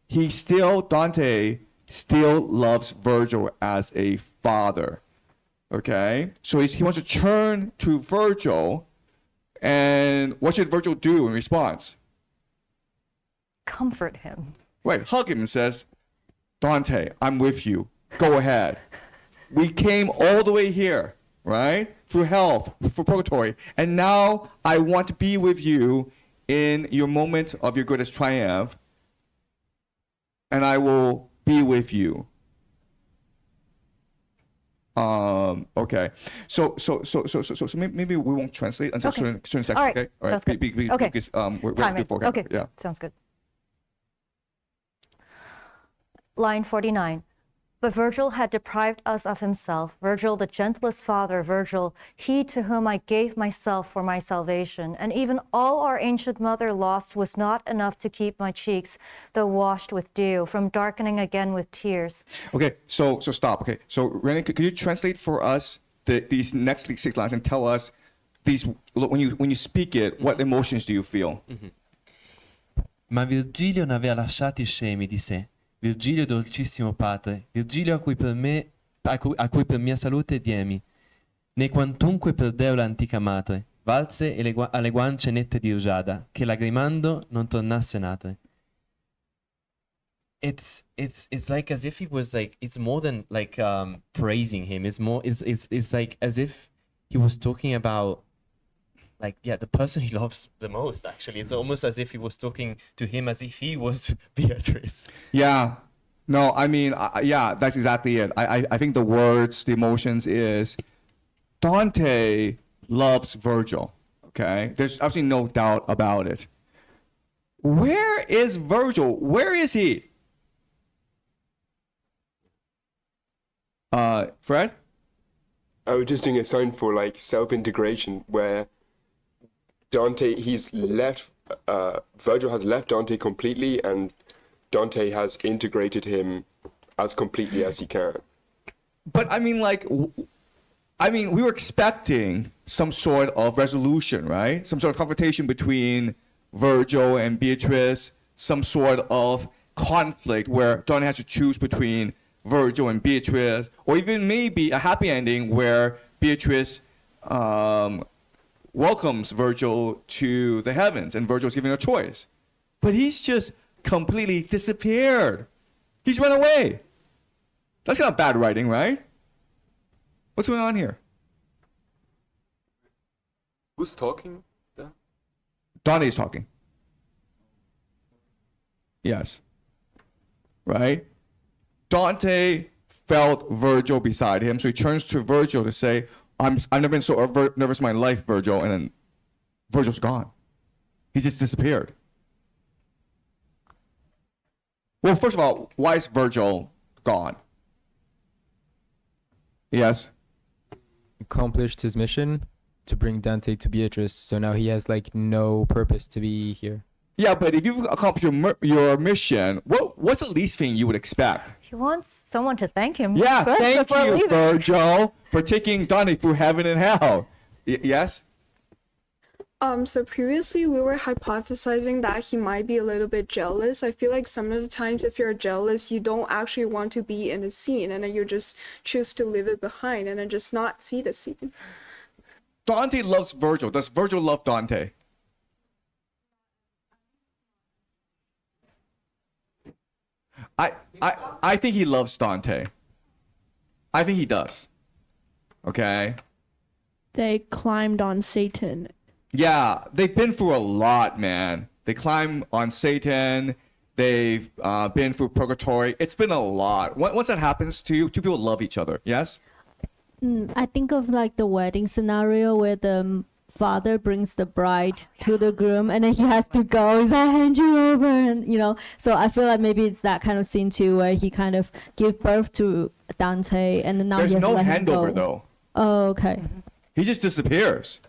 Dante still loves Virgil as a father. Okay? So he wants to turn to Virgil, and what should Virgil do in response? Comfort him. Right, hug him and says, Dante, I'm with you. Go ahead. We came all the way here, right? Through hell, for Purgatory. And now I want to be with you in your moment of your greatest triumph. And I will be with you. Okay. So maybe we won't translate until certain sections. All right. Okay. All Sounds good. Because we're Timing. before. Okay. Yeah. Sounds good. Line 49. But Virgil had deprived us of himself. Virgil, the gentlest father, Virgil, he to whom I gave myself for my salvation. And even all our ancient mother lost was not enough to keep my cheeks, though washed with dew, from darkening again with tears. Okay, so stop. Okay, so Renee, could you translate for us these next 6 lines and tell us these when you speak it, what emotions do you feel? Ma Virgilio n'aveva lasciati scemi di sé. Virgilio dolcissimo padre, Virgilio a cui per mia salute diemi. Né quantunque perdeo l'antica madre, valse e alle guance nette di rugiada, che lagrimando non tornasse nate. It's like as if he was like, it's more than like praising him. It's like as if he was talking about like, yeah, the person he loves the most. Actually, it's almost as if he was talking to him as if he was Beatrice. Yeah. No, I mean, yeah, that's exactly it. I think the words, the emotions is Dante loves Virgil. Okay, there's absolutely no doubt about it. Where is Virgil? Where is he? Fred? I was just doing a sign for like self-integration where Dante, he's left, Virgil has left Dante completely and Dante has integrated him as completely as he can. But I mean, like, we were expecting some sort of resolution, right? Some sort of confrontation between Virgil and Beatrice, some sort of conflict where Dante has to choose between Virgil and Beatrice, or even maybe a happy ending where Beatrice welcomes Virgil to the heavens and Virgil's given a choice. But he's just completely disappeared. He's run away. That's kind of bad writing, right? What's going on here? Who's talking? Dante's talking. Yes. Right? Dante felt Virgil beside him, so he turns to Virgil to say, I've never been so nervous in my life, Virgil, and then Virgil's gone. He just disappeared. Well, first of all, why is Virgil gone? Yes? Accomplished his mission to bring Dante to Beatrice, so now he has like no purpose to be here. Yeah, but if you've accomplished your mission, what's the least thing you would expect? He wants someone to thank him. Yeah, first thank before you, leaving. Virgil, for taking Dante through heaven and hell. Yes? So previously we were hypothesizing that he might be a little bit jealous. I feel like some of the times if you're jealous, you don't actually want to be in a scene and then you just choose to leave it behind and then just not see the scene. Dante loves Virgil. Does Virgil love Dante? I think he loves Dante. I think he does. Okay? They climbed on Satan. Yeah, they've been through a lot, man. They climb on Satan. They've been through Purgatory. It's been a lot. Once that happens to you, two people love each other. Yes? I think of like the wedding scenario where the father brings the bride to the groom and then he has to go. He's like, I hand you over, and you know. So I feel like maybe it's that kind of scene too, where he kind of give birth to Dante, and then now There's he has no to let him go. handover though. Oh, okay. He just disappears.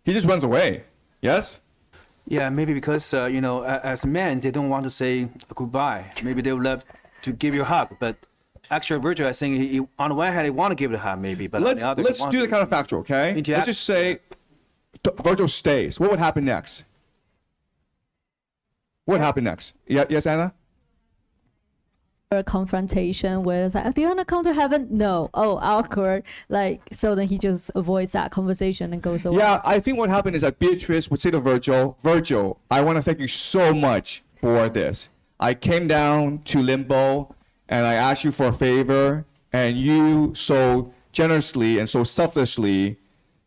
He just runs away. Yes? Yeah, maybe because, as men, they don't want to say goodbye. Maybe they would love to give you a hug. But actually, Virgil, I think, he, on the one hand, he want to give it a hug, maybe. But Let's on the other, let's do the counterfactual, okay? Let's just say Virgil stays. What would happen next? What would happen next? Yeah, yes, Anna? A confrontation where it's like, do you want to come to heaven? No. Oh, awkward. Like, so then he just avoids that conversation and goes away. Yeah, I think what happened is that Beatrice would say to Virgil, Virgil, I want to thank you so much for this. I came down to Limbo and I asked you for a favor, and you so generously and so selflessly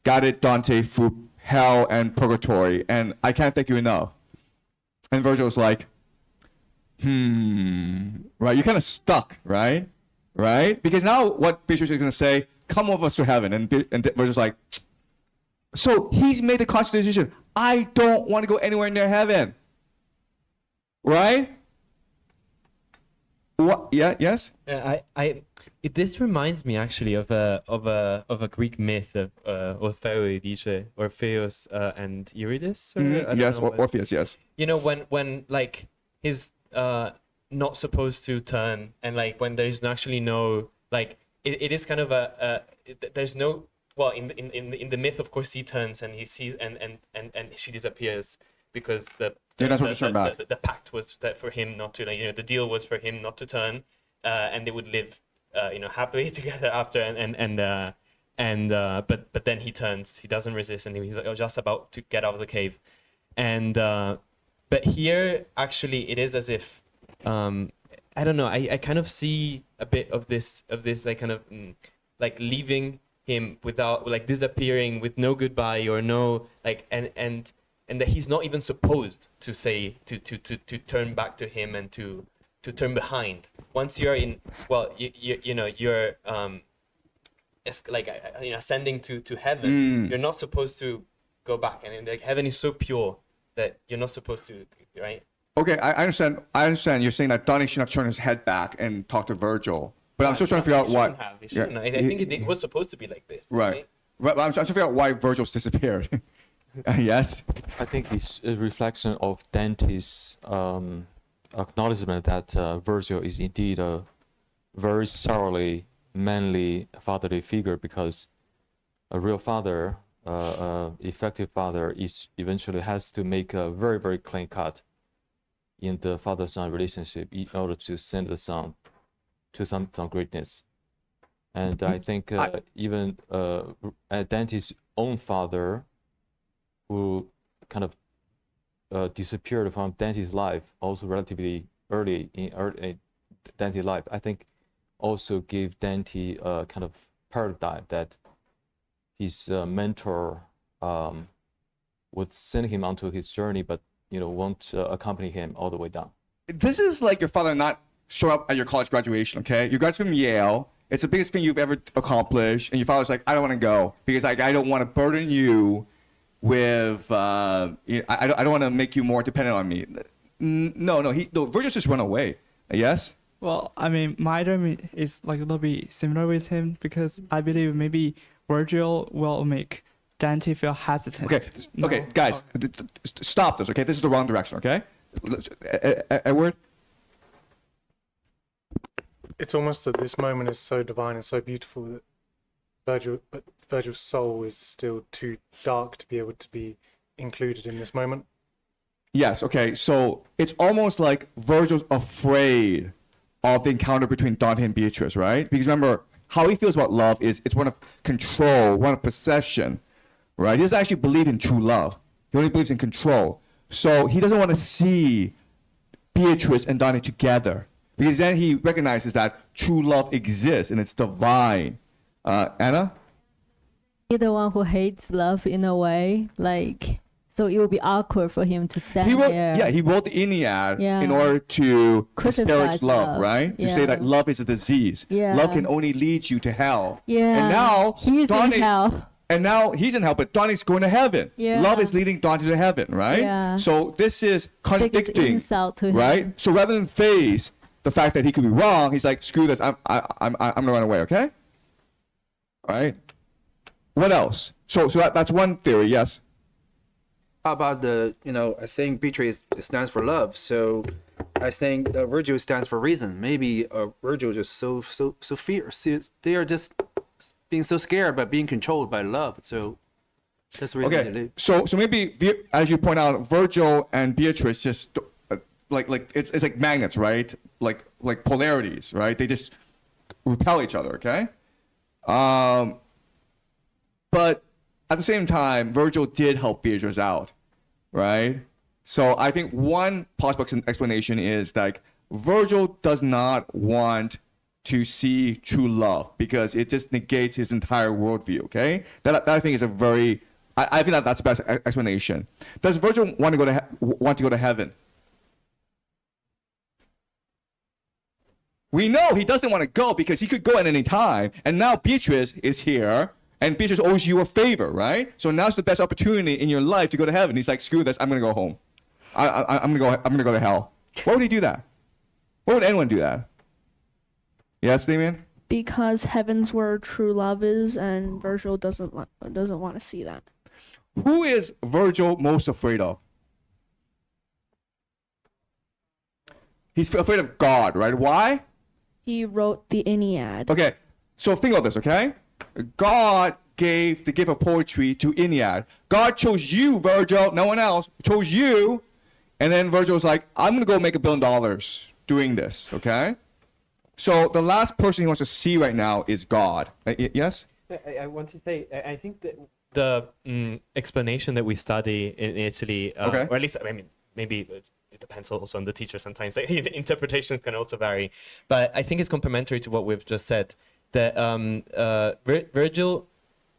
guided Dante through hell and purgatory, and I can't thank you enough. And Virgil's like, right? You're kind of stuck, right? Right? Because now what Beatrice is going to say, come with us to heaven. And Virgil's like, so he's made the conscious decision. I don't want to go anywhere near heaven. Right? What? Yeah, yes? This reminds me actually of a Greek myth of Orpheus and Eurydice. Yes, Orpheus, yes. You know, when like his not supposed to turn, and like when there's actually no, like it is kind of there's no, well, in the myth, of course, he turns and he sees and she disappears, because You're not supposed to turn back. the pact was that for him not to, the deal was for him not to turn, and they would live, happily together after. But then he turns. He doesn't resist, and he's like, just about to get out of the cave, and but here actually it is as if, I don't know. I kind of see a bit of this like kind of like leaving him without, like, disappearing with no goodbye or no, like, and that he's not even supposed to say to turn back to him and to turn behind. Once you're in, well, you're it's like, ascending to heaven. You're not supposed to go back, and like heaven is so pure that you're not supposed to, right? Okay, I understand. You're saying that Dante should have turned his head back and talked to Virgil, but I'm still trying to figure out why. He shouldn't have. I think it was supposed to be like this. Right. But I'm trying to figure out why Virgil's disappeared. Yes. I think it's a reflection of Dante's acknowledgement that Virgil is indeed a very thoroughly manly fatherly figure, because a real father, effective father, eventually has to make a very, very clean cut in the father-son relationship in order to send the son to some greatness. And I think even Dante's own father, who kind of disappeared from Dante's life also relatively early in Dante's life, I think also gave Dante a kind of paradigm that his mentor would send him onto his journey, but won't accompany him all the way down. This is like your father not showing up at your college graduation, okay? You graduated from Yale. It's the biggest thing you've ever accomplished, and your father's like, I don't want to go because I don't want to burden you with, I don't want to make you more dependent on me. No, Virgil just run away. Yes? Well, I mean, my dream is like a little bit similar with him, because I believe maybe Virgil will make Dante feel hesitant. Okay, guys, stop this, okay? This is the wrong direction, okay? Edward? It's almost that this moment is so divine and so beautiful that Virgil's soul is still too dark to be able to be included in this moment. Yes, okay, so it's almost like Virgil's afraid of the encounter between Dante and Beatrice, right? Because remember, how he feels about love is it's one of control, one of possession, right? He doesn't actually believe in true love. He only believes in control. So he doesn't want to see Beatrice and Dante together, because then he recognizes that true love exists and it's divine. Anna? He's the one who hates love in a way, like, so it will be awkward for him to stand there. Yeah, he wrote the Iliad in order to disparage love, right? To say that love is a disease. Yeah. Love can only lead you to hell. Yeah. And now he's in hell. And now he's in hell, but Dante's going to heaven. Yeah. Love is leading Dante to heaven, right? Yeah. So this is contradicting, biggest insult to him. right? So rather than face the fact that he could be wrong, he's like, screw this, I'm gonna run away, okay? All right. What else? So that's one theory, yes. How about I think Beatrice stands for love, so I think Virgil stands for reason. Maybe Virgil just so fierce. They are just being so scared by being controlled by love. So that's the reason they live. So maybe, as you point out, Virgil and Beatrice just like it's like magnets, right? Like polarities, right? They just repel each other, okay? But at the same time, Virgil did help Beatrice out, right? So I think one possible explanation is like Virgil does not want to see true love because it just negates his entire worldview, okay? That I think is a very, I think that's the best explanation. Does Virgil want to go to heaven? We know he doesn't want to go because he could go at any time, and now Beatrice is here. And Beatrice owes you a favor, right? So now's the best opportunity in your life to go to heaven. He's like, screw this, I'm gonna go home. I'm gonna go to hell. Why would he do that? Why would anyone do that? Yes, Damien? Because heaven's where true love is, and Virgil doesn't want to see that. Who is Virgil most afraid of? He's afraid of God, right? Why? He wrote the Iliad. Okay, so think about this, okay? God gave the gift of poetry to Aeneid. God chose you, Virgil, no one else, chose you. And then Virgil was like, I'm going to go make $1 billion doing this, okay? So the last person he wants to see right now is God. Yes? I want to say, I think that the explanation that we study in Italy, Okay. or at least, I mean, maybe it depends also on the teacher sometimes. The interpretations can also vary. But I think it's complementary to what we've just said, that Virgil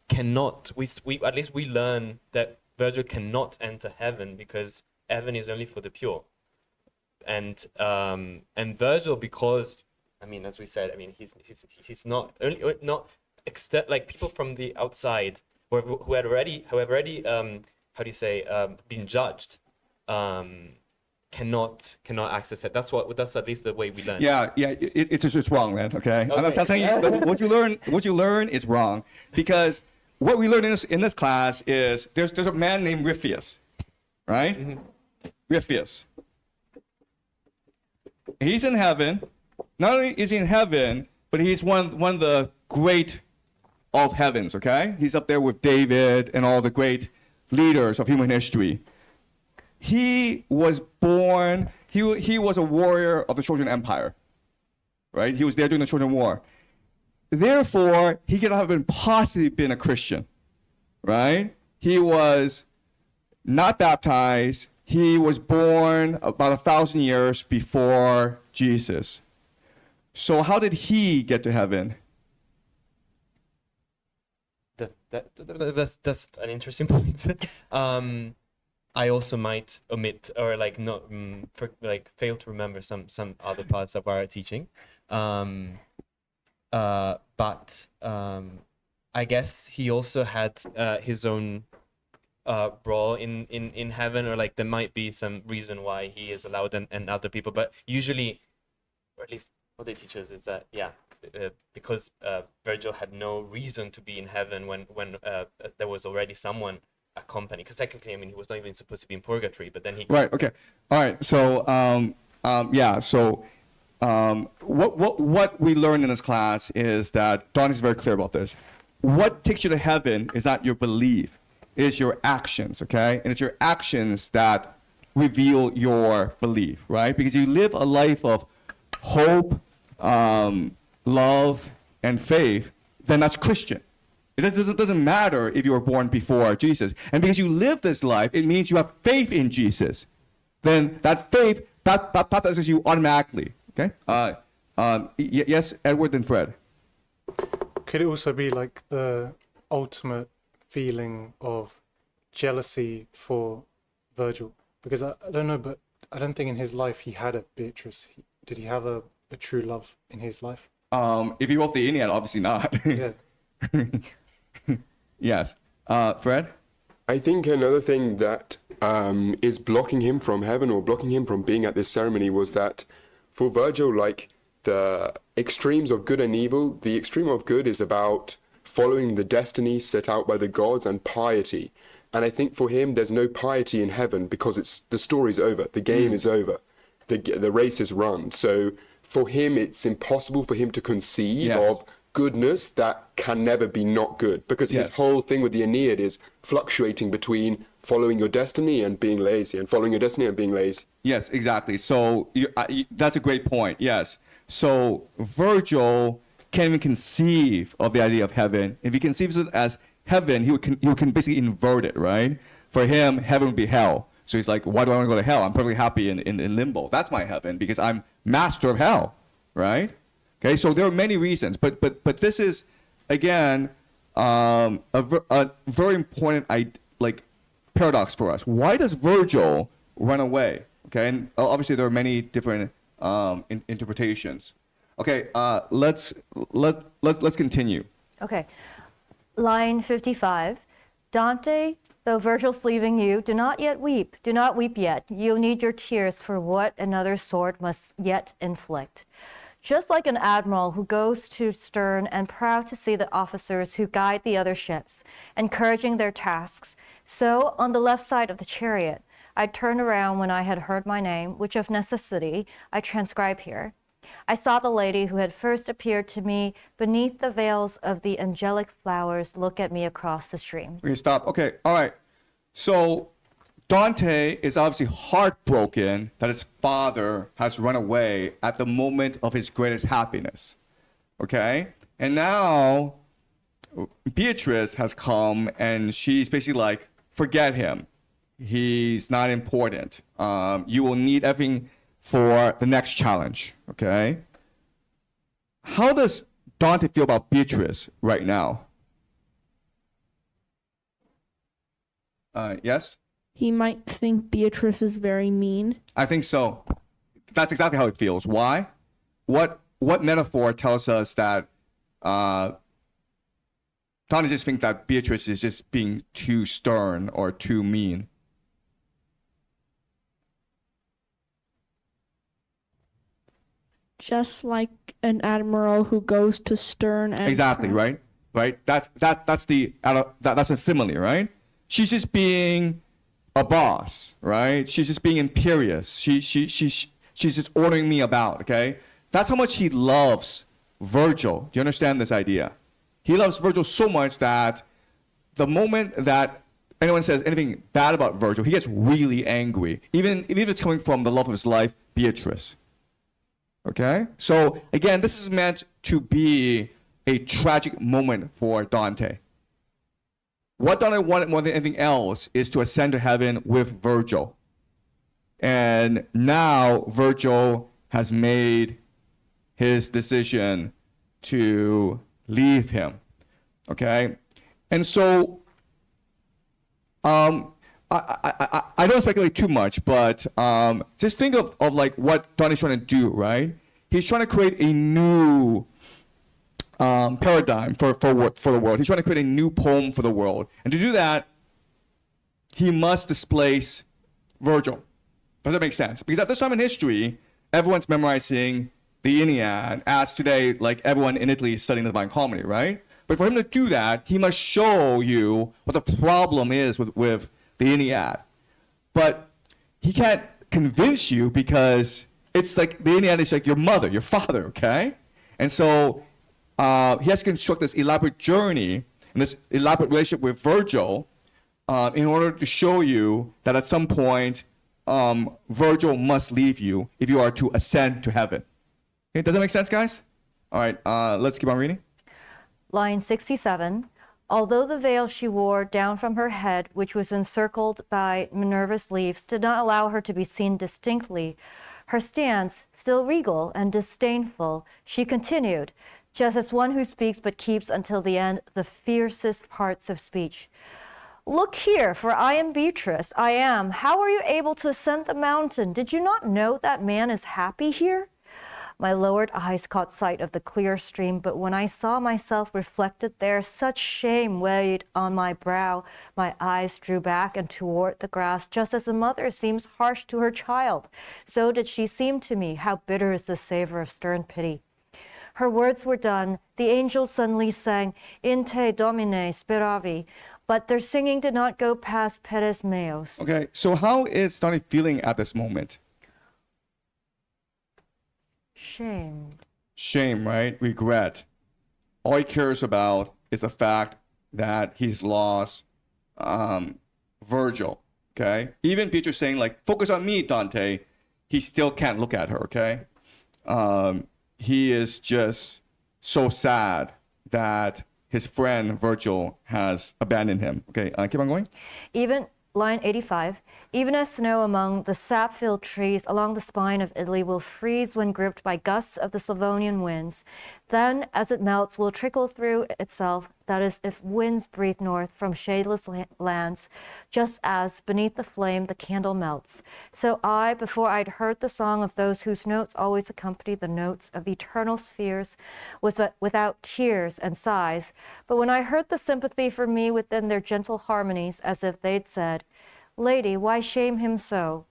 cannot, at least we learn that Virgil cannot enter heaven because heaven is only for the pure. And Virgil, because, I mean, as we said, I mean, he's not only not like people from the outside who had already how do you say been judged, cannot access it. That's at least the way we learn. Yeah, it's just wrong, man. Okay, I'm telling you, what you learn is wrong, because what we learn in this class is there's a man named Ripheus, right? Mm-hmm. Ripheus. He's in heaven. Not only is he in heaven, but he's one of the great of heavens. Okay, he's up there with David and all the great leaders of human history. He was born, he was a warrior of the Trojan Empire, right? He was there during the Trojan War. Therefore, he could not have possibly been a Christian, right? He was not baptized. He was born about 1,000 years before Jesus. So how did he get to heaven? That's an interesting point. I also might omit or like not fail to remember some other parts of our teaching, but I guess he also had his own role in heaven, or like there might be some reason why he is allowed and other people, but usually, or at least what they teach us is that because Virgil had no reason to be in heaven when there was already someone accompany, because technically, I mean, he was not even supposed to be in purgatory, but then he... Right, okay. All right, so, what we learned in this class is that Dante is very clear about this. What takes you to heaven is not your belief, it is your actions, okay? And it's your actions that reveal your belief, right? Because you live a life of hope, love, and faith, then that's Christian. It doesn't matter if you were born before Jesus. And because you live this life, it means you have faith in Jesus. Then that faith baptizes you automatically. Okay? Yes, Edward and Fred. Could it also be like the ultimate feeling of jealousy for Virgil? Because I don't know, but I don't think in his life he had a Beatrice. Did he have a true love in his life? If he wrote the Aeneid, obviously not. Yeah. Yes. Fred? I think another thing that is blocking him from heaven or blocking him from being at this ceremony was that for Virgil, like the extremes of good and evil, the extreme of good is about following the destiny set out by the gods and piety. And I think for him, there's no piety in heaven because the story's over. The game is over. The race is run. So for him, it's impossible for him to conceive of goodness that can never be not good, because his whole thing with the Aeneid is fluctuating between following your destiny and being lazy, and following your destiny and being lazy. Yes, exactly. So that's a great point. Yes. So Virgil can't even conceive of the idea of heaven. If he conceives it as heaven, he can basically invert it, right? For him, heaven would be hell. So he's like, why do I want to go to hell? I'm perfectly happy in limbo. That's my heaven because I'm master of hell, right? Okay, so there are many reasons, but this is, again, a very important paradox for us. Why does Virgil run away? Okay, and obviously there are many different interpretations. Okay, let's continue. Okay, line 55. Dante, though Virgil's leaving you, do not yet weep. Do not weep yet. You'll need your tears for what another sword must yet inflict. Just like an admiral who goes to stern and proud to see the officers who guide the other ships, encouraging their tasks, so on the left side of the chariot, I turned around when I had heard my name, which of necessity I transcribe here. I saw the lady who had first appeared to me beneath the veils of the angelic flowers look at me across the stream. Okay, stop. Okay, all right. So Dante is obviously heartbroken that his father has run away at the moment of his greatest happiness. Okay? And now Beatrice has come and she's basically like, forget him. He's not important. You will need everything for the next challenge. Okay? How does Dante feel about Beatrice right now? Yes? He might think Beatrice is very mean. I think so. That's exactly how it feels. Why? What metaphor tells us that Dante just thinks that Beatrice is just being too stern or too mean? Just like an admiral who goes to stern and Exactly, right? Right? That's a simile, right? She's just being a boss, right? She's just being imperious. She's just ordering me about, okay? That's how much he loves Virgil. Do you understand this idea? He loves Virgil so much that the moment that anyone says anything bad about Virgil, he gets really angry, even if it's coming from the love of his life, Beatrice. Okay? So again, this is meant to be a tragic moment for Dante. What Dante wanted more than anything else is to ascend to heaven with Virgil. And now Virgil has made his decision to leave him. Okay? And so I don't speculate too much, but just think of like what Dante's trying to do, right? He's trying to create a new paradigm for the world. He's trying to create a new poem for the world. And to do that, he must displace Virgil. Does that make sense? Because at this time in history, everyone's memorizing the Iliad, as today, like everyone in Italy is studying the Divine Comedy, right? But for him to do that, he must show you what the problem is with the Iliad. But he can't convince you because it's like the Iliad is like your mother, your father, okay? And so he has to construct this elaborate journey and this elaborate relationship with Virgil in order to show you that at some point Virgil must leave you if you are to ascend to heaven. Okay, does that make sense, guys? All right, let's keep on reading. Line 67. Although the veil she wore down from her head, which was encircled by Minerva's leaves, did not allow her to be seen distinctly, her stance, still regal and disdainful, she continued, just as one who speaks but keeps until the end the fiercest parts of speech. Look here, for I am Beatrice. I am. How are you able to ascend the mountain? Did you not know that man is happy here? My lowered eyes caught sight of the clear stream, but when I saw myself reflected there, such shame weighed on my brow. My eyes drew back and toward the grass, just as a mother seems harsh to her child. So did she seem to me. How bitter is the savor of stern pity. Her words were done. The angels suddenly sang, In te domine speravi, but their singing did not go past pedes meos. Okay, so how is Dante feeling at this moment? Shame. Shame, right? Regret. All he cares about is the fact that he's lost Virgil, okay? Even Beatrice saying, like, focus on me, Dante, he still can't look at her, okay? He is just so sad that his friend Virgil has abandoned him. Okay, keep on going. Even, line 85, even as snow among the sap-filled trees along the spine of Italy will freeze when gripped by gusts of the Slavonian winds. Then, as it melts, will trickle through itself, that is, if winds breathe north from shadeless lands, just as, beneath the flame, the candle melts. So I, before I'd heard the song of those whose notes always accompany the notes of the eternal spheres, was but without tears and sighs, but when I heard the sympathy for me within their gentle harmonies, as if they'd said, Lady, why shame him so?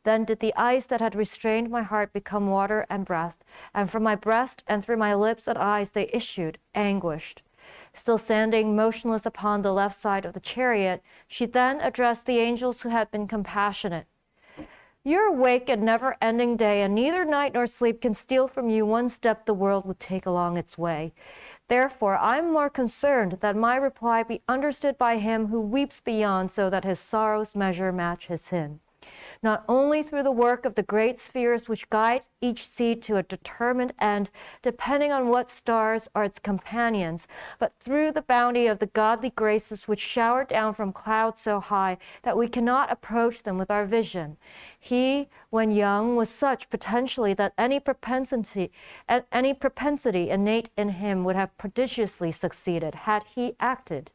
Then did the ice that had restrained my heart become water and breath, and from my breast and through my lips and eyes they issued, anguished. Still standing motionless upon the left side of the chariot, she then addressed the angels who had been compassionate. You're awake a never-ending day, and neither night nor sleep can steal from you one step the world would take along its way. Therefore, I'm more concerned that my reply be understood by him who weeps beyond, so that his sorrow's measure match his sin. Not only through the work of the great spheres which guide each seed to a determined end, depending on what stars are its companions, but through the bounty of the godly graces which shower down from clouds so high that we cannot approach them with our vision. He, when young, was such potentially that any propensity innate in him would have prodigiously succeeded had he acted.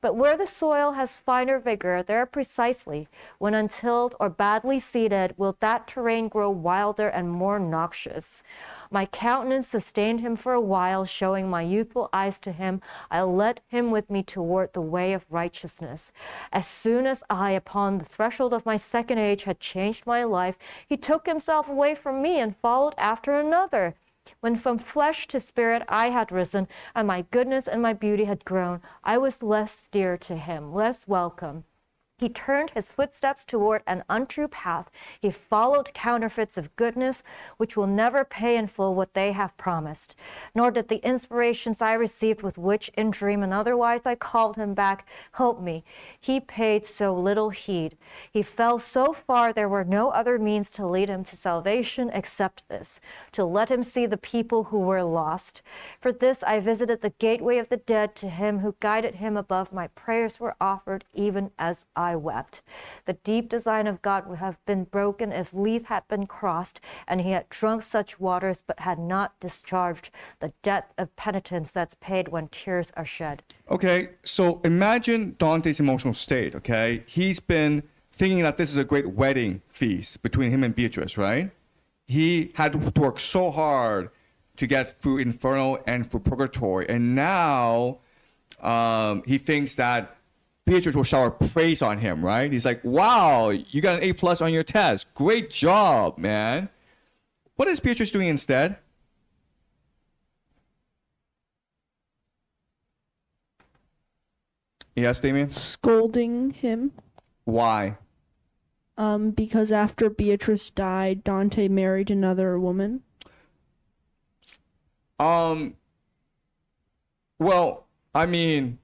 But where the soil has finer vigor, there precisely, when untilled or badly seeded, will that terrain grow wilder and more noxious. My countenance sustained him for a while, showing my youthful eyes to him. I led him with me toward the way of righteousness. As soon as I, upon the threshold of my second age, had changed my life, he took himself away from me and followed after another. When from flesh to spirit I had risen, and my goodness and my beauty had grown, I was less dear to him, less welcome. He turned his footsteps toward an untrue path. He followed counterfeits of goodness, which will never pay in full what they have promised. Nor did the inspirations I received, with which in dream and otherwise I called him back, help me. He paid so little heed. He fell so far there were no other means to lead him to salvation except this, to let him see the people who were lost. For this I visited the gateway of the dead. To him who guided him above, my prayers were offered, even as I wept. The deep design of God would have been broken if Lethe had been crossed, and he had drunk such waters, but had not discharged the debt of penitence that's paid when tears are shed. Okay, so imagine Dante's emotional state, okay? He's been thinking that this is a great wedding feast between him and Beatrice, right? He had to work so hard to get through Inferno and through Purgatory, and now he thinks that Beatrice will shower praise on him, right? He's like, wow, you got an A+ on your test. Great job, man. What is Beatrice doing instead? Yes, Damien? Scolding him. Why? Because after Beatrice died, Dante married another woman. Well, I mean,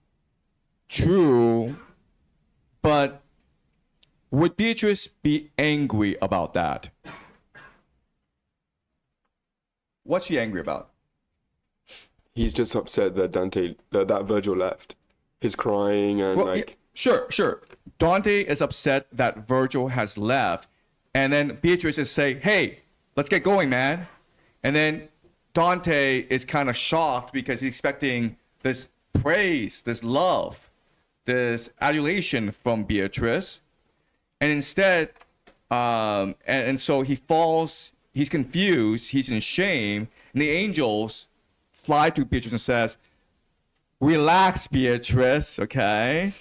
true, but would Beatrice be angry about that? What's she angry about? He's just upset that that Virgil left. He's crying and Well, yeah, sure. Dante is upset that Virgil has left, and then Beatrice is saying, hey, let's get going, man. And then Dante is kind of shocked because he's expecting this praise, this love, this adulation from Beatrice. And instead, and so he falls, he's confused, he's in shame, and the angels fly to Beatrice and says, relax, Beatrice, okay?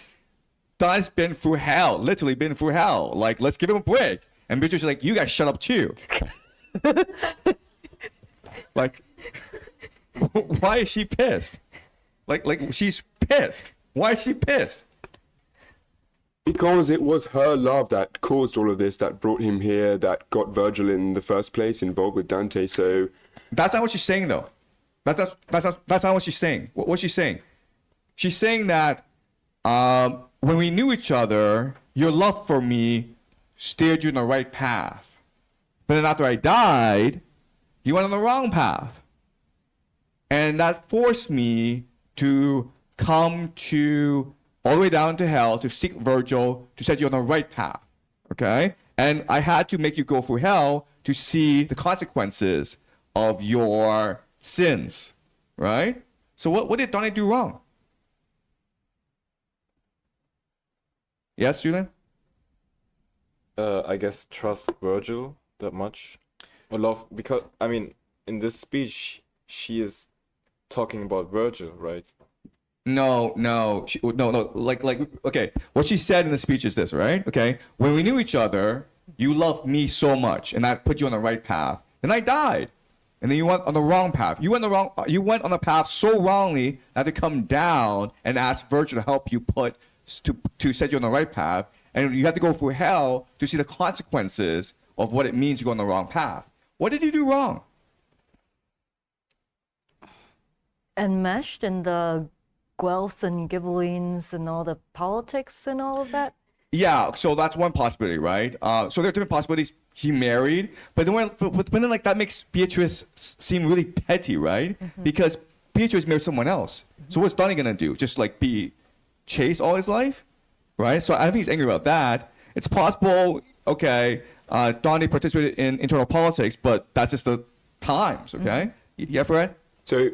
Dante's been through hell, literally been through hell. Like, let's give him a break. And Beatrice is like, you guys shut up too. Like, why is she pissed? Like she's pissed. Why is she pissed? Because it was her love that caused all of this, that brought him here, that got Virgil in the first place involved with Dante. So that's not what she's saying, though. That's not what she's saying. What's she saying? She's saying that when we knew each other, your love for me steered you in the right path. But then after I died, you went on the wrong path. And that forced me to come to all the way down to hell to seek Virgil to set you on the right path. Okay? And I had to make you go through hell to see the consequences of your sins. Right? So what did Dante do wrong? Yes, Julian? I guess trust Virgil that much. Or love, because, I mean, in this speech, she is talking about Virgil, right? No. Like, okay. What she said in the speech is this, right? Okay. When we knew each other, you loved me so much, and that put you on the right path. Then I died, and then you went on the wrong path. You went on the path so wrongly that to come down and ask Virgil to help you to set you on the right path, and you have to go through hell to see the consequences of what it means to go on the wrong path. What did he do wrong? Enmeshed in the Guelphs and Ghibellines and all the politics and all of that? Yeah, so that's one possibility, right? So there are different possibilities. He married, but then like that makes Beatrice seem really petty, right? Because Beatrice married someone else. So what's Donnie gonna do? Just like be chaste all his life, right? So I think he's angry about that. It's possible, okay, Donnie participated in internal politics, but that's just the times, okay? Yeah, Fred? So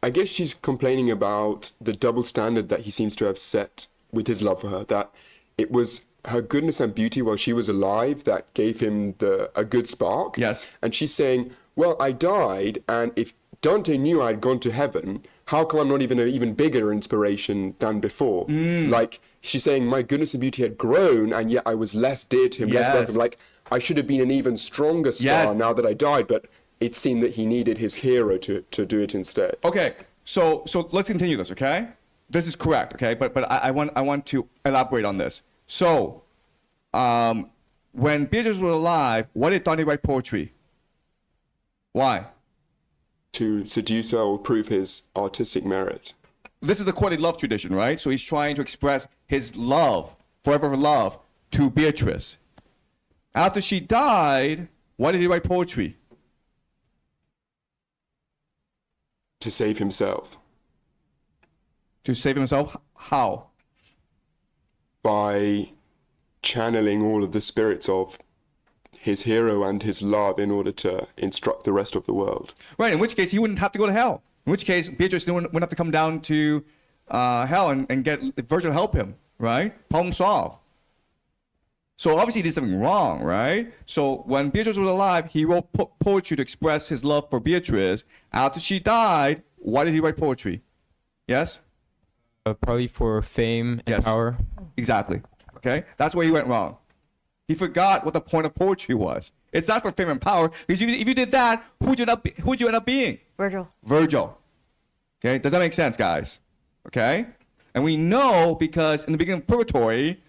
I guess she's complaining about the double standard that he seems to have set with his love for her, that it was her goodness and beauty while she was alive that gave him a good spark. Yes. And she's saying, well, I died, and if Dante knew I'd gone to heaven, how come I'm not even an even bigger inspiration than before? Like, she's saying my goodness and beauty had grown, and yet I was less dear to him, less welcome. Like, I should have been an even stronger star now that I died, but it seemed that he needed his hero to do it instead. Okay, so let's continue this, okay? This is correct, okay? But I want to elaborate on this. So, when Beatrice was alive, why did Dante write poetry? Why? To seduce her or prove his artistic merit. This is the courtly love tradition, right? So he's trying to express his love, forever love, to Beatrice. After she died, why did he write poetry? To save himself. To save himself? How? By channeling all of the spirits of his hero and his love in order to instruct the rest of the world. Right, in which case he wouldn't have to go to hell. In which case Beatrice wouldn't have to come down to hell and get Virgil to help him, right? Problem solved. So obviously he did something wrong, right? So when Beatrice was alive, he wrote poetry to express his love for Beatrice. After she died, why did he write poetry? Yes? Probably for fame and power. Exactly. Okay? That's where he went wrong. He forgot what the point of poetry was. It's not for fame and power, because if you did that, who'd you end up being? Virgil. Okay? Does that make sense, guys? Okay? And we know because in the beginning of Purgatory,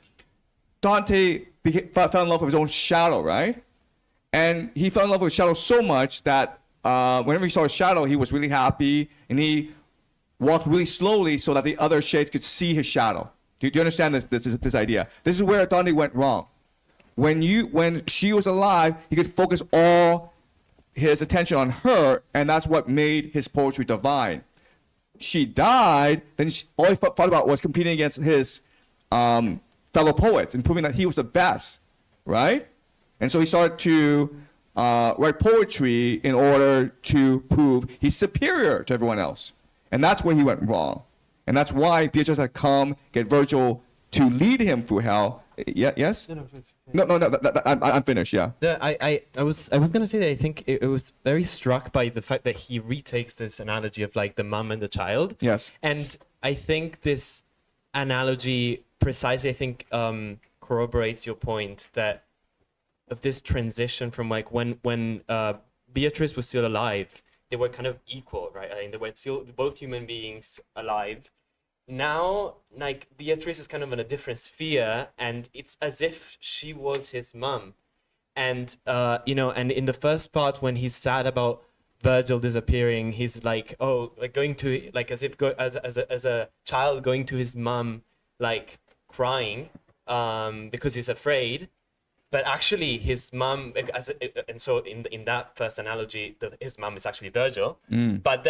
Dante fell in love with his own shadow, right? And he fell in love with his shadow so much that whenever he saw his shadow, he was really happy, and he walked really slowly so that the other shades could see his shadow. Do you understand this idea? This is where Dante went wrong. When she was alive, he could focus all his attention on her, and that's what made his poetry divine. She died, then all he thought about was competing against his fellow poets and proving that he was the best, right? And so he started to write poetry in order to prove he's superior to everyone else. And that's where he went wrong. And that's why Beatrice had come get Virgil to lead him through hell. Yes? No, I'm finished, yeah. I was gonna say that I think it was very struck by the fact that he retakes this analogy of like the mom and the child. Yes. And I think this analogy precisely, I think, corroborates your point that of this transition from like when Beatrice was still alive, they were kind of equal, right? I mean, they were still both human beings alive. Now, like, Beatrice is kind of in a different sphere, and it's as if she was his mom. And, and in the first part, when he's sad about Virgil disappearing, he's like, oh, like going to, like, as if as a child going to his mom, like, crying because he's afraid. But actually, his mom, and so in that first analogy, his mom is actually Virgil. But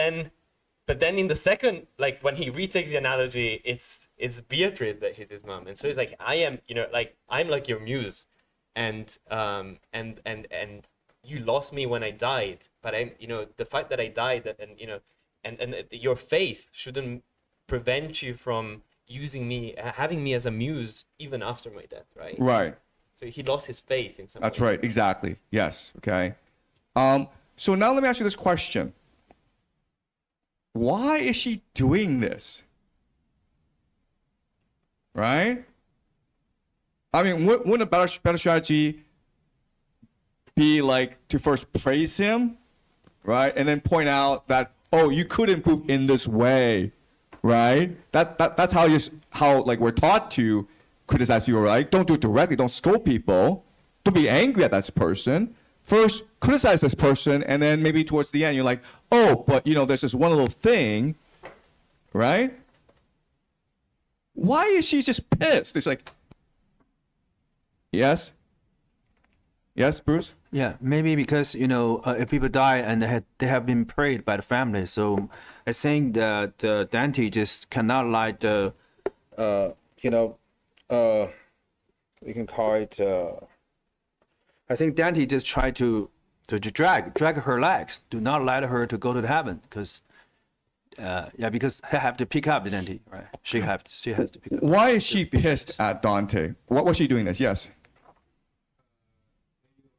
then in the second, like when he retakes the analogy, it's Beatrice that is his mom, and so he's like, I'm like your muse, and you lost me when I died, but I'm, the fact that I died, and your faith shouldn't prevent you from using me, having me as a muse even after my death, right? Right. So he lost his faith in some way. That's right, exactly. Yes, okay. So now let me ask you this question. Why is she doing this? Right? I mean, wouldn't a better strategy be like to first praise him, right? And then point out that, oh, you could improve in this way, right? That's how we're taught to criticize people, right? Don't do it directly. Don't scold people. don't be angry at that person. First, criticize this person, and then maybe towards the end, you're like, oh, but there's this one little thing, right? Why is she just pissed? It's like, yes, Bruce. Yeah, maybe because if people die and they have been prayed by the family, so I think that Dante just cannot like the, we can call it. I think Dante just tried to drag her legs, do not let her to go to the heaven, because because they have to pick up Dante, right? She has to pick up. Why is she pissed at Dante? What was she doing this? Yes.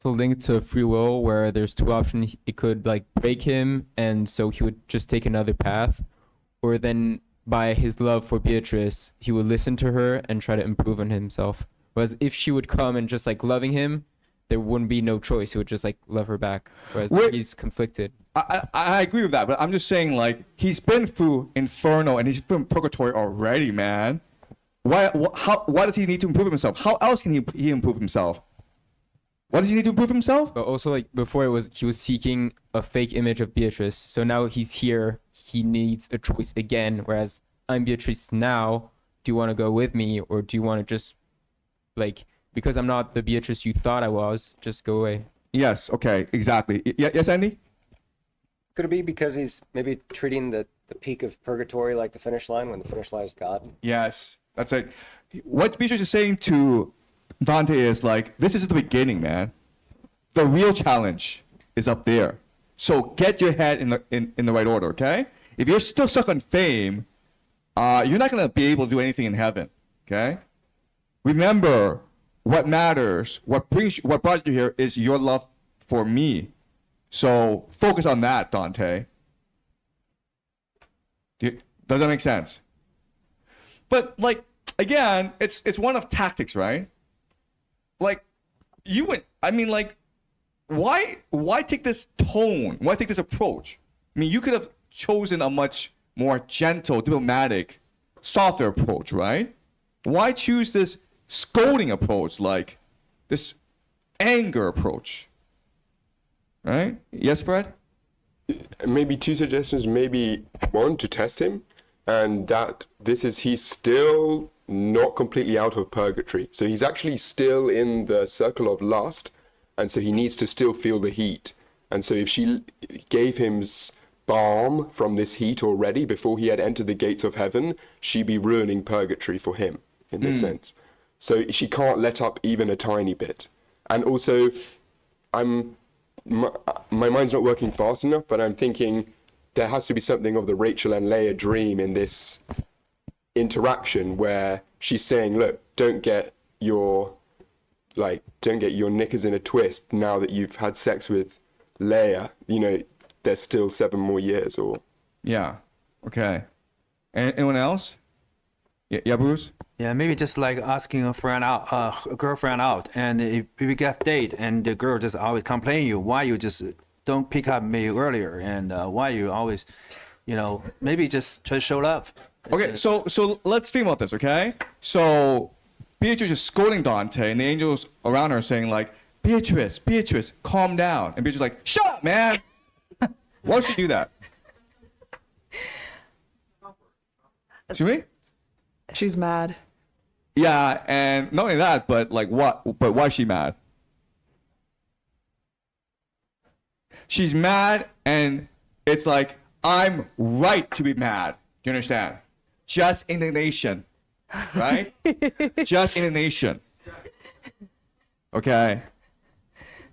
So linked to free will, where there's two options. It could like break him, and so he would just take another path, or then by his love for Beatrice, he would listen to her and try to improve on himself. Whereas if she would come and just like loving him, there wouldn't be no choice. He would just like love her back. Whereas he's conflicted. I agree with that, but I'm just saying, like, he's been through Inferno and he's been Purgatory already, man. Why does he need to improve himself? How else can he improve himself? What does he need to improve himself? But also, like, before he was seeking a fake image of Beatrice. So now he's here. He needs a choice again. Whereas I'm Beatrice now. Do you want to go with me, or do you want to just, like, because I'm not the Beatrice you thought I was, just go away? Yes. Okay. Exactly. Yes, Andy. Could it be because he's maybe treating the peak of Purgatory like the finish line, when the finish line is God? Yes, that's it. What Beatrice is saying to Dante is like, this is the beginning, man. The real challenge is up there. So get your head in the right order, okay? If you're still stuck on fame, you're not gonna be able to do anything in heaven, okay? Remember, what matters, what brought you here is your love for me. So focus on that, Dante. Does that make sense? But like, again, it's one of tactics, right? Like, why take this tone? Why take this approach? I mean, you could have chosen a much more gentle, diplomatic, softer approach, right? Why choose this scolding approach, like this anger approach? Right? Yes, Fred? Maybe two suggestions. Maybe one, to test him, and that he's still not completely out of purgatory. So he's actually still in the circle of lust, and so he needs to still feel the heat. And so if she gave him balm from this heat already before he had entered the gates of heaven, she'd be ruining purgatory for him in this sense. So she can't let up even a tiny bit. And also, my mind's not working fast enough, but I'm thinking there has to be something of the Rachel and Leah dream in this interaction where she's saying, look, don't get your knickers in a twist now that you've had sex with Leia. There's still 7 more years. Or yeah. Okay. Anyone else? Yeah, Bruce? Yeah, maybe just like asking a girlfriend out, and if we get date and the girl just always complain you, why you just don't pick up me earlier, and why you always, maybe just try to show love. Okay, so let's think about this, okay? So Beatrice is scolding Dante, and the angels around her are saying like, Beatrice, calm down. And Beatrice is like, shut up, man. Why would she do that? Excuse me? She's mad. Yeah, and not only that, but like what? But why is she mad? She's mad, and it's like, I'm right to be mad. Do you understand? Just indignation, right? Just indignation. Okay.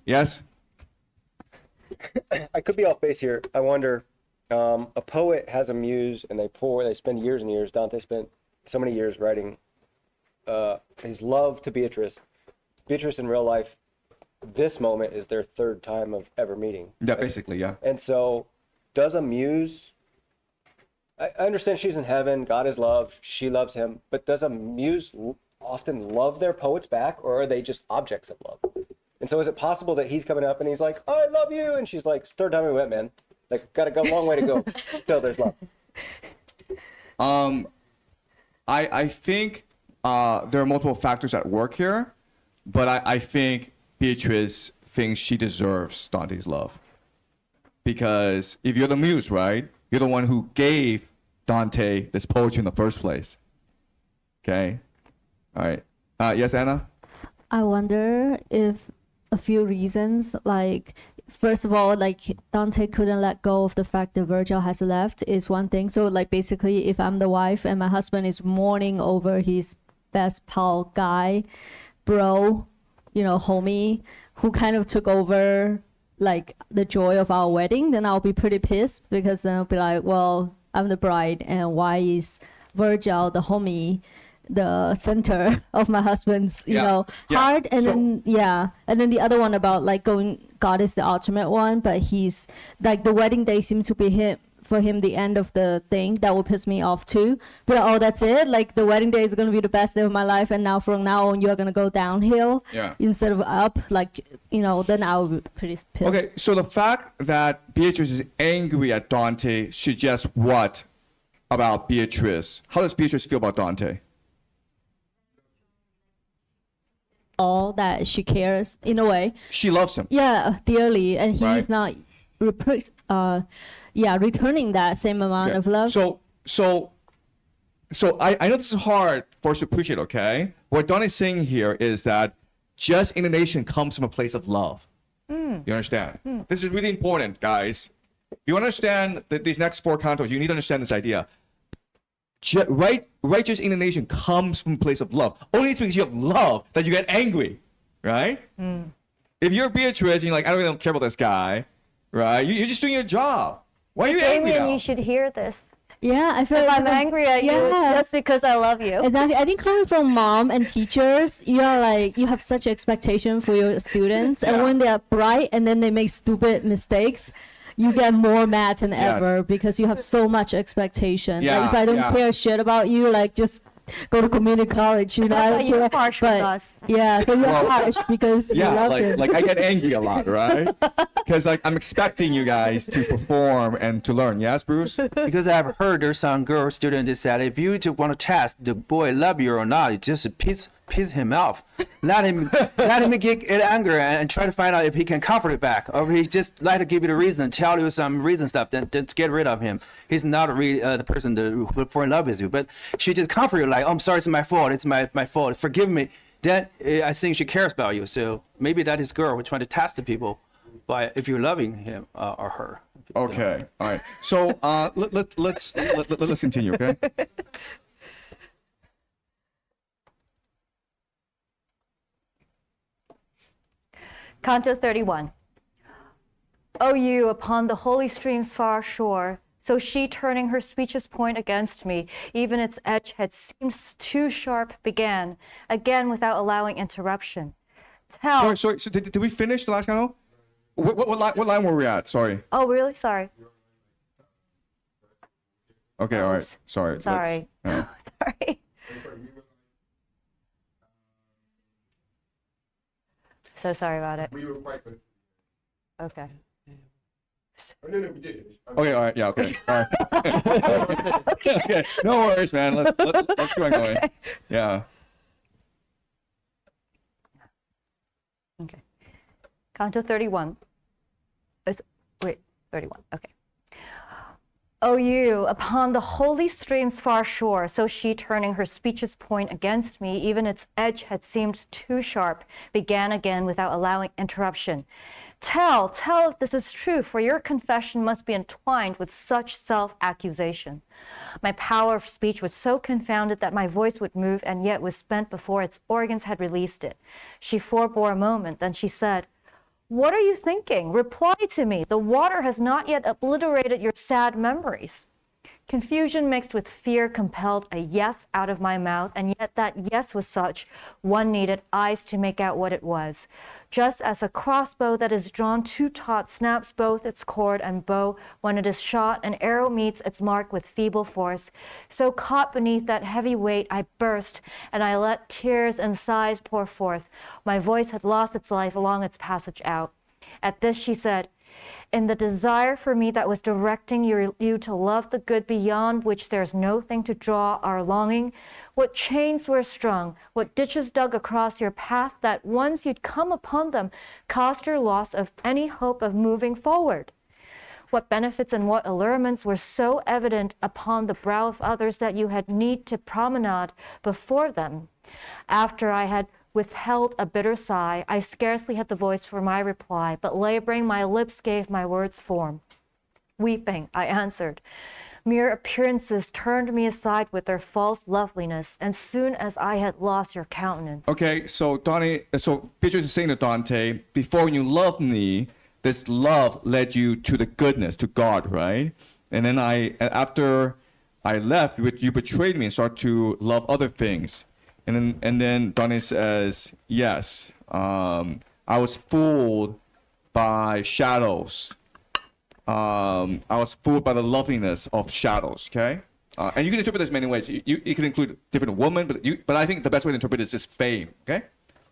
Yes? I could be off base here. I wonder, a poet has a muse, and they spend years and years. Dante spent so many years writing his love to Beatrice. Beatrice in real life, this moment is their 3rd time of ever meeting. Yeah, basically, yeah. And so, does a muse, I understand she's in heaven, God is love, she loves him, but does a muse often love their poets back, or are they just objects of love? And so is it possible that he's coming up and he's like, oh, I love you, and she's like, it's 3rd time we went, man. Like, got to go a long way to go till there's love. I think there are multiple factors at work here, but I think Beatrice thinks she deserves Dante's love. Because if you're the muse, right, you're the one who gave Dante this poetry in the first place. Okay? All right. Yes, Anna? I wonder if a few reasons, like, first of all, like Dante couldn't let go of the fact that Virgil has left is one thing. So like basically if I'm the wife and my husband is mourning over his best pal guy, bro, you know, homie, who kind of took over like the joy of our wedding, then I'll be pretty pissed, because then I'll be like, well, I'm the bride and why is Virgil, the homie, the center of my husband's, you know, heart. And then the other one about like God is the ultimate one, but he's like the wedding day seems to be for him the end of the thing. That would piss me off too. But oh, that's it, like the wedding day is going to be the best day of my life, and now from now on you're going to go downhill instead of up, like, you know, then I would be pretty pissed. Okay, so the fact that Beatrice is angry at Dante suggests what about Beatrice? How does Beatrice feel about Dante? All that she cares in a way. She loves him. Yeah, dearly, and he's not returning that same amount of love. So I know this is hard for us to appreciate, okay? What Don is saying here is that just indignation comes from a place of love. You understand? This is really important, guys. You understand that these next 4 cantos, you need to understand this idea. Righteous indignation comes from a place of love. Only it's because you have love that you get angry, right? If you're Beatrice and you're like, I don't really care about this guy, right? You're just doing your job. Why are you angry now? You should hear this. Yeah, I feel if like I'm angry at you, it's just because I love you. Exactly. I think coming from mom and teachers, you're like, you have such expectation for your students, and when they're bright and then they make stupid mistakes, you get more mad than ever because you have so much expectation. Like if I don't care shit about you, like just go to community college, you know. That's why you're harsh with us. Yeah, so you're harsh because you love it. Like I get angry a lot, right? Because like I'm expecting you guys to perform and to learn. Yes, Bruce? Because I've heard there's some girl student that said if you just want to test the boy love you or not, it just piss him off. Let him get angry and try to find out if he can comfort it back, or if he just like to give you the reason, tell you some reason stuff. Then just get rid of him. He's not really the person who fall in love with you. But she just comfort you like, oh, I'm sorry, it's my fault. It's my fault. Forgive me. Then I think she cares about you. So maybe that is girl who's trying to test the people, by if you're loving him or her. Okay. All right. So let's continue. Okay. Canto 31. O you upon the holy stream's far shore, so she turning her speech's point against me, even its edge had seemed too sharp, began again without allowing interruption. Tell. Sorry. So did we finish the last canto? What line were we at? Sorry. Oh, really? Sorry. Okay. All right. Sorry. Sorry. Sorry. So sorry about it. We were quite good. Okay. Oh, no, we did. Okay, all right, yeah, okay. All right. Okay, no worries, man. Let's keep on going. Okay. Yeah. Okay. Canto 31. Wait, 31. Okay. O you, upon the holy stream's far shore, so she turning her speech's point against me, even its edge had seemed too sharp, began again without allowing interruption. Tell if this is true, for your confession must be entwined with such self-accusation. My power of speech was so confounded that my voice would move and yet was spent before its organs had released it. She forebore a moment, then she said, what are you thinking? Reply to me. The water has not yet obliterated your sad memories. Confusion mixed with fear compelled a yes out of my mouth, and yet that yes was such, one needed eyes to make out what it was. Just as a crossbow that is drawn too taut snaps both its cord and bow when it is shot, an arrow meets its mark with feeble force. So caught beneath that heavy weight, I burst, and I let tears and sighs pour forth. My voice had lost its life along its passage out. At this she said, In the desire for me that was directing you to love the good beyond which there's no thing to draw our longing, what chains were strung, what ditches dug across your path that once you'd come upon them caused your loss of any hope of moving forward. What benefits and what allurements were so evident upon the brow of others that you had need to promenade before them. After I had withheld a bitter sigh, I scarcely had the voice for my reply, but laboring, my lips gave my words form. Weeping, I answered. Mere appearances turned me aside with their false loveliness, and soon as I had lost your countenance. Okay, so Beatrice is saying to Dante, before you loved me, this love led you to the goodness, to God, right? And then after I left, you betrayed me and started to love other things. And then Dante says, yes, I was fooled by shadows. I was fooled by the loveliness of shadows, okay? And you can interpret this many ways. You can include different women, but I think the best way to interpret it is just fame, okay?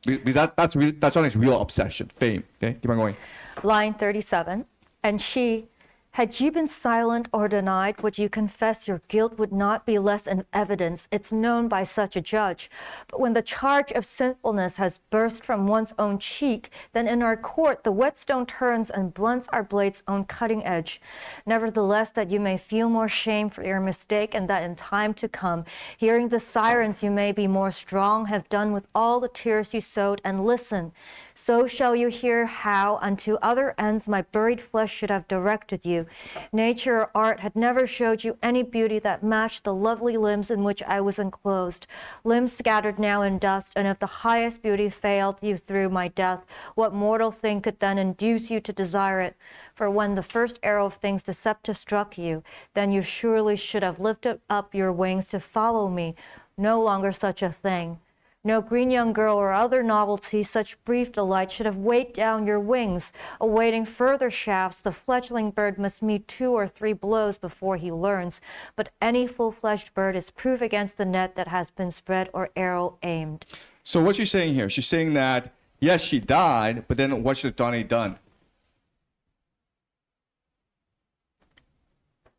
Because that's Dante's real obsession, fame, okay? Keep on going. Line 37, and she, had you been silent or denied what you confess, your guilt would not be less in evidence. It's known by such a judge. But when the charge of sinfulness has burst from one's own cheek, then in our court the whetstone turns and blunts our blade's own cutting edge. Nevertheless, that you may feel more shame for your mistake, and that in time to come, hearing the sirens, you may be more strong, have done with all the tears you sowed, and listen. So shall you hear how unto other ends my buried flesh should have directed you. Nature or art had never showed you any beauty that matched the lovely limbs in which I was enclosed. Limbs scattered now in dust, and if the highest beauty failed you through my death, what mortal thing could then induce you to desire it? For when the first arrow of things deceptive struck you, then you surely should have lifted up your wings to follow me. No longer such a thing. No green young girl or other novelty, such brief delight should have weighed down your wings. Awaiting further shafts, the fledgling bird must meet 2 or 3 blows before he learns. But any full-fledged bird is proof against the net that has been spread or arrow aimed. So what's she saying here? She's saying that, yes, she died, but then what should Dante done?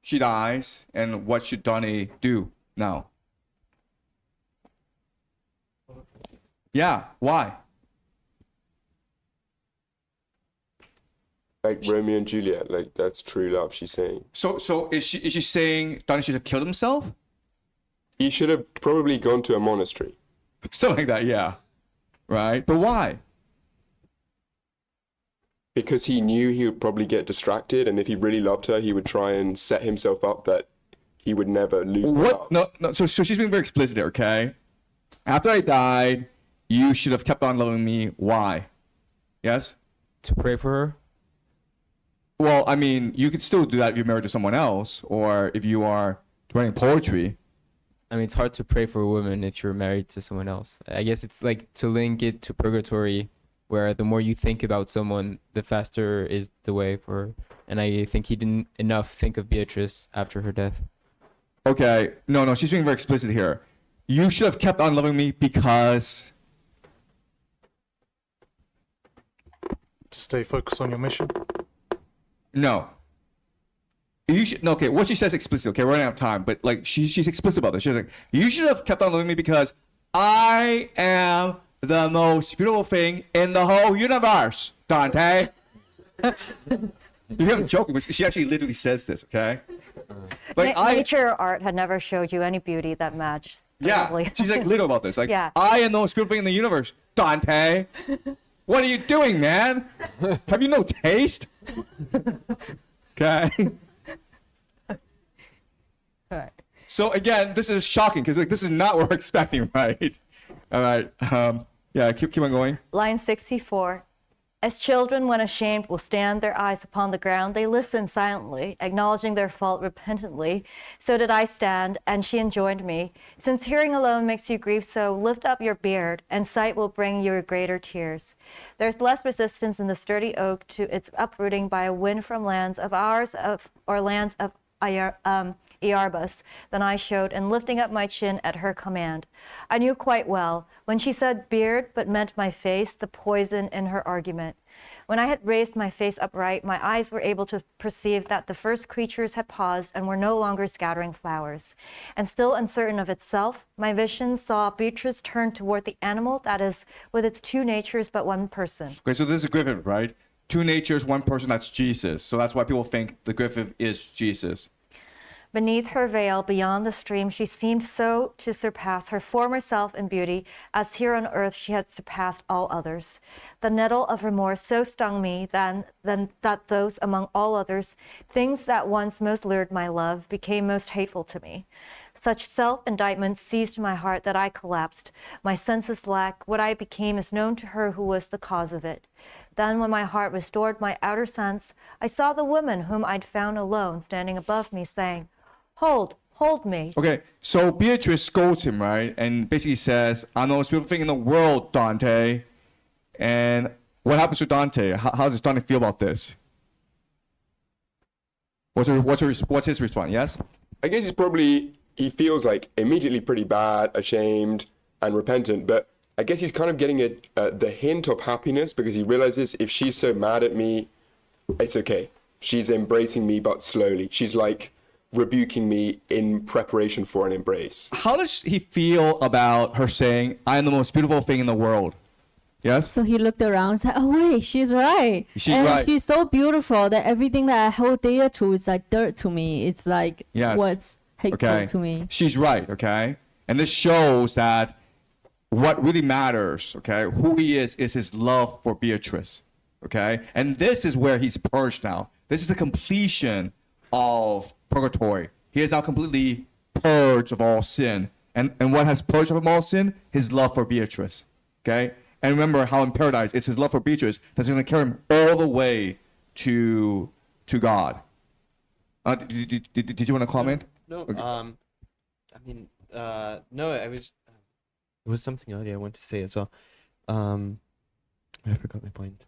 She dies, and what should Dante do now? Yeah, why? Like Romeo and Juliet, like that's true love, she's saying. So is she saying Dante should have killed himself? He should have probably gone to a monastery. Something like that, yeah. Right? But why? Because he knew he would probably get distracted, and if he really loved her, he would try and set himself up that he would never lose the love. No. So she's being very explicit here, okay? After I died, you should have kept on loving me. Why? Yes? To pray for her? Well, I mean, you could still do that if you're married to someone else, or if you are writing poetry. I mean, it's hard to pray for a woman if you're married to someone else. I guess it's like to link it to Purgatory, where the more you think about someone, the faster is the way for her. And I think he didn't enough think of Beatrice after her death. Okay. No, she's being very explicit here. You should have kept on loving me because... To stay focused on your mission? No. You should, no, okay, what she says explicitly, okay, we're running out of time, but like she's explicit about this. She's like, you should have kept on loving me because I am the most beautiful thing in the whole universe, Dante. I'm joking, but she actually literally says this, okay? Like nature or art had never showed you any beauty that matched. Yeah, she's like literal about this. Like, yeah. I am the most beautiful thing in the universe, Dante. What are you doing, man? Have you no taste? Okay. Right. So again, this is shocking because like this is not what we're expecting, right? All right. Yeah, keep on going. Line 64. As children, when ashamed, will stand their eyes upon the ground, they listen silently, acknowledging their fault repentantly. So did I stand, and she enjoined me. Since hearing alone makes you grieve so, lift up your beard, and sight will bring you greater tears. There's less resistance in the sturdy oak to its uprooting by a wind from lands of ours, or lands of Iarbas than I showed in lifting up my chin at her command. I knew quite well, when she said beard but meant my face, the poison in her argument. When I had raised my face upright, my eyes were able to perceive that the first creatures had paused and were no longer scattering flowers. And still uncertain of itself, my vision saw Beatrice turn toward the animal that is with its two natures but one person. Okay, so this is a griffin, right? Two natures, one person, that's Jesus. So that's why people think the griffin is Jesus. Beneath her veil, beyond the stream, she seemed so to surpass her former self in beauty, as here on earth she had surpassed all others. The nettle of remorse so stung me then that those among all others, things that once most lured my love, became most hateful to me. Such self-indictment seized my heart that I collapsed. My senses lack. What I became is known to her who was the cause of it. Then, when my heart restored my outer sense, I saw the woman whom I'd found alone, standing above me, saying, "Hold me." Okay, so Beatrice scolds him, right? And basically says, "I'm the most beautiful thing in the world, Dante." And what happens to Dante? How does Dante feel about this? What's his response? Yes? I guess he feels like immediately pretty bad, ashamed, and repentant, but I guess he's kind of getting the hint of happiness because he realizes if she's so mad at me, it's okay. She's embracing me, but slowly. She's like rebuking me in preparation for an embrace. How does he feel about her saying, "I am the most beautiful thing in the world"? Yes? So he looked around and said, "Oh wait, she's right. She's and right. She's so beautiful that everything that I hold dear to is like dirt to me. It's like Yes. what's hateful Okay. to me." She's right, okay? And this shows that what really matters, okay, who he is his love for Beatrice, okay? And this is where he's purged now. This is the completion of Purgatory. He is now completely purged of all sin. And what has purged of all sin? His love for Beatrice, okay? And remember how in paradise, it's his love for Beatrice that's going to carry him all the way to God. Did you want to comment? No, Okay. no, I was. There was something earlier I wanted to say as well. I forgot my point.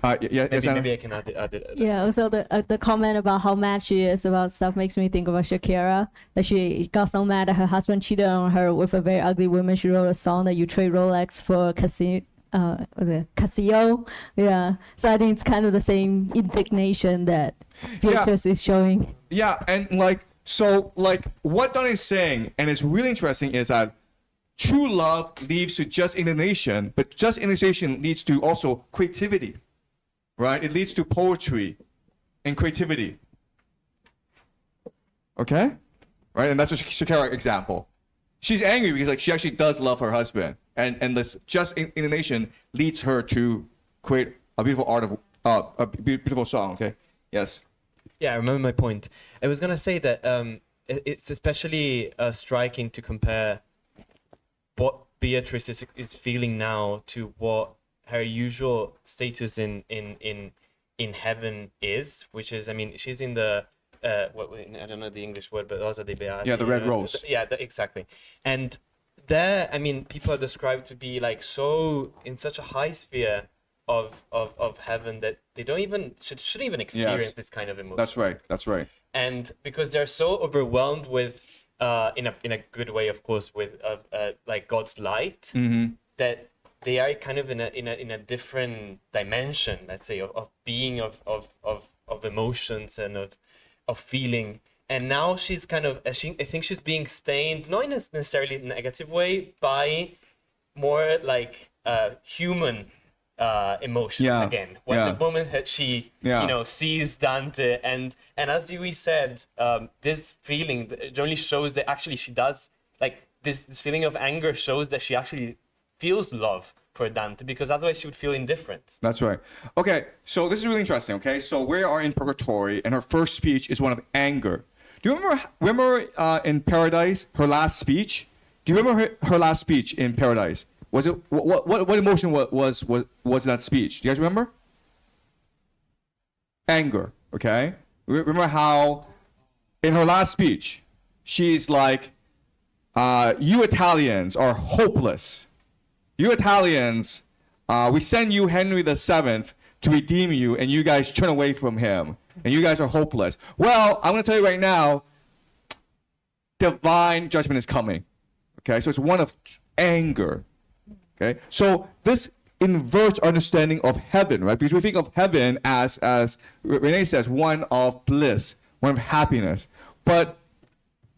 Maybe I can add it. Yeah, also the comment about how mad she is about stuff makes me think about Shakira. That she got so mad that her husband cheated on her with a very ugly woman. She wrote a song that you trade Rolex for Casio. Yeah. So I think it's kind of the same indignation that Beatrice is showing. Yeah, and what Dante is saying, and it's really interesting, is that true love leads to just indignation, but just indignation leads to also creativity, right? It leads to poetry and creativity. Okay? Right? And that's a Shakira example. She's angry because she actually does love her husband, and this just indignation leads her to create a beautiful a beautiful song. Okay? Yes. Yeah, I remember my point. I was gonna say that it's especially striking to compare what Beatrice is feeling now to what her usual status in heaven is, which is, I mean, she's in the I don't know the English word, but Rosa de Beati. Yeah, the red rose. Yeah, exactly. And there, I mean, people are described to be like so in such a high sphere of heaven that they don't even shouldn't even experience this kind of emotion. That's right. And because they're so overwhelmed with in a good way, of course, with like God's light, that they are kind of in a different dimension, let's say, of being, of emotions and of feeling. And now she's kind of, I think she's being stained, not in a necessarily negative way, by more like human emotions again. When the moment that she sees Dante, and as we said, this feeling generally shows that actually she does, like this feeling of anger shows that she actually feels love for Dante, because otherwise she would feel indifference. That's right. Okay, so this is really interesting. Okay, so we are in Purgatory, and her first speech is one of anger. Do you remember in Paradise her last speech? Do you remember her last speech in Paradise? Was it what emotion was that speech? Do you guys remember? Anger. Okay. Remember how in her last speech she's like, "You Italians are hopeless. You Italians, we send you Henry VII to redeem you, and you guys turn away from him, and you guys are hopeless. Well, I'm going to tell you right now, divine judgment is coming. Okay, so it's one of anger. Okay, so this inverts our understanding of heaven, right? Because we think of heaven as Renee says, one of bliss, one of happiness. But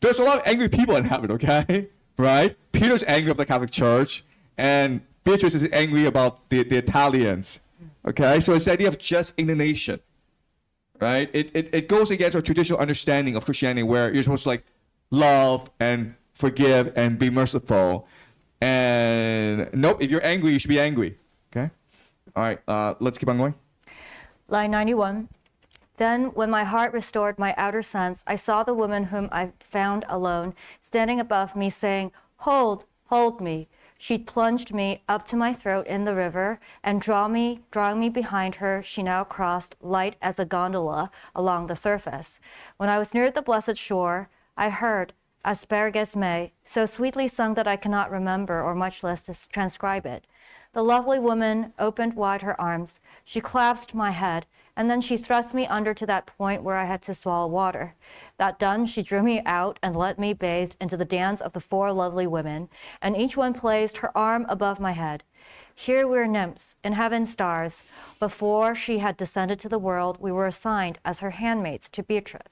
there's a lot of angry people in heaven, okay? Right? Peter's angry about the Catholic Church, and Beatrice is angry about the Italians. Okay, so it's the idea of just indignation, right? It goes against our traditional understanding of Christianity, where you're supposed to like love and forgive and be merciful. And nope, if you're angry, you should be angry. Okay? All right, let's keep on going. Line 91. Then, when my heart restored my outer sense, I saw the woman whom I found alone, standing above me, saying, "Hold, hold me." She plunged me up to my throat in the river, and drawing me behind her, she now crossed, light as a gondola, along the surface. When I was near the blessed shore, I heard Asparagus May, so sweetly sung that I cannot remember, or much less to transcribe it. The lovely woman opened wide her arms. She clasped my head, and then she thrust me under to that point where I had to swallow water. That done, she drew me out and let me bathe into the dance of the 4 lovely women, and each one placed her arm above my head. Here we were nymphs, in heaven's stars. Before she had descended to the world, we were assigned as her handmaids to Beatrice.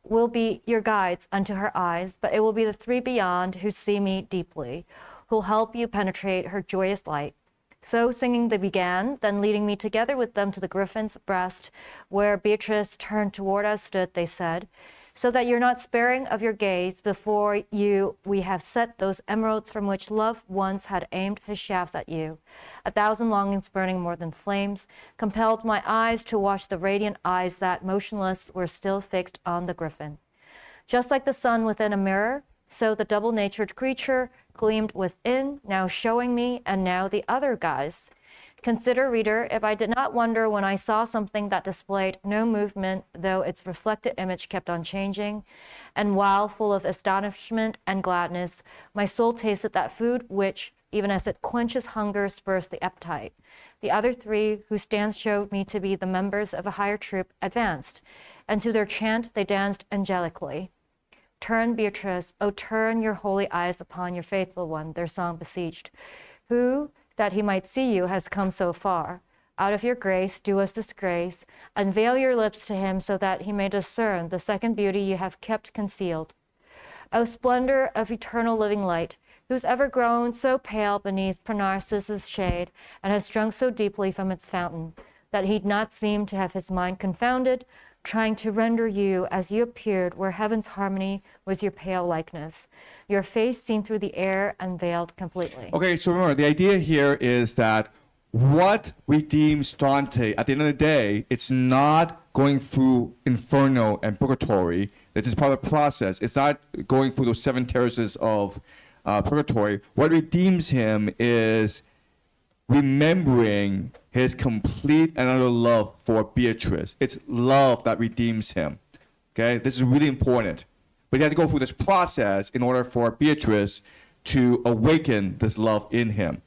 Will be your guides unto her eyes, but it will be the 3 beyond who see me deeply, who'll help you penetrate her joyous light. So singing they began, then leading me together with them to the griffin's breast, where Beatrice turned toward us stood, they said, "So that you're not sparing of your gaze, before you we have set those emeralds from which love once had aimed his shafts at you. 1,000 longings burning more than flames compelled my eyes to watch the radiant eyes that, motionless, were still fixed on the griffin. Just like the sun within a mirror, so the double-natured creature gleamed within, now showing me, and now the other guise. Consider, reader, if I did not wonder when I saw something that displayed no movement, though its reflected image kept on changing, and while full of astonishment and gladness, my soul tasted that food which, even as it quenches hunger, spurs the appetite. The other 3, whose stance showed me to be the members of a higher troop, advanced, and to their chant they danced angelically. Turn, Beatrice, O turn your holy eyes upon your faithful one, their song beseeched, who, that he might see you, has come so far. Out of your grace, do us this grace, unveil your lips to him, so that he may discern the second beauty you have kept concealed. O splendor of eternal living light, who's ever grown so pale beneath Parnassus's shade, and has drunk so deeply from its fountain, that he'd not seem to have his mind confounded, trying to render you as you appeared where heaven's harmony was your pale likeness, your face seen through the air and veiled completely. Okay, so remember, the idea here is that what redeems Dante, at the end of the day, it's not going through Inferno and Purgatory. This is part of the process. It's not going through those 7 terraces of Purgatory. What redeems him is remembering his complete and utter love for Beatrice. It's love that redeems him. Okay, this is really important. But you have to go through this process in order for Beatrice to awaken this love in him.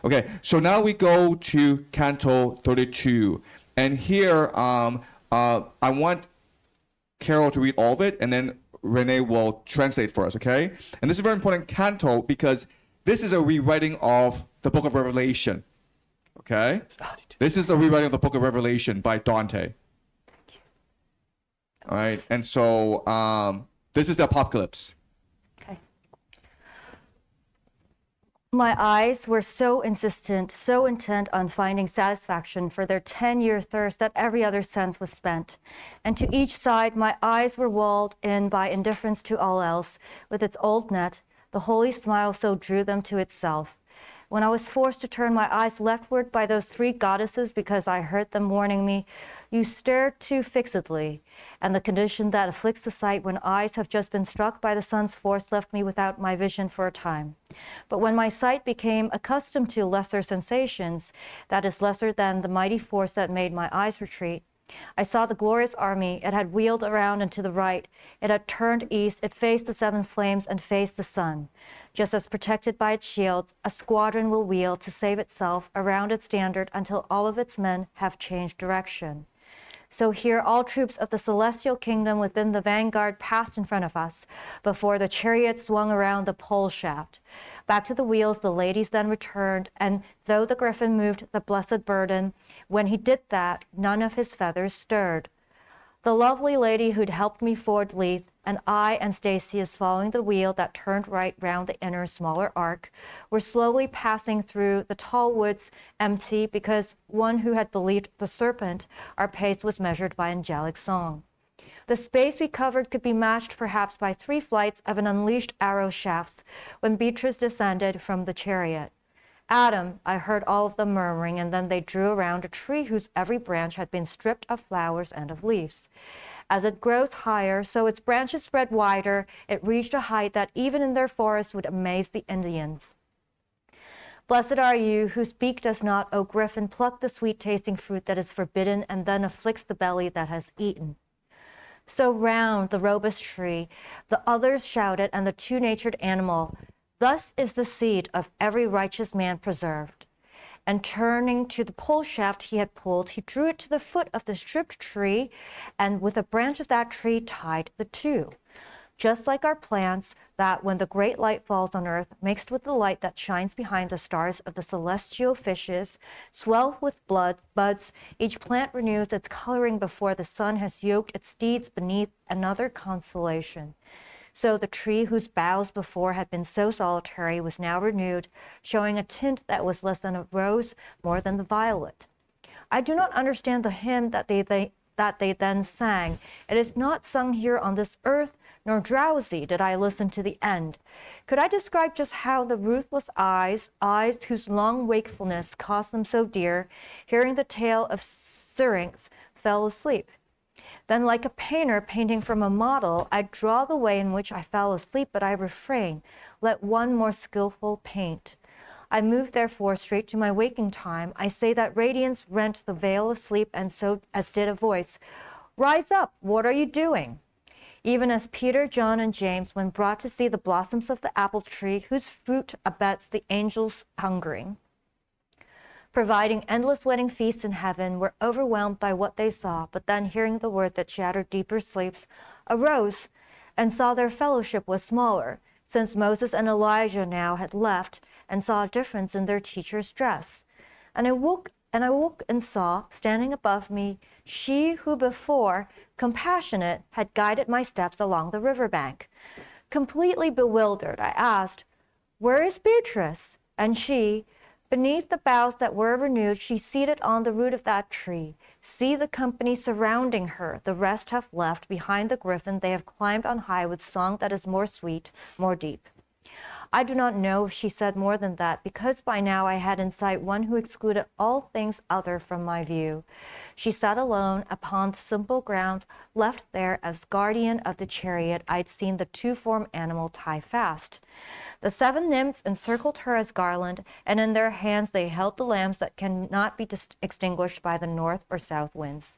Okay, so now we go to Canto 32. And here, I want Carol to read all of it, and then Renee will translate for us, okay? And this is a very important canto because this is a rewriting of the book of Revelation. Okay? This is the rewriting of the book of Revelation by Dante. All right, and so this is the apocalypse. Okay. My eyes were so insistent, so intent on finding satisfaction for their 10-year thirst that every other sense was spent. And to each side, my eyes were walled in by indifference to all else. With its old net, the holy smile so drew them to itself. When I was forced to turn my eyes leftward by those 3 goddesses because I heard them warning me, "You stare too fixedly," and the condition that afflicts the sight when eyes have just been struck by the sun's force left me without my vision for a time. But when my sight became accustomed to lesser sensations, that is lesser than the mighty force that made my eyes retreat, I saw the glorious army. It had wheeled around and to the right. It had turned east. It faced the seven flames and faced the sun. Just as protected by its shields, a squadron will wheel to save itself around its standard until all of its men have changed direction. So here all troops of the celestial kingdom within the vanguard passed in front of us before the chariot swung around the pole shaft. Back to the wheels the ladies then returned, and though the griffin moved the blessed burden, when he did that, none of his feathers stirred. The lovely lady who'd helped me ford Leith, and I and Statius following the wheel that turned right round the inner smaller arc, were slowly passing through the tall woods empty because one who had believed the serpent, our pace was measured by angelic song. The space we covered could be matched perhaps by 3 flights of an unleashed arrow shafts when Beatrice descended from the chariot. Adam, I heard all of them murmuring, and then they drew around a tree whose every branch had been stripped of flowers and of leaves. As it grows higher, so its branches spread wider, it reached a height that even in their forest would amaze the Indians. Blessed are you whose beak does not, O griffin, pluck the sweet-tasting fruit that is forbidden and then afflicts the belly that has eaten. So round the robust tree, the others shouted, and the two-natured animal, thus is the seed of every righteous man preserved. And turning to the pole shaft he had pulled, he drew it to the foot of the stripped tree, and with a branch of that tree tied the two. Just like our plants, that when the great light falls on earth, mixed with the light that shines behind the stars of the celestial fishes, swell with buds, each plant renews its coloring before the sun has yoked its steeds beneath another constellation. So the tree whose boughs before had been so solitary was now renewed, showing a tint that was less than a rose, more than the violet. I do not understand the hymn that they then sang. It is not sung here on this earth, nor drowsy did I listen to the end. Could I describe just how the ruthless eyes whose long wakefulness cost them so dear, hearing the tale of Syrinx, fell asleep? Then, like a painter painting from a model, I draw the way in which I fell asleep, but I refrain. Let one more skillful paint. I move, therefore, straight to my waking time. I say that radiance rent the veil of sleep, and so as did a voice, rise up, what are you doing? Even as Peter, John, and James, when brought to see the blossoms of the apple tree, whose fruit abets the angels' hungering, providing endless wedding feasts in heaven, were overwhelmed by what they saw, but then hearing the word that shattered deeper sleeps, arose and saw their fellowship was smaller, since Moses and Elijah now had left, and saw a difference in their teacher's dress. And I woke and saw, standing above me, she who before, compassionate, had guided my steps along the riverbank. Completely bewildered, I asked, "Where is Beatrice?" And she, beneath the boughs that were renewed, she seated on the root of that tree. See the company surrounding her. The rest have left behind the griffin. They have climbed on high with song that is more sweet, more deep. I do not know if she said more than that, because by now I had in sight one who excluded all things other from my view. She sat alone upon the simple ground, left there as guardian of the chariot I'd seen the two-formed animal tie fast. The 7 nymphs encircled her as garland, and in their hands they held the lamps that cannot be extinguished by the north or south winds.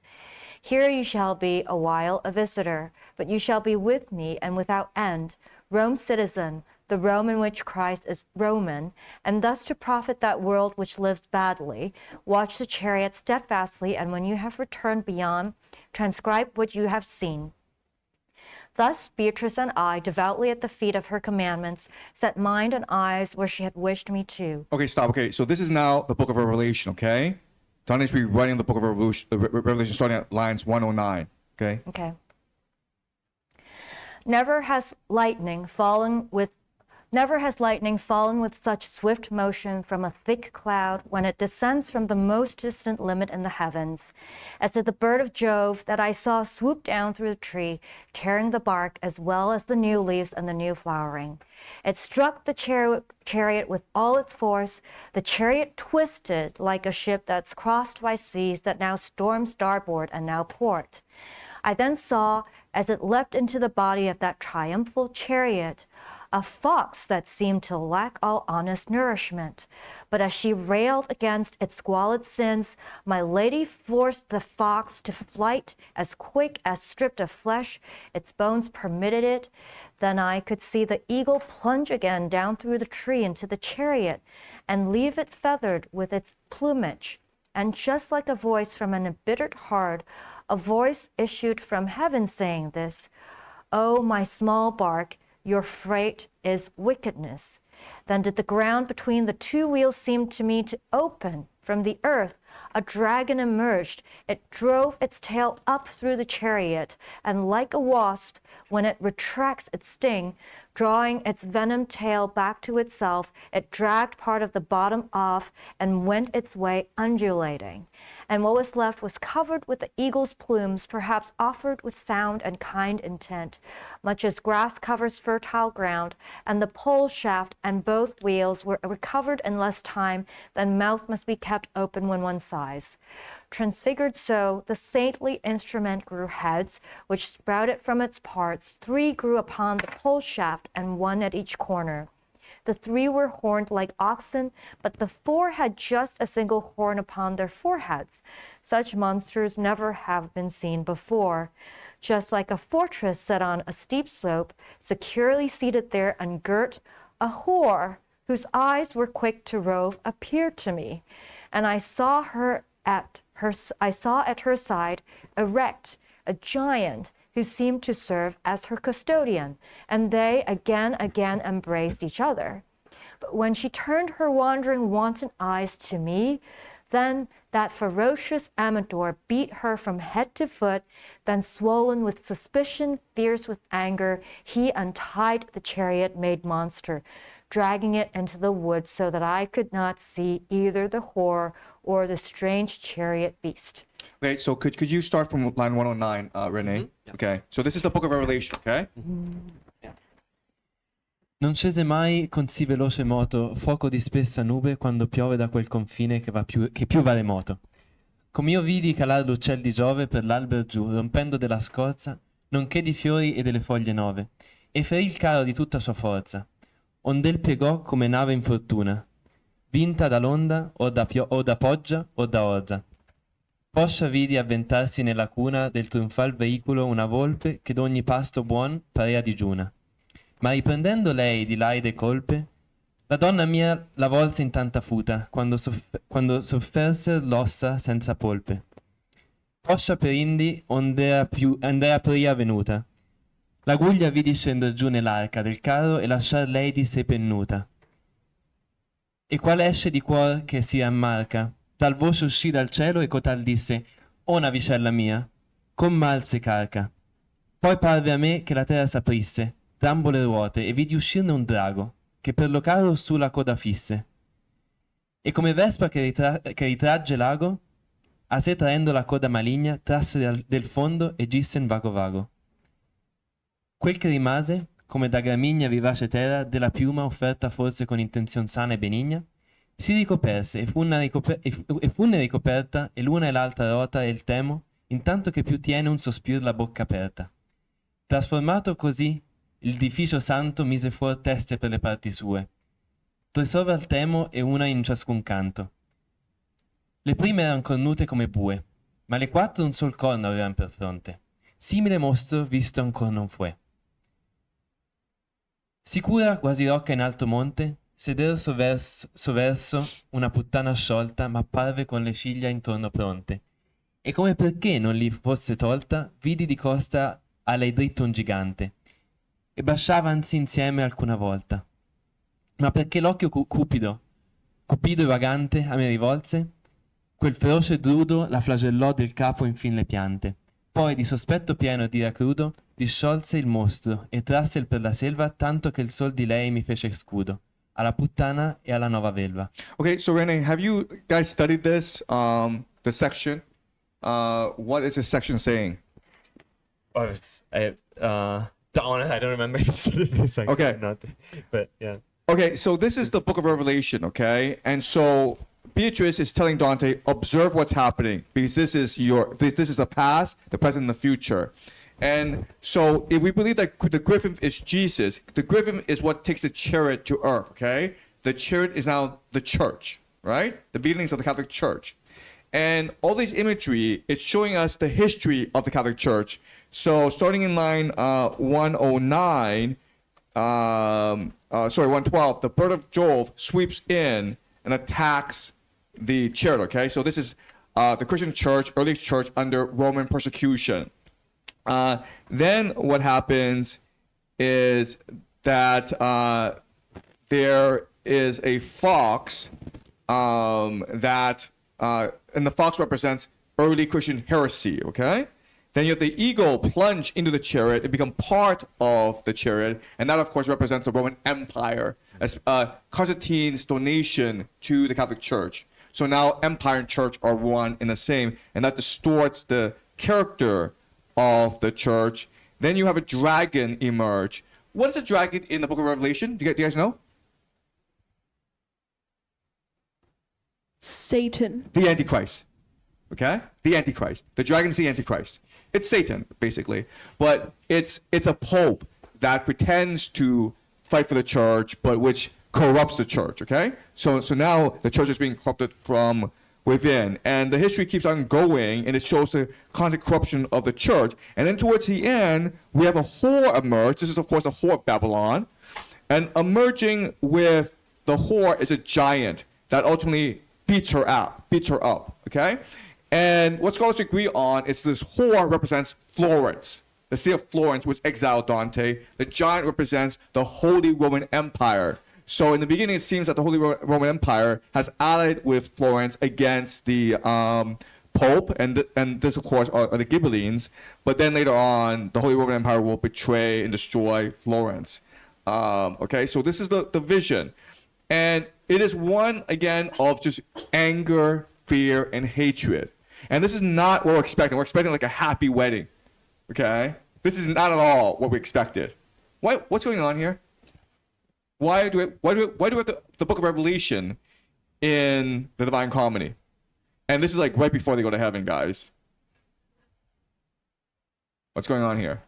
Here you shall be a while a visitor, but you shall be with me and without end, Rome's citizen, the Rome in which Christ is Roman, and thus to profit that world which lives badly, watch the chariot steadfastly, and when you have returned beyond, transcribe what you have seen. Thus Beatrice and I, devoutly at the feet of her commandments, set mind and eyes where she had wished me to. Okay, stop. Okay, so this is now the book of Revelation, okay? Dante's rewriting the book of Revelation starting at lines 109, okay? Okay. Never has lightning fallen with such swift motion from a thick cloud when it descends from the most distant limit in the heavens, as did the bird of Jove that I saw swoop down through the tree, tearing the bark as well as the new leaves and the new flowering. It struck the chariot with all its force. The chariot twisted like a ship that's crossed by seas that now storm starboard and now port. I then saw, as it leapt into the body of that triumphal chariot, a fox that seemed to lack all honest nourishment. But as she railed against its squalid sins, my lady forced the fox to flight as quick as stripped of flesh its bones permitted it. Then I could see the eagle plunge again down through the tree into the chariot and leave it feathered with its plumage. And just like a voice from an embittered heart, a voice issued from heaven saying this, "Oh, my small bark, your freight is wickedness." Then did the ground between the two wheels seem to me to open. From the earth a dragon emerged. It drove its tail up through the chariot, and like a wasp, when it retracts its sting, drawing its venom tail back to itself, it dragged part of the bottom off and went its way undulating. And what was left was covered with the eagle's plumes, perhaps offered with sound and kind intent, much as grass covers fertile ground, and the pole shaft and both wheels were recovered in less time than mouth must be kept open when one sighs. Transfigured so, the saintly instrument grew heads, which sprouted from its parts. 3 grew upon the pole shaft, and 1 at each corner. The 3 were horned like oxen, but the 4 had just a single horn upon their foreheads. Such monsters never have been seen before. Just like a fortress set on a steep slope, securely seated there and girt, a whore, whose eyes were quick to rove, appeared to me, and I saw at her side, erect, a giant who seemed to serve as her custodian, and they again embraced each other. But when she turned her wandering, wanton eyes to me, then that ferocious Amador beat her from head to foot. Then, swollen with suspicion, fierce with anger, he untied the chariot made monster, dragging it into the woods so that I could not see either the whore or the strange chariot beast. Okay, so could you start from line 109, Renee? Okay, so this is the book of Revelation, okay? Non scese mai con sì veloce moto fuoco di spessa nube quando piove da quel confine che più va remoto. Com'io vidi calar l'uccel di Giove per l'alber giù, rompendo della scorza, nonché di fiori e delle foglie nove, e ferì il carro di tutta sua forza, ond'el piegò come nave infortuna, vinta dall'onda o da poggia o da orza. Poscia vidi avventarsi nella cuna del trionfal veicolo una volpe che d'ogni pasto buon parea digiuna. Ma riprendendo lei di laide colpe, la donna mia la volse in tanta futa, quando sofferser l'ossa senza polpe. Poscia per indi ond'era pria venuta. La guglia vidi scender giù nell'arca del carro e lasciar lei di sé pennuta. E qual esce di cuor che si ammarca, tal voce uscì dal cielo e cotal disse, «O navicella mia, con mal se carca». Poi parve a me che la terra s'aprisse, trambo le ruote, e vidi uscirne un drago, che per lo carro su la coda fisse. E come vespa che ritragge l'ago, a sé traendo la coda maligna, trasse del fondo e gisse in vago vago. Quel che rimase, come da gramigna vivace terra, della piuma offerta forse con intenzion sana e benigna, si ricoperse e funne ricoperta, e l'una e l'altra rota e il temo, intanto che più tiene un sospir la bocca aperta. Trasformato così, l'edificio santo mise fuor teste per le parti sue, 3 sovra al temo e una in ciascun canto. Le prime eran cornute come bue, ma le 4 un sol corno avevan per fronte. Simile mostro visto ancor non fue. Sicura, quasi rocca in alto monte, seder soverso una puttana sciolta, ma parve con le ciglia intorno pronte. E come perché non gli fosse tolta, vidi di costa a lei dritto un gigante, e basciavansi insieme alcuna volta. Ma perché l'occhio cupido e vagante a me rivolse, quel feroce drudo la flagellò del capo infin le piante. Poi di sospetto pieno e d'ira crudo, disciolse il mostro e trasse per la selva, tanto che il sol di lei mi fece scudo, alla puttana e alla nuova velva. Okay, so Renee, have you guys studied this, the section? What is this section saying? Oh, I don't remember if you studied this actually Okay. or not, but yeah. Okay, so this is the book of Revelation, okay? And so Beatrice is telling Dante, observe what's happening, because this is the past, the present, and the future. And so if we believe that the griffin is Jesus, the griffin is what takes the chariot to earth, okay? The chariot is now the church, right? The beginnings of the Catholic Church. And all this imagery, it's showing us the history of the Catholic Church. So starting in line 109, 112, the bird of Jove sweeps in and attacks the chariot, okay? So this is the Christian church, early church under Roman persecution. Then what happens is that there is a fox and the fox represents early Christian heresy, okay? Then you have the eagle plunge into the chariot and become part of the chariot, and that, of course, represents the Roman Empire as Constantine's donation to the Catholic Church. So now empire and church are one and the same, and that distorts the character of the church. Then you have a dragon emerge. What is a dragon in the book of Revelation? Do you guys know? Satan. The Antichrist. Okay? The Antichrist. The dragon is the Antichrist. It's Satan, basically. But it's a pope that pretends to fight for the church, but which corrupts the church, okay? So now the church is being corrupted from within. And the history keeps on going, and it shows the constant corruption of the church. And then towards the end, we have a whore emerge. This is, of course, a whore of Babylon. And emerging with the whore is a giant that ultimately beats her up, okay? And what scholars agree on is this whore represents Florence, the city of Florence, which exiled Dante. The giant represents the Holy Roman Empire. So in the beginning, it seems that the Holy Roman Empire has allied with Florence against the Pope, and this, of course, are the Ghibellines. But then later on, the Holy Roman Empire will betray and destroy Florence. Okay, so this is the vision. And it is one, again, of just anger, fear, and hatred. And this is not what we're expecting. We're expecting like a happy wedding. Okay? This is not at all what we expected. What's going on here? Why do we have the book of Revelation in the Divine Comedy? And this is like right before they go to heaven, guys. What's going on here?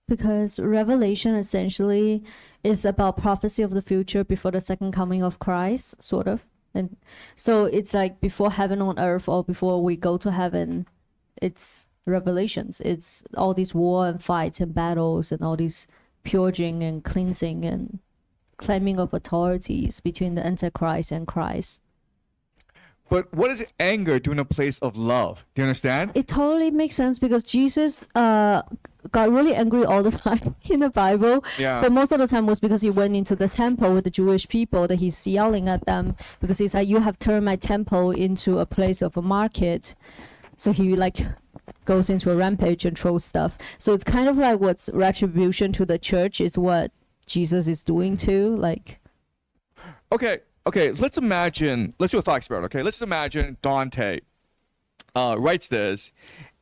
Because Revelation essentially is about prophecy of the future before the second coming of Christ, sort of. And so it's like before heaven on earth, or before we go to heaven, it's revelations. It's all these war and fights and battles and all these purging and cleansing and claiming of authorities between the Antichrist and Christ. But what does anger do in a place of love? Do you understand? It totally makes sense because Jesus got really angry all the time in the Bible. Yeah. But most of the time was because he went into the temple with the Jewish people that he's yelling at them because he said, "You have turned my temple into a place of a market." So he like goes into a rampage and throws stuff. So it's kind of like what's retribution to the church is what Jesus is doing too. Like. Okay, let's do a thought experiment, okay? Let's imagine Dante writes this,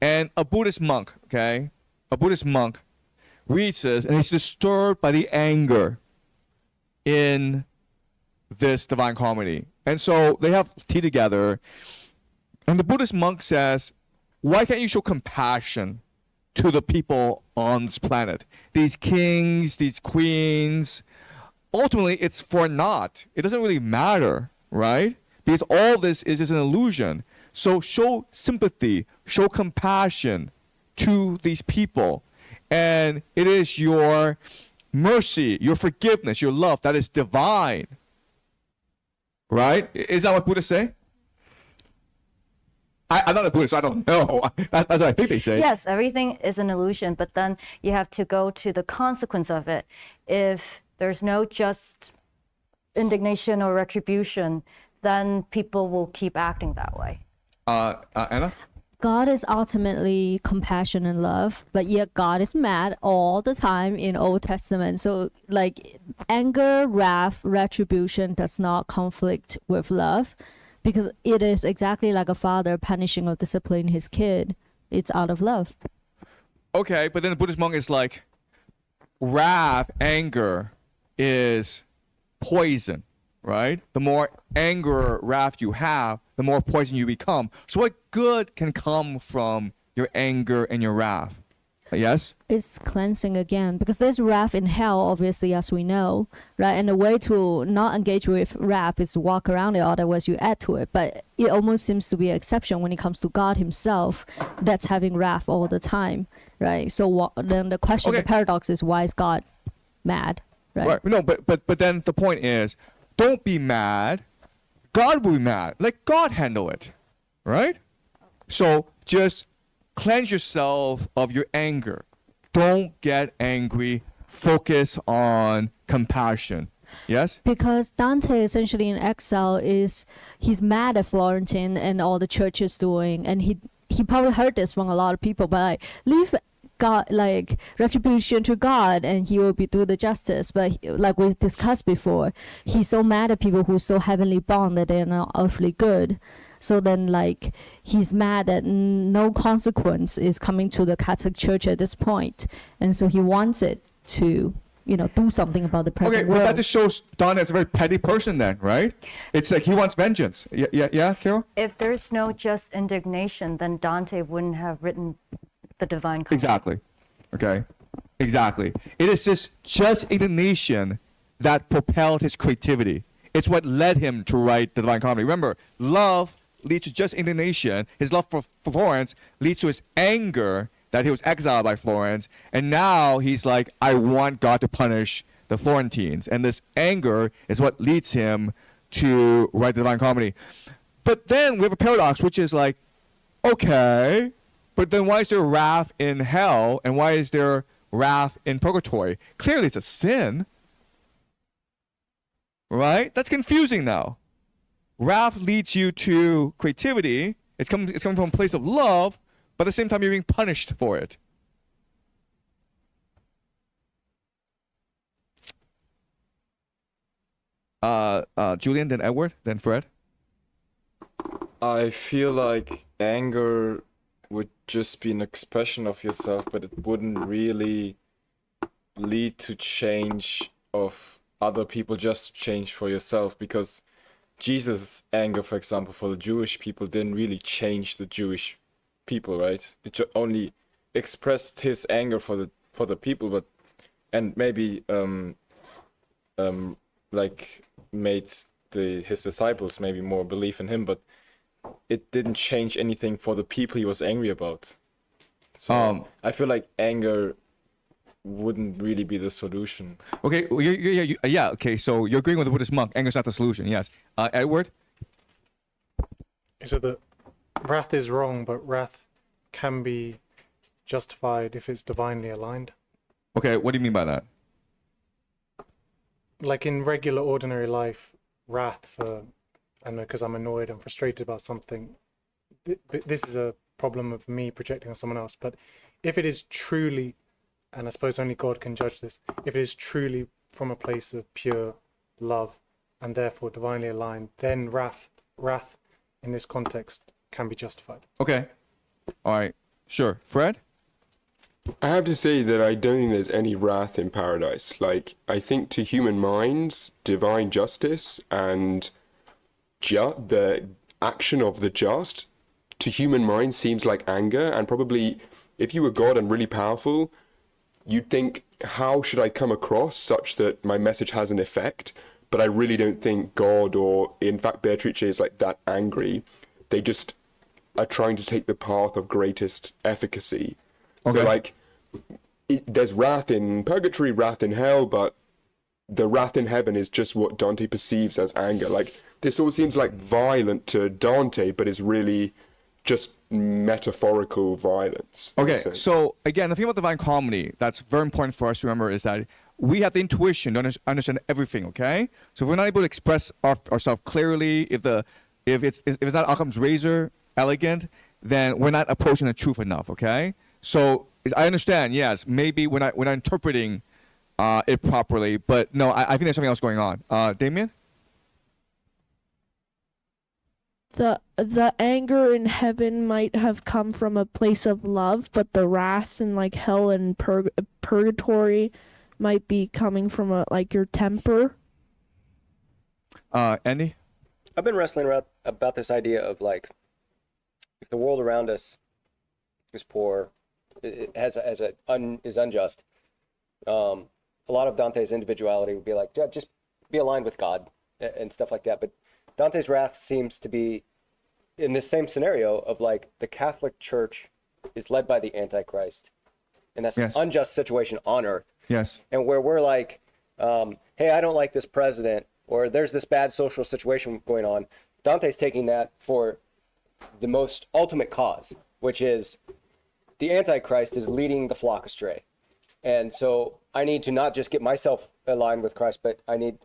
and a Buddhist monk, okay? A Buddhist monk reads this, and he's disturbed by the anger in this Divine Comedy. And so they have tea together, and the Buddhist monk says, "Why can't you show compassion to the people on this planet? These kings, these queens, ultimately it's for naught. It doesn't really matter, right? Because all this is just an illusion. So show sympathy, show compassion to these people. And it is your mercy, your forgiveness, your love that is divine." Right? Is that what Buddhists say? I'm not a Buddhist, so I don't know. That's what I think they say. Yes, everything is an illusion, but then you have to go to the consequence of it. If there's no just indignation or retribution, then people will keep acting that way. Anna? God is ultimately compassion and love, but yet God is mad all the time in Old Testament. So like anger, wrath, retribution does not conflict with love because it is exactly like a father punishing or disciplining his kid. It's out of love. Okay, but then the Buddhist monk is like, wrath, anger is poison, right? The more anger, wrath you have, the more poison you become. So what good can come from your anger and your wrath? Yes? It's cleansing again, because there's wrath in hell, obviously, as we know, right? And the way to not engage with wrath is walk around it, otherwise you add to it. But it almost seems to be an exception when it comes to God himself, that's having wrath all the time, right? So then the question, the paradox is, why is God mad, right? No, but then the point is, don't be mad. God will be mad. Let God handle it, right? So just cleanse yourself of your anger. Don't get angry. Focus on compassion. Yes? Because Dante, essentially in exile, he's mad at Florentine and all the church is doing, and he probably heard this from a lot of people, but like, leave God, like, retribution to God, and he will do the justice. But like we discussed before, he's so mad at people who's so heavenly bound that they're not earthly good. So then, like, he's mad that no consequence is coming to the Catholic Church at this point, and so he wants it to, do something about the present world. Well, that just shows Dante as a very petty person then, right? It's like he wants vengeance. Yeah, Carol? If there's no just indignation, then Dante wouldn't have written the Divine Comedy. Exactly. Okay. Exactly. It is this just indignation that propelled his creativity. It's what led him to write the Divine Comedy. Remember, love leads to just indignation. His love for Florence leads to his anger that he was exiled by Florence. And now he's like, I want God to punish the Florentines. And this anger is what leads him to write the Divine Comedy. But then we have a paradox, which is like, okay, but then why is there wrath in hell and why is there wrath in purgatory? Clearly it's a sin, right? That's confusing now. Wrath leads you to creativity. It's coming from a place of love, but at the same time you're being punished for it. Julian, then Edward, then Fred. I feel like anger would just be an expression of yourself, but it wouldn't really lead to change of other people, just change for yourself, because Jesus' anger, for example, for the Jewish people didn't really change the Jewish people, right? It only expressed his anger for the people, but and maybe like made his disciples maybe more believe in him, but it didn't change anything for the people he was angry about. So I feel like anger wouldn't really be the solution. Okay, yeah, okay, so you're agreeing with the Buddhist monk. Anger's not the solution, yes. Edward? Is it that wrath is wrong, but wrath can be justified if it's divinely aligned? Okay, what do you mean by that? Like in regular, ordinary life, wrath for, I don't know, because I'm annoyed and frustrated about something, this is a problem of me projecting on someone else. But if it is truly, and I suppose only God can judge this, if it is truly from a place of pure love and therefore divinely aligned, then wrath in this context can be justified. Okay. All right. Sure. Fred? I have to say that I don't think there's any wrath in paradise. Like, I think to human minds, divine justice and the action of the just, to human minds seems like anger. And probably if you were God and really powerful, you'd think, how should I come across such that my message has an effect? But I really don't think God, or in fact Beatrice, is like that angry. They just are trying to take the path of greatest efficacy. Okay. So like, there's wrath in purgatory, wrath in hell, but the wrath in heaven is just what Dante perceives as anger. Like, this all seems like violent to Dante, but is really just metaphorical violence. Okay, so again, the thing about Divine Comedy that's very important for us to remember is that we have the intuition to understand everything, okay? So if we're not able to express ourselves clearly, if it's not Occam's razor elegant, then we're not approaching the truth enough, okay? So I understand, yes, maybe we're not interpreting it properly, but no, I think there's something else going on. Damien? The anger in heaven might have come from a place of love, but the wrath in like hell and purgatory might be coming from like your temper. Andy? I've been wrestling around about this idea of like, if the world around us is poor, it is unjust. A lot of Dante's individuality would be like, yeah, just be aligned with God and stuff like that. But Dante's wrath seems to be in this same scenario of like the Catholic Church is led by the Antichrist, and that's Yes. an unjust situation on earth. Yes. And where we're like, hey, I don't like this president, or there's this bad social situation going on. Dante's taking that for the most ultimate cause, which is the Antichrist is leading the flock astray. And so I need to not just get myself aligned with Christ,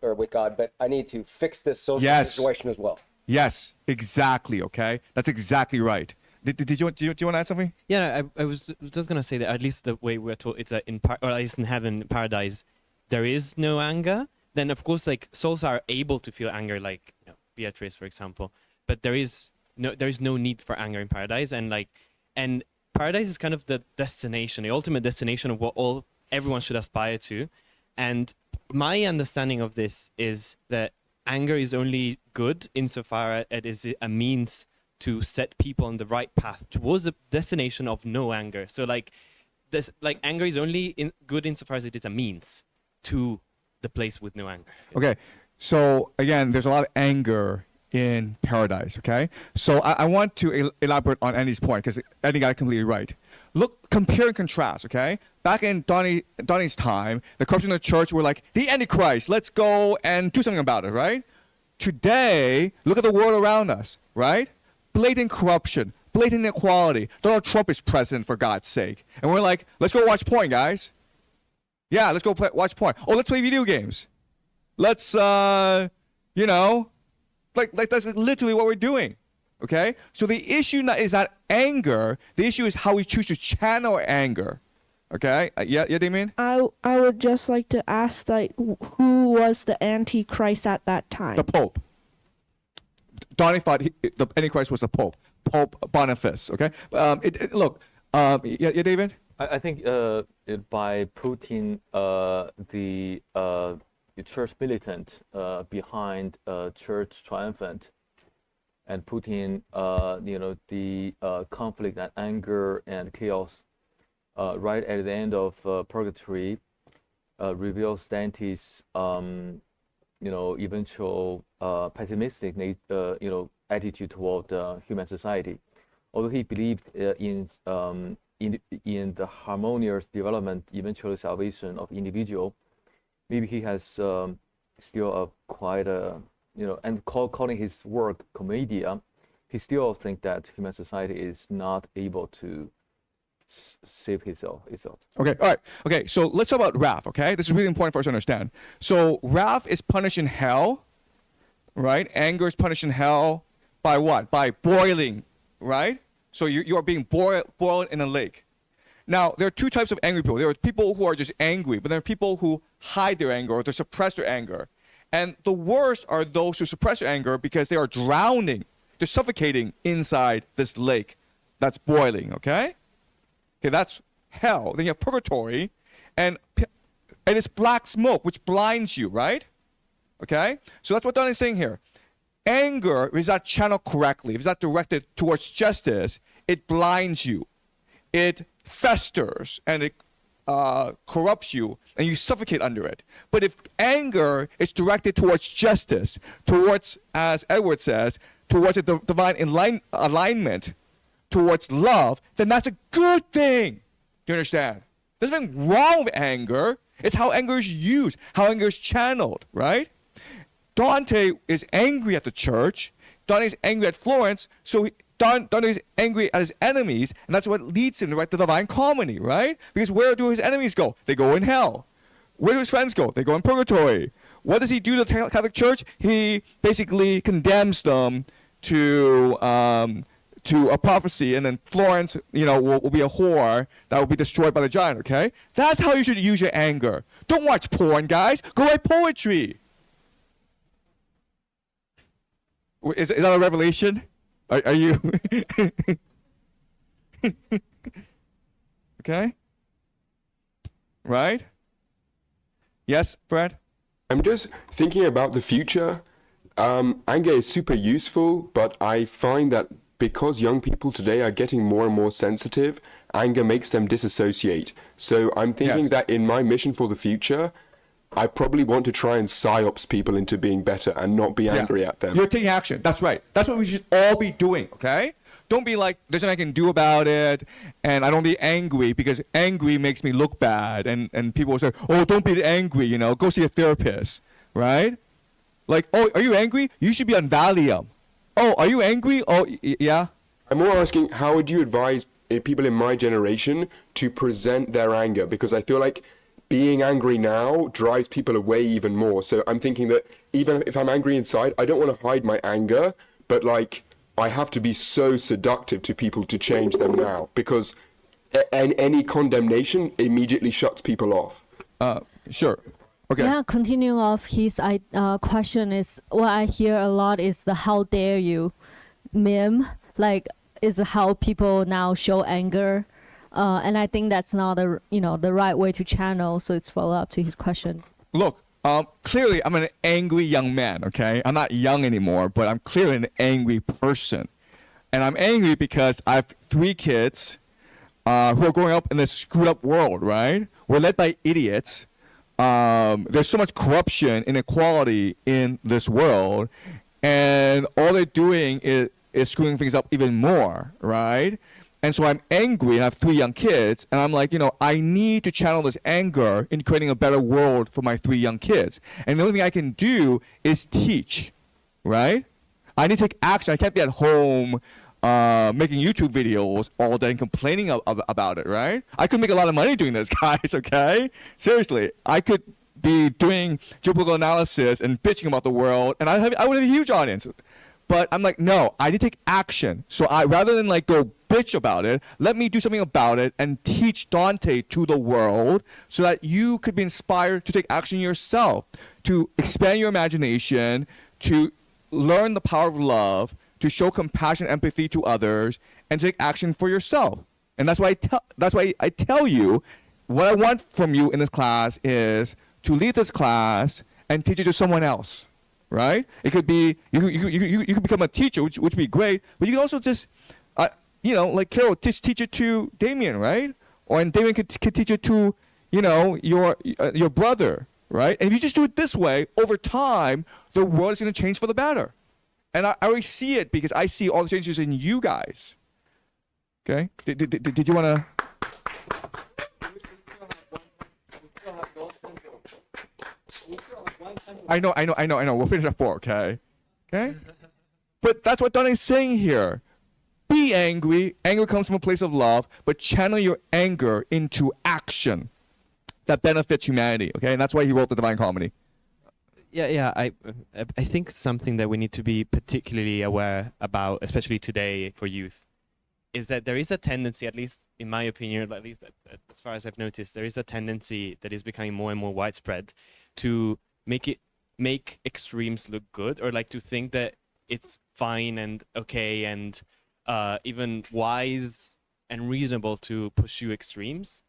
or with God, but I need to fix this social Yes. situation as well. Yes, exactly. Okay, that's exactly right. Did you want to add something? Yeah, I was just gonna say that at least the way we're told, it's or at least in heaven, paradise, there is no anger. Then of course, like souls are able to feel anger, like Beatrice, for example. But there is no need for anger in paradise, and paradise is kind of the destination, the ultimate destination of what everyone should aspire to. And my understanding of this is that anger is only good insofar as it is a means to set people on the right path towards a destination of no anger. So anger is only good insofar as it is a means to the place with no anger. Okay, so again, there's a lot of anger in paradise. Okay, so I want to elaborate on Andy's point because Andy got it completely right. Look, compare and contrast. Okay, back in Donnie's time, the corruption of the church were like the Antichrist. Let's go and do something about it. Right? Today, look at the world around us. Right? Blatant corruption, blatant inequality. Donald Trump is president, for God's sake, and we're like, let's go watch porn, guys. Yeah, let's go watch porn. Oh, let's play video games. Let's, like that's literally what we're doing. Okay? So the issue is not anger. The issue is how we choose to channel our anger. Okay? Yeah, Damien? I would just like to ask, like, who was the Antichrist at that time? The Pope. Donnie thought the Antichrist was the Pope. Pope Boniface. Okay? Yeah, David? I think by putting the church militant behind church triumphant, and putting the conflict and anger and chaos right at the end of Purgatory reveals Dante's eventual pessimistic attitude toward human society. Although he believed in the harmonious development, eventual salvation of individual, maybe he has still quite a and calling his work commedia, he still think that human society is not able to save itself. Okay, all right. Okay, so let's talk about wrath, okay? This is really important for us to understand. So wrath is punished in hell, right? Anger is punished in hell by what? By boiling, right? So you are being boiled in a lake. Now, there are two types of angry people. There are people who are just angry, but there are people who hide their anger or they suppress their anger. And the worst are those who suppress their anger because they are drowning. They're suffocating inside this lake that's boiling, okay? Okay, that's hell. Then you have purgatory, and it's black smoke, which blinds you, right? Okay? So that's what Don is saying here. Anger is not channeled correctly. If it's not directed towards justice, it blinds you. It festers, and it corrupts you, and you suffocate under it. But if anger is directed towards justice, towards, as Edward says, towards a divine alignment, towards love, then that's a good thing. Do you understand? There's nothing wrong with anger. It's how anger is used, how anger is channeled, right? Dante is angry at the church. Dante is angry at Florence, so Dante is angry at his enemies, and that's what leads him to write the Divine Comedy, right? Because where do his enemies go? They go in hell. Where do his friends go? They go in purgatory. What does he do to the Catholic Church? He basically condemns them to a prophecy, and then Florence, will be a whore that will be destroyed by the giant, okay? That's how you should use your anger. Don't watch porn, guys. Go write poetry. Is that a revelation? Are you? Okay? Right? Yes, Brad? I'm just thinking about the future. Anger is super useful, but I find that because young people today are getting more and more sensitive, anger makes them disassociate. So I'm thinking that in my mission for the future, I probably want to try and psyops people into being better and not be angry at them. You're taking action. That's right. That's what we should all be doing, okay? Don't be like, there's nothing I can do about it, and I don't be angry because angry makes me look bad. And people will say, oh, don't be angry, you know, go see a therapist, right? Like, oh, are you angry? You should be on Valium. Oh, are you angry? Oh, yeah? I'm more asking, how would you advise people in my generation to present their anger? Because I feel like being angry now drives people away even more. So I'm thinking that even if I'm angry inside, I don't want to hide my anger, but like, I have to be so seductive to people to change them now, because any condemnation immediately shuts people off. Sure. Okay. Yeah, continuing off his question is, what I hear a lot is the "how dare you" meme, like is how people now show anger, and I think that's not the right way to channel. So it's follow up to his question. Look, clearly I'm an angry young man, okay? I'm not young anymore, but I'm clearly an angry person. And I'm angry because I have 3 kids who are growing up in this screwed up world, right? We're led by idiots. There's so much corruption, inequality in this world, and all they're doing is screwing things up even more, right? And so I'm angry, and I have 3 young kids, and I'm like, you know, I need to channel this anger in creating a better world for my 3 young kids. And the only thing I can do is teach, right? I need to take action. I can't be at home making YouTube videos all day and complaining about it, right? I could make a lot of money doing this, guys, okay? Seriously, I could be doing geopolitical analysis and bitching about the world, and I would have a huge audience. But I'm like, no, I need to take action. So rather than like go bitch about it, let me do something about it and teach Dante to the world so that you could be inspired to take action yourself, to expand your imagination, to learn the power of love, to show compassion, empathy to others, and take action for yourself. And that's why I tell you, what I want from you in this class is to lead this class and teach it to someone else. Right? It could be you could become a teacher, which would be great. But you can also just, like Carol, teach it to Damien, right? And Damien could teach it to, your brother, right? And if you just do it this way, over time, the world is going to change for the better. And I already see it because I see all the changes in you guys. Okay? Did you want to? I know. We'll finish at 4, okay? Okay? But that's what Dante's saying here. Be angry. Anger comes from a place of love, but channel your anger into action that benefits humanity, okay? And that's why he wrote the Divine Comedy. Yeah. I think something that we need to be particularly aware about, especially today for youth, is that there is a tendency, at least in my opinion, at least as far as I've noticed, there is a tendency that is becoming more and more widespread to make extremes look good, or like to think that it's fine and okay and even wise and reasonable to pursue extremes,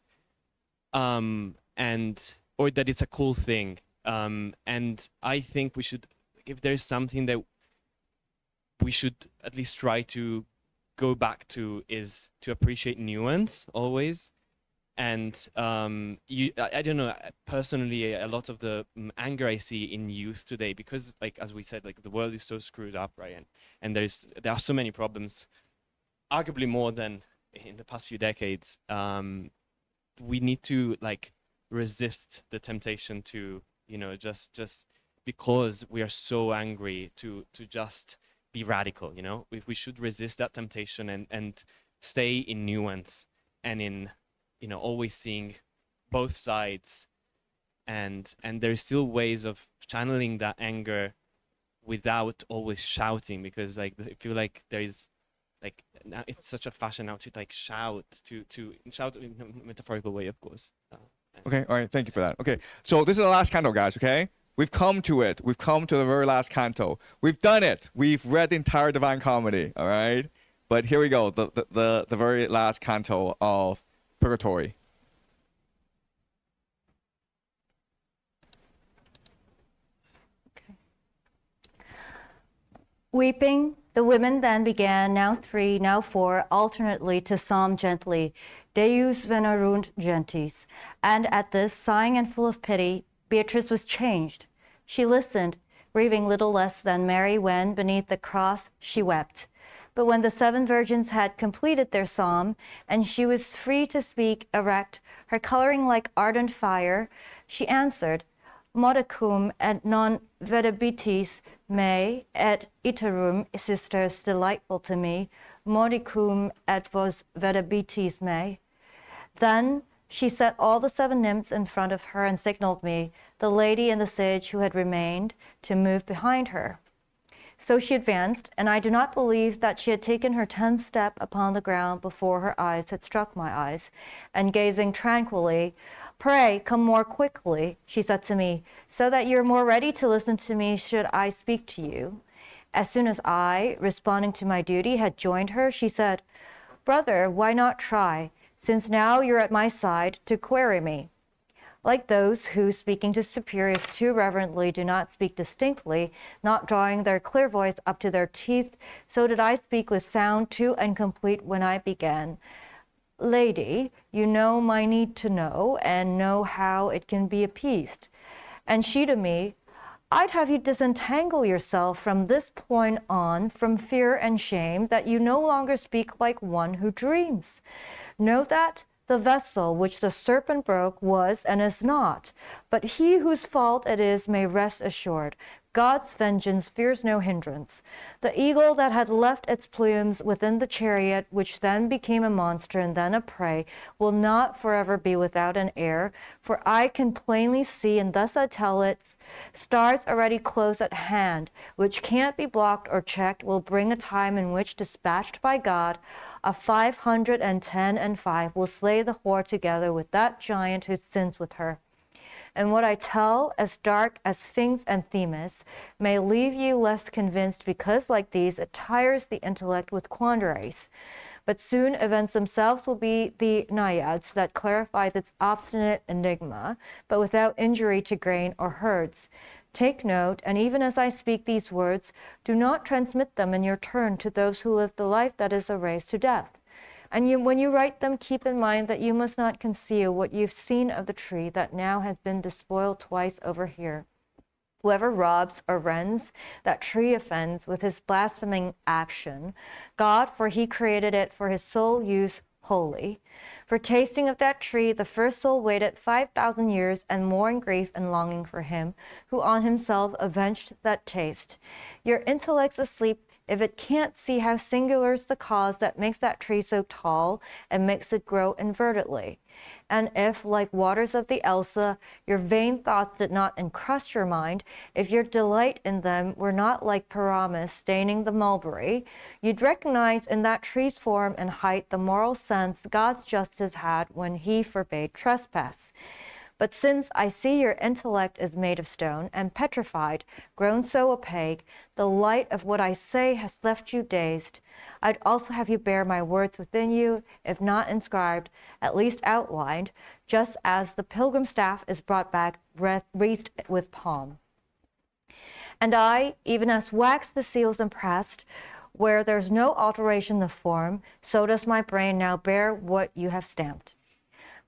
or that it's a cool thing. And I think we should, if there's something that we should at least try to go back to, is to appreciate nuance always. And I don't know, personally, a lot of the anger I see in youth today, because like as we said, like the world is so screwed up, right? And there are so many problems, arguably more than in the past few decades. We need to like resist the temptation to, just because we are so angry to just be radical. We should resist that temptation and stay in nuance and in always seeing both sides, and there's still ways of channeling that anger without always shouting, because like I feel like there is like now it's such a fashion now to like shout in a metaphorical way, of course. Okay, all right, thank you for that. Okay, so this is the last canto, guys, okay? We've come to it. We've come to the very last canto. We've done it. We've read the entire Divine Comedy, all right? But here we go, the very last canto of Purgatory. Weeping, the women then began, now 3, now 4, alternately to psalm gently, Deus venerunt gentis. And at this, sighing and full of pity, Beatrice was changed. She listened, grieving little less than Mary when, beneath the cross, she wept. But when the 7 virgins had completed their psalm, and she was free to speak erect, her coloring like ardent fire, she answered, Modicum et non vedebitis me, et iterum, sisters delightful to me, modicum et vos vedebitis me. Then she set all the 7 nymphs in front of her and signaled me, the lady and the sage who had remained, to move behind her. So she advanced, and I do not believe that she had taken her 10th step upon the ground before her eyes had struck my eyes, and gazing tranquilly, Pray, come more quickly, she said to me, so that you are more ready to listen to me should I speak to you. As soon as I, responding to my duty, had joined her, she said, Brother, why not try, since now you're at my side, to query me? Like those who, speaking to superiors too reverently, do not speak distinctly, not drawing their clear voice up to their teeth, so did I speak with sound too incomplete when I began. Lady, you know my need to know, and know how it can be appeased. And she to me, I'd have you disentangle yourself from this point on from fear and shame, that you no longer speak like one who dreams. Know that the vessel which the serpent broke was and is not, but he whose fault it is may rest assured. God's vengeance fears no hindrance. The eagle that had left its plumes within the chariot, which then became a monster and then a prey, will not forever be without an heir, for I can plainly see, and thus I tell it, stars already close at hand, which can't be blocked or checked, will bring a time in which, dispatched by God, a 510 and 5 will slay the whore together with that giant who sins with her. And what I tell, as dark as Sphinx and Themis, may leave you less convinced, because like these it tires the intellect with quandaries. But soon events themselves will be the naiads that clarifies its obstinate enigma, but without injury to grain or herds. Take note, and even as I speak these words, do not transmit them in your turn to those who live the life that is a race to death. And when you write them, keep in mind that you must not conceal what you've seen of the tree that now has been despoiled twice over here. Whoever robs or rends that tree offends with his blaspheming action. God, for he created it for his sole use, holy. For tasting of that tree, the first soul waited 5,000 years and more in grief and longing for him, who on himself avenged that taste. Your intellect's asleep if it can't see how singular is the cause that makes that tree so tall and makes it grow invertedly. And if, like waters of the Elsa, your vain thoughts did not encrust your mind, if your delight in them were not like Paramus staining the mulberry, you'd recognize in that tree's form and height the moral sense God's justice had when he forbade trespass. But since I see your intellect is made of stone and petrified, grown so opaque, the light of what I say has left you dazed. I'd also have you bear my words within you, if not inscribed, at least outlined, just as the pilgrim staff is brought back wreathed with palm. And I, even as wax the seals impressed, where there's no alteration of form, so does my brain now bear what you have stamped.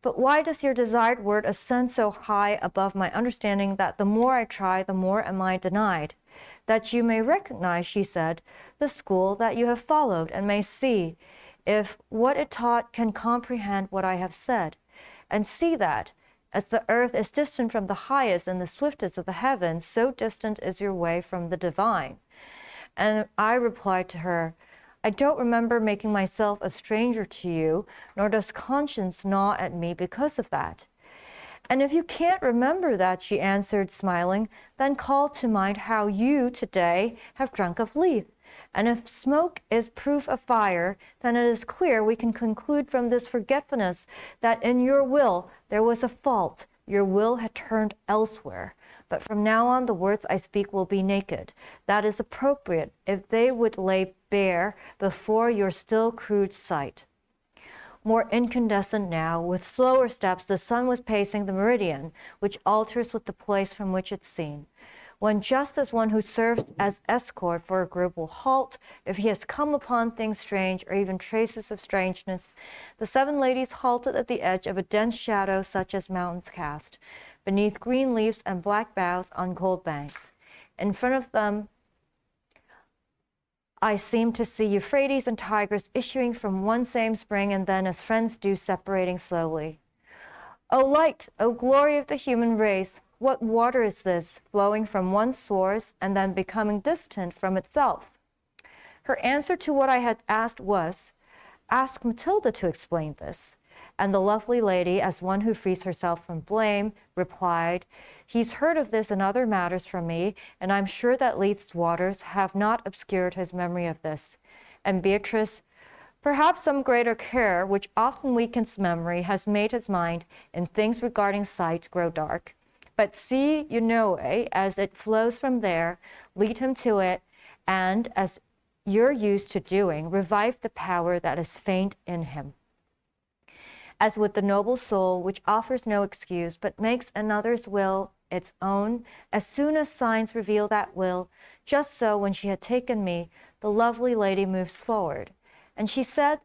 But why does your desired word ascend so high above my understanding that the more I try, the more am I denied? That you may recognize, she said, the school that you have followed, and may see if what it taught can comprehend what I have said, and see that, as the earth is distant from the highest and the swiftest of the heavens, so distant is your way from the divine. And I replied to her, I don't remember making myself a stranger to you, nor does conscience gnaw at me because of that. And if you can't remember that, she answered, smiling, then call to mind how you today have drunk of Lethe. And if smoke is proof of fire, then it is clear we can conclude from this forgetfulness that in your will there was a fault. Your will had turned elsewhere. But from now on the words I speak will be naked. That is appropriate if they would lay bare before your still crude sight. More incandescent now, with slower steps, the sun was pacing the meridian, which alters with the place from which it's seen. when just as one who serves as escort for a group will halt if he has come upon things strange or even traces of strangeness, the 7 ladies halted at the edge of a dense shadow such as mountains cast, beneath green leaves and black boughs on cold banks. In front of them, I seemed to see Euphrates and Tigris issuing from one same spring, and then, as friends do, separating slowly. O light, O glory of the human race, what water is this, flowing from one source and then becoming distant from itself? Her answer to what I had asked was, ask Matilda to explain this. And the lovely lady, as one who frees herself from blame, replied, he's heard of this and other matters from me, and I'm sure that Lethe's waters have not obscured his memory of this. And Beatrice, perhaps some greater care, which often weakens memory, has made his mind, in things regarding sight, grow dark. But see, you know, as it flows from there, lead him to it, and, as you're used to doing, revive the power that is faint in him. As with the noble soul, which offers no excuse, but makes another's will its own, as soon as signs reveal that will, just so, when she had taken me, the lovely lady moves forward. And she said,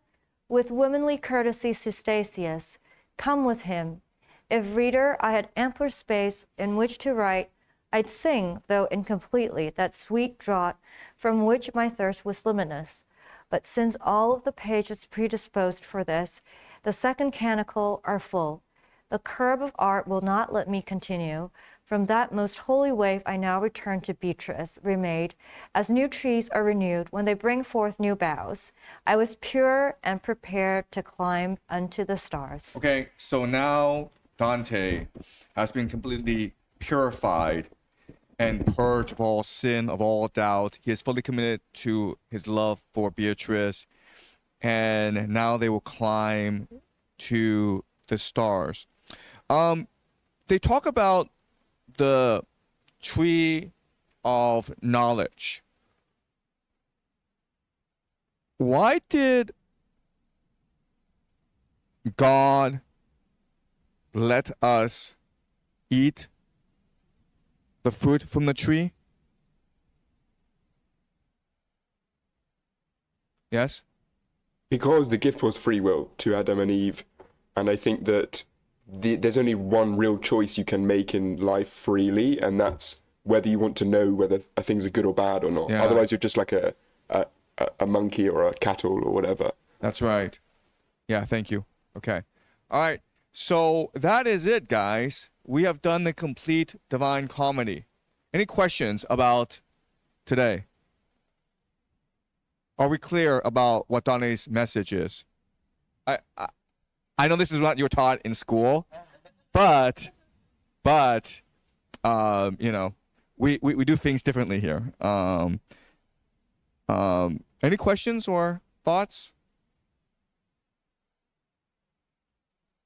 with womanly courtesy to Statius, come with him. If, reader, I had ampler space in which to write, I'd sing, though incompletely, that sweet draught from which my thirst was limitless. But since all of the pages predisposed for this, the second canticle, are full, the curb of art will not let me continue. From that most holy wave I now return to Beatrice, remade, as new trees are renewed when they bring forth new boughs. I was pure and prepared to climb unto the stars. Okay, so now Dante has been completely purified and purged of all sin, of all doubt. He is fully committed to his love for Beatrice, and now they will climb to the stars. They talk about the tree of knowledge. Why did God let us eat the fruit from the tree? Yes? Because the gift was free will to Adam and Eve. And I think that there's only one real choice you can make in life freely, and that's whether you want to know whether things are good or bad or not. Yeah. Otherwise, you're just like a monkey or a cattle or whatever. That's right. Yeah, thank you. Okay. All right. So that is it, guys. We have done the complete Divine Comedy. Any questions about today? Are we clear about what Dante's message is? I know this is what you were taught in school, but you know, we do things differently here. Any questions or thoughts?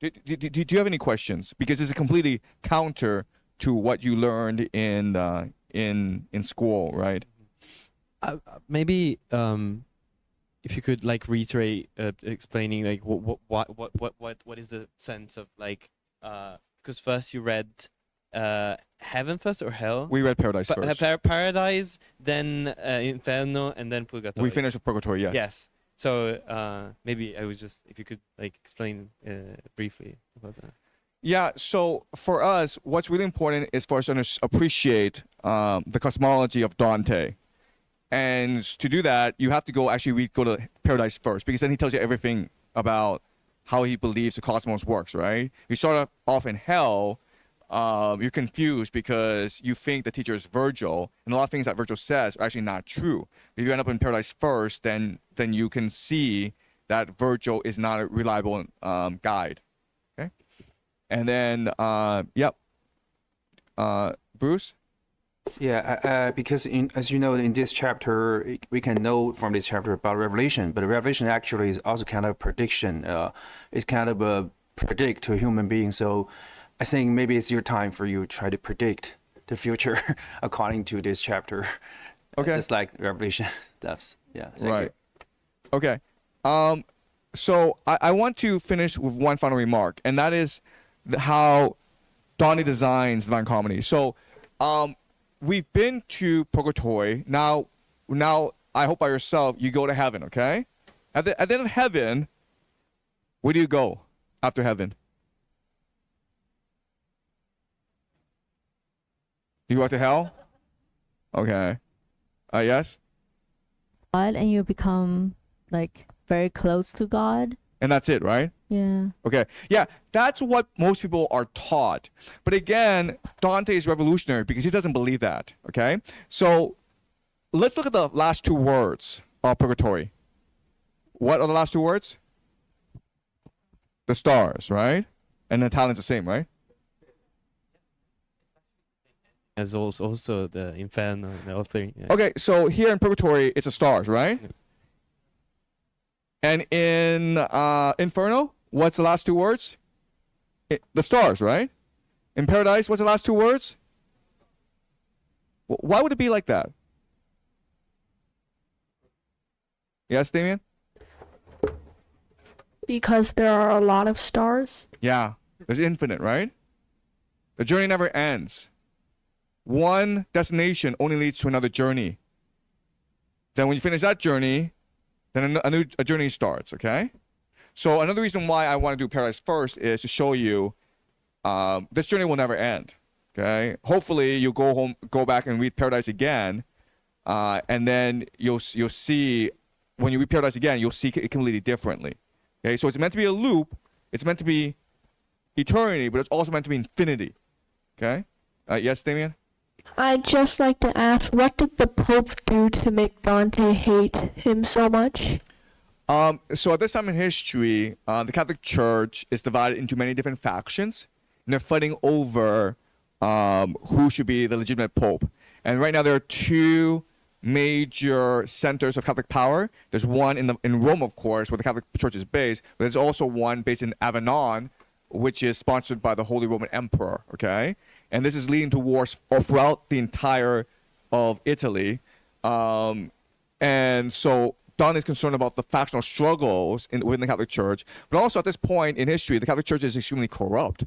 Do you have any questions? Because it's a completely counter to what you learned in school, right? Maybe if you could like reiterate explaining like what is the sense of like because first you read heaven first or hell? We read paradise first. Paradise, then inferno, and then purgatory. We finished with purgatory, yes. Yes. So maybe I was just if you could like explain briefly about that. Yeah, so for us, what's really important is for us to appreciate the cosmology of Dante. And to do that, you have to go to Paradise first, because then he tells you everything about how he believes the cosmos works, right? You start off in hell, you're confused because you think the teacher is Virgil, and a lot of things that Virgil says are actually not true. If you end up in Paradise first, then you can see that Virgil is not a reliable guide. Okay? And then, Bruce? Yeah, because as you know, in this chapter, we can know from this chapter about Revelation, but Revelation actually is also kind of prediction. It's kind of a predict to a human being. So I think maybe it's your time for you to try to predict the future according to this chapter. Okay. Just like Revelation does. Yeah. Right. Okay. So I want to finish with one final remark, and that is how Dante designs Divine Comedy. So we've been to Purgatory. Now I hope by yourself you go to heaven, okay? At the end of heaven, where do you go after heaven? You go to hell? Okay. Yes? God, and you become like very close to God. And that's it, right? Yeah. Okay. Yeah, that's what most people are taught. But again, Dante is revolutionary because he doesn't believe that, okay? So let's look at the last two words of Purgatory. What are the last two words? The stars, right? And in Italian, it's the same, right? As also the Inferno, the all three. Yeah. Okay, so here in Purgatory, it's the stars, right? And in Inferno, what's the last two words? The stars, right? In Paradise, what's the last two words? Why would it be like that? Yes, Damien? Because there are a lot of stars. Yeah, there's infinite, right? The journey never ends. One destination only leads to another journey. Then when you finish that journey, then a journey starts, okay? So another reason why I want to do Paradise first is to show you this journey will never end, okay? Hopefully you'll go back and read Paradise again, and then you'll see, when you read Paradise again, you'll see it completely differently, okay? So it's meant to be a loop, it's meant to be eternity, but it's also meant to be infinity, okay? Yes, Damien? I'd just like to ask, what did the Pope do to make Dante hate him so much? So at this time in history, the Catholic Church is divided into many different factions, and they're fighting over who should be the legitimate Pope. And right now there are two major centers of Catholic power. There's one in Rome, of course, where the Catholic Church is based, but there's also one based in Avignon, which is sponsored by the Holy Roman Emperor, okay? And this is leading to wars throughout the entire of Italy. And so Dante is concerned about the factional struggles within the Catholic Church, but also at this point in history, the Catholic Church is extremely corrupt.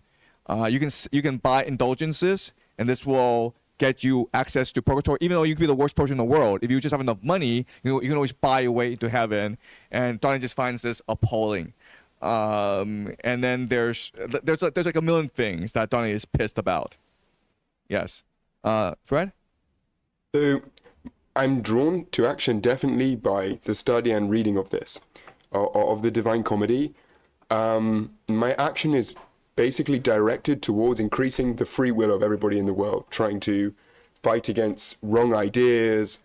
You can buy indulgences, and this will get you access to purgatory, even though you could be the worst person in the world. If you just have enough money, you can always buy your way into heaven. And Dante just finds this appalling. And then there's like a million things that Dante is pissed about. Yes. Fred? So I'm drawn to action definitely by the study and reading of this, of the Divine Comedy. My action is basically directed towards increasing the free will of everybody in the world, trying to fight against wrong ideas,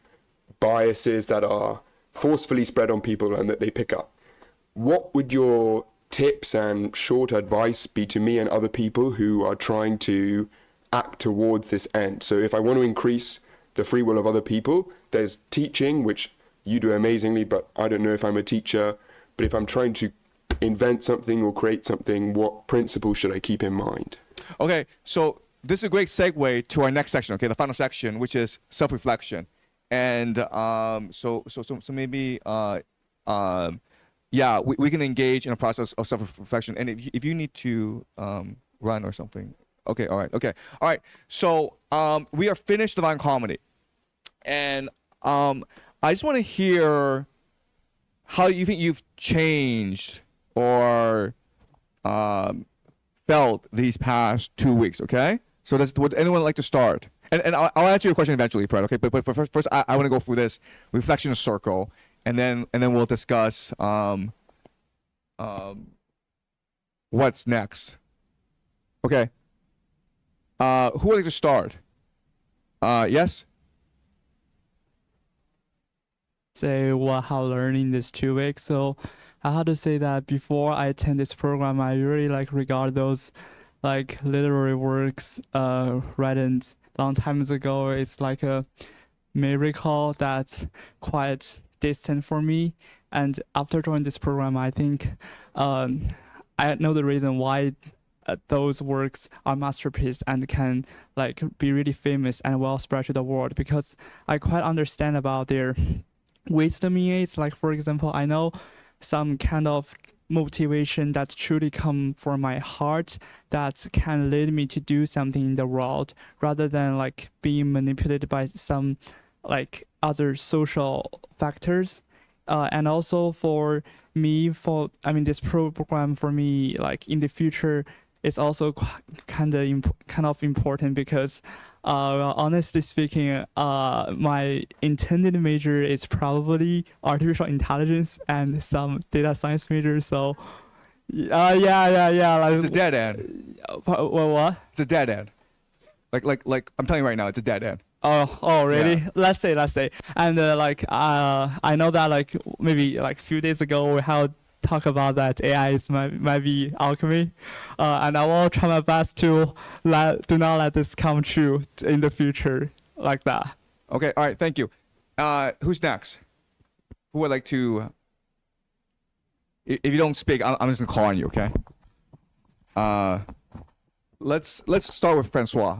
biases that are forcefully spread on people and that they pick up. What would your tips and short advice be to me and other people who are trying to act towards this end? So if I want to increase the free will of other people, there's teaching, which you do amazingly, but I don't know if I'm a teacher. But if I'm trying to invent something or create something, what principles should I keep in mind? Okay, so this is a great segue to our next section, okay, the final section, which is self-reflection. And so maybe yeah, we can engage in a process of self-reflection. And if you need to run or something. Okay, all right. So we are finished Divine Comedy. And I just want to hear how you think you've changed or felt these past 2 weeks, okay? So would anyone like to start? And I'll answer your question eventually, Fred, okay? But first I want to go through this reflection circle, and then we'll discuss what's next. Okay. Who would like to start? Yes? Say what I learned in this 2 weeks. So I had to say that before I attend this program, I really regard those literary works written long times ago. It's like a miracle that's quite distant for me. And after joining this program, I think I know the reason why those works are masterpieces and can be really famous and well spread to the world, because I quite understand about their wisdom in it. For example, I know some kind of motivation that truly come from my heart that can lead me to do something in the world rather than like being manipulated by some like other social factors. And also for me, this program for me, like in the future, is also kind of important because, honestly speaking, my intended major is probably artificial intelligence and some data science major. So, yeah. Like, It's a dead end. What? It's a dead end. Like I'm telling you right now, it's a dead end. Oh, really? Yeah. Let's say, and I know that like maybe like a few days ago we had talk about that AI might be alchemy, and I will try my best to do not let this come true in the future like that. Okay, all right, thank you. Who's next? Who would like to? If you don't speak, I'm just gonna call on you. Okay. Let's start with Francois.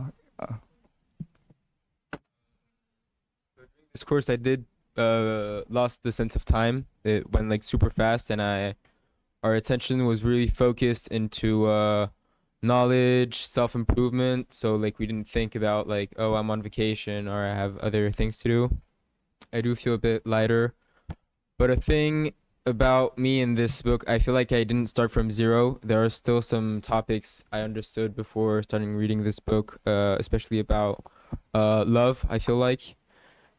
This course I did lost the sense of time. It went like super fast, and our attention was really focused into knowledge, self-improvement. So like we didn't think about like, oh, I'm on vacation or I have other things to do. I do feel a bit lighter. But a thing about me in this book, I feel like I didn't start from zero. There are still some topics I understood before starting reading this book, especially about love, I feel like.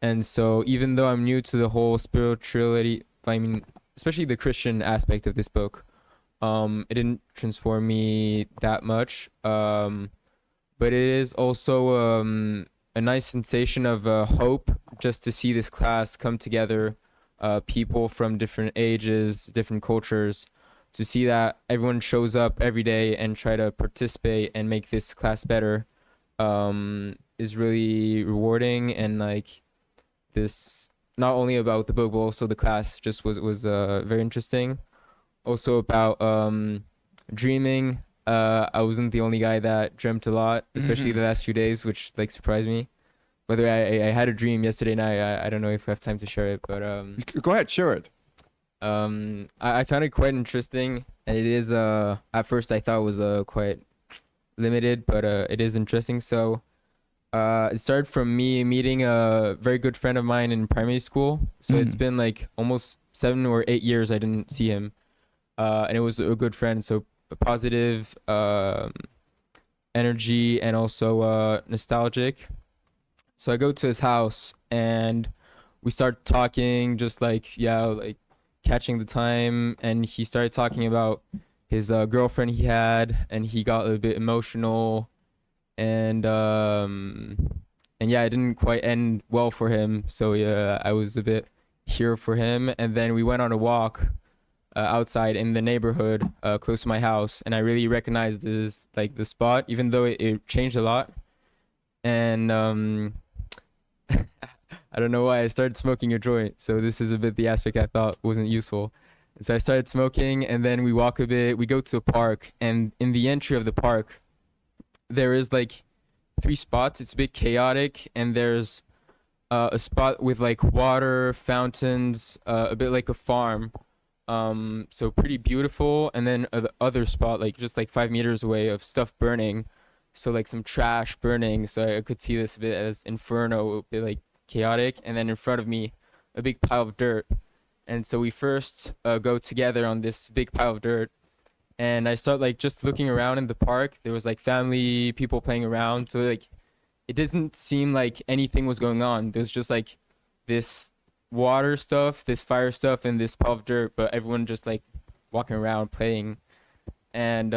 And so even though I'm new to the whole spirituality, I mean, especially the Christian aspect of this book, it didn't transform me that much. But it is also a nice sensation of hope just to see this class come together, people from different ages, different cultures, to see that everyone shows up every day and try to participate and make this class better, is really rewarding. And like, this not only about the book but also the class just was very interesting. Also about dreaming. I wasn't the only guy that dreamt a lot, especially the last few days, which like surprised me. Whether I had a dream yesterday night, I don't know if we have time to share it, but go ahead, share it. I found it quite interesting, and it is at first I thought it was quite limited, but it is interesting. So it started from me meeting a very good friend of mine in primary school. So it's been like almost 7 or 8 years I didn't see him. And it was a good friend. So a positive energy and also nostalgic. So I go to his house and we start talking, just like, yeah, like catching the time. And he started talking about his girlfriend he had, and he got a bit emotional. And yeah, it didn't quite end well for him. So yeah, I was a bit here for him. And then we went on a walk outside in the neighborhood close to my house, and I really recognized this like the spot, even though it changed a lot. And I don't know why I started smoking a joint. So this is a bit the aspect I thought wasn't useful. And so I started smoking, and then we walk a bit. We go to a park, and in the entry of the park, there is like 3 spots. It's a bit chaotic, and there's a spot with like water, fountains, a bit like a farm. So pretty beautiful. And then the other spot, like just like 5 meters away, of stuff burning. So like some trash burning. So I could see this a bit as inferno, a bit like chaotic. And then in front of me, a big pile of dirt. And so we first go together on this big pile of dirt. And I start like just looking around in the park. There was like family, people playing around. So like it doesn't seem like anything was going on. There's just like this water stuff, this fire stuff, and this pile of dirt, but everyone just like walking around playing. And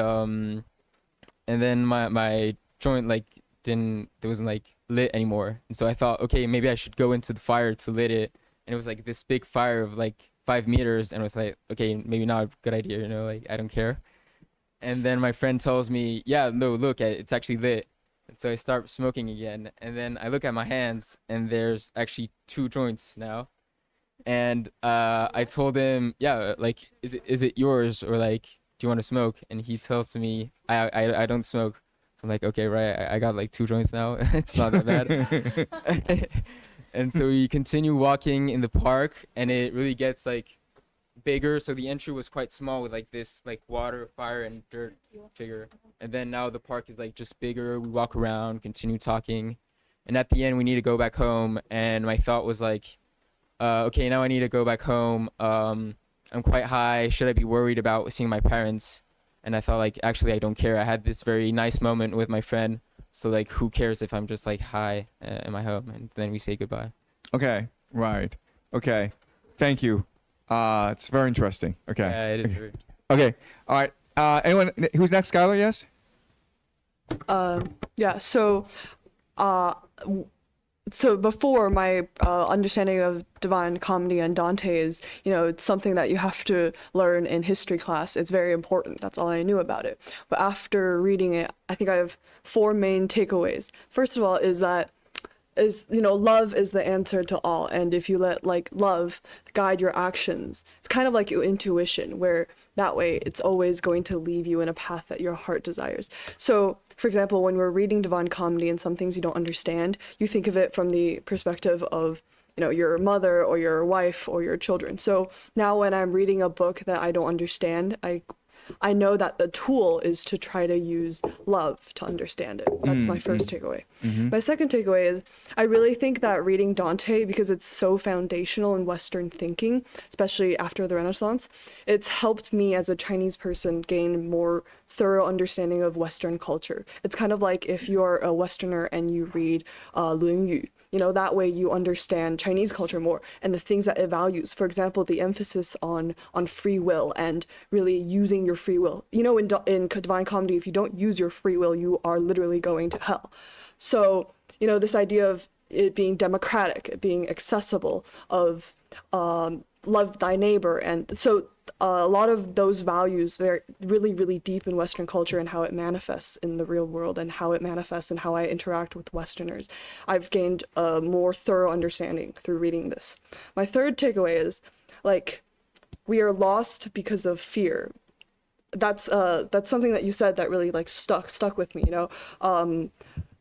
then my joint like it wasn't like lit anymore. And so I thought, okay, maybe I should go into the fire to lit it. And it was like this big fire of like 5 meters, and I was like, okay, maybe not a good idea, you know, like I don't care. And then my friend tells me, yeah, no, look, it's actually lit. And so I start smoking again. And then I look at my hands, and there's actually 2 joints now. And I told him, yeah, like, is it yours, or like, do you want to smoke? And he tells me, I don't smoke. So I'm like, okay, right, I got like 2 joints now. It's not that bad. And so we continue walking in the park, and it really gets like bigger, so the entry was quite small with like this like water, fire, and dirt figure. And then now the park is like just bigger. We walk around, continue talking, and at the end we need to go back home. And my thought was like, okay, now I need to go back home. I'm quite high. Should I be worried about seeing my parents? And I thought like, actually, I don't care. I had this very nice moment with my friend. So like, who cares if I'm just like high in my home? And then we say goodbye. Okay, right. Okay, thank you. It's very interesting. Okay. Yeah, it is weird. Okay, all right. Anyone who's next? Skylar, yes? Yeah, so before, my understanding of Divine Comedy and Dante is, it's something that you have to learn in history class. It's very important. That's all I knew about it. But after reading it, I think I have 4 main takeaways. First of all is love is the answer to all. And if you let love guide your actions, it's kind of like your intuition, where that way it's always going to lead you in a path that your heart desires. So, for example, when we're reading Divine Comedy and some things you don't understand, you think of it from the perspective of, your mother or your wife or your children. So now when I'm reading a book that I don't understand, I know that the tool is to try to use love to understand it. That's my first takeaway. My second takeaway is I really think that reading Dante, because it's so foundational in Western thinking, especially after the Renaissance, it's helped me as a Chinese person gain more thorough understanding of Western culture. It's kind of like if you're a Westerner and you read 论语, that way you understand Chinese culture more and the things that it values. For example, the emphasis on free will and really using your free will. In Divine Comedy, if you don't use your free will, you are literally going to hell. So, this idea of it being democratic, it being accessible, of love thy neighbor. And so a lot of those values are really, really deep in Western culture and how it manifests in the real world and how it manifests and how I interact with Westerners. I've gained a more thorough understanding through reading this. My third takeaway is, we are lost because of fear. That's something that you said that really stuck with me,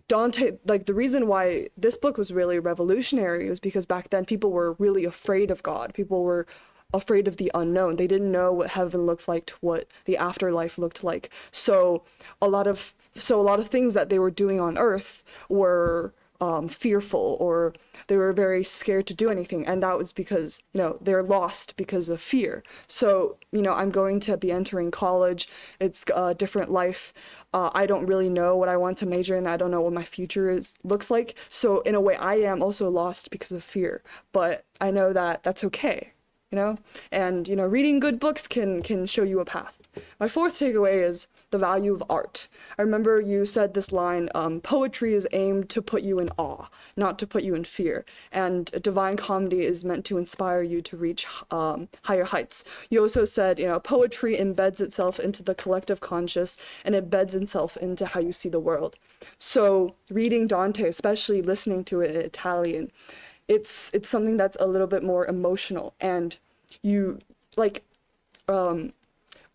Dante, the reason why this book was really revolutionary was because back then people were really afraid of God. People were afraid of the unknown. They didn't know what heaven looked like, what the afterlife looked like. So a lot of things that they were doing on earth were fearful, or they were very scared to do anything, and that was because they're lost because of fear. So I'm going to be entering college. It's a different life. I don't really know what I want to major in. I don't know what my future looks like. So in a way, I am also lost because of fear, but I know that that's okay. And reading good books can show you a path. My fourth takeaway is the value of art. I remember you said this line, poetry is aimed to put you in awe, not to put you in fear. And Divine Comedy is meant to inspire you to reach higher heights. You also said, poetry embeds itself into the collective conscious and embeds itself into how you see the world. So reading Dante, especially listening to it in Italian, it's something that's a little bit more emotional, and you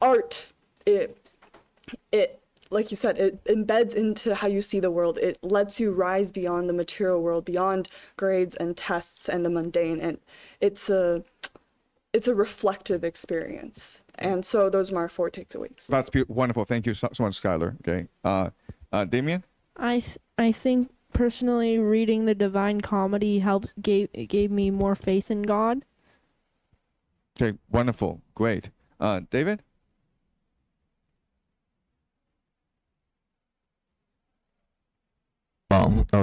art, it like you said, it embeds into how you see the world. It lets you rise beyond the material world, beyond grades and tests and the mundane, and it's a reflective experience. And so those are my 4 takeaways. That's wonderful. Thank you so much, Skylar. Okay, Damien. I think personally, reading the Divine Comedy gave me more faith in God. Okay, wonderful, great. David?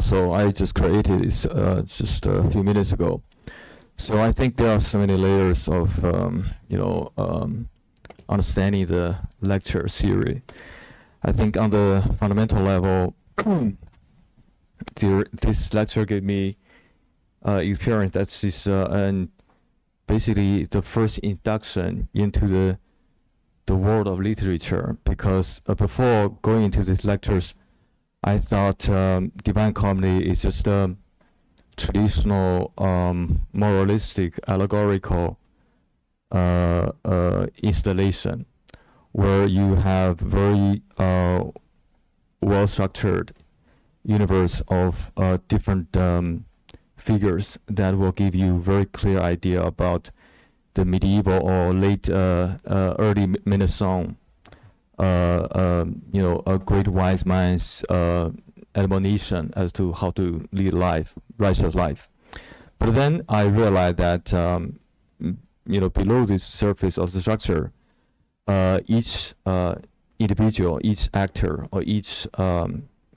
So I just created this just a few minutes ago. So I think there are so many layers of understanding the lecture theory. I think on the fundamental level, this lecture gave me experience that is and basically the first induction into the world of literature, because before going into these lectures, I thought Divine Comedy is just a traditional moralistic allegorical installation where you have very well-structured universe of different figures that will give you very clear idea about the medieval or late early Renaissance, a great wise man's admonition as to how to lead life, righteous life. But then I realized that below the surface of the structure, each individual, each actor, or each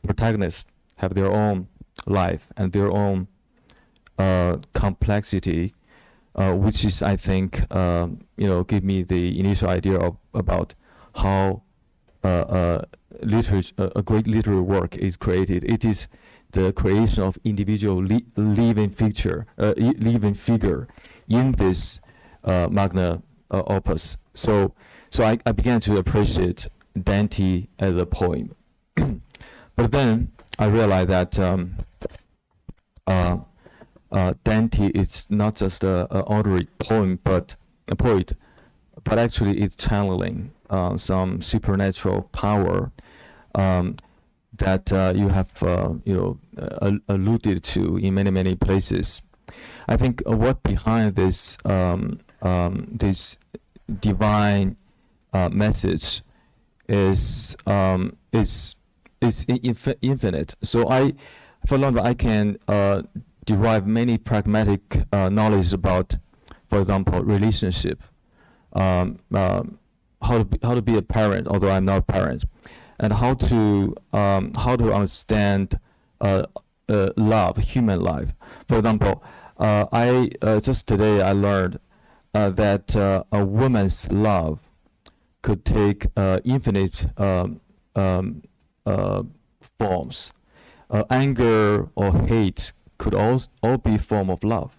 protagonist have their own life and their own complexity, which is, I think, give me the initial idea about how literature, a great literary work is created. It is the creation of individual living figure in this magna opus. So I began to appreciate Dante as a poem. But then I realized that Dante is not just an ordinary poem, but a poet, but actually it's channeling some supernatural power that you have alluded to in many places. I think what behind this this divine message is infinite. So for example, I can derive many pragmatic knowledge about, for example, relationship, how to be a parent, although I'm not a parent, and how to understand love, human life. For example, I just today I learned that a woman's love could take infinite forms. Anger or hate could all be form of love,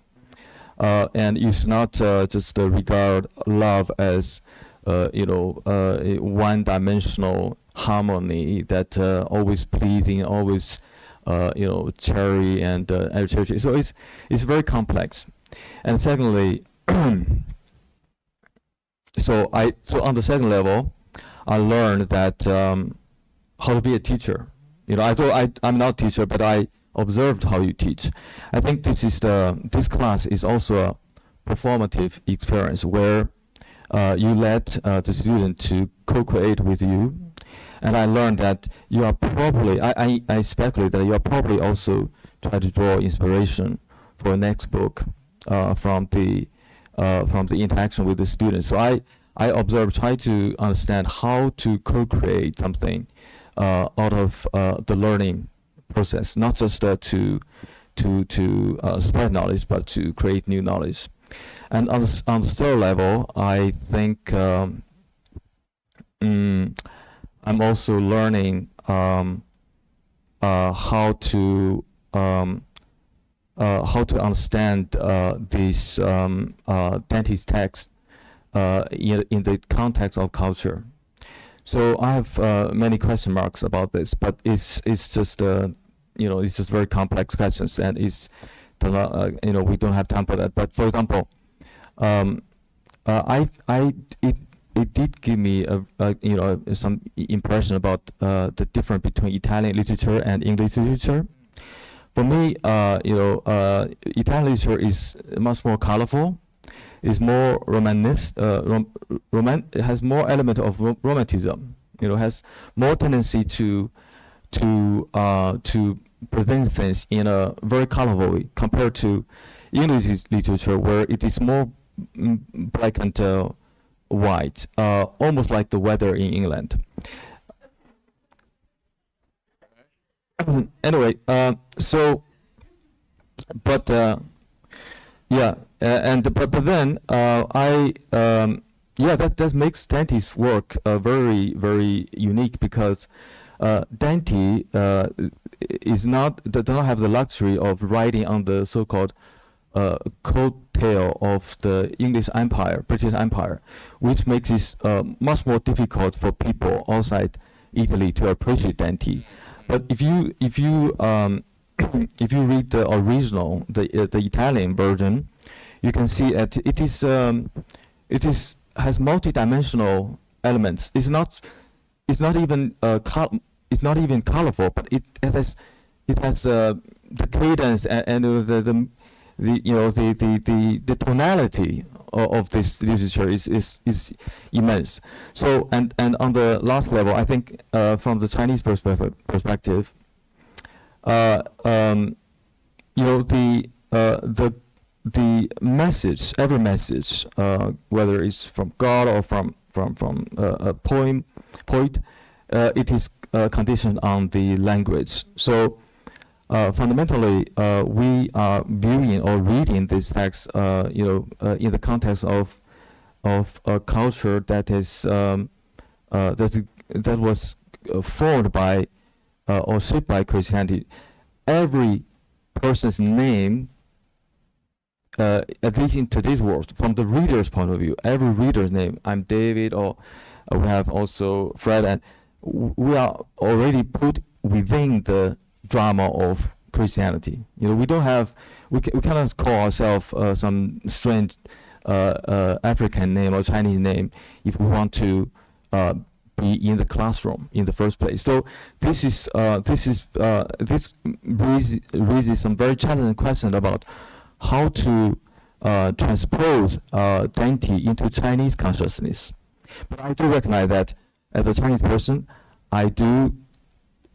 and you should not just regard love as a one-dimensional harmony that always pleasing, always cherry and arbitrary. So it's very complex. And secondly, so on the second level, I learned that how to be a teacher. I'm not a teacher, but I observed how you teach. I think this class is also a performative experience where you let the student to co-create with you. And I learned that you are probably, I speculate that you are probably also try to draw inspiration for a next book from the interaction with the students. So I try to understand how to co-create something out of the learning process, not just to spread knowledge, but to create new knowledge. And on the third level, I think I'm also learning how to understand this Dante's text in the context of culture. So I have many question marks about this, but it's just it's just very complex questions, and we don't have time for that. But for example, it did give me some impression about the difference between Italian literature and English literature. For me, Italian literature is much more colorful. Is more it has more element of romanticism. Has more tendency to present things in a very colorful way compared to English literature, where it is more black and white, almost like the weather in England. Anyway, but then that makes Dante's work very, very unique, because Dante does not have the luxury of writing on the so-called coattail of the English Empire, British Empire, which makes it much more difficult for people outside Italy to appreciate Dante. But if you if you read the original, the Italian version, you can see that it has multi-dimensional elements. It's not even colorful, but it has the cadence and the tonality of this literature is immense. So and on the last level, I think from the Chinese perspective, you know, the message, every message, whether it's from God or from a poet, it is conditioned on the language. So fundamentally, we are viewing or reading this text, you know, in the context of a culture that is that was formed by or shaped by Christianity. Every person's name, at least in today's world, from the reader's point of view, every reader's name, I'm David, or we have also Fred, and we are already put within the drama of Christianity. You know, we don't have, we cannot call ourselves some strange African name or Chinese name if we want to be in the classroom in the first place. So this raises some very challenging questions about how to transpose Dante into Chinese consciousness. But I do recognize that as a Chinese person, I do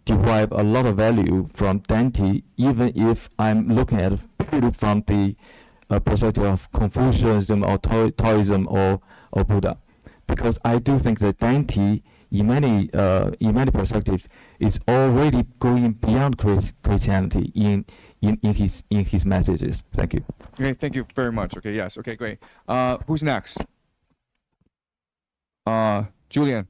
derive a lot of value from Dante, even if I'm looking at it purely from the perspective of Confucianism or Taoism or Buddha, because I do think that Dante, in many perspectives, is already going beyond Christianity in his messages. Thank you. Okay, thank you very much. Okay, yes. Okay, great. Who's next? Julian.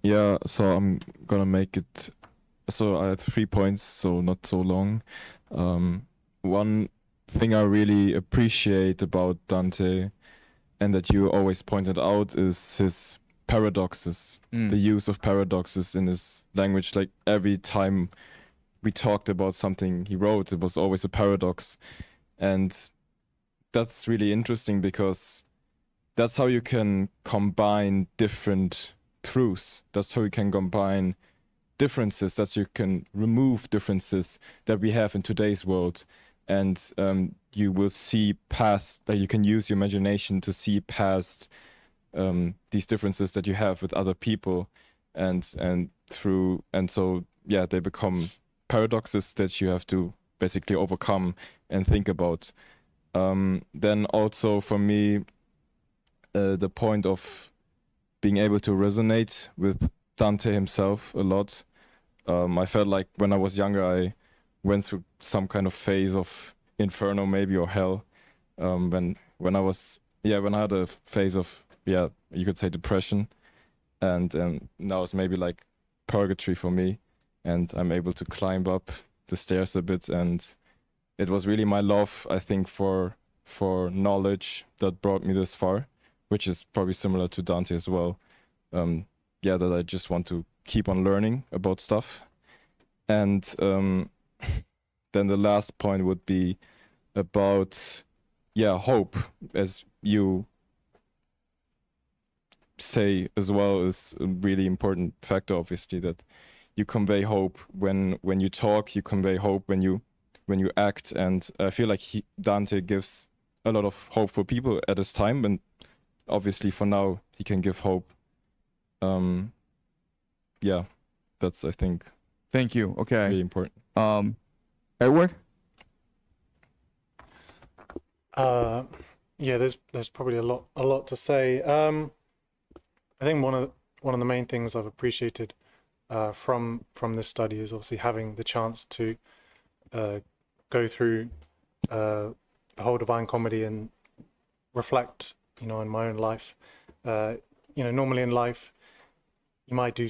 Yeah, so I'm gonna make it, so I have 3 points, so not so long. One thing I really appreciate about Dante, and that you always pointed out, is his paradoxes, the use of paradoxes in his language. Like every time we talked about something he wrote, it was always a paradox. And that's really interesting, because that's how you can combine different truths. That's how you can combine differences, that you can remove differences that we have in today's world. And you will see past, that you can use your imagination to see past these differences that you have with other people, and so yeah, they become paradoxes that you have to basically overcome and think about. Then also for me, the point of being able to resonate with Dante himself a lot. I felt like when I was younger, I went through some kind of phase of inferno, maybe, or hell. When I had a phase of, you could say, depression, and now it's maybe like purgatory for me, and I'm able to climb up the stairs a bit. And it was really my love, I think, for knowledge that brought me this far, which is probably similar to Dante as well. That I just want to keep on learning about stuff. And then the last point would be about hope, as you say as well, is a really important factor, obviously, that you convey hope when you talk, you convey hope when you act. And I feel like Dante gives a lot of hope for people at his time, and obviously for now he can give hope. That's, I think, thank you. Okay, really important. Edward. There's probably a lot to say. I think one of the main things I've appreciated from this study is obviously having the chance to go through the whole Divine Comedy and reflect, in my own life. Normally in life, you might do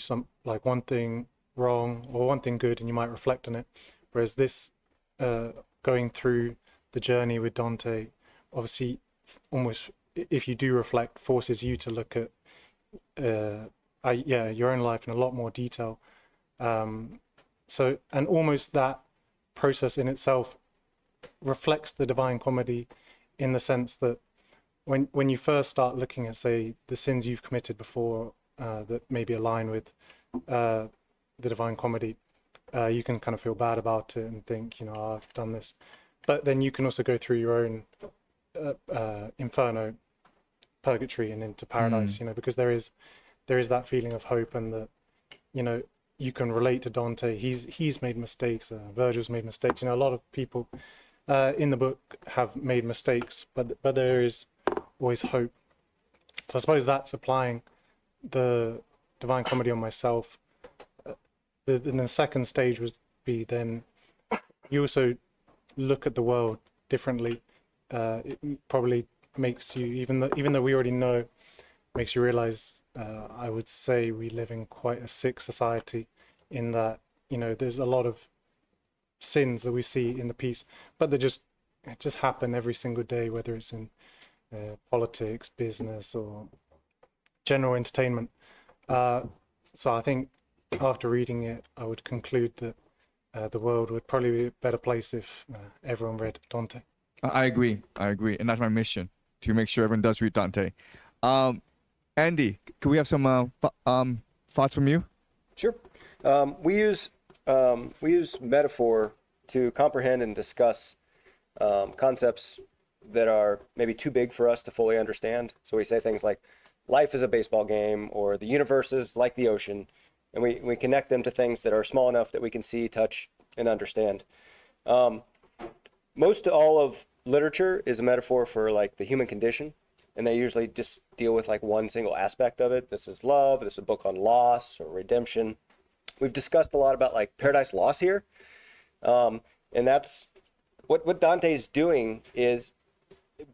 one thing wrong or one thing good, and you might reflect on it. Whereas this, going through the journey with Dante, obviously, almost, if you do reflect, forces you to look at your own life in a lot more detail. And almost that process in itself reflects the Divine Comedy, in the sense that when you first start looking at, say, the sins you've committed before that maybe align with the Divine Comedy, you can kind of feel bad about it and think, oh, I've done this. But then you can also go through your own inferno, purgatory, and into paradise, because there is that feeling of hope, and that, you can relate to Dante. He's made mistakes. Virgil's made mistakes. A lot of people in the book have made mistakes, but there is always hope. So I suppose that's applying the Divine Comedy on myself. Then the second stage was be then you also look at the world differently. It probably makes you, even though we already know, makes you realize, I would say we live in quite a sick society, in that, there's a lot of sins that we see in the piece, but they just happen every single day, whether it's in politics, business, or general entertainment. So I think after reading it, I would conclude that the world would probably be a better place if everyone read Dante. I agree, and that's my mission, to make sure everyone does read Dante. Andy, can we have some thoughts from you? Sure. We use metaphor to comprehend and discuss concepts that are maybe too big for us to fully understand. So we say things like life is a baseball game, or the universe is like the ocean, and we connect them to things that are small enough that we can see, touch, and understand. Most all of literature is a metaphor for like the human condition, and they usually just deal with like one single aspect of it. This is love. This is a book on loss or redemption. We've discussed a lot about like Paradise Lost here, and that's what Dante's doing. Is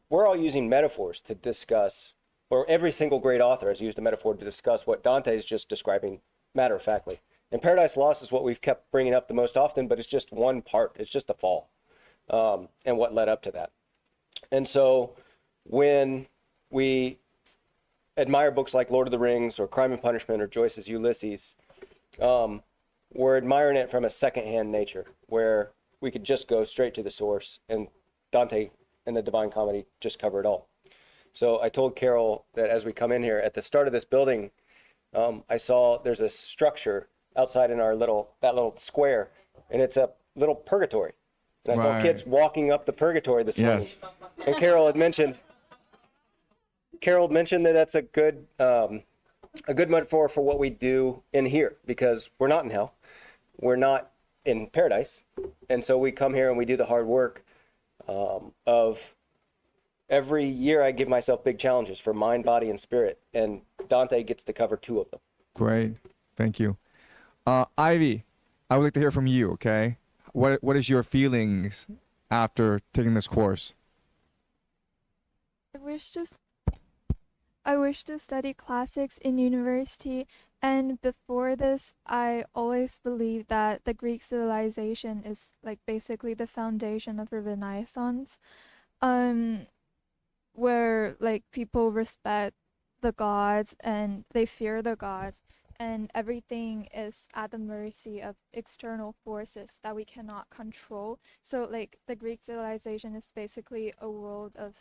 we're all using metaphors to discuss, or every single great author has used a metaphor to discuss what Dante is just describing matter-of-factly. And Paradise Lost is what we've kept bringing up the most often, but it's just one part. It's just the fall, and what led up to that. And so when we admire books like Lord of the Rings or Crime and Punishment or Joyce's Ulysses, we're admiring it from a secondhand nature, where we could just go straight to the source, and Dante and the Divine Comedy just cover it all. So I told Carol that as we come in here, at the start of this building, I saw there's a structure outside in that little square, and it's a little purgatory. And I saw kids walking up the purgatory this morning. Yes. And Carol had mentioned that that's a good metaphor for what we do in here, because we're not in hell, we're not in paradise, and so we come here and we do the hard work of every year. I give myself big challenges for mind, body, and spirit, and Dante gets to cover 2 of them. Great, thank you. Ivy, I would like to hear from you. Okay, what is your feelings after taking this course? I wish to study classics in university, and before this, I always believed that the Greek civilization is like basically the foundation of the Renaissance, where like people respect the gods and they fear the gods, and everything is at the mercy of external forces that we cannot control. So like the Greek civilization is basically a world of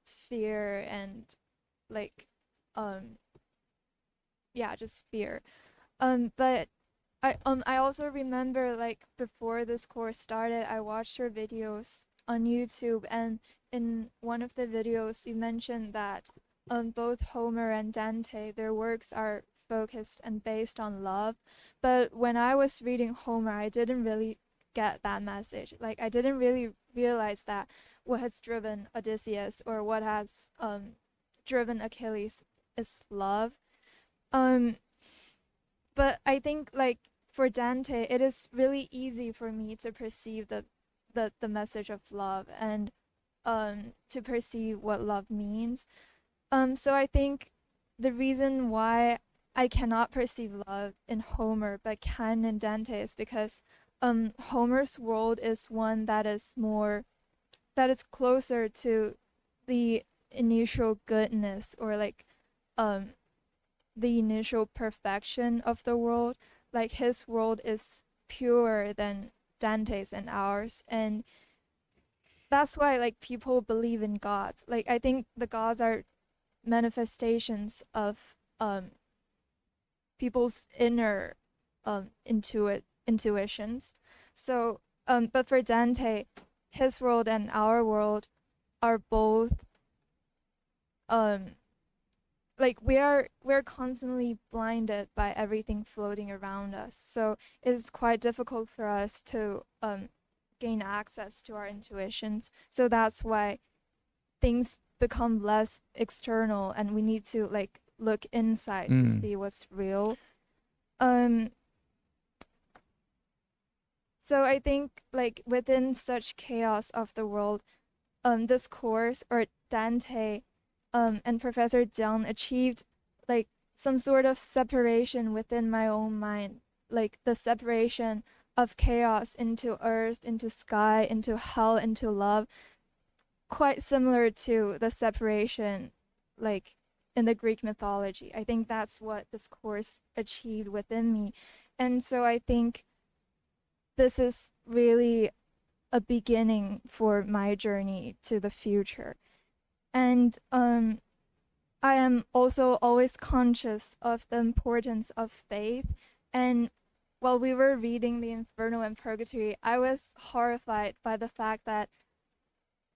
fear and like just fear. But I also remember, like, before this course started, I watched her videos on YouTube, and in one of the videos you mentioned that both Homer and Dante, their works are focused and based on love. But when I was reading Homer, I didn't really get that message. Like, I didn't really realize that what has driven Odysseus or what has driven Achilles is love. But I think, like, for Dante, it is really easy for me to perceive the message of love and to perceive what love means. So I think the reason why I cannot perceive love in Homer but can in Dante is because Homer's world is one that is closer to the initial goodness, or like the initial perfection of the world. Like, his world is purer than Dante's and ours, and that's why, like, people believe in gods. Like, I think the gods are manifestations of people's inner intuitions. So, but for Dante, his world and our world are both like we're constantly blinded by everything floating around us. So it is quite difficult for us to gain access to our intuitions. So that's why things become less external and we need to like look inside to see what's real. So I think like within such chaos of the world, this course or Dante and Professor Jiang achieved like some sort of separation within my own mind, like the separation of chaos into earth, into sky, into hell, into love, quite similar to the separation like in the Greek mythology. I think that's what this course achieved within me. And so I think this is really a beginning for my journey to the future. And I am also always conscious of the importance of faith. And while we were reading the Inferno and Purgatory, I was horrified by the fact that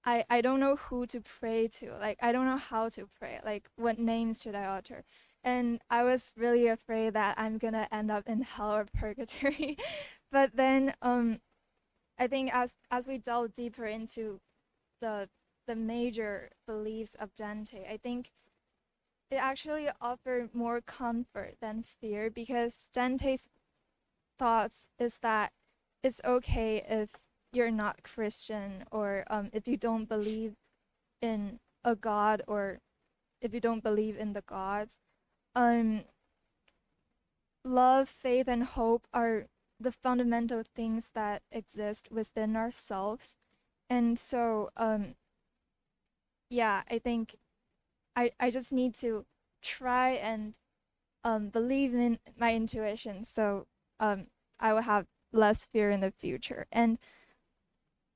I don't know who to pray to. Like, I don't know how to pray. Like, what names should I utter? And I was really afraid that I'm gonna end up in hell or purgatory. But then I think as we delve deeper into the major beliefs of Dante, I think it actually offered more comfort than fear, because Dante's thoughts is that it's okay if you're not Christian, or if you don't believe in a god, or if you don't believe in the gods. Love, faith, and hope are the fundamental things that exist within ourselves. And so yeah, I think I just need to try and believe in my intuition, so I will have less fear in the future. And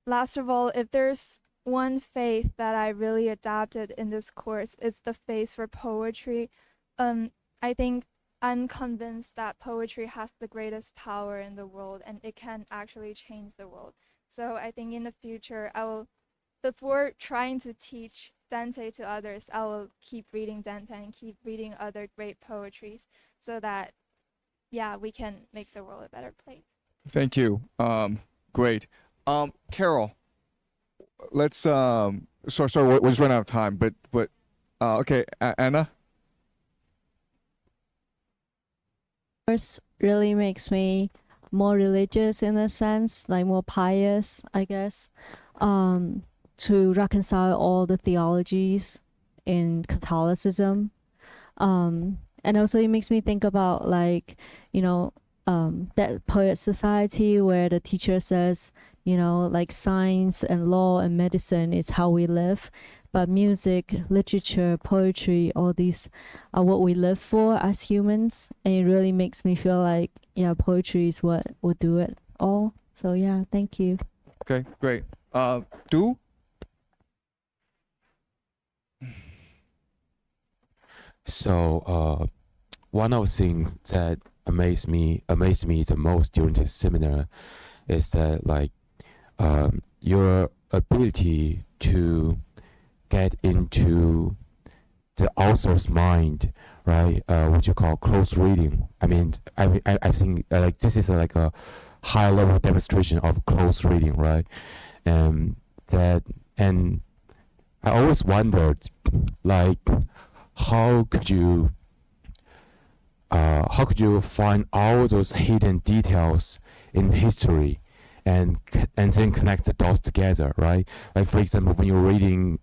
last of all, if there's one faith that I really adopted in this course, is the faith for poetry. I think I'm convinced that poetry has the greatest power in the world, and it can actually change the world. So I think in the future, I will, before trying to teach Dante to others, I will keep reading Dante and keep reading other great poetries, so that, yeah, we can make the world a better place. Thank you. Great. Carol, let's sorry, we're just running out of time, but okay, Anna. Course really makes me more religious in a sense, like more pious, I guess, to reconcile all the theologies in Catholicism. And also it makes me think about, like, you know, that poet society where the teacher says, you know, like science and law and medicine is how we live, but music, literature, poetry, all these are what we live for as humans. And it really makes me feel like, yeah, poetry is what will do it all. So yeah, thank you. Okay, great. Du? So one of the things that amazed me the most during this seminar is that, like, your ability to get into the author's mind, right? What you call close reading. I mean, I think like this is like a high level demonstration of close reading, right? And I always wondered, like, how could you find all those hidden details in history and then connect the dots together, right? Like, for example, when you're reading,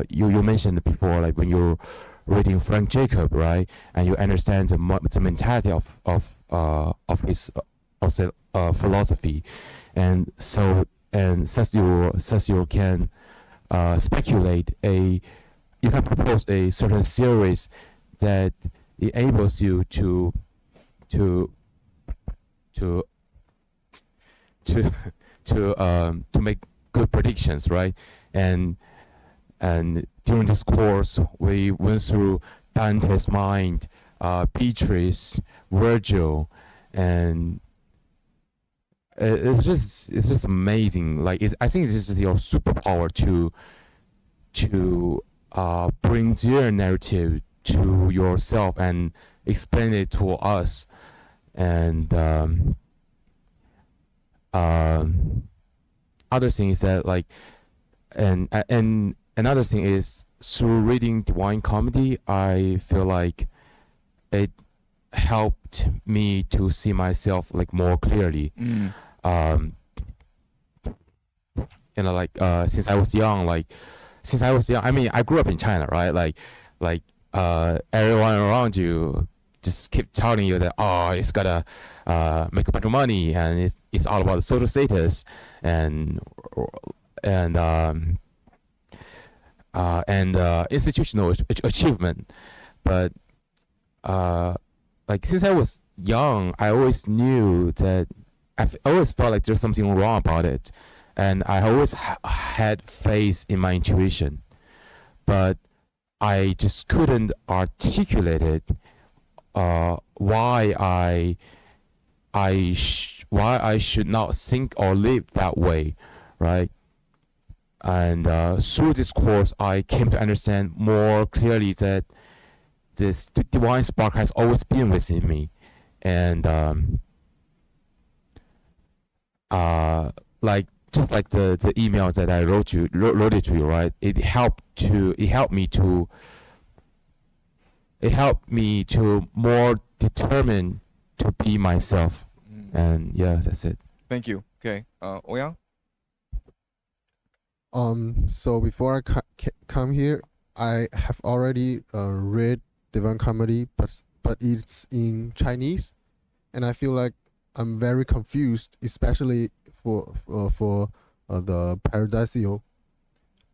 you mentioned before, like when you're reading Frank Jacob, right, and you understand the mentality of his philosophy, and so thus you can speculate you can propose a certain theories that enables you to make good predictions, right? And during this course, we went through Dante's mind, Beatrice, Virgil, and it's just amazing. Like I think it's just your superpower to bring their narrative to yourself and explain it to us. And other thing is that like, and another thing is through reading Divine Comedy, I feel like it helped me to see myself like more clearly. You know, like since I was young, I mean, I grew up in China, right? Like everyone around you just keep telling you that, oh, it's gotta make a bunch of money, and it's all about the social status and institutional achievement. But like since I was young, I always knew that I always felt like there's something wrong about it, and I always had faith in my intuition, but I just couldn't articulate it. Why I should not think or live that way, right? And through this course, I came to understand more clearly that this divine spark has always been within me, and like just like the email that I wrote it to you, right? It helped me to more determined to be myself. And yeah, that's it. Thank you. Okay, Ouyang? So before I come here, I have already read Divine Comedy, but it's in Chinese, and I feel like I'm very confused, especially for the Paradisio.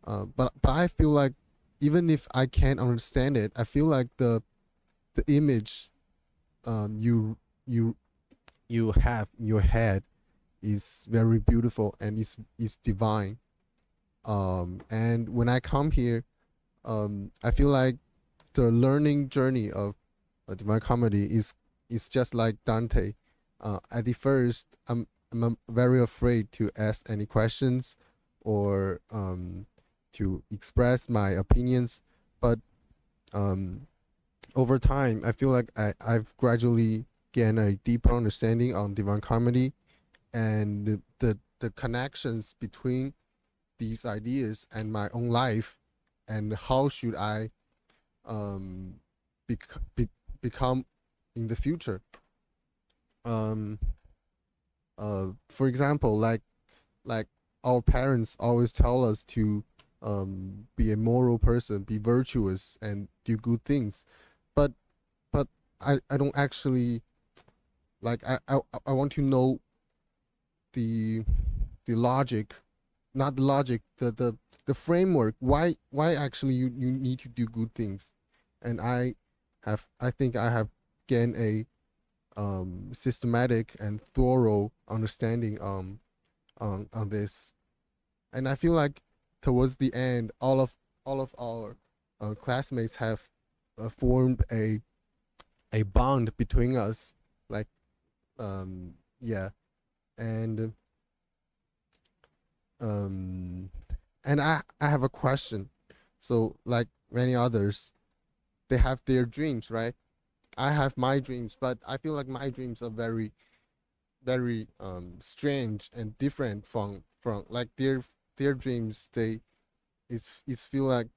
But I feel like even if I can't understand it, I feel like the image you have in your head is very beautiful and is divine. And when I come here, I feel like the learning journey of Divine Comedy is just like Dante. At the first, I'm very afraid to ask any questions or to express my opinions, but over time, I feel like I've gradually gained a deeper understanding on Divine Comedy and the connections between these ideas and my own life, and how should I become in the future. For example, like our parents always tell us to be a moral person, be virtuous, and do good things, but I don't actually like. I want to know the logic, not the logic, the framework. Why actually you need to do good things, and I think I have gained a systematic and thorough understanding on this, and I feel like towards the end, all of our classmates have formed a bond between us, like yeah, and I have a question. So like many others, they have their dreams, right? I have my dreams, but I feel like my dreams are very strange and different from like their dreams. It's feel like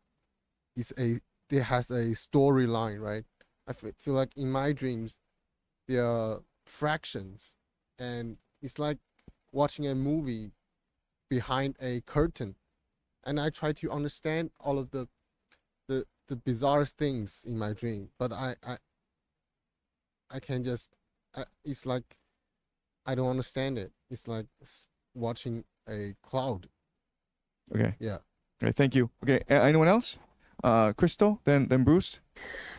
it has a storyline, right? I feel like in my dreams there are fractions, and it's like watching a movie behind a curtain, and I try to understand all of the bizarre things in my dream, but I can just it's like I don't understand it. It's like watching a cloud. Okay. Yeah. Okay, thank you. Okay, anyone else? Crystal, then Bruce.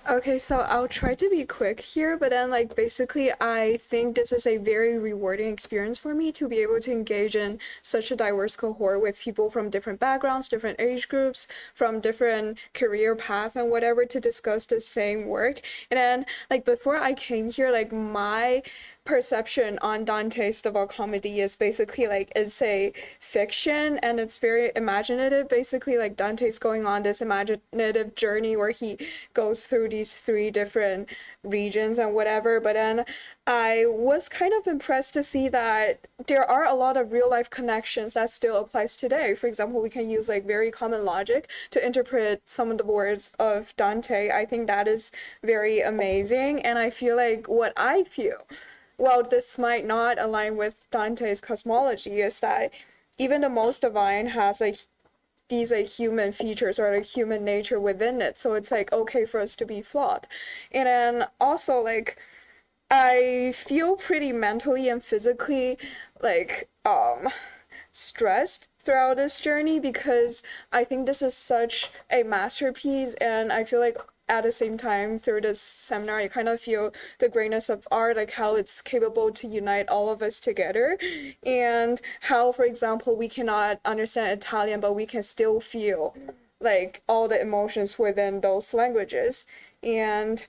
Okay, so I'll try to be quick here, but then like basically I think this is a very rewarding experience for me to be able to engage in such a diverse cohort with people from different backgrounds, different age groups, from different career paths and whatever to discuss the same work. And then like before I came here, like my perception on Dante's Divine Comedy is basically like it's a fiction and it's very imaginative. Basically, like Dante's going on this imaginative journey where he goes through these three different regions and whatever. But then I was kind of impressed to see that there are a lot of real life connections that still applies today. For example, we can use like very common logic to interpret some of the words of Dante. I think that is very amazing, and I feel like what I feel, well, this might not align with Dante's cosmology, is that even the most divine has like these like human features or like human nature within it. So it's like okay for us to be flawed. And then also like I feel pretty mentally and physically like stressed throughout this journey because I think this is such a masterpiece, and I feel like at the same time through this seminar I kind of feel the greatness of art, like how it's capable to unite all of us together, and how, for example, we cannot understand Italian but we can still feel like all the emotions within those languages. And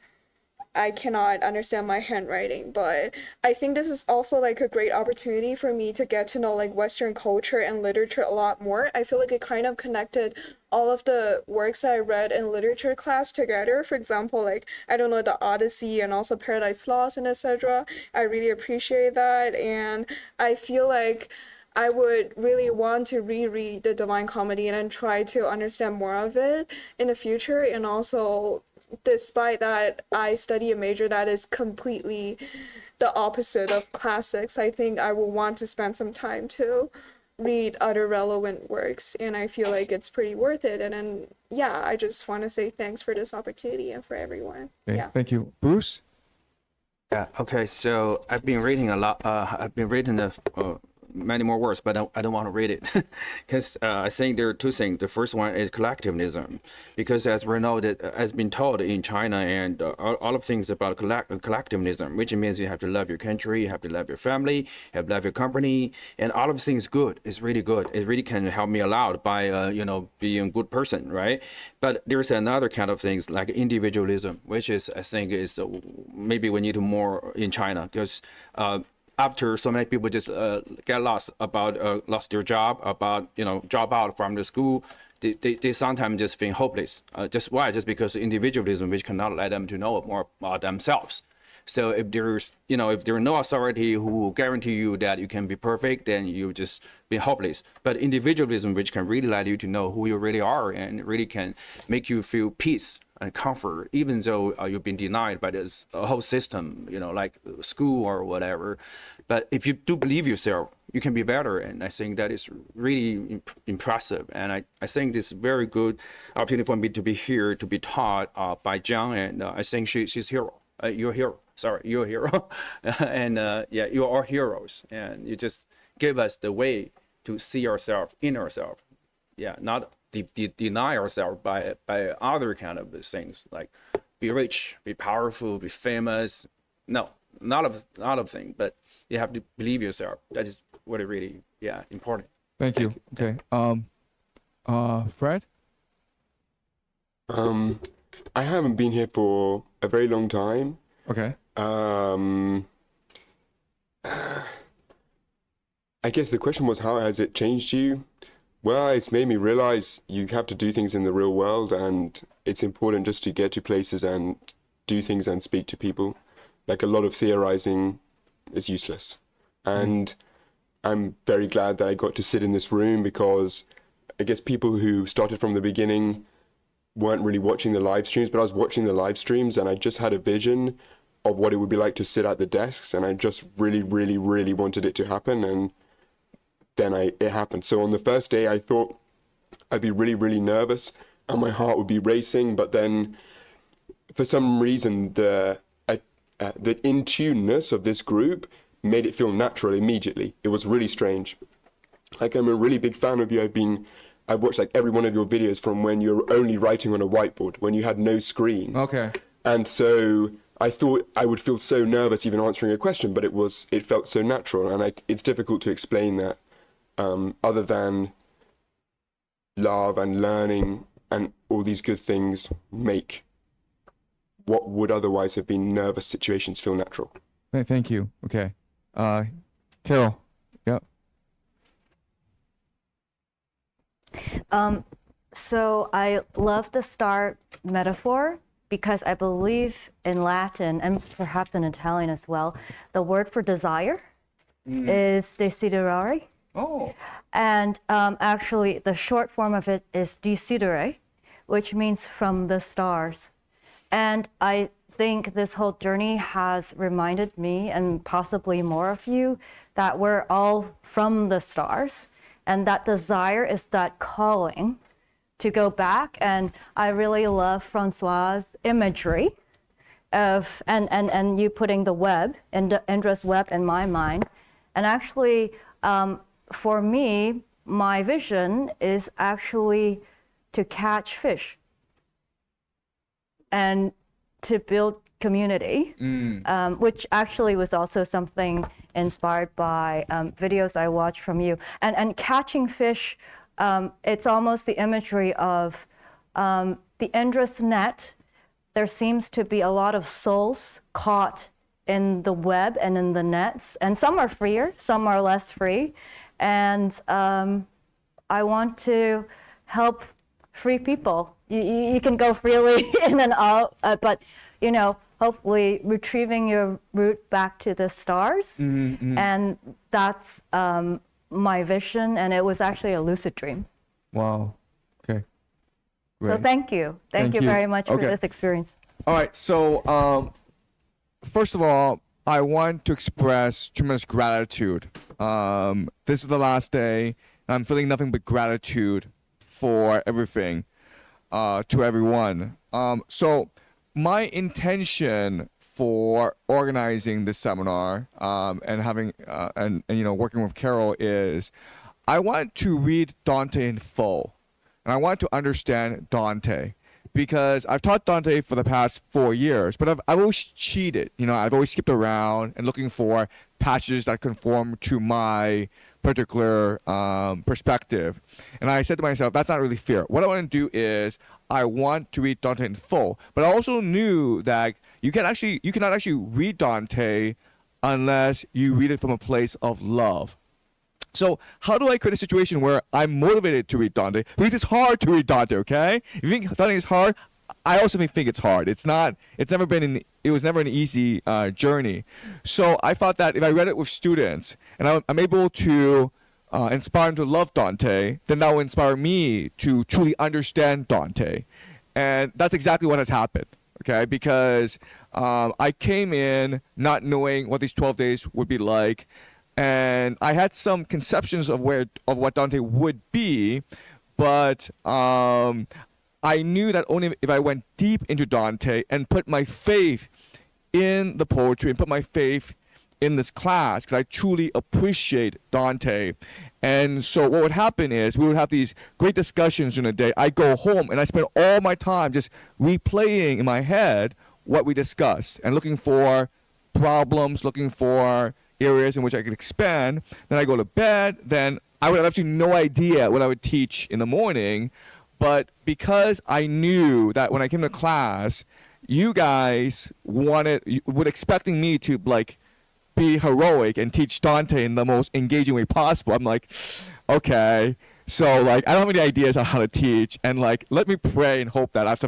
I cannot understand my handwriting, but I think this is also like a great opportunity for me to get to know like Western culture and literature a lot more. I feel like it kind of connected all of the works that I read in literature class together. For example, like, I don't know, the Odyssey and also Paradise Lost and etc. I really appreciate that, and I feel like I would really want to reread the Divine Comedy and then try to understand more of it in the future. And also, despite that I study a major that is completely the opposite of classics, I think I will want to spend some time to read other relevant works, and I feel like it's pretty worth it. And then yeah, I just want to say thanks for this opportunity and for everyone. Okay, Yeah. thank you. Bruce? Yeah, okay, so I've been reading a lot, I've been reading many more words, but I don't want to read it because I think there are two things. The first one is collectivism, because as we know that has been taught in China and all of things about collectivism, which means you have to love your country, you have to love your family, you have to love your company, and all of things good. It's really good. It really can help me a lot by being a good person, right? But there's another kind of things like individualism, which is I think is maybe we need more in China, because after so many people just get lost their job, about drop out from the school, they sometimes just feel hopeless. Just because individualism, which cannot let them to know more about themselves. So if there's if there are no authority who guarantee you that you can be perfect, then you just be hopeless. But individualism, which can really let you to know who you really are and really can make you feel peace and comfort, even though you've been denied by this whole system, like school or whatever. But if you do believe yourself, you can be better. And I think that is really impressive. And I think this is very good opportunity for me to be here, to be taught by Jiang. And I think she's hero. You're a hero. Sorry, you're a hero. And yeah, you are heroes. And you just give us the way to see ourselves in ourselves. Yeah, not deny ourselves by other kind of things like be rich, be powerful, be famous. No, not of things, but you have to believe yourself. That is what it really important. Thank you. Okay. Fred? I haven't been here for a very long time. Okay. I guess the question was, how has it changed you? Well, it's made me realize you have to do things in the real world, and it's important just to get to places and do things and speak to people. Like, a lot of theorizing is useless. And I'm very glad that I got to sit in this room, because I guess people who started from the beginning weren't really watching the live streams, but I was watching the live streams, and I just had a vision of what it would be like to sit at the desks, and I just really, really, really wanted it to happen. And then it happened. So on the first day, I thought I'd be really, really nervous and my heart would be racing. But then for some reason, the in-tuneness of this group made it feel natural immediately. It was really strange. Like, I'm a really big fan of you. I've been I watched like every one of your videos from when you were only writing on a whiteboard, when you had no screen. Okay. And so I thought I would feel so nervous even answering a question, but it felt so natural, and it's difficult to explain that other than love and learning and all these good things make what would otherwise have been nervous situations feel natural. Thank you. Okay. Carol. Yep. So I love the star metaphor because I believe in Latin and perhaps in Italian as well, the word for desire is desiderare. Oh. And actually, the short form of it is decidere, which means from the stars. And I think this whole journey has reminded me, and possibly more of you, that we're all from the stars. And that desire is that calling to go back. And I really love Francois' imagery of, and you putting the web, Indra's web in my mind. And actually, for me, my vision is actually to catch fish and to build community, which actually was also something inspired by videos I watched from you. And catching fish, it's almost the imagery of the Indra's net. There seems to be a lot of souls caught in the web and in the nets, and some are freer, some are less free. And I want to help free people. You can go freely in and out, but you know, hopefully retrieving your route back to the stars. And that's my vision, and it was actually a lucid dream. Wow. Okay. So thank you. Thank you very much for this experience. All right. So first of all, I want to express tremendous gratitude. This is the last day. I'm feeling nothing but gratitude for everything, to everyone. So my intention for organizing this seminar and having and you know, working with Carol is I want to read Dante in full, and I want to understand Dante, because I've taught Dante for the past 4 years, but I've always cheated. You know, I've always skipped around and looking for passages that conform to my particular perspective. And I said to myself, that's not really fair. What I want to do is I want to read Dante in full, but I also knew that you cannot actually read Dante unless you read it from a place of love. So how do I create a situation where I'm motivated to read Dante? Because it's hard to read Dante, okay? If you think Dante is hard, I also think it's hard. It was never an easy journey. So I thought that if I read it with students and I'm able to inspire them to love Dante, then that will inspire me to truly understand Dante. And that's exactly what has happened, okay? Because I came in not knowing what these 12 days would be like, and I had some conceptions of what Dante would be, but I knew that only if I went deep into Dante and put my faith in the poetry and put my faith in this class, because I truly appreciate Dante. And so what would happen is we would have these great discussions during the day. I go home and I spend all my time just replaying in my head what we discussed and looking for problems, looking for areas in which I could expand. Then I go to bed. Then I would have actually no idea what I would teach in the morning. But because I knew that when I came to class, you guys were expecting me to like be heroic and teach Dante in the most engaging way possible. I'm like, okay. So like I don't have any ideas on how to teach, and like let me pray and hope that I have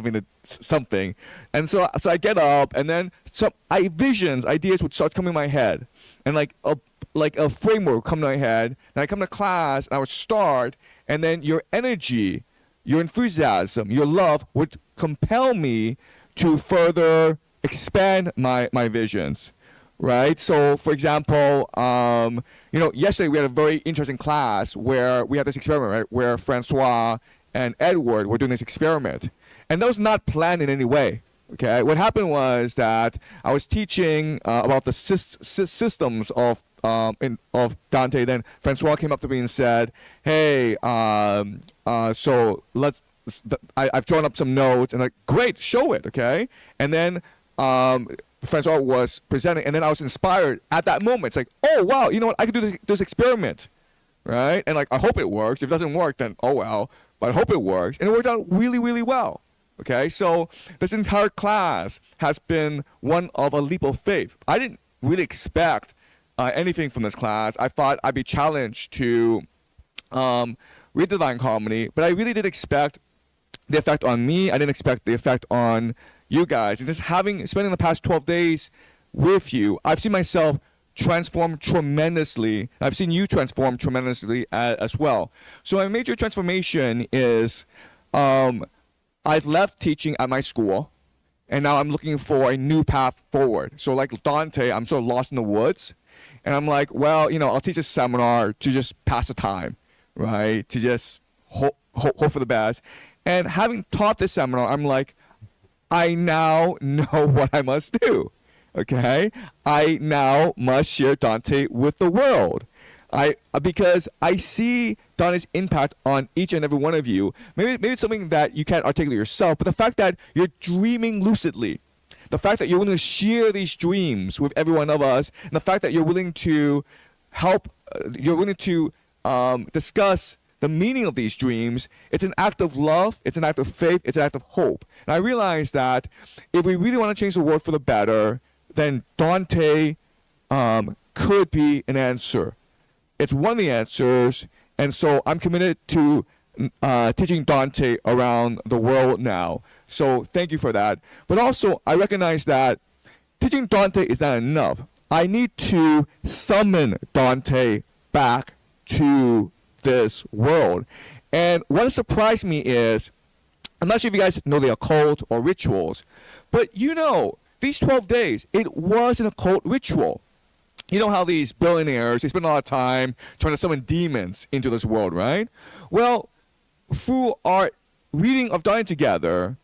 something. And so I get up, and then some ideas would start coming in my head, and like a framework would come to my head. And I come to class, and I would start, and then your energy, your enthusiasm, your love would compel me to further expand my visions. Right. So, for example, yesterday we had a very interesting class where we had this experiment, right, where Francois and Edward were doing this experiment, and that was not planned in any way. Okay, what happened was that I was teaching about the systems of Dante. Then Francois came up to me and said, "Hey, so I've drawn up some notes." And like, great, show it, okay? And then Francois was presenting, and then I was inspired at that moment. It's like, oh wow, you know what? I could do this experiment, right? And like, I hope it works. If it doesn't work, then oh well. But I hope it works, and it worked out really, really well. Okay, so this entire class has been one of a leap of faith. I didn't really expect anything from this class. I thought I'd be challenged to read Divine Comedy, but I really did expect the effect on me. I didn't expect the effect on you guys. And just spending the past 12 days with you, I've seen myself transform tremendously. I've seen you transform tremendously as well. So my major transformation is I've left teaching at my school, and now I'm looking for a new path forward. So like Dante, I'm sort of lost in the woods, and I'm like, well, you know, I'll teach a seminar to just pass the time, right? To just hope for the best. And having taught this seminar, I'm like, I now know what I must do, okay? I now must share Dante with the world. Because I see Dante's impact on each and every one of you. Maybe it's something that you can't articulate yourself, but the fact that you're dreaming lucidly, the fact that you're willing to share these dreams with every one of us, and the fact that you're willing to discuss the meaning of these dreams, it's an act of love, it's an act of faith, it's an act of hope. And I realize that if we really want to change the world for the better, then Dante could be an answer. It's one of the answers, and so I'm committed to teaching Dante around the world now. So thank you for that. But also, I recognize that teaching Dante is not enough. I need to summon Dante back to this world. And what surprised me is, I'm not sure if you guys know the occult or rituals, but you know, these 12 days, it was an occult ritual. You know how these billionaires, they spend a lot of time trying to summon demons into this world, right? Well, through our reading of Dante together,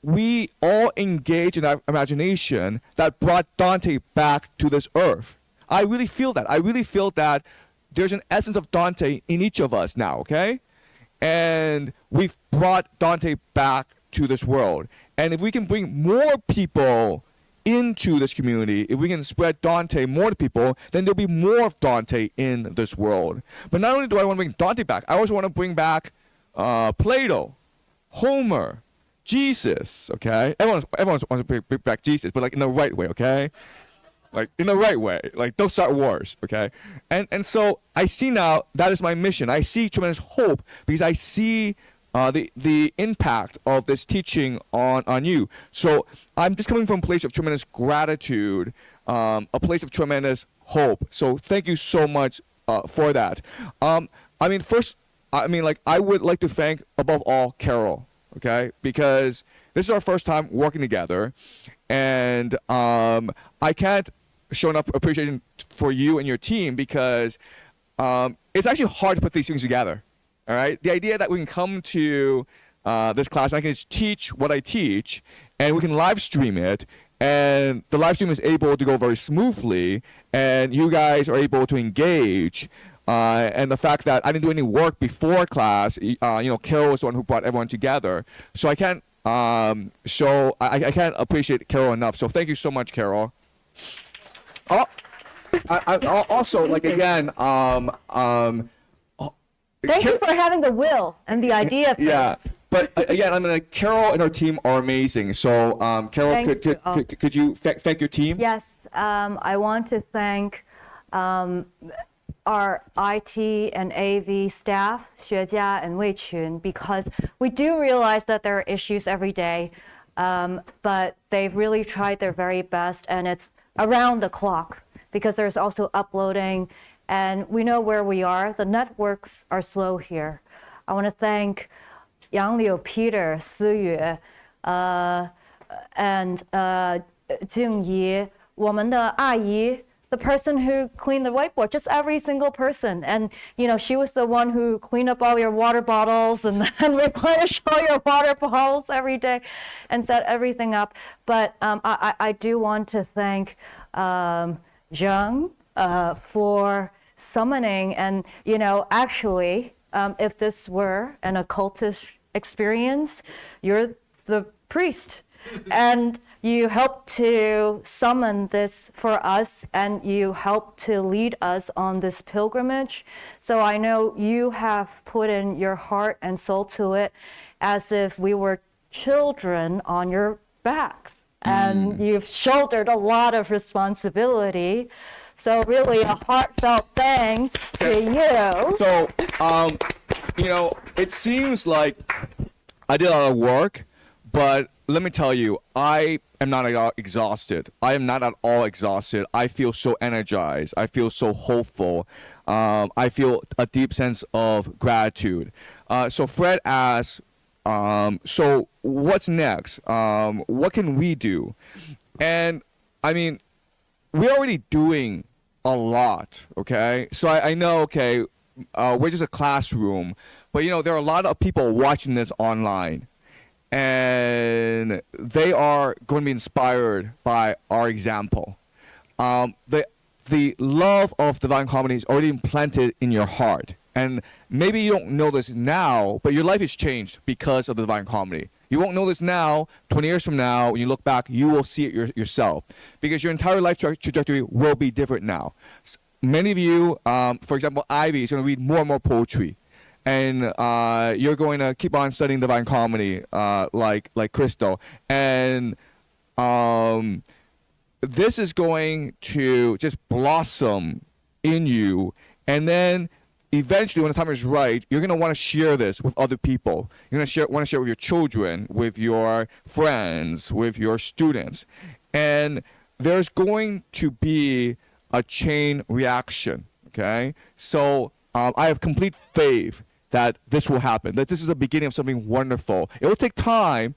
we all engage in our imagination that brought Dante back to this earth. I really feel that. I really feel that there's an essence of Dante in each of us now, okay? And we've brought Dante back to this world. And if we can bring more people into this community, if we can spread Dante more to people, then there'll be more of Dante in this world. But not only do I want to bring Dante back, I also want to bring back Plato, Homer, Jesus, okay? Everyone wants to bring back Jesus, but like in the right way, okay? Like in the right way, like don't start wars, okay? And so I see now that is my mission. I see tremendous hope because I see the impact of this teaching on you. So I'm just coming from a place of tremendous gratitude, a place of tremendous hope. So thank you so much for that. I would like to thank above all Carol, okay? Because this is our first time working together, and I can't show enough appreciation for you and your team because it's actually hard to put these things together. All right, the idea that we can come to this class and I can just teach what I teach, and we can live stream it, and the live stream is able to go very smoothly, and you guys are able to engage. And the fact that I didn't do any work before class, Carol was the one who brought everyone together. So I can't I can't appreciate Carol enough. So thank you so much, Carol. I also like again. Thank you for having the will and the idea of yeah, but again, Carol and her team are amazing. So, Carol, could you thank your team? Yes, I want to thank our IT and AV staff, 学家 and Wei Qun, because we do realize that there are issues every day, but they've really tried their very best, and it's around the clock because there's also uploading. And we know where we are. The networks are slow here. I want to thank Yang Liu, Peter, Si Yue, and Jing Yi, 我们的阿姨 the person who cleaned the whiteboard, just every single person. And, you know, she was the one who cleaned up all your water bottles and then replenished all your water bottles every day and set everything up. But I do want to thank Zheng for summoning. And, you know, actually, if this were an occultist experience, you're the priest. And you helped to summon this for us, and you helped to lead us on this pilgrimage. So I know you have put in your heart and soul to it as if we were children on your back. And you've shouldered a lot of responsibility. So really a heartfelt thanks to you. So, you know, it seems like I did a lot of work, but let me tell you, I am not exhausted. I am not at all exhausted. I feel so energized. I feel so hopeful. I feel a deep sense of gratitude. So Fred asks, so what's next? What can we do? And I mean, we're already doing a lot, okay? So I know, okay, we're just a classroom, but you know, there are a lot of people watching this online, and they are going to be inspired by our example. The love of Divine Comedy is already implanted in your heart. And maybe you don't know this now, but your life has changed because of the Divine Comedy. You won't know this now. 20 years from now, when you look back, you will see it yourself, because your entire life trajectory will be different now. Many of you, for example, Ivy is going to read more and more poetry. And you're going to keep on studying Divine Comedy, like Crystal. And this is going to just blossom in you. And then eventually, when the time is right, you're going to want to share this with other people. You're going to want to share with your children, with your friends, with your students. And there's going to be a chain reaction, okay? So I have complete faith that this will happen, that this is the beginning of something wonderful. It will take time,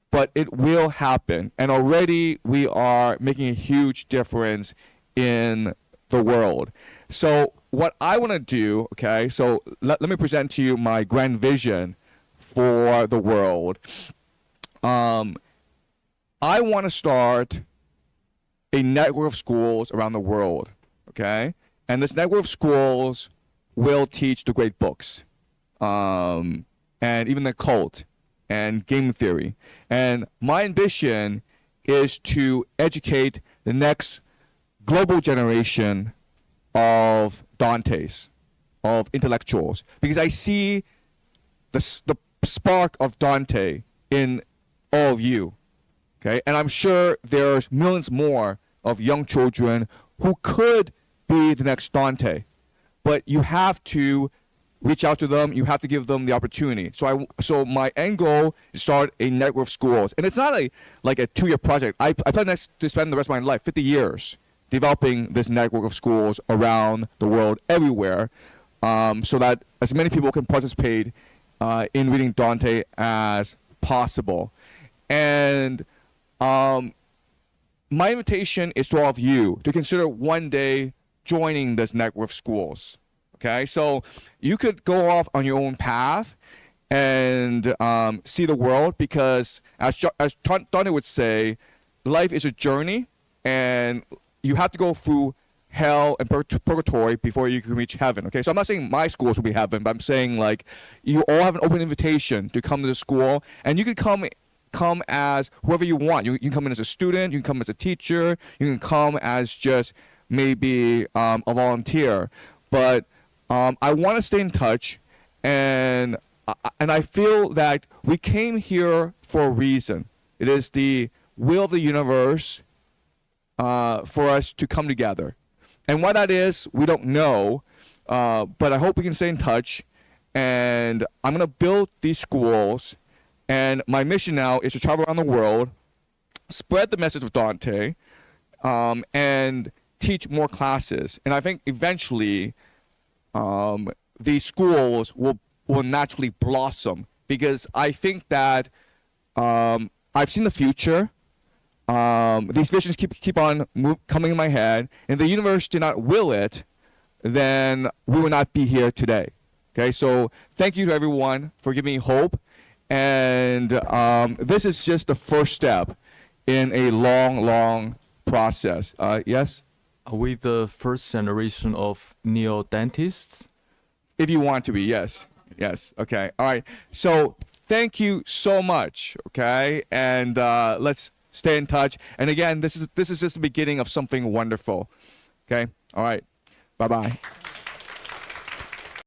but it will happen. And already we are making a huge difference in the world. So what I want to do, okay, so let me present to you my grand vision for the world. I want to start a network of schools around the world, okay? And this network of schools will teach the great books, and even the cult and game theory. And my ambition is to educate the next global generation of Dantes, of intellectuals, because I see the spark of Dante in all of you, okay? And I'm sure there's millions more of young children who could be the next Dante, but you have to reach out to them. You have to give them the opportunity. So my end goal is to start a network of schools, and it's not like a 2-year project. I plan to spend the rest of my life, 50 years, developing this network of schools around the world, everywhere, so that as many people can participate in reading Dante as possible. And my invitation is to all of you to consider one day joining this network of schools. Okay, so you could go off on your own path and see the world, because as Dante would say, life is a journey, and you have to go through hell and purgatory before you can reach heaven. Okay, so I'm not saying my schools will be heaven, but I'm saying like you all have an open invitation to come to the school, and you can come as whoever you want. You can come in as a student, you can come as a teacher, you can come as just maybe a volunteer. But I want to stay in touch, and I feel that we came here for a reason. It is the will of the universe for us to come together. And why that is, we don't know, but I hope we can stay in touch. And I'm going to build these schools, and my mission now is to travel around the world, spread the message of Dante, and teach more classes. And I think eventually these schools will naturally blossom, because I think that I've seen the future. these visions keep on coming in my head, and the universe did not will it, then we would not be here today. Okay, so thank you to everyone for giving me hope, and this is just the first step in a long process. Yes? Are we the first generation of neo-dentists? If you want to be, yes. Yes, okay, all right. So thank you so much, okay? And let's stay in touch. And again, this is just the beginning of something wonderful, okay? All right, bye-bye.